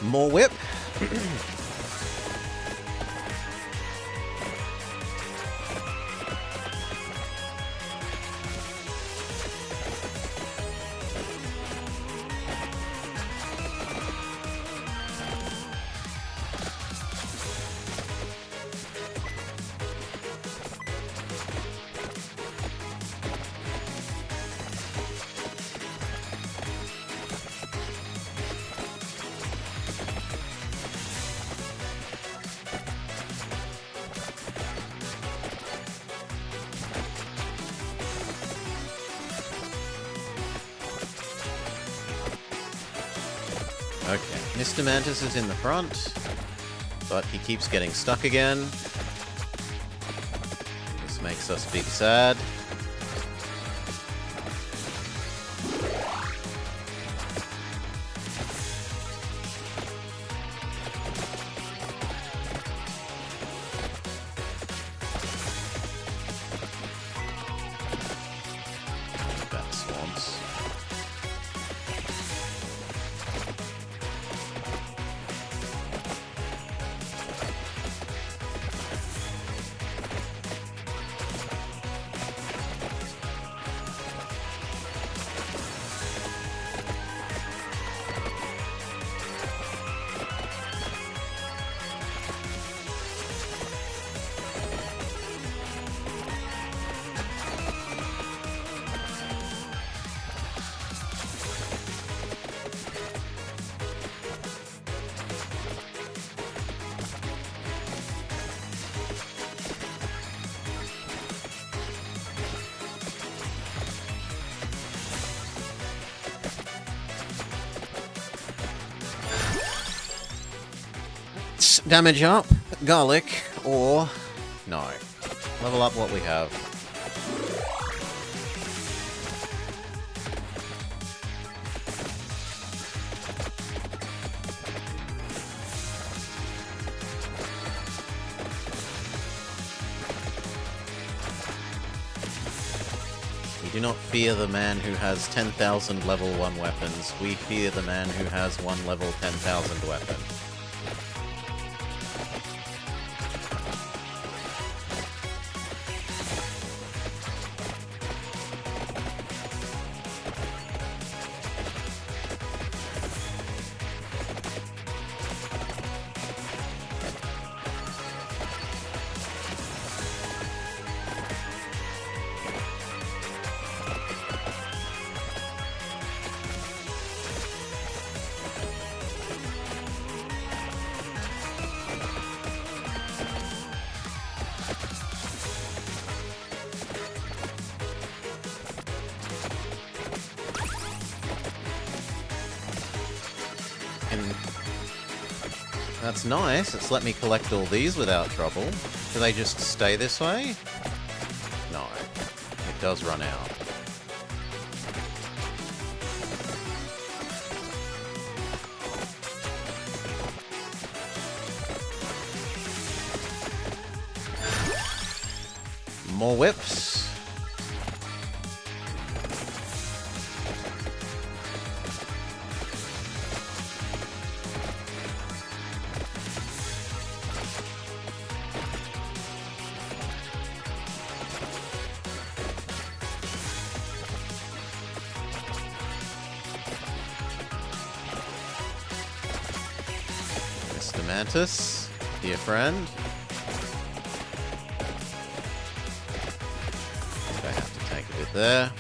More whip. Okay, Mr. Mantis is in the front, but he keeps getting stuck again. This makes us big sad. Damage up, garlic, or no. Level up what we have. We do not fear the man who has 10,000 level 1 weapons. We fear the man who has one level 10,000 weapon. That's nice. It's let me collect all these without trouble. Do they just stay this way? No. It does run out. More whips. Mr. Mantis, dear friend. I have to take a bit there.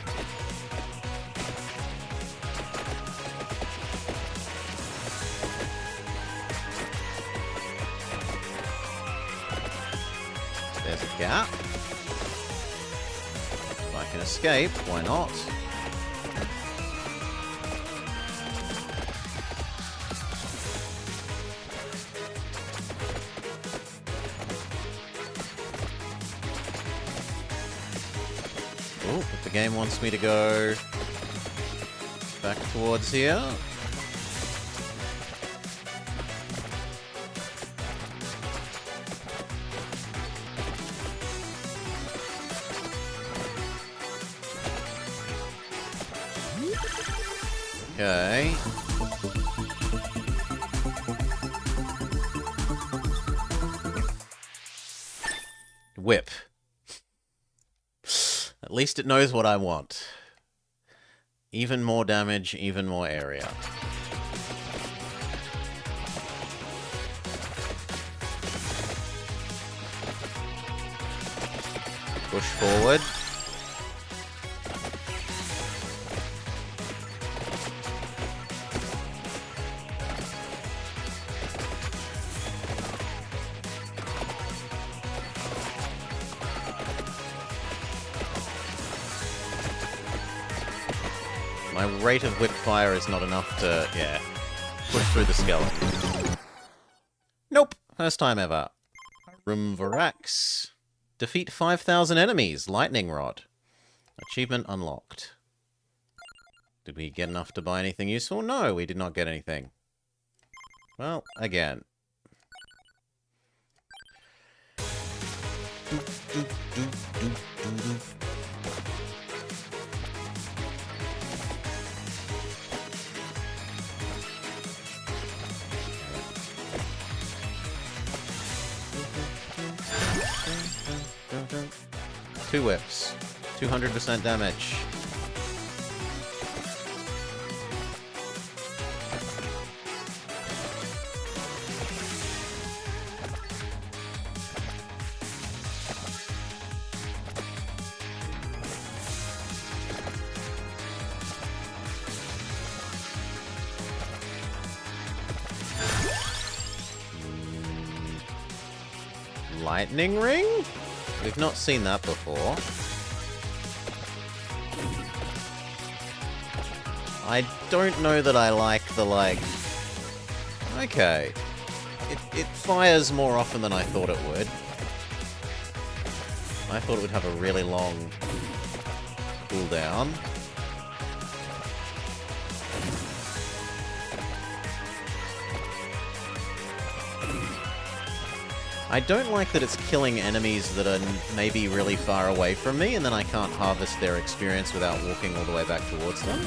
There's a gap. If I can escape, why not? Oh, if the game wants me to go back towards here. Okay. Whip. At least it knows what I want. Even more damage, even more area. Push forward. My rate of whip fire is not enough to... yeah. push through the skeleton. Nope. First time ever. Room Varax. Defeat 5,000 enemies. Lightning Rod. Achievement unlocked. Did we get enough to buy anything useful? No, we did not get anything. Well, again. Two whips. 200% damage. Lightning ring? We've not seen that before. I don't know that I like the, like... Okay. It fires more often than I thought it would. I thought it would have a really long cooldown. I don't like that it's killing enemies that are maybe really far away from me, and then I can't harvest their experience without walking all the way back towards them.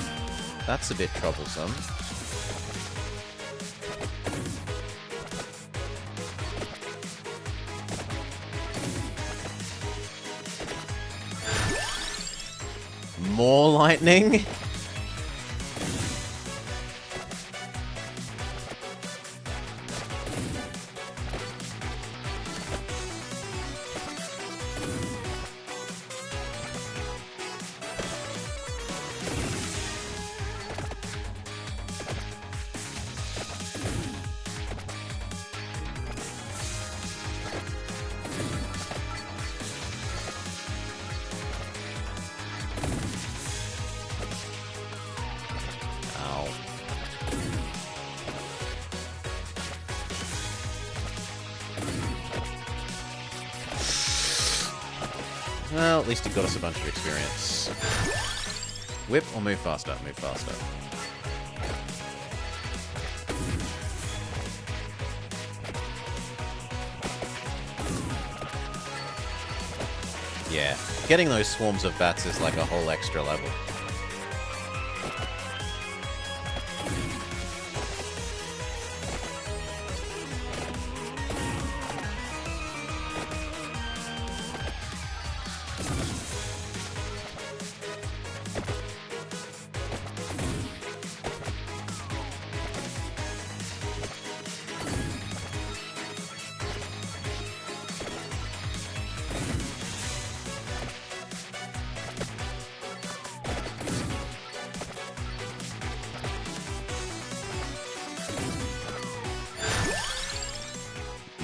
That's a bit troublesome. More lightning? Well, at least it got us a bunch of experience. Whip or move faster? Move faster. Yeah, getting those swarms of bats is like a whole extra level.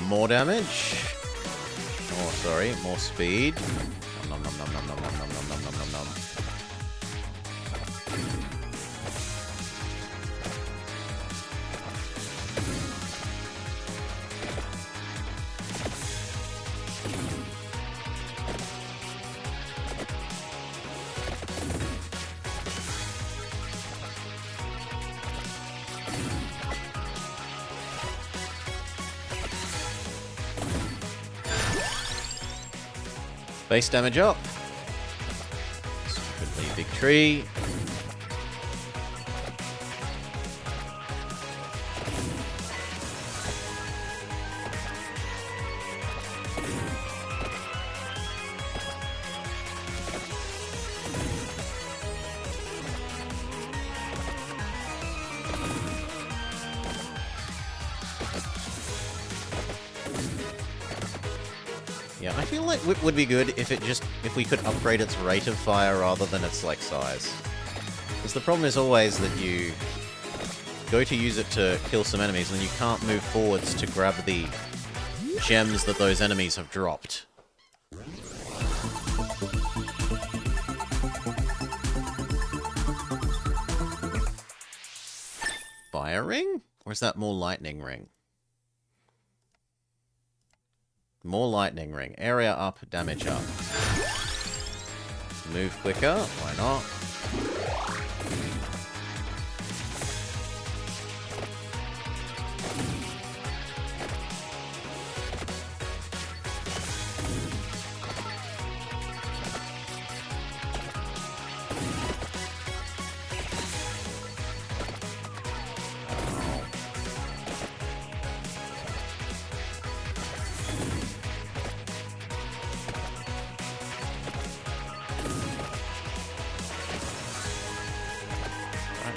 More damage. Oh, sorry, more speed. Nom nom nom nom nom nom nom nom nom nom nom nom. Base damage up. Stupidly big tree. Yeah, I feel like Whip would be good if we could upgrade its rate of fire rather than its, like, size. Because the problem is always that you go to use it to kill some enemies and then you can't move forwards to grab the gems that those enemies have dropped. Fire ring? Or is that more lightning ring? More lightning ring. Area up, damage up. Move quicker. Why not?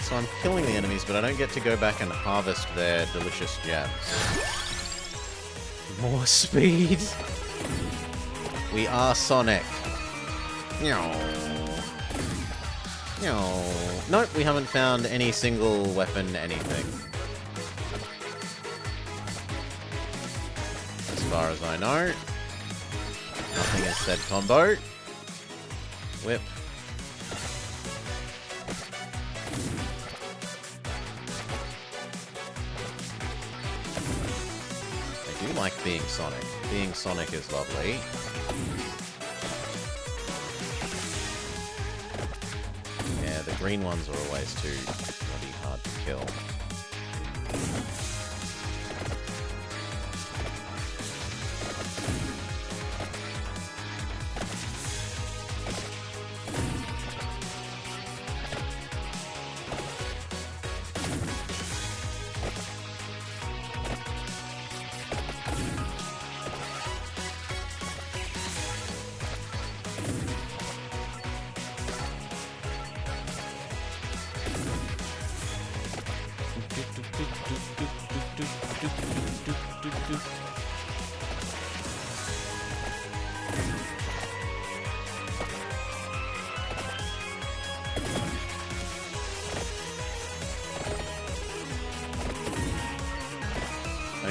So I'm killing the enemies, but I don't get to go back and harvest their delicious gems. More speed! We are Sonic. Meow. Meow. Nope, we haven't found any single weapon, anything. As far as I know. Nothing has said combo. Whip. Like being Sonic. Being Sonic is lovely. Yeah, the green ones are always too bloody hard to kill.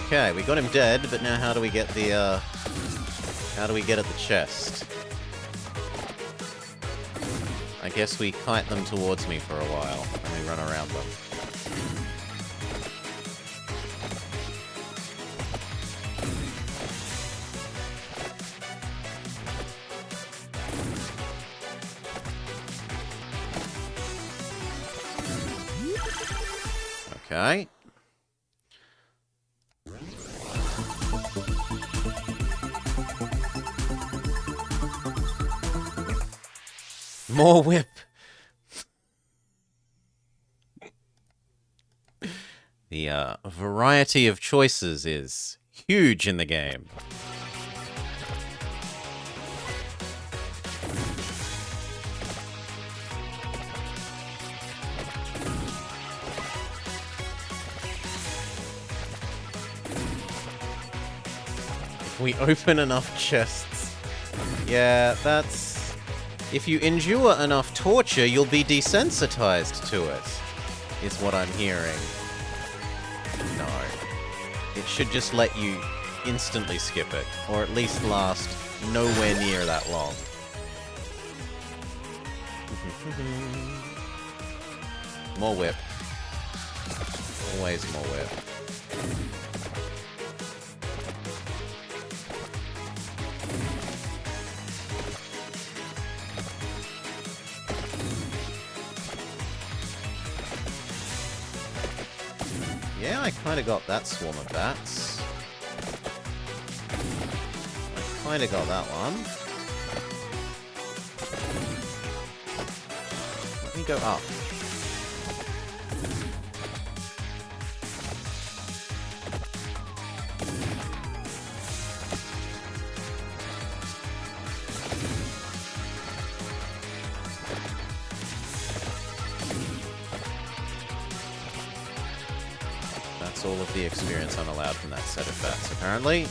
Okay, we got him dead, but now how do we get the, how do we get at the chest? I guess we kite them towards me for a while, and we run around them. Okay. More whip. The variety of choices is huge in the game. If we open enough chests. Yeah, that's... If you endure enough torture, you'll be desensitized to it, is what I'm hearing. No. It should just let you instantly skip it, or at least last nowhere near that long. More whip. Always more whip. Yeah, I kind of got that swarm of bats. I kind of got that one. Let me go up. That's all of the experience I'm allowed from that set of bats, apparently.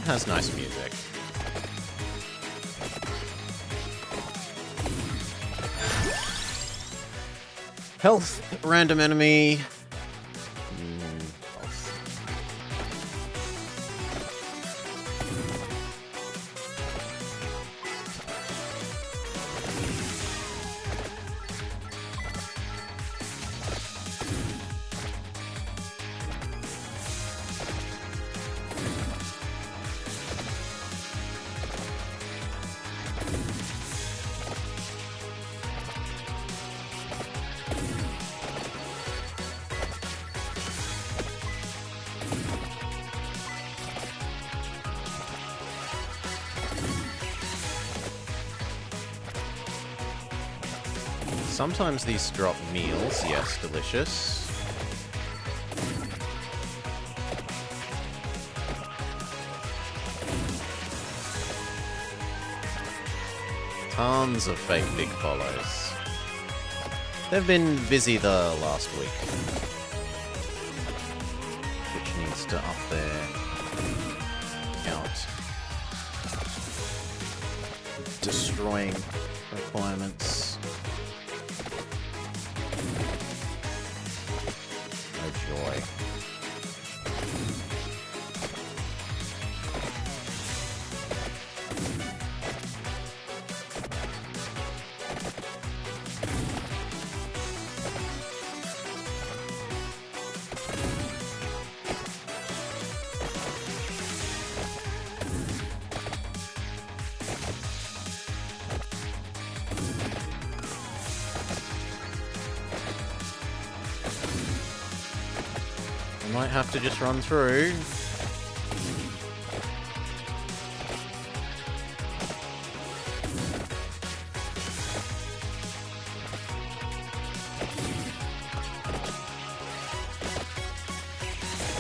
has nice music. Health, random enemy. Sometimes these drop meals, yes, delicious. Tons of fake big follows. They've been busy the last week. Which needs to up their count. Destroying requirements. Joy. Might have to just run through.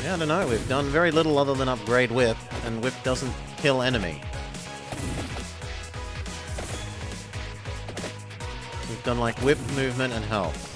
Yeah, I don't know. We've done very little other than upgrade Whip, and Whip doesn't kill enemy. We've done like Whip, movement, and health.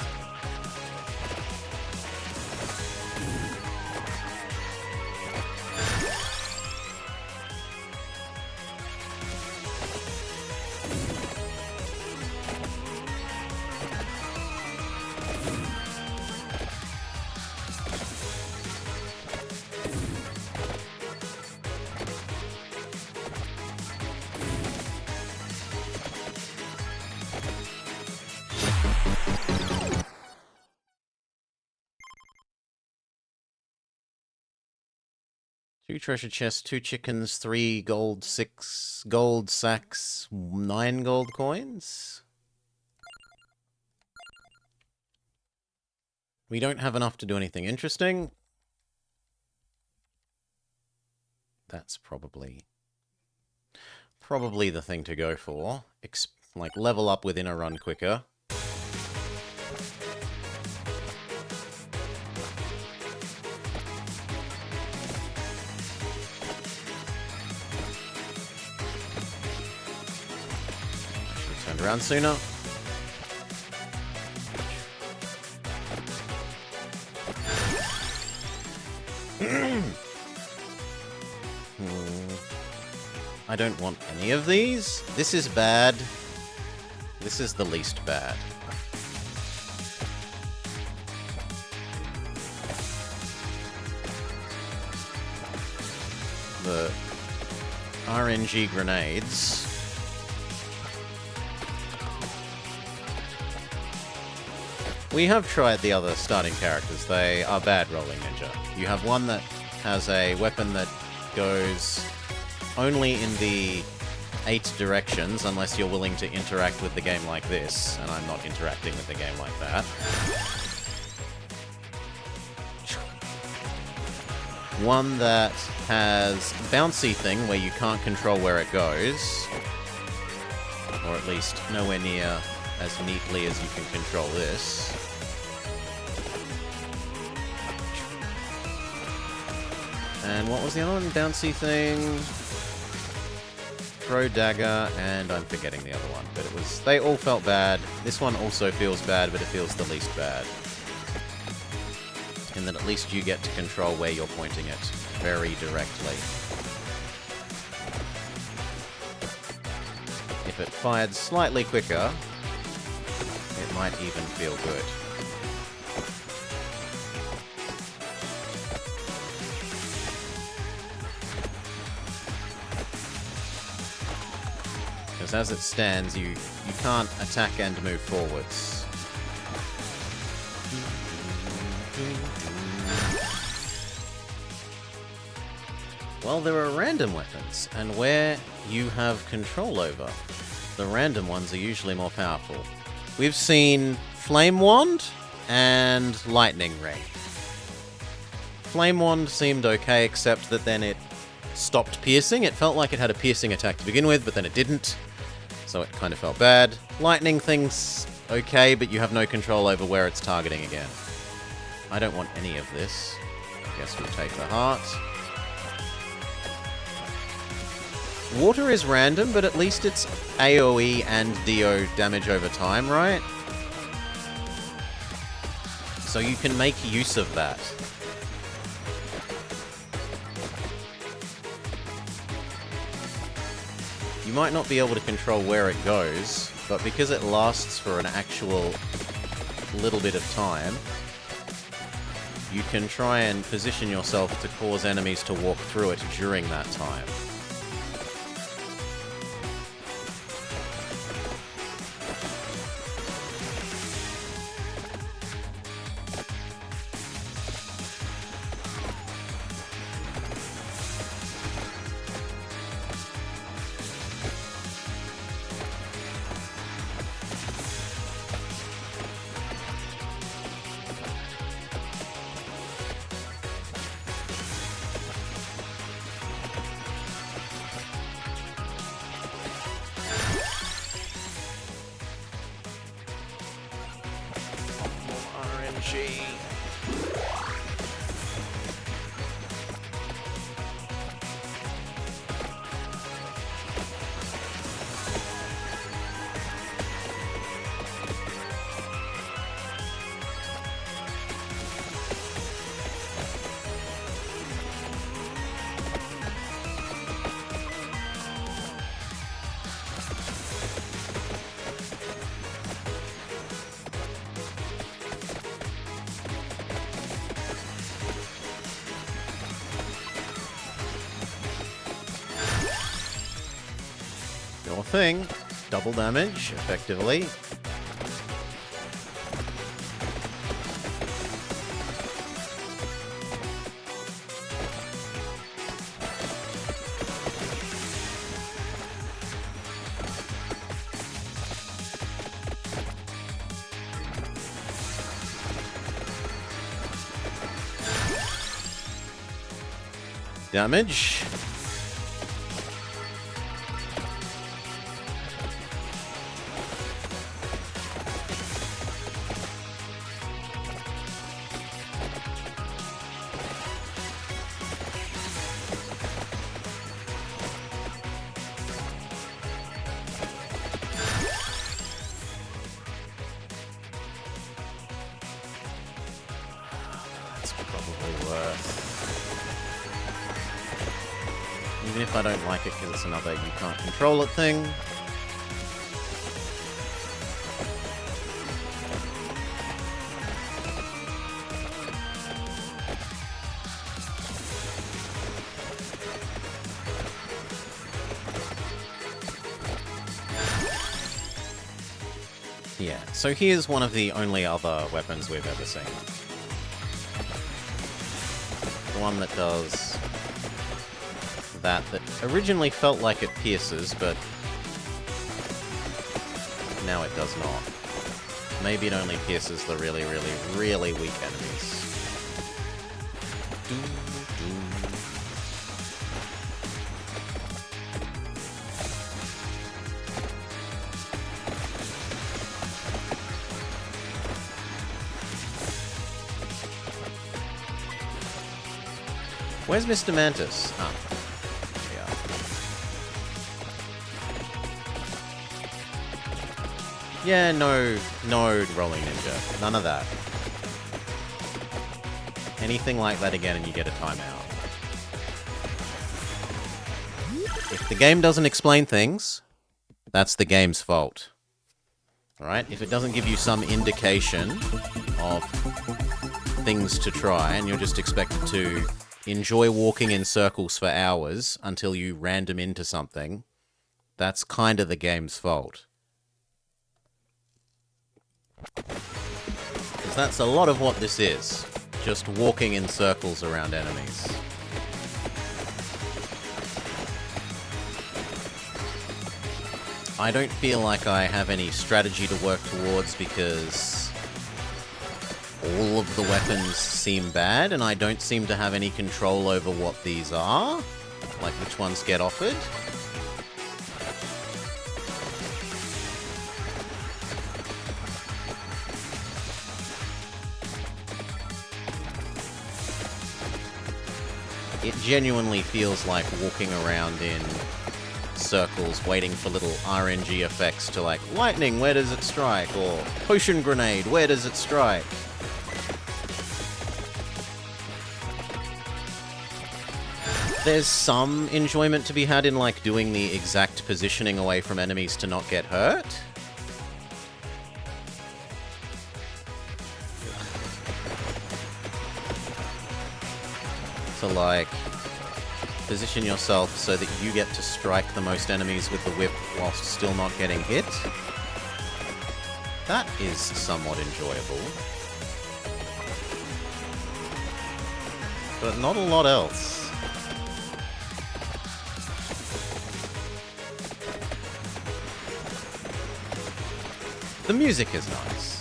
Two treasure chests, 2 chickens, 3 gold, 6 gold sacks, 9 gold coins. We don't have enough to do anything interesting. That's probably the thing to go for. Like, level up within a run quicker. Around sooner. I don't want any of these. This is bad. This is the least bad. The RNG grenades. We have tried the other starting characters. They are bad rolling ninja. You have one that has a weapon that goes only in the 8 directions, unless you're willing to interact with the game like this, and I'm not interacting with the game like that. One that has bouncy thing where you can't control where it goes, or at least nowhere near as neatly as you can control this. And what was the other one? Bouncy thing, throw dagger, and I'm forgetting the other one. But it was, they all felt bad. This one also feels bad, but it feels the least bad. In that at least you get to control where you're pointing it very directly. if it fired slightly quicker, it might even feel good. Because as it stands, you can't attack and move forwards. Well, there are random weapons, and where you have control over, the random ones are usually more powerful. We've seen Flame Wand and Lightning Ring. Flame Wand seemed okay, except that then it stopped piercing. It felt like it had a piercing attack to begin with, but then it didn't, so it kind of felt bad. Lightning thing's okay, but you have no control over where it's targeting again. I don't want any of this. I guess we'll take the heart. Water is random, but at least it's AoE and DO damage over time, right? So you can make use of that. You might not be able to control where it goes, but because it lasts for an actual little bit of time, you can try and position yourself to cause enemies to walk through it during that time. Thing. Double damage, effectively. Damage. Even if I don't like it because it's another you can't control it thing. Yeah, so here's one of the only other weapons we've ever seen. The one that does that originally felt like it pierces, but now it does not. Maybe it only pierces the really, really, really weak enemies. Where's Mr. Mantis? Ah. Yeah, no rolling ninja. None of that. Anything like that again and you get a timeout. If the game doesn't explain things, That's the game's fault. Alright? If it doesn't give you some indication of things to try, and you're just expected to enjoy walking in circles for hours until you random into something, that's kind of the game's fault. Because that's a lot of what this is. Just walking in circles around enemies. I don't feel like I have any strategy to work towards because all of the weapons seem bad, and I don't seem to have any control over what these are, like which ones get offered. It genuinely feels like walking around in circles waiting for little RNG effects to, like, lightning, where does it strike? Or potion grenade, where does it strike? There's some enjoyment to be had in, like, doing the exact positioning away from enemies to not get hurt. So, like, position yourself so that you get to strike the most enemies with the whip whilst still not getting hit. That is somewhat enjoyable. But not a lot else. The music is nice.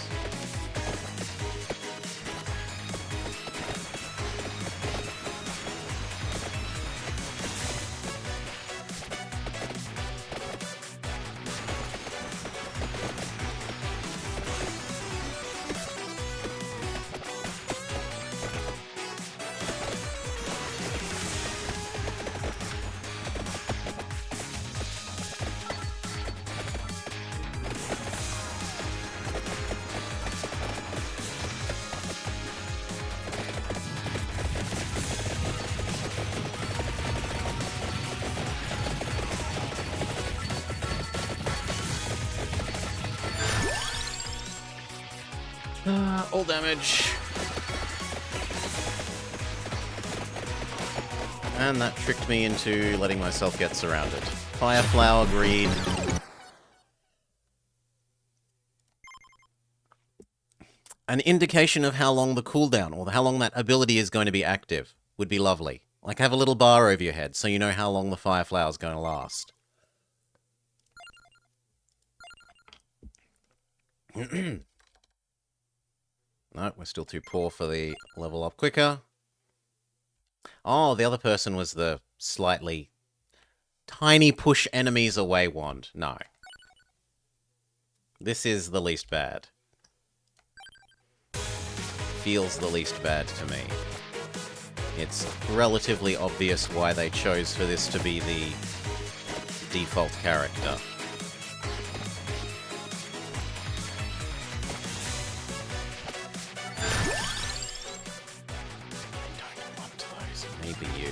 All damage. And that tricked me into letting myself get surrounded. Fire flower greed. An indication of how long the cooldown, or how long that ability is going to be active, would be lovely. Like, have a little bar over your head, so you know how long the fire flower is going to last. No, we're still too poor for the level up quicker. Oh, the other person was the slightly tiny push enemies away wand. No. This is the least bad. Feels the least bad to me. It's relatively obvious why they chose for this to be the default character. Maybe you.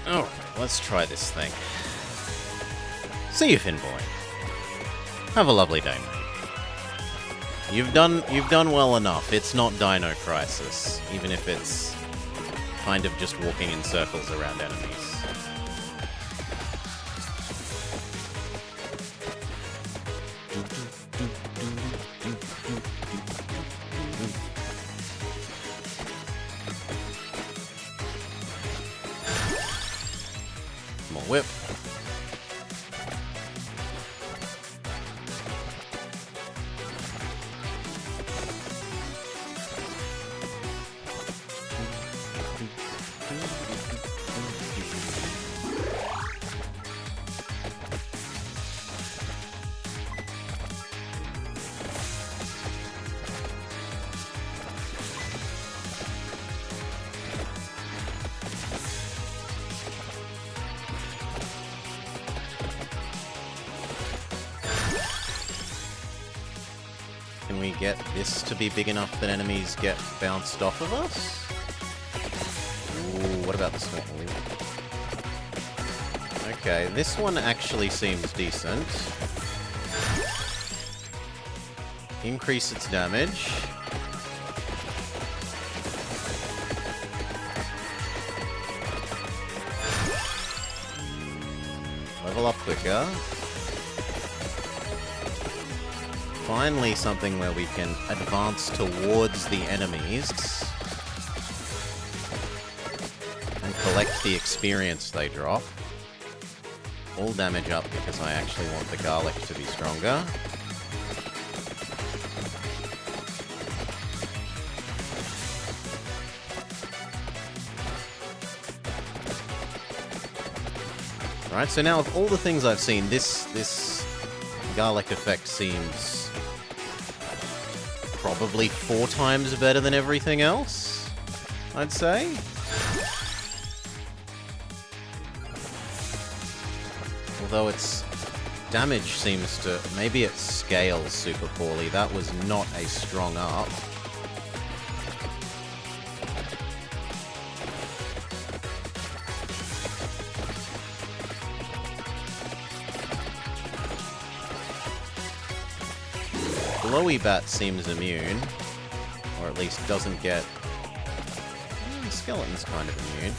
Alright, let's try this thing. See you, Finboy. Have a lovely day, mate. You've done well enough. It's not Dino Crisis, even if it's kind of just walking in circles around enemies. More whip. we get this to be big enough that enemies get bounced off of us? Ooh, what about this one? Okay, this one actually seems decent. Increase its damage. Level up quicker. Finally something where we can advance towards the enemies and collect the experience they drop. All damage up because I actually want the garlic to be stronger. Right, so now of all the things I've seen, this garlic effect seems probably 4 times better than everything else, I'd say. Although its damage seems to... maybe it scales super poorly. That was not a strong up. Glowy Bat seems immune, or at least doesn't get... Skeleton's kind of immune.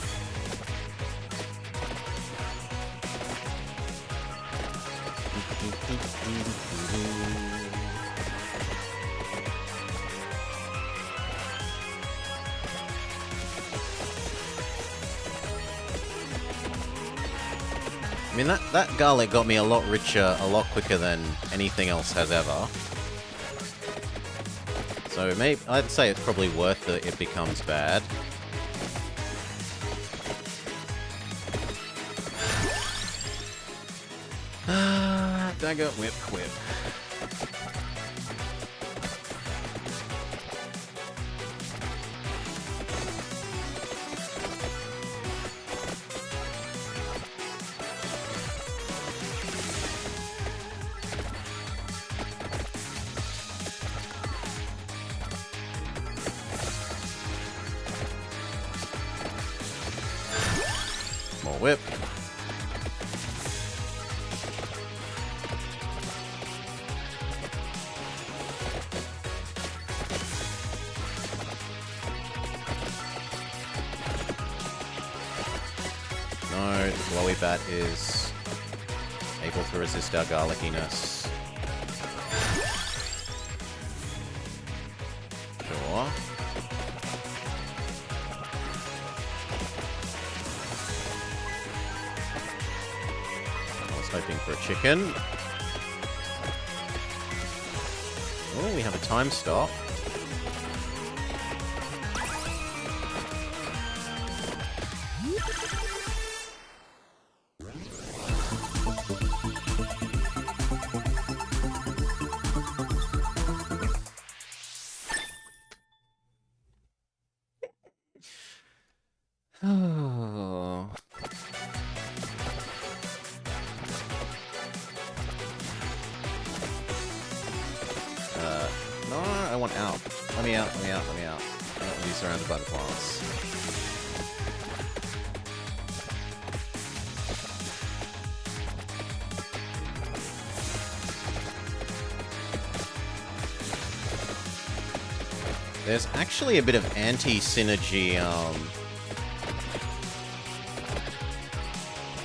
I mean, that garlic got me a lot richer, a lot quicker than anything else has ever. So maybe I'd say it's probably worth it. It becomes bad. Dagger, whip, whip. More whip. No, the Glowy Bat is able to resist our garlickiness. Sure. I was hoping for a chicken. Oh, we have a time stop. Oh. No, I want out. Let me out, let me out, let me out. I don't want to be surrounded by the plants. There's actually a bit of anti-synergy,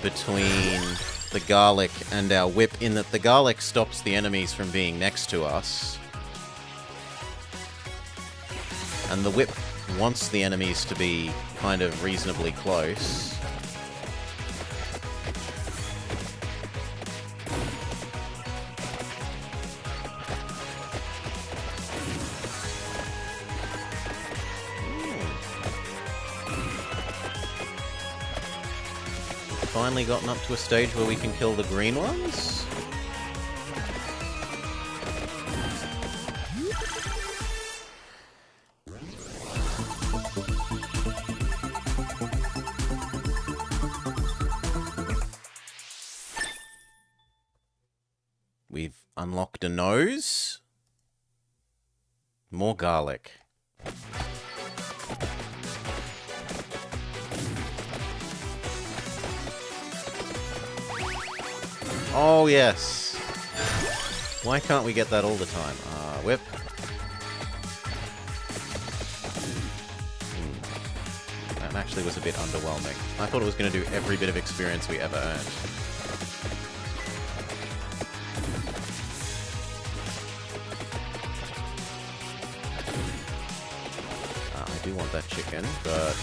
between the garlic and our whip, in that the garlic stops the enemies from being next to us. And the whip wants the enemies to be kind of reasonably close. Finally gotten up to a stage where we can kill the green ones. We've unlocked a nose. More garlic. Oh, yes. Why can't we get that all the time? Whip. That actually was a bit underwhelming. I thought it was going to do every bit of experience we ever earned. I do want that chicken, but...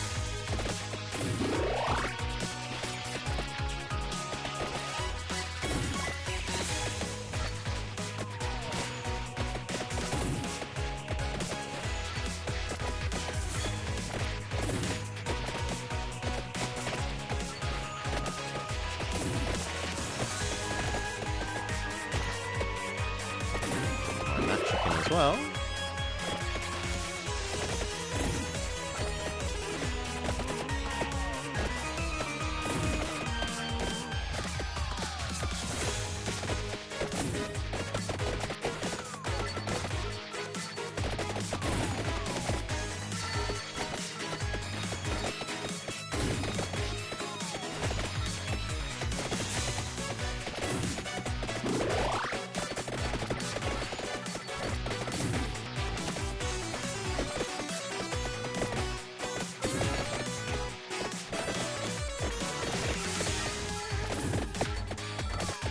and that chicken as well.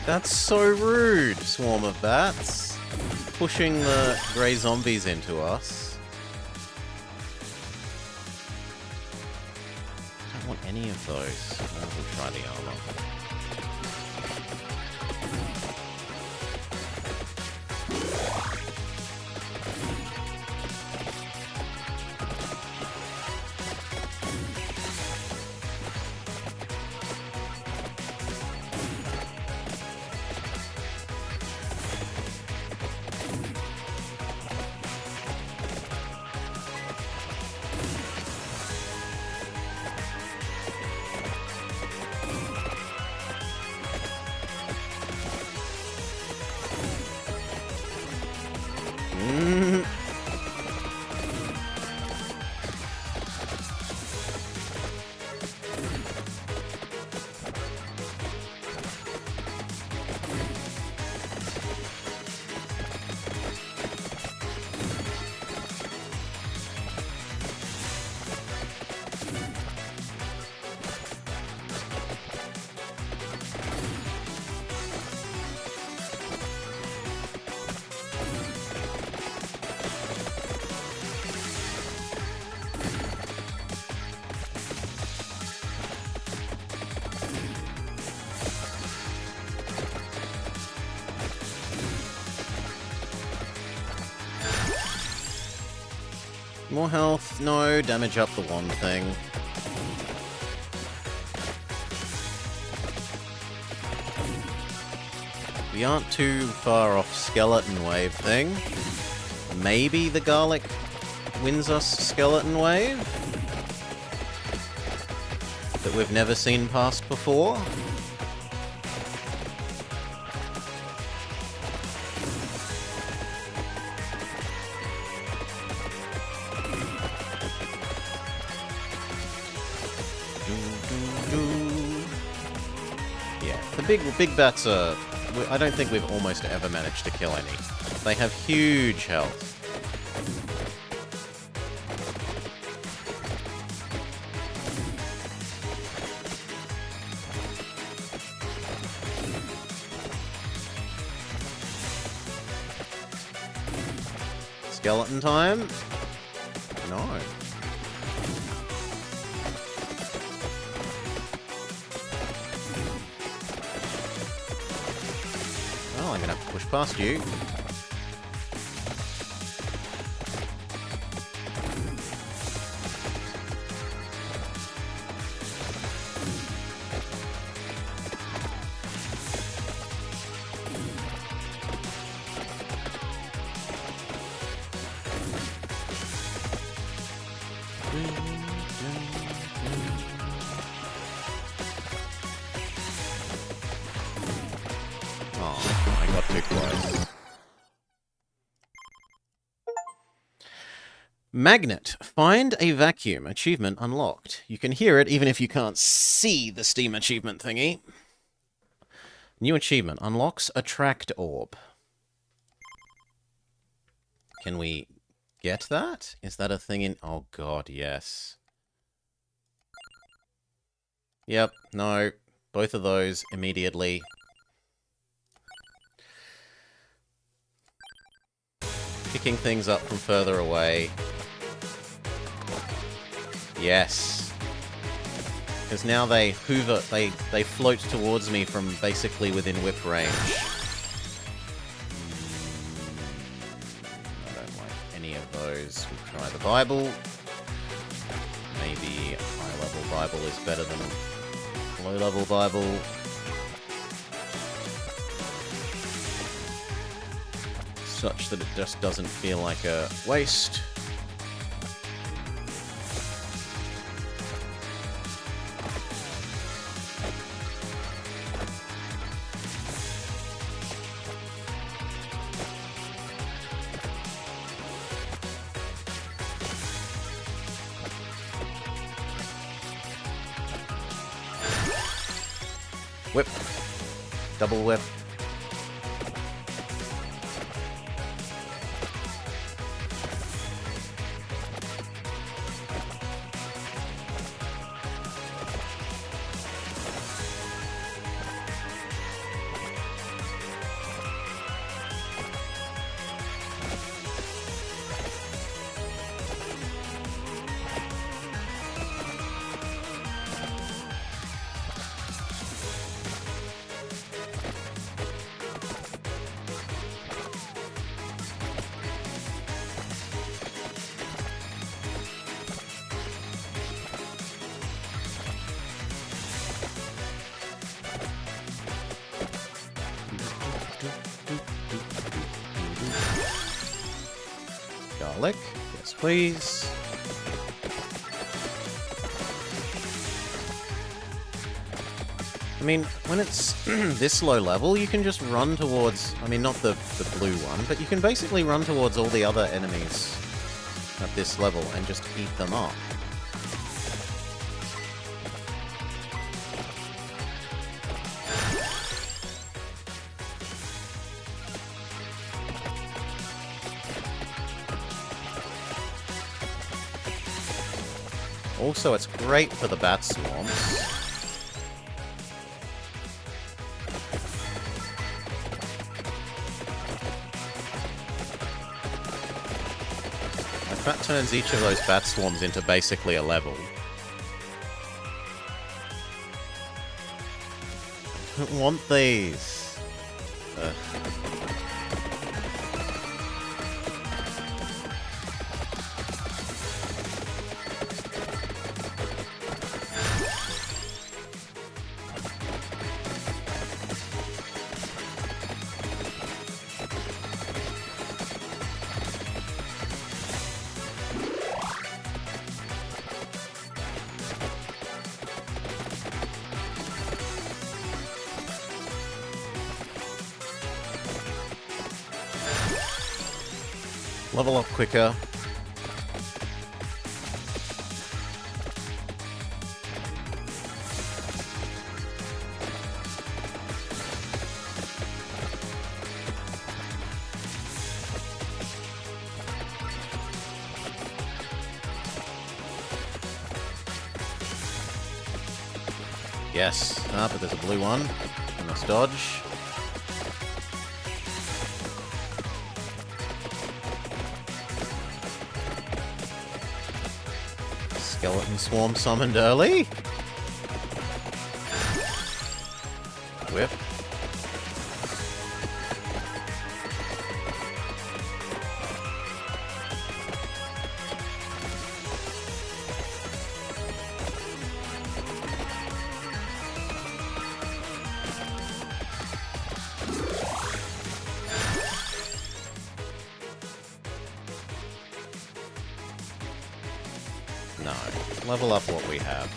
That's so rude, swarm of bats. Pushing the grey zombies into us. I don't want any of those. We'll try the armor. More health, no, damage up the one thing. We aren't too far off skeleton wave thing. Maybe the garlic wins us skeleton wave? That we've never seen past before? Big bats are... I don't think we've almost ever managed to kill any. They have huge health. Skeleton time? No. Well, I'm gonna have to push past you. Magnet. Find a vacuum. Achievement unlocked. You can hear it even if you can't see the Steam achievement thingy. New achievement. Unlocks attract orb. Can we get that? Is that a thing in... Oh god, yes. Yep, no. Both of those immediately. Picking things up from further away. Yes. Because now they hover, they float towards me from basically within whip range. I don't like any of those. We'll try the Bible. Maybe high-level Bible is better than low-level Bible. Such that it just doesn't feel like a waste. Whip. Double whip. Garlic. Yes, please. I mean, when it's this low level, you can just run towards... I mean, not the blue one, but you can basically run towards all the other enemies at this level and just eat them up. Also, it's great for the bat swarms. Like, that turns each of those bat swarms into basically a level. I don't want these. Ugh. Level up quicker. Yes. Ah, but there's a blue one. I must dodge. Skeleton swarm summoned early. Whip. No. Level up what we have.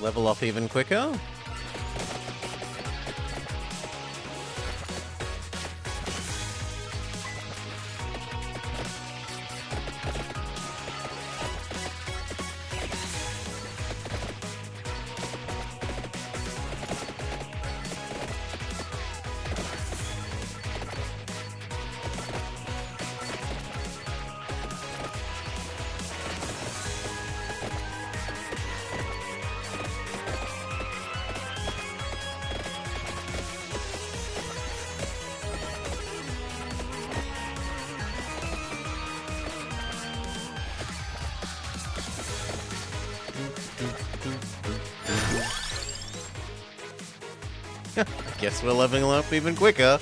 level up even quicker. Guess we're leveling up even quicker.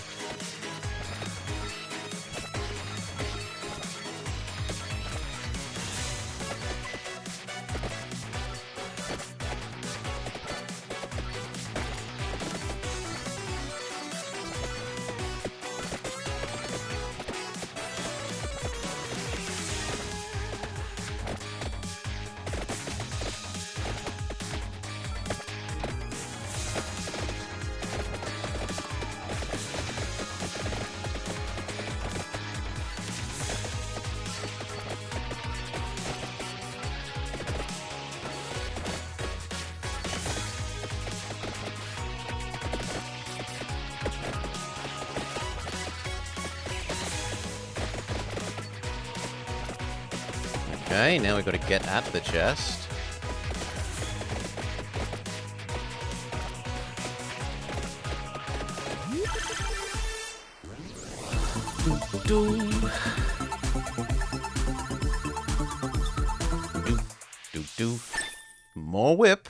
Okay, now we've got to get at the chest. Do. More whip.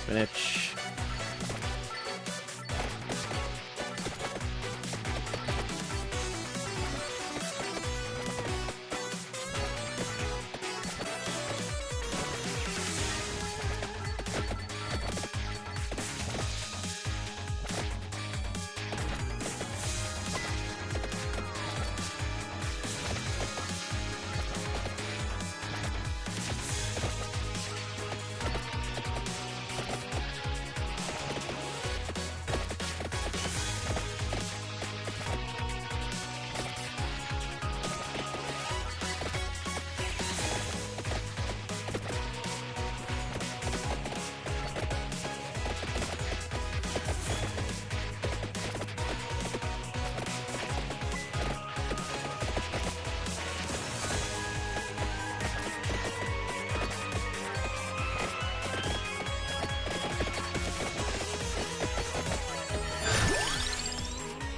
Spinach.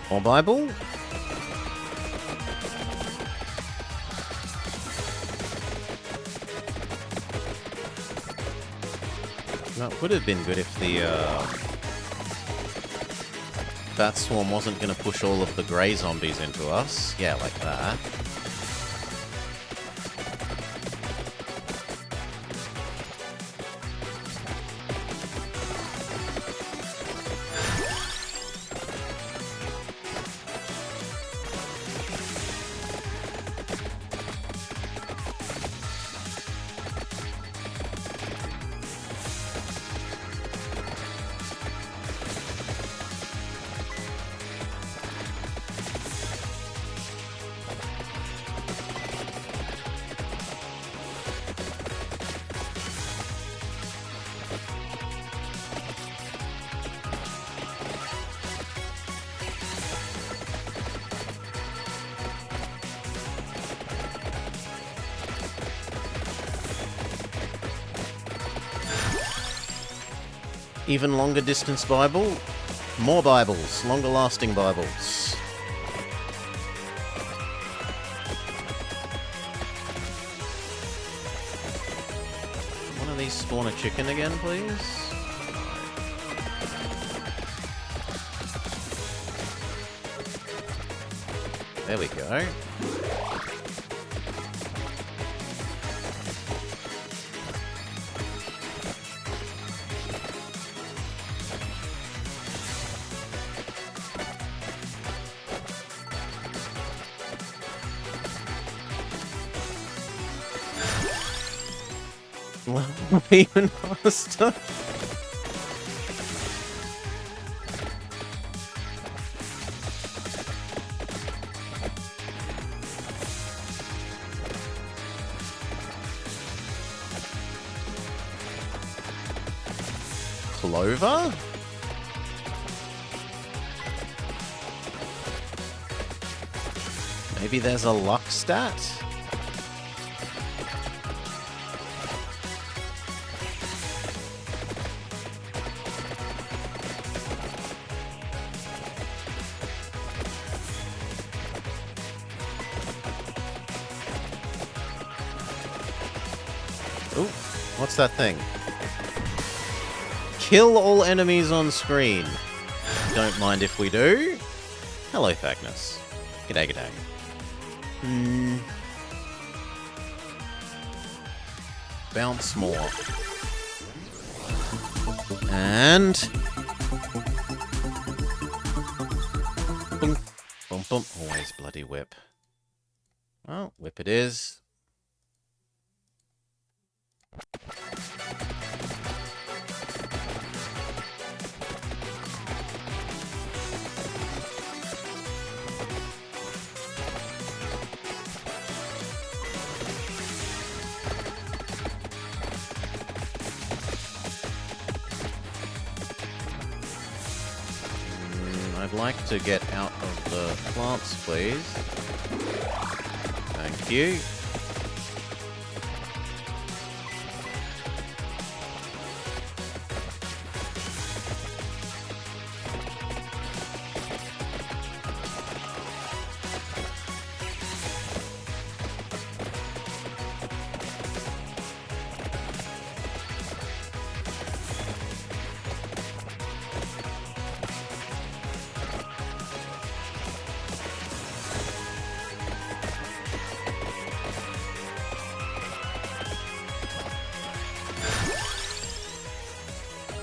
More Bible. That would have been good if the Bat Swarm wasn't going to push all of the grey zombies into us. Yeah, like that. Even longer distance Bible. More Bibles. Longer lasting Bibles. One of these spawn a chicken again, please? There we go. Demon Master. Clover? Maybe there's a luck stat? Ooh, what's that thing? Kill all enemies on screen. Don't mind if we do. Hello, Thagnus. G'day, g'day. Bounce more. And... boom, boom, boom. Always bloody whip. Well, whip it is. I'd like to get out of the plants, please. Thank you.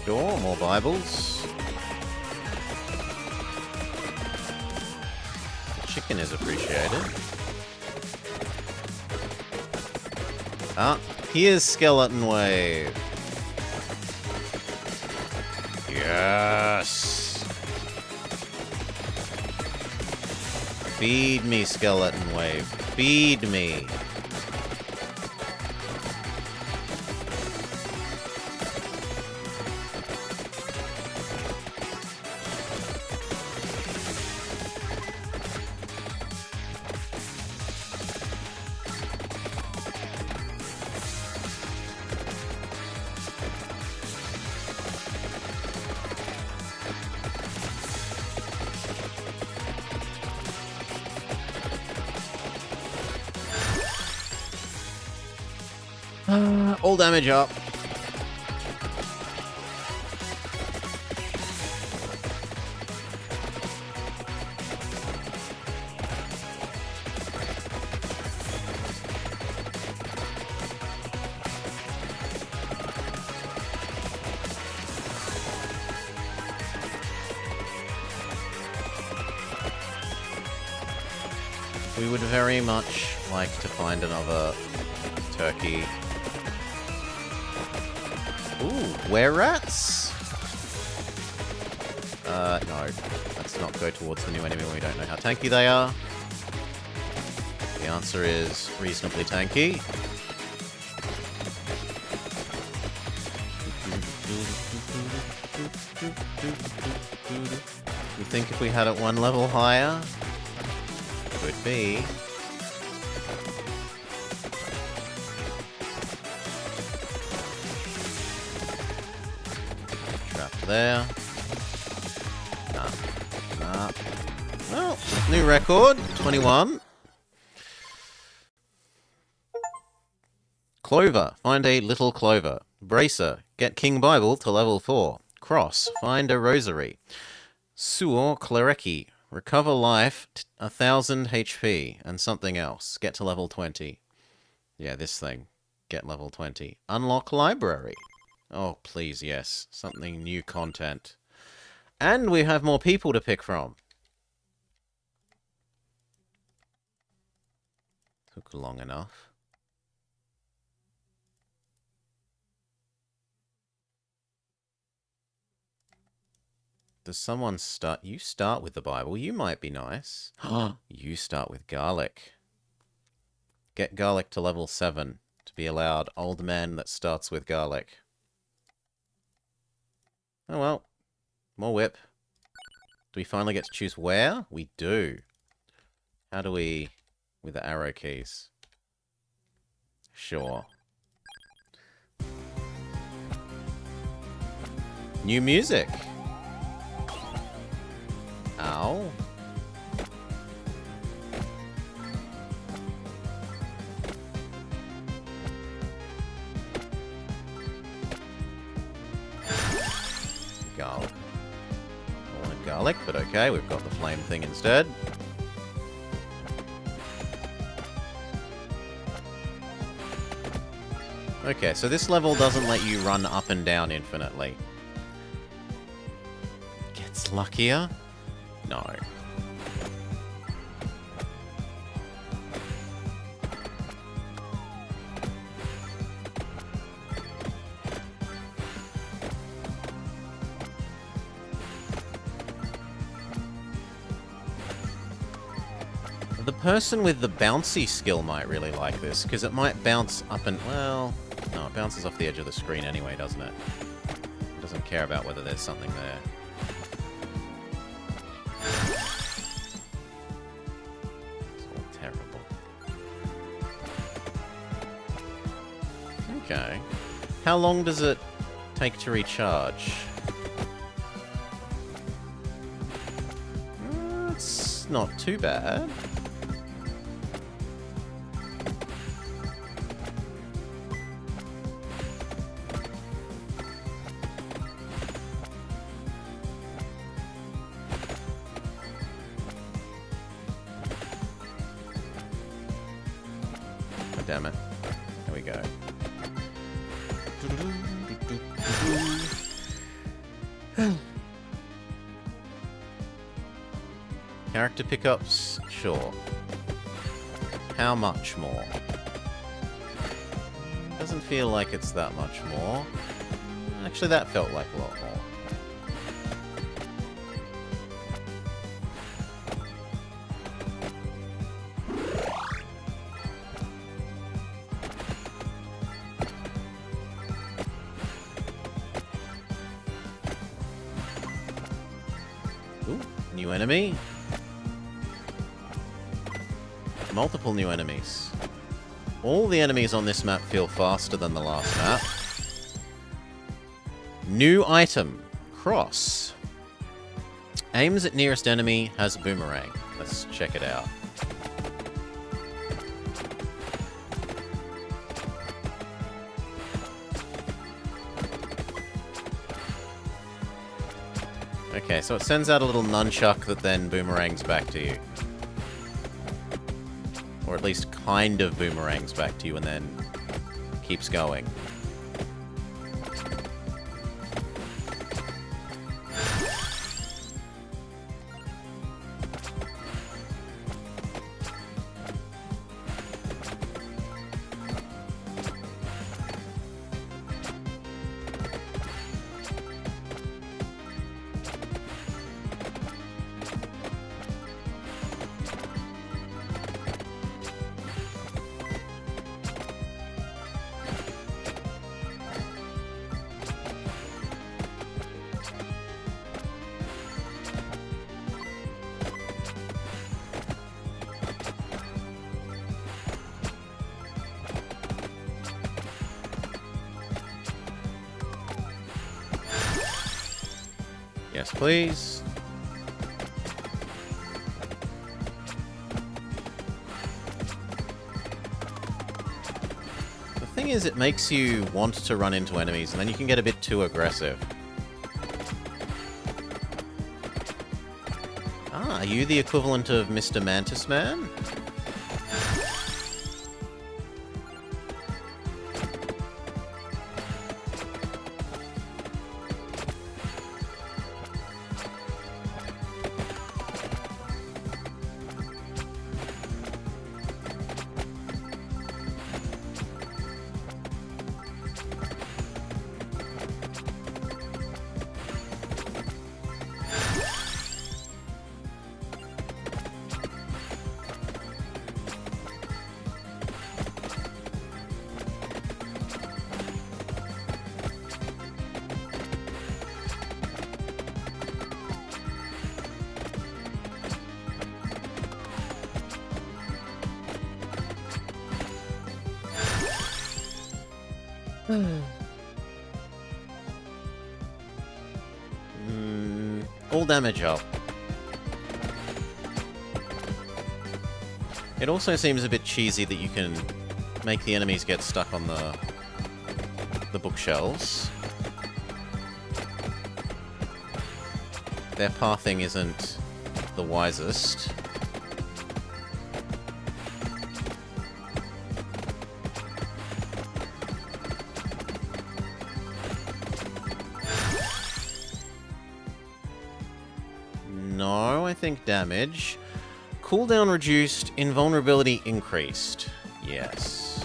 Sure, more Bibles. Chicken is appreciated. Ah, here's Skeleton Wave. Yes! Feed me, Skeleton Wave. Feed me. All damage up. We would very much like to find another turkey. Ooh, were-rats? No. Let's not go towards the new enemy when we don't know how tanky they are. The answer is reasonably tanky. You think if we had it one level higher? Could be. Trap there. Nah. Nah. Well, new record. 21. Clover. Find a little clover. Bracer. Get King Bible to level 4. Cross. Find a rosary. Suor Clereki. Recover life 1000 HP and something else. Get to level 20. Yeah, this thing. Get level 20. Unlock library. Oh, please, yes. Something new content. And we have more people to pick from. Took long enough. Does someone start? You start with the Bible. You might be nice. You start with garlic. Get garlic to level 7 to be allowed old man that starts with garlic. Oh well. More whip. Do we finally get to choose where? We do. How do we... with the arrow keys? Sure. New music. Ow. Garlic. I wanted garlic, but okay, we've got the flame thing instead. Okay, so this level doesn't let you run up and down infinitely. Gets luckier? No. The person with the bouncy skill might really like this, because it might bounce up and... well... no, it bounces off the edge of the screen anyway, doesn't it? It doesn't care about whether there's something there. It's all terrible. Okay. How long does it take to recharge? It's not too bad. Damn it. There we go. Character pickups? Sure. How much more? Doesn't feel like it's that much more. Actually, that felt like a lot more. Ooh, new enemy. Multiple new enemies. All the enemies on this map feel faster than the last map. New item. Cross. Aims at nearest enemy, has a boomerang. Let's check it out. Okay, so it sends out a little nunchuck that then boomerangs back to you. Or at least kind of boomerangs back to you and then keeps going. Yes, please. The thing is, it makes you want to run into enemies, and then you can get a bit too aggressive. Ah, are you the equivalent of Mr. Mantis Man? All damage up. It also seems a bit cheesy that you can make the enemies get stuck on the bookshelves. Their pathing isn't the wisest. No, I think damage. Cooldown reduced, invulnerability increased. Yes.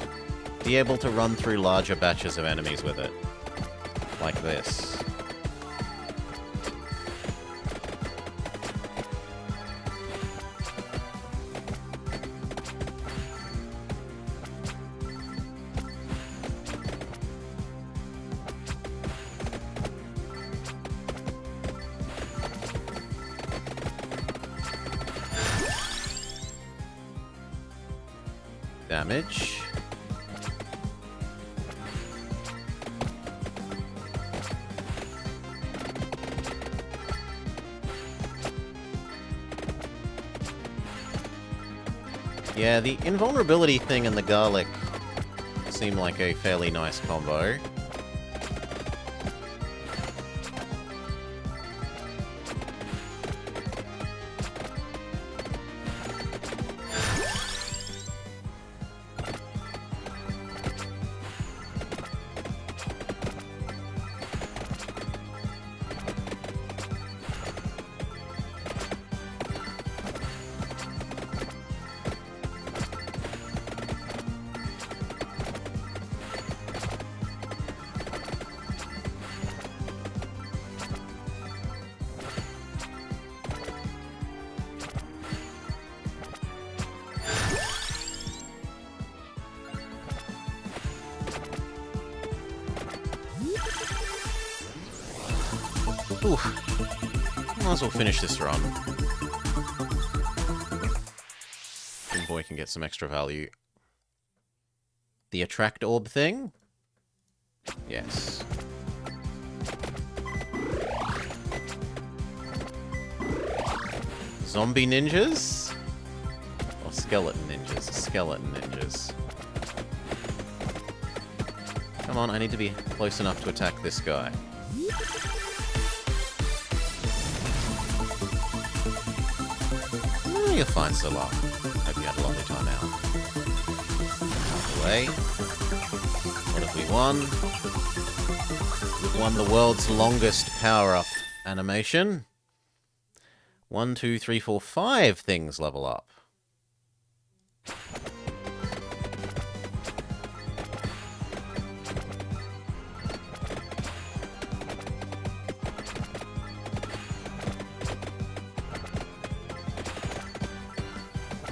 Be able to run through larger batches of enemies with it. Like this. Damage. Yeah, the invulnerability thing and the garlic seem like a fairly nice combo. Oof. Might as well finish this run. Finboy can get some extra value. The attract orb thing? Yes. Zombie ninjas? Or skeleton ninjas? Skeleton ninjas. Come on, I need to be close enough to attack this guy. Oh, you're fine, Solar. Hope you had a lovely time out. Out the way. What have we won? We've won the world's longest power-up animation. 1, 2, 3, 4, 5 things level up.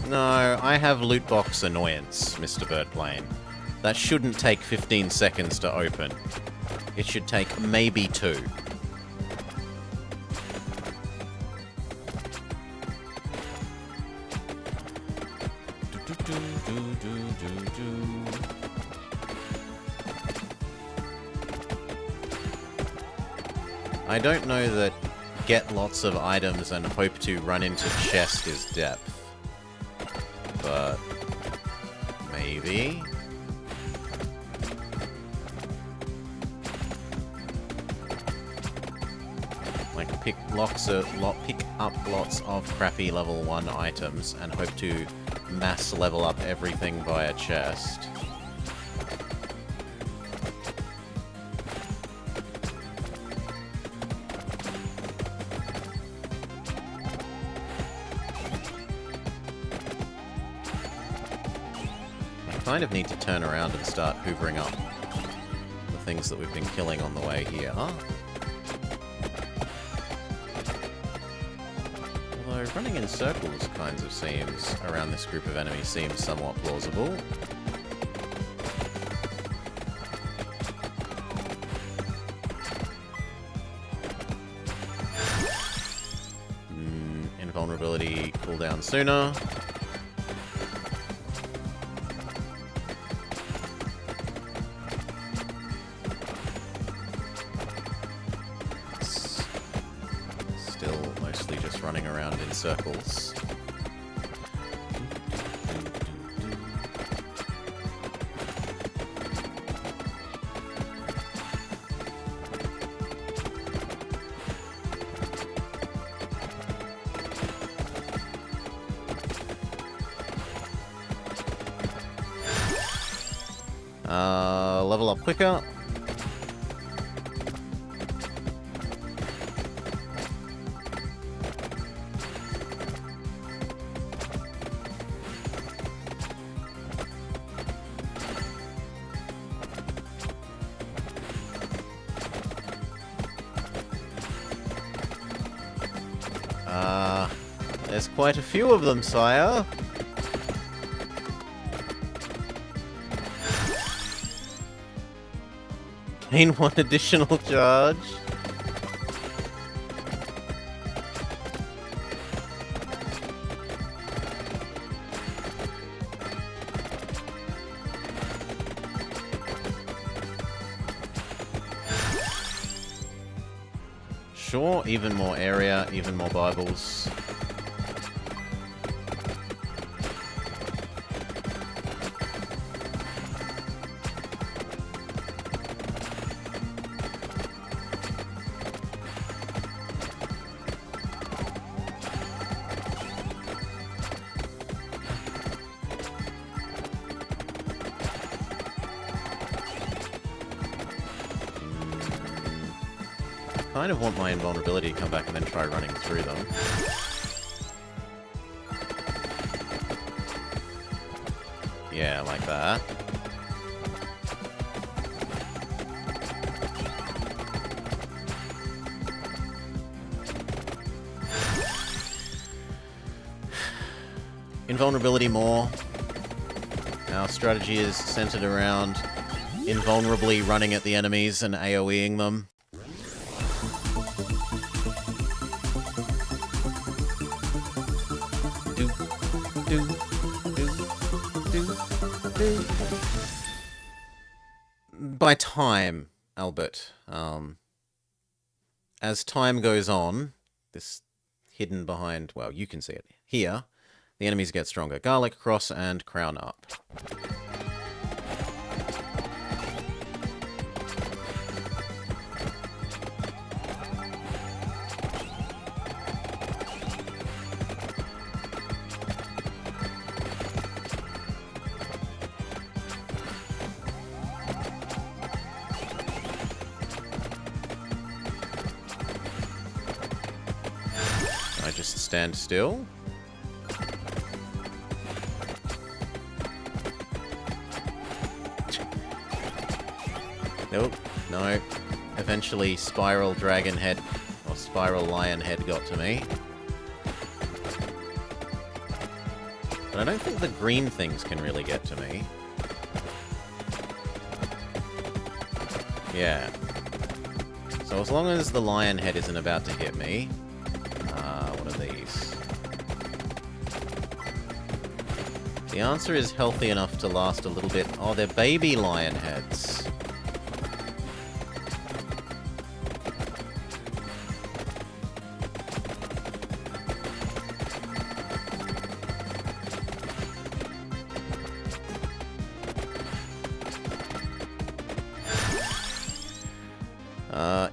No, I have loot box annoyance, Mr. Birdplane. That shouldn't take 15 seconds to open. It should take maybe 2. I don't know that get lots of items and hope to run into chest is depth. But maybe. Like pick up lots of crappy level 1 items and hope to mass level up everything via chest. Kind of need to turn around and start hoovering up the things that we've been killing on the way here. Although running in circles kinds of seems, around this group of enemies, seems somewhat plausible. Invulnerability cooldown sooner. just running around in circles. Level up quicker. There's quite a few of them, sire. Gain 1 additional charge. Sure, even more area, even more Bibles. I kind of want my invulnerability to come back and then try running through them. Yeah, like that. Invulnerability more. Our strategy is centered around invulnerably running at the enemies and AoEing them. By time, Albert. As time goes on, this hidden behind, well, you can see it here, the enemies get stronger. Garlic, cross, and crown up. Just stand still. Nope, no. Eventually, Spiral Dragon Head, or Spiral Lion Head got to me. But I don't think the green things can really get to me. Yeah. So as long as the Lion Head isn't about to hit me... what are these? The answer is healthy enough to last a little bit. Oh, they're baby lion heads.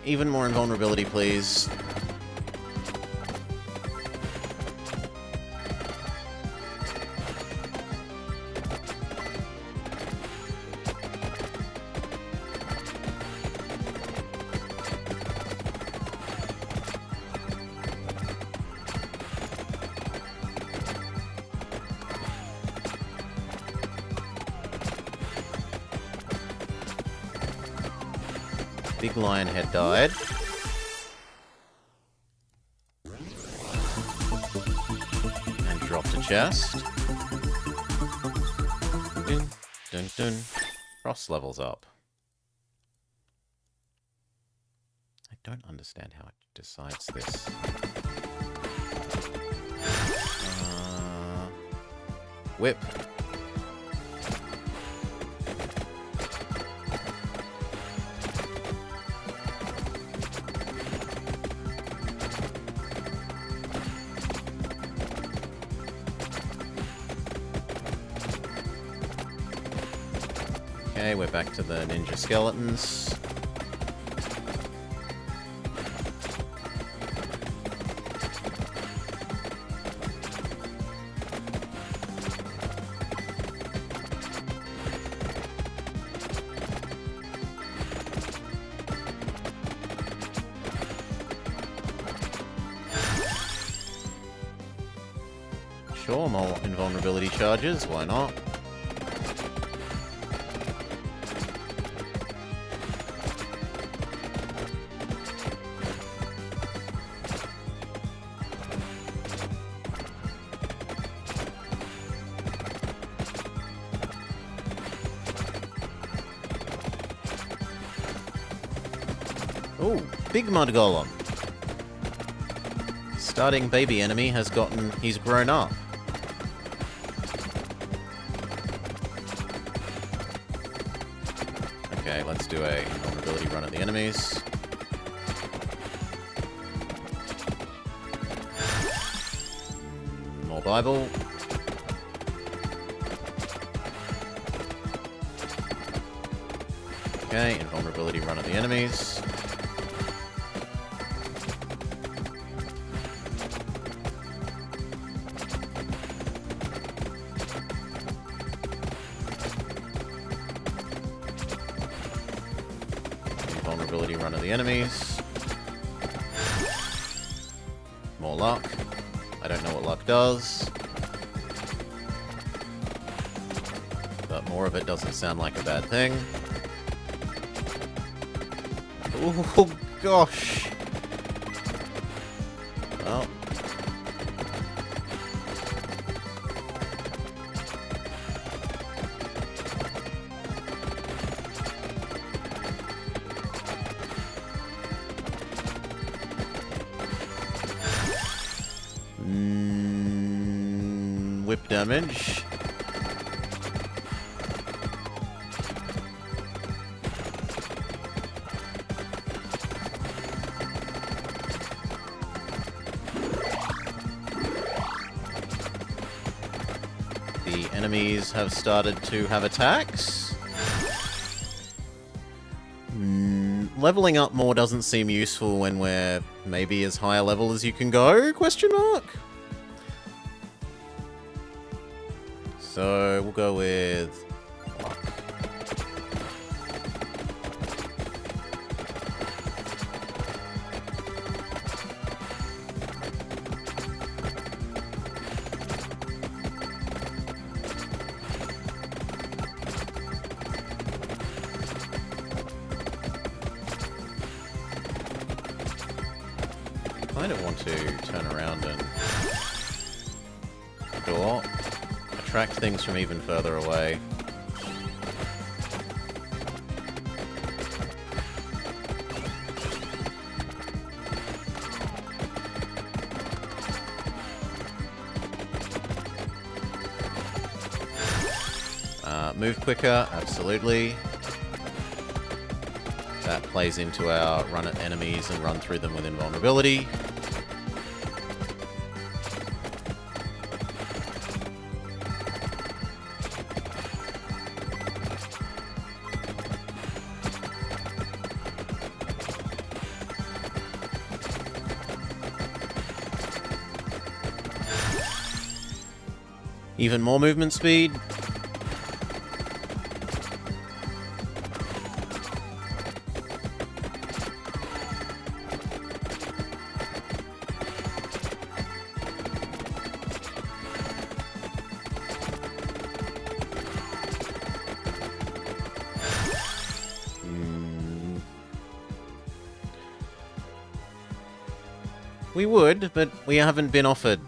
Even more invulnerability, please. Big lion head died. And dropped a chest. Dun, dun, dun. Cross levels up. I don't understand how it decides this. Whip. Okay, we're back to the ninja skeletons. Sure, more invulnerability charges, why not? Ooh, big mud golem. Starting baby enemy has gotten... he's grown up. Okay, let's do a vulnerability run at the enemies. More Bible. Okay, invulnerability run at the enemies. Invulnerability run at the enemies. More luck. I don't know what luck does. But more of it doesn't sound like a bad thing. Oh, gosh. Well. Whip damage. The enemies have started to have attacks. Leveling up more doesn't seem useful when we're maybe as high a level as you can go? Question mark? So we'll go with luck. I kind of want to turn around and door. Attract things from even further away. Move quicker, absolutely. That plays into our run at enemies and run through them with invulnerability. Even more movement speed. We would, but we haven't been offered.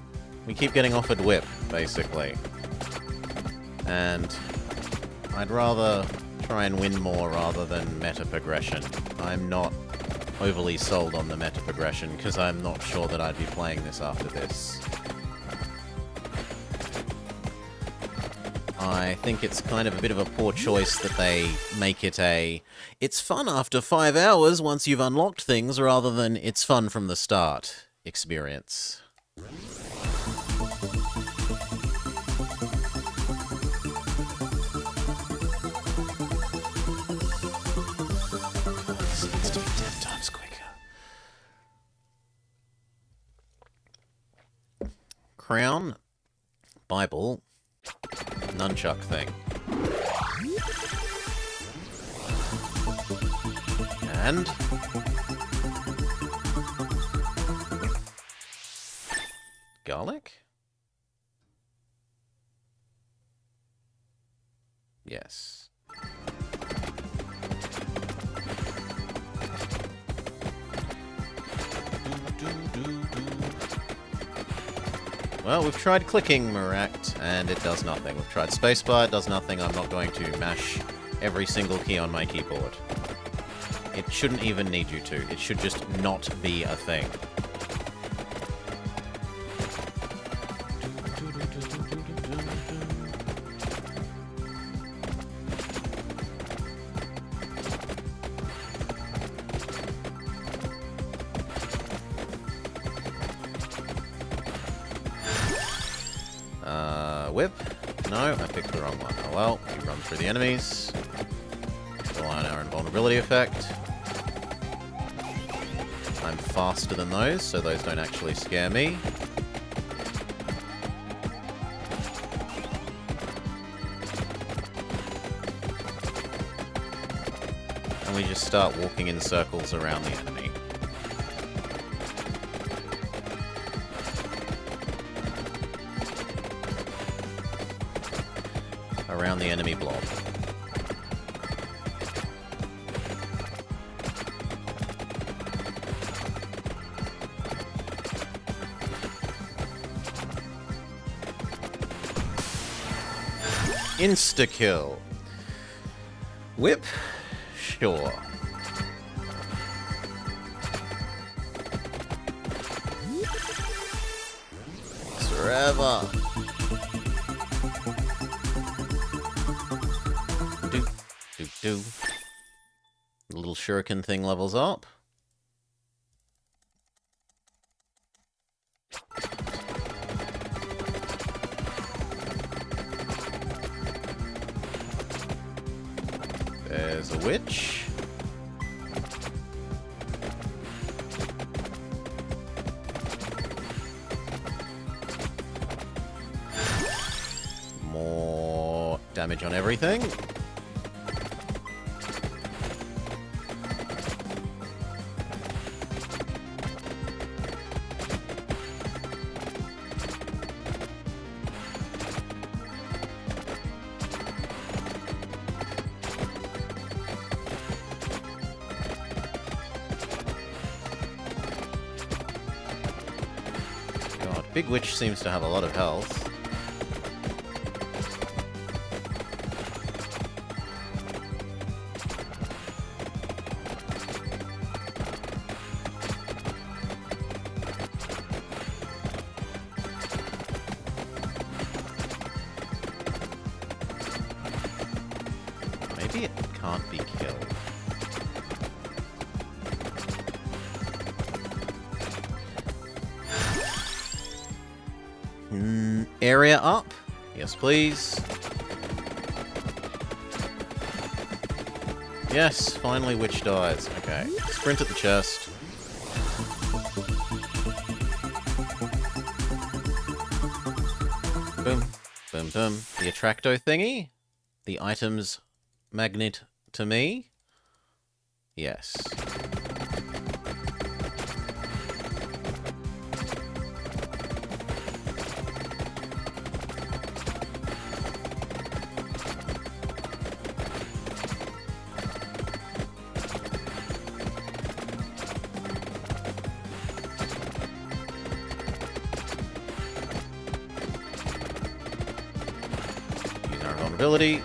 We keep getting offered whip, basically. And I'd rather try and win more rather than meta progression. I'm not overly sold on the meta progression because I'm not sure that I'd be playing this after this. I think it's kind of a bit of a poor choice that they make it a it's fun after 5 hours once you've unlocked things rather than it's fun from the start experience. crown, Bible, nunchuck thing. And garlic? Yes. Well, we've tried clicking Miract, and it does nothing. We've tried spacebar, it does nothing. I'm not going to mash every single key on my keyboard. It shouldn't even need you to. It should just not be a thing. Whip? No, I picked the wrong one. Oh well, we run through the enemies. Rely on our invulnerability effect. I'm faster than those, so those don't actually scare me. And we just start walking in circles around the enemy. Around the enemy blob. Insta-kill. Whip? Sure. Forever. Do. The little shuriken thing levels up. There's a witch. More damage on everything. Big Witch seems to have a lot of health. Maybe it can't be killed. Area up. Yes, please. Yes, finally witch dies. Okay, sprint at the chest. Boom, boom, boom. The attracto thingy? The items magnet to me? Yes. Ability.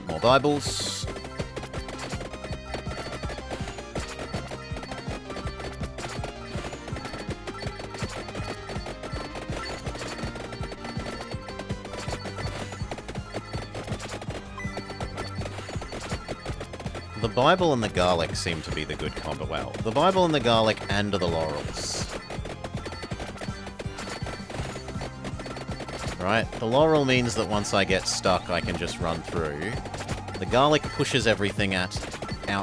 More Bibles. The Bible and the garlic seem to be the good combo. Well, the Bible and the garlic and the laurels. Right, the laurel means that once I get stuck, I can just run through. The garlic pushes everything out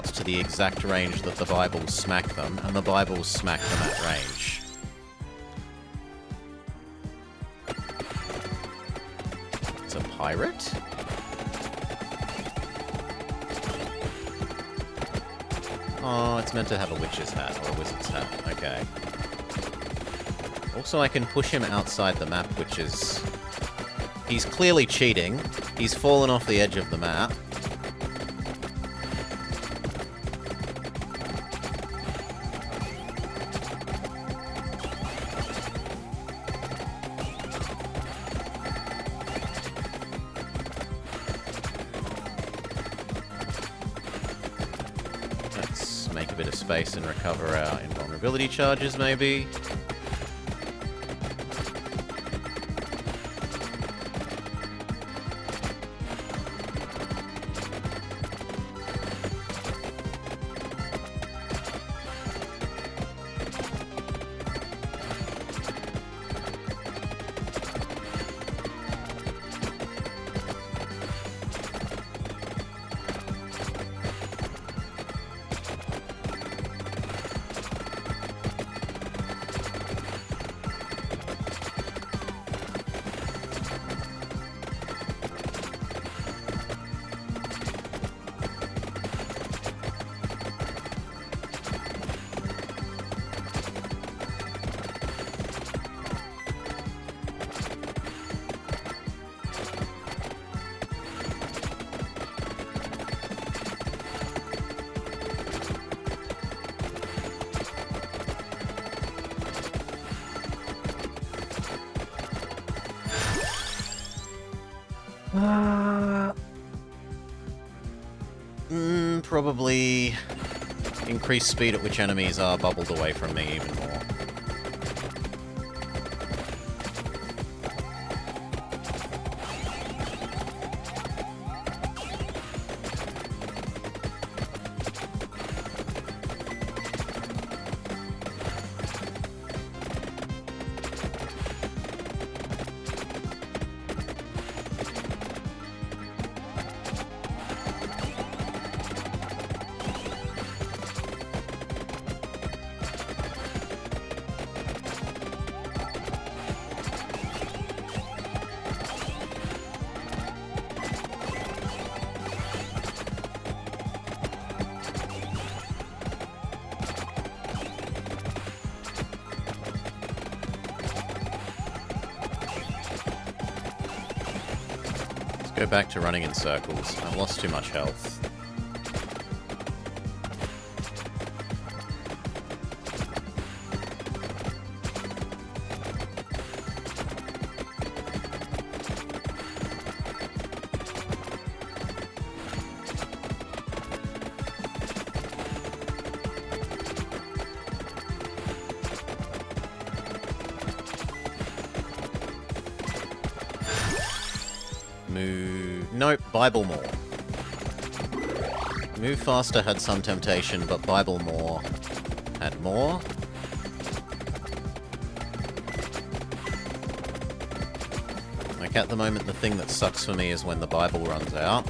to the exact range that the Bibles smack them, and the Bibles smack them at range. pirate? Oh, it's meant to have a witch's hat, or a wizard's hat. Okay. Also, I can push him outside the map, which is... He's clearly cheating. He's fallen off the edge of the map. Let's make a bit of space and recover our invulnerability charges, maybe. Probably increase speed at which enemies are bubbled away from me even more. Go back to running in circles. I've lost too much health. Nope, Bible more. Move faster had some temptation, but Bible more had more. Like, at the moment, the thing that sucks for me is when the Bible runs out.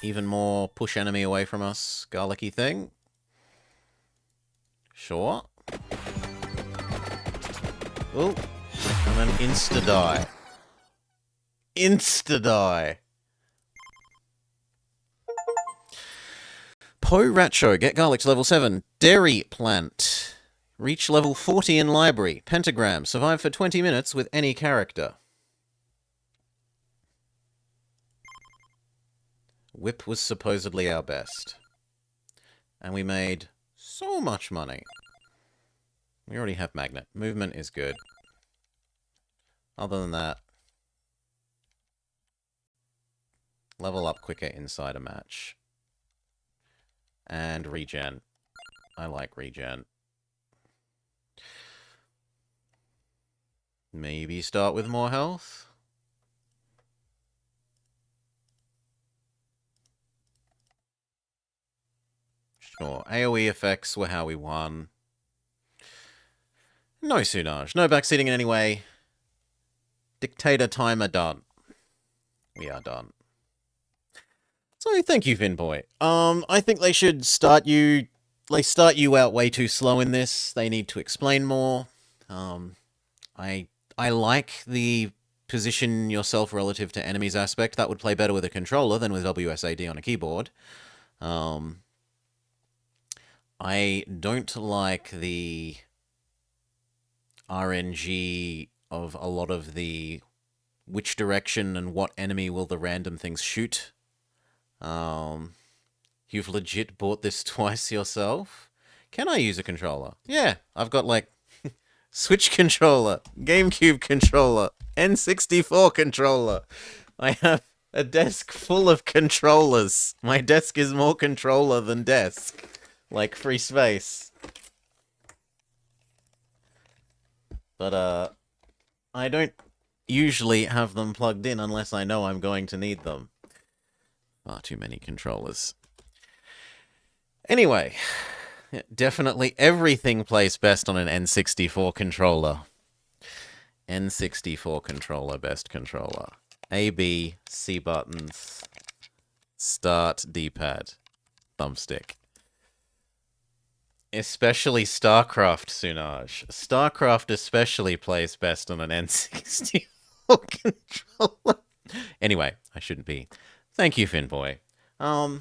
Even more push enemy away from us, garlicky thing. Sure. Oh, and then insta-die. Insta-die. Po-Racho, get garlic to level 7. Dairy plant. Reach level 40 in library. Pentagram, survive for 20 minutes with any character. Whip was supposedly our best. And we made so much money. We already have magnet. Movement is good. Other than that, level up quicker inside a match. And regen. I like regen. Maybe start with more health? Sure, AoE effects were how we won. No Sunage. No backseating in any way. Dictator timer done. We are done. So thank you, Finboy. I think they should start you out way too slow in this. They need to explain more. I like the position yourself relative to enemies aspect. That would play better with a controller than with WSAD on a keyboard. I don't like the RNG of a lot of the which direction and what enemy will the random things shoot. You've legit bought this twice yourself? Can I use a controller? Yeah, I've got like Switch controller, GameCube controller, N64 controller. I have a desk full of controllers. My desk is more controller than desk. Like free space. But, I don't usually have them plugged in unless I know I'm going to need them. Far too many controllers. Anyway, definitely everything plays best on an N64 controller. N64 controller, best controller. A, B, C buttons. Start, D-pad. Thumbstick. Especially StarCraft, Sunaj. StarCraft especially plays best on an N64 controller. Anyway, I shouldn't be. Thank you, Finboy. I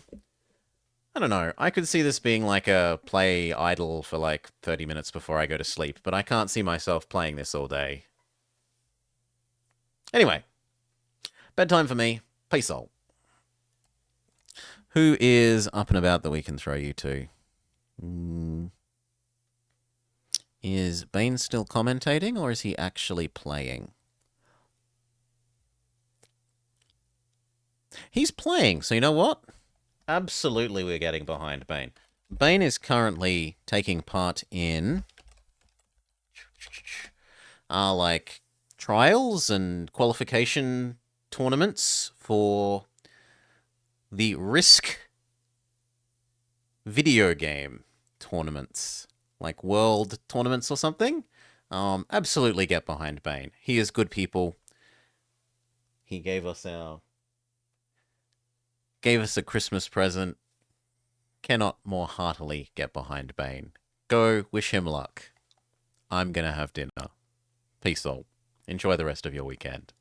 don't know. I could see this being like a play idle for like 30 minutes before I go to sleep, but I can't see myself playing this all day. Anyway, bedtime for me. Peace all. Who is up and about that we can throw you to? Is Bane still commentating, or is he actually playing? He's playing, so you know what? Absolutely we're getting behind Bane. Bane is currently taking part in like trials and qualification tournaments for the Risk video game tournaments, like world tournaments or something. Absolutely get behind Bane. He is good people. He gave us a Christmas present. Cannot more heartily get behind Bane. Go wish him luck. I'm gonna have dinner. Peace all. Enjoy the rest of your weekend.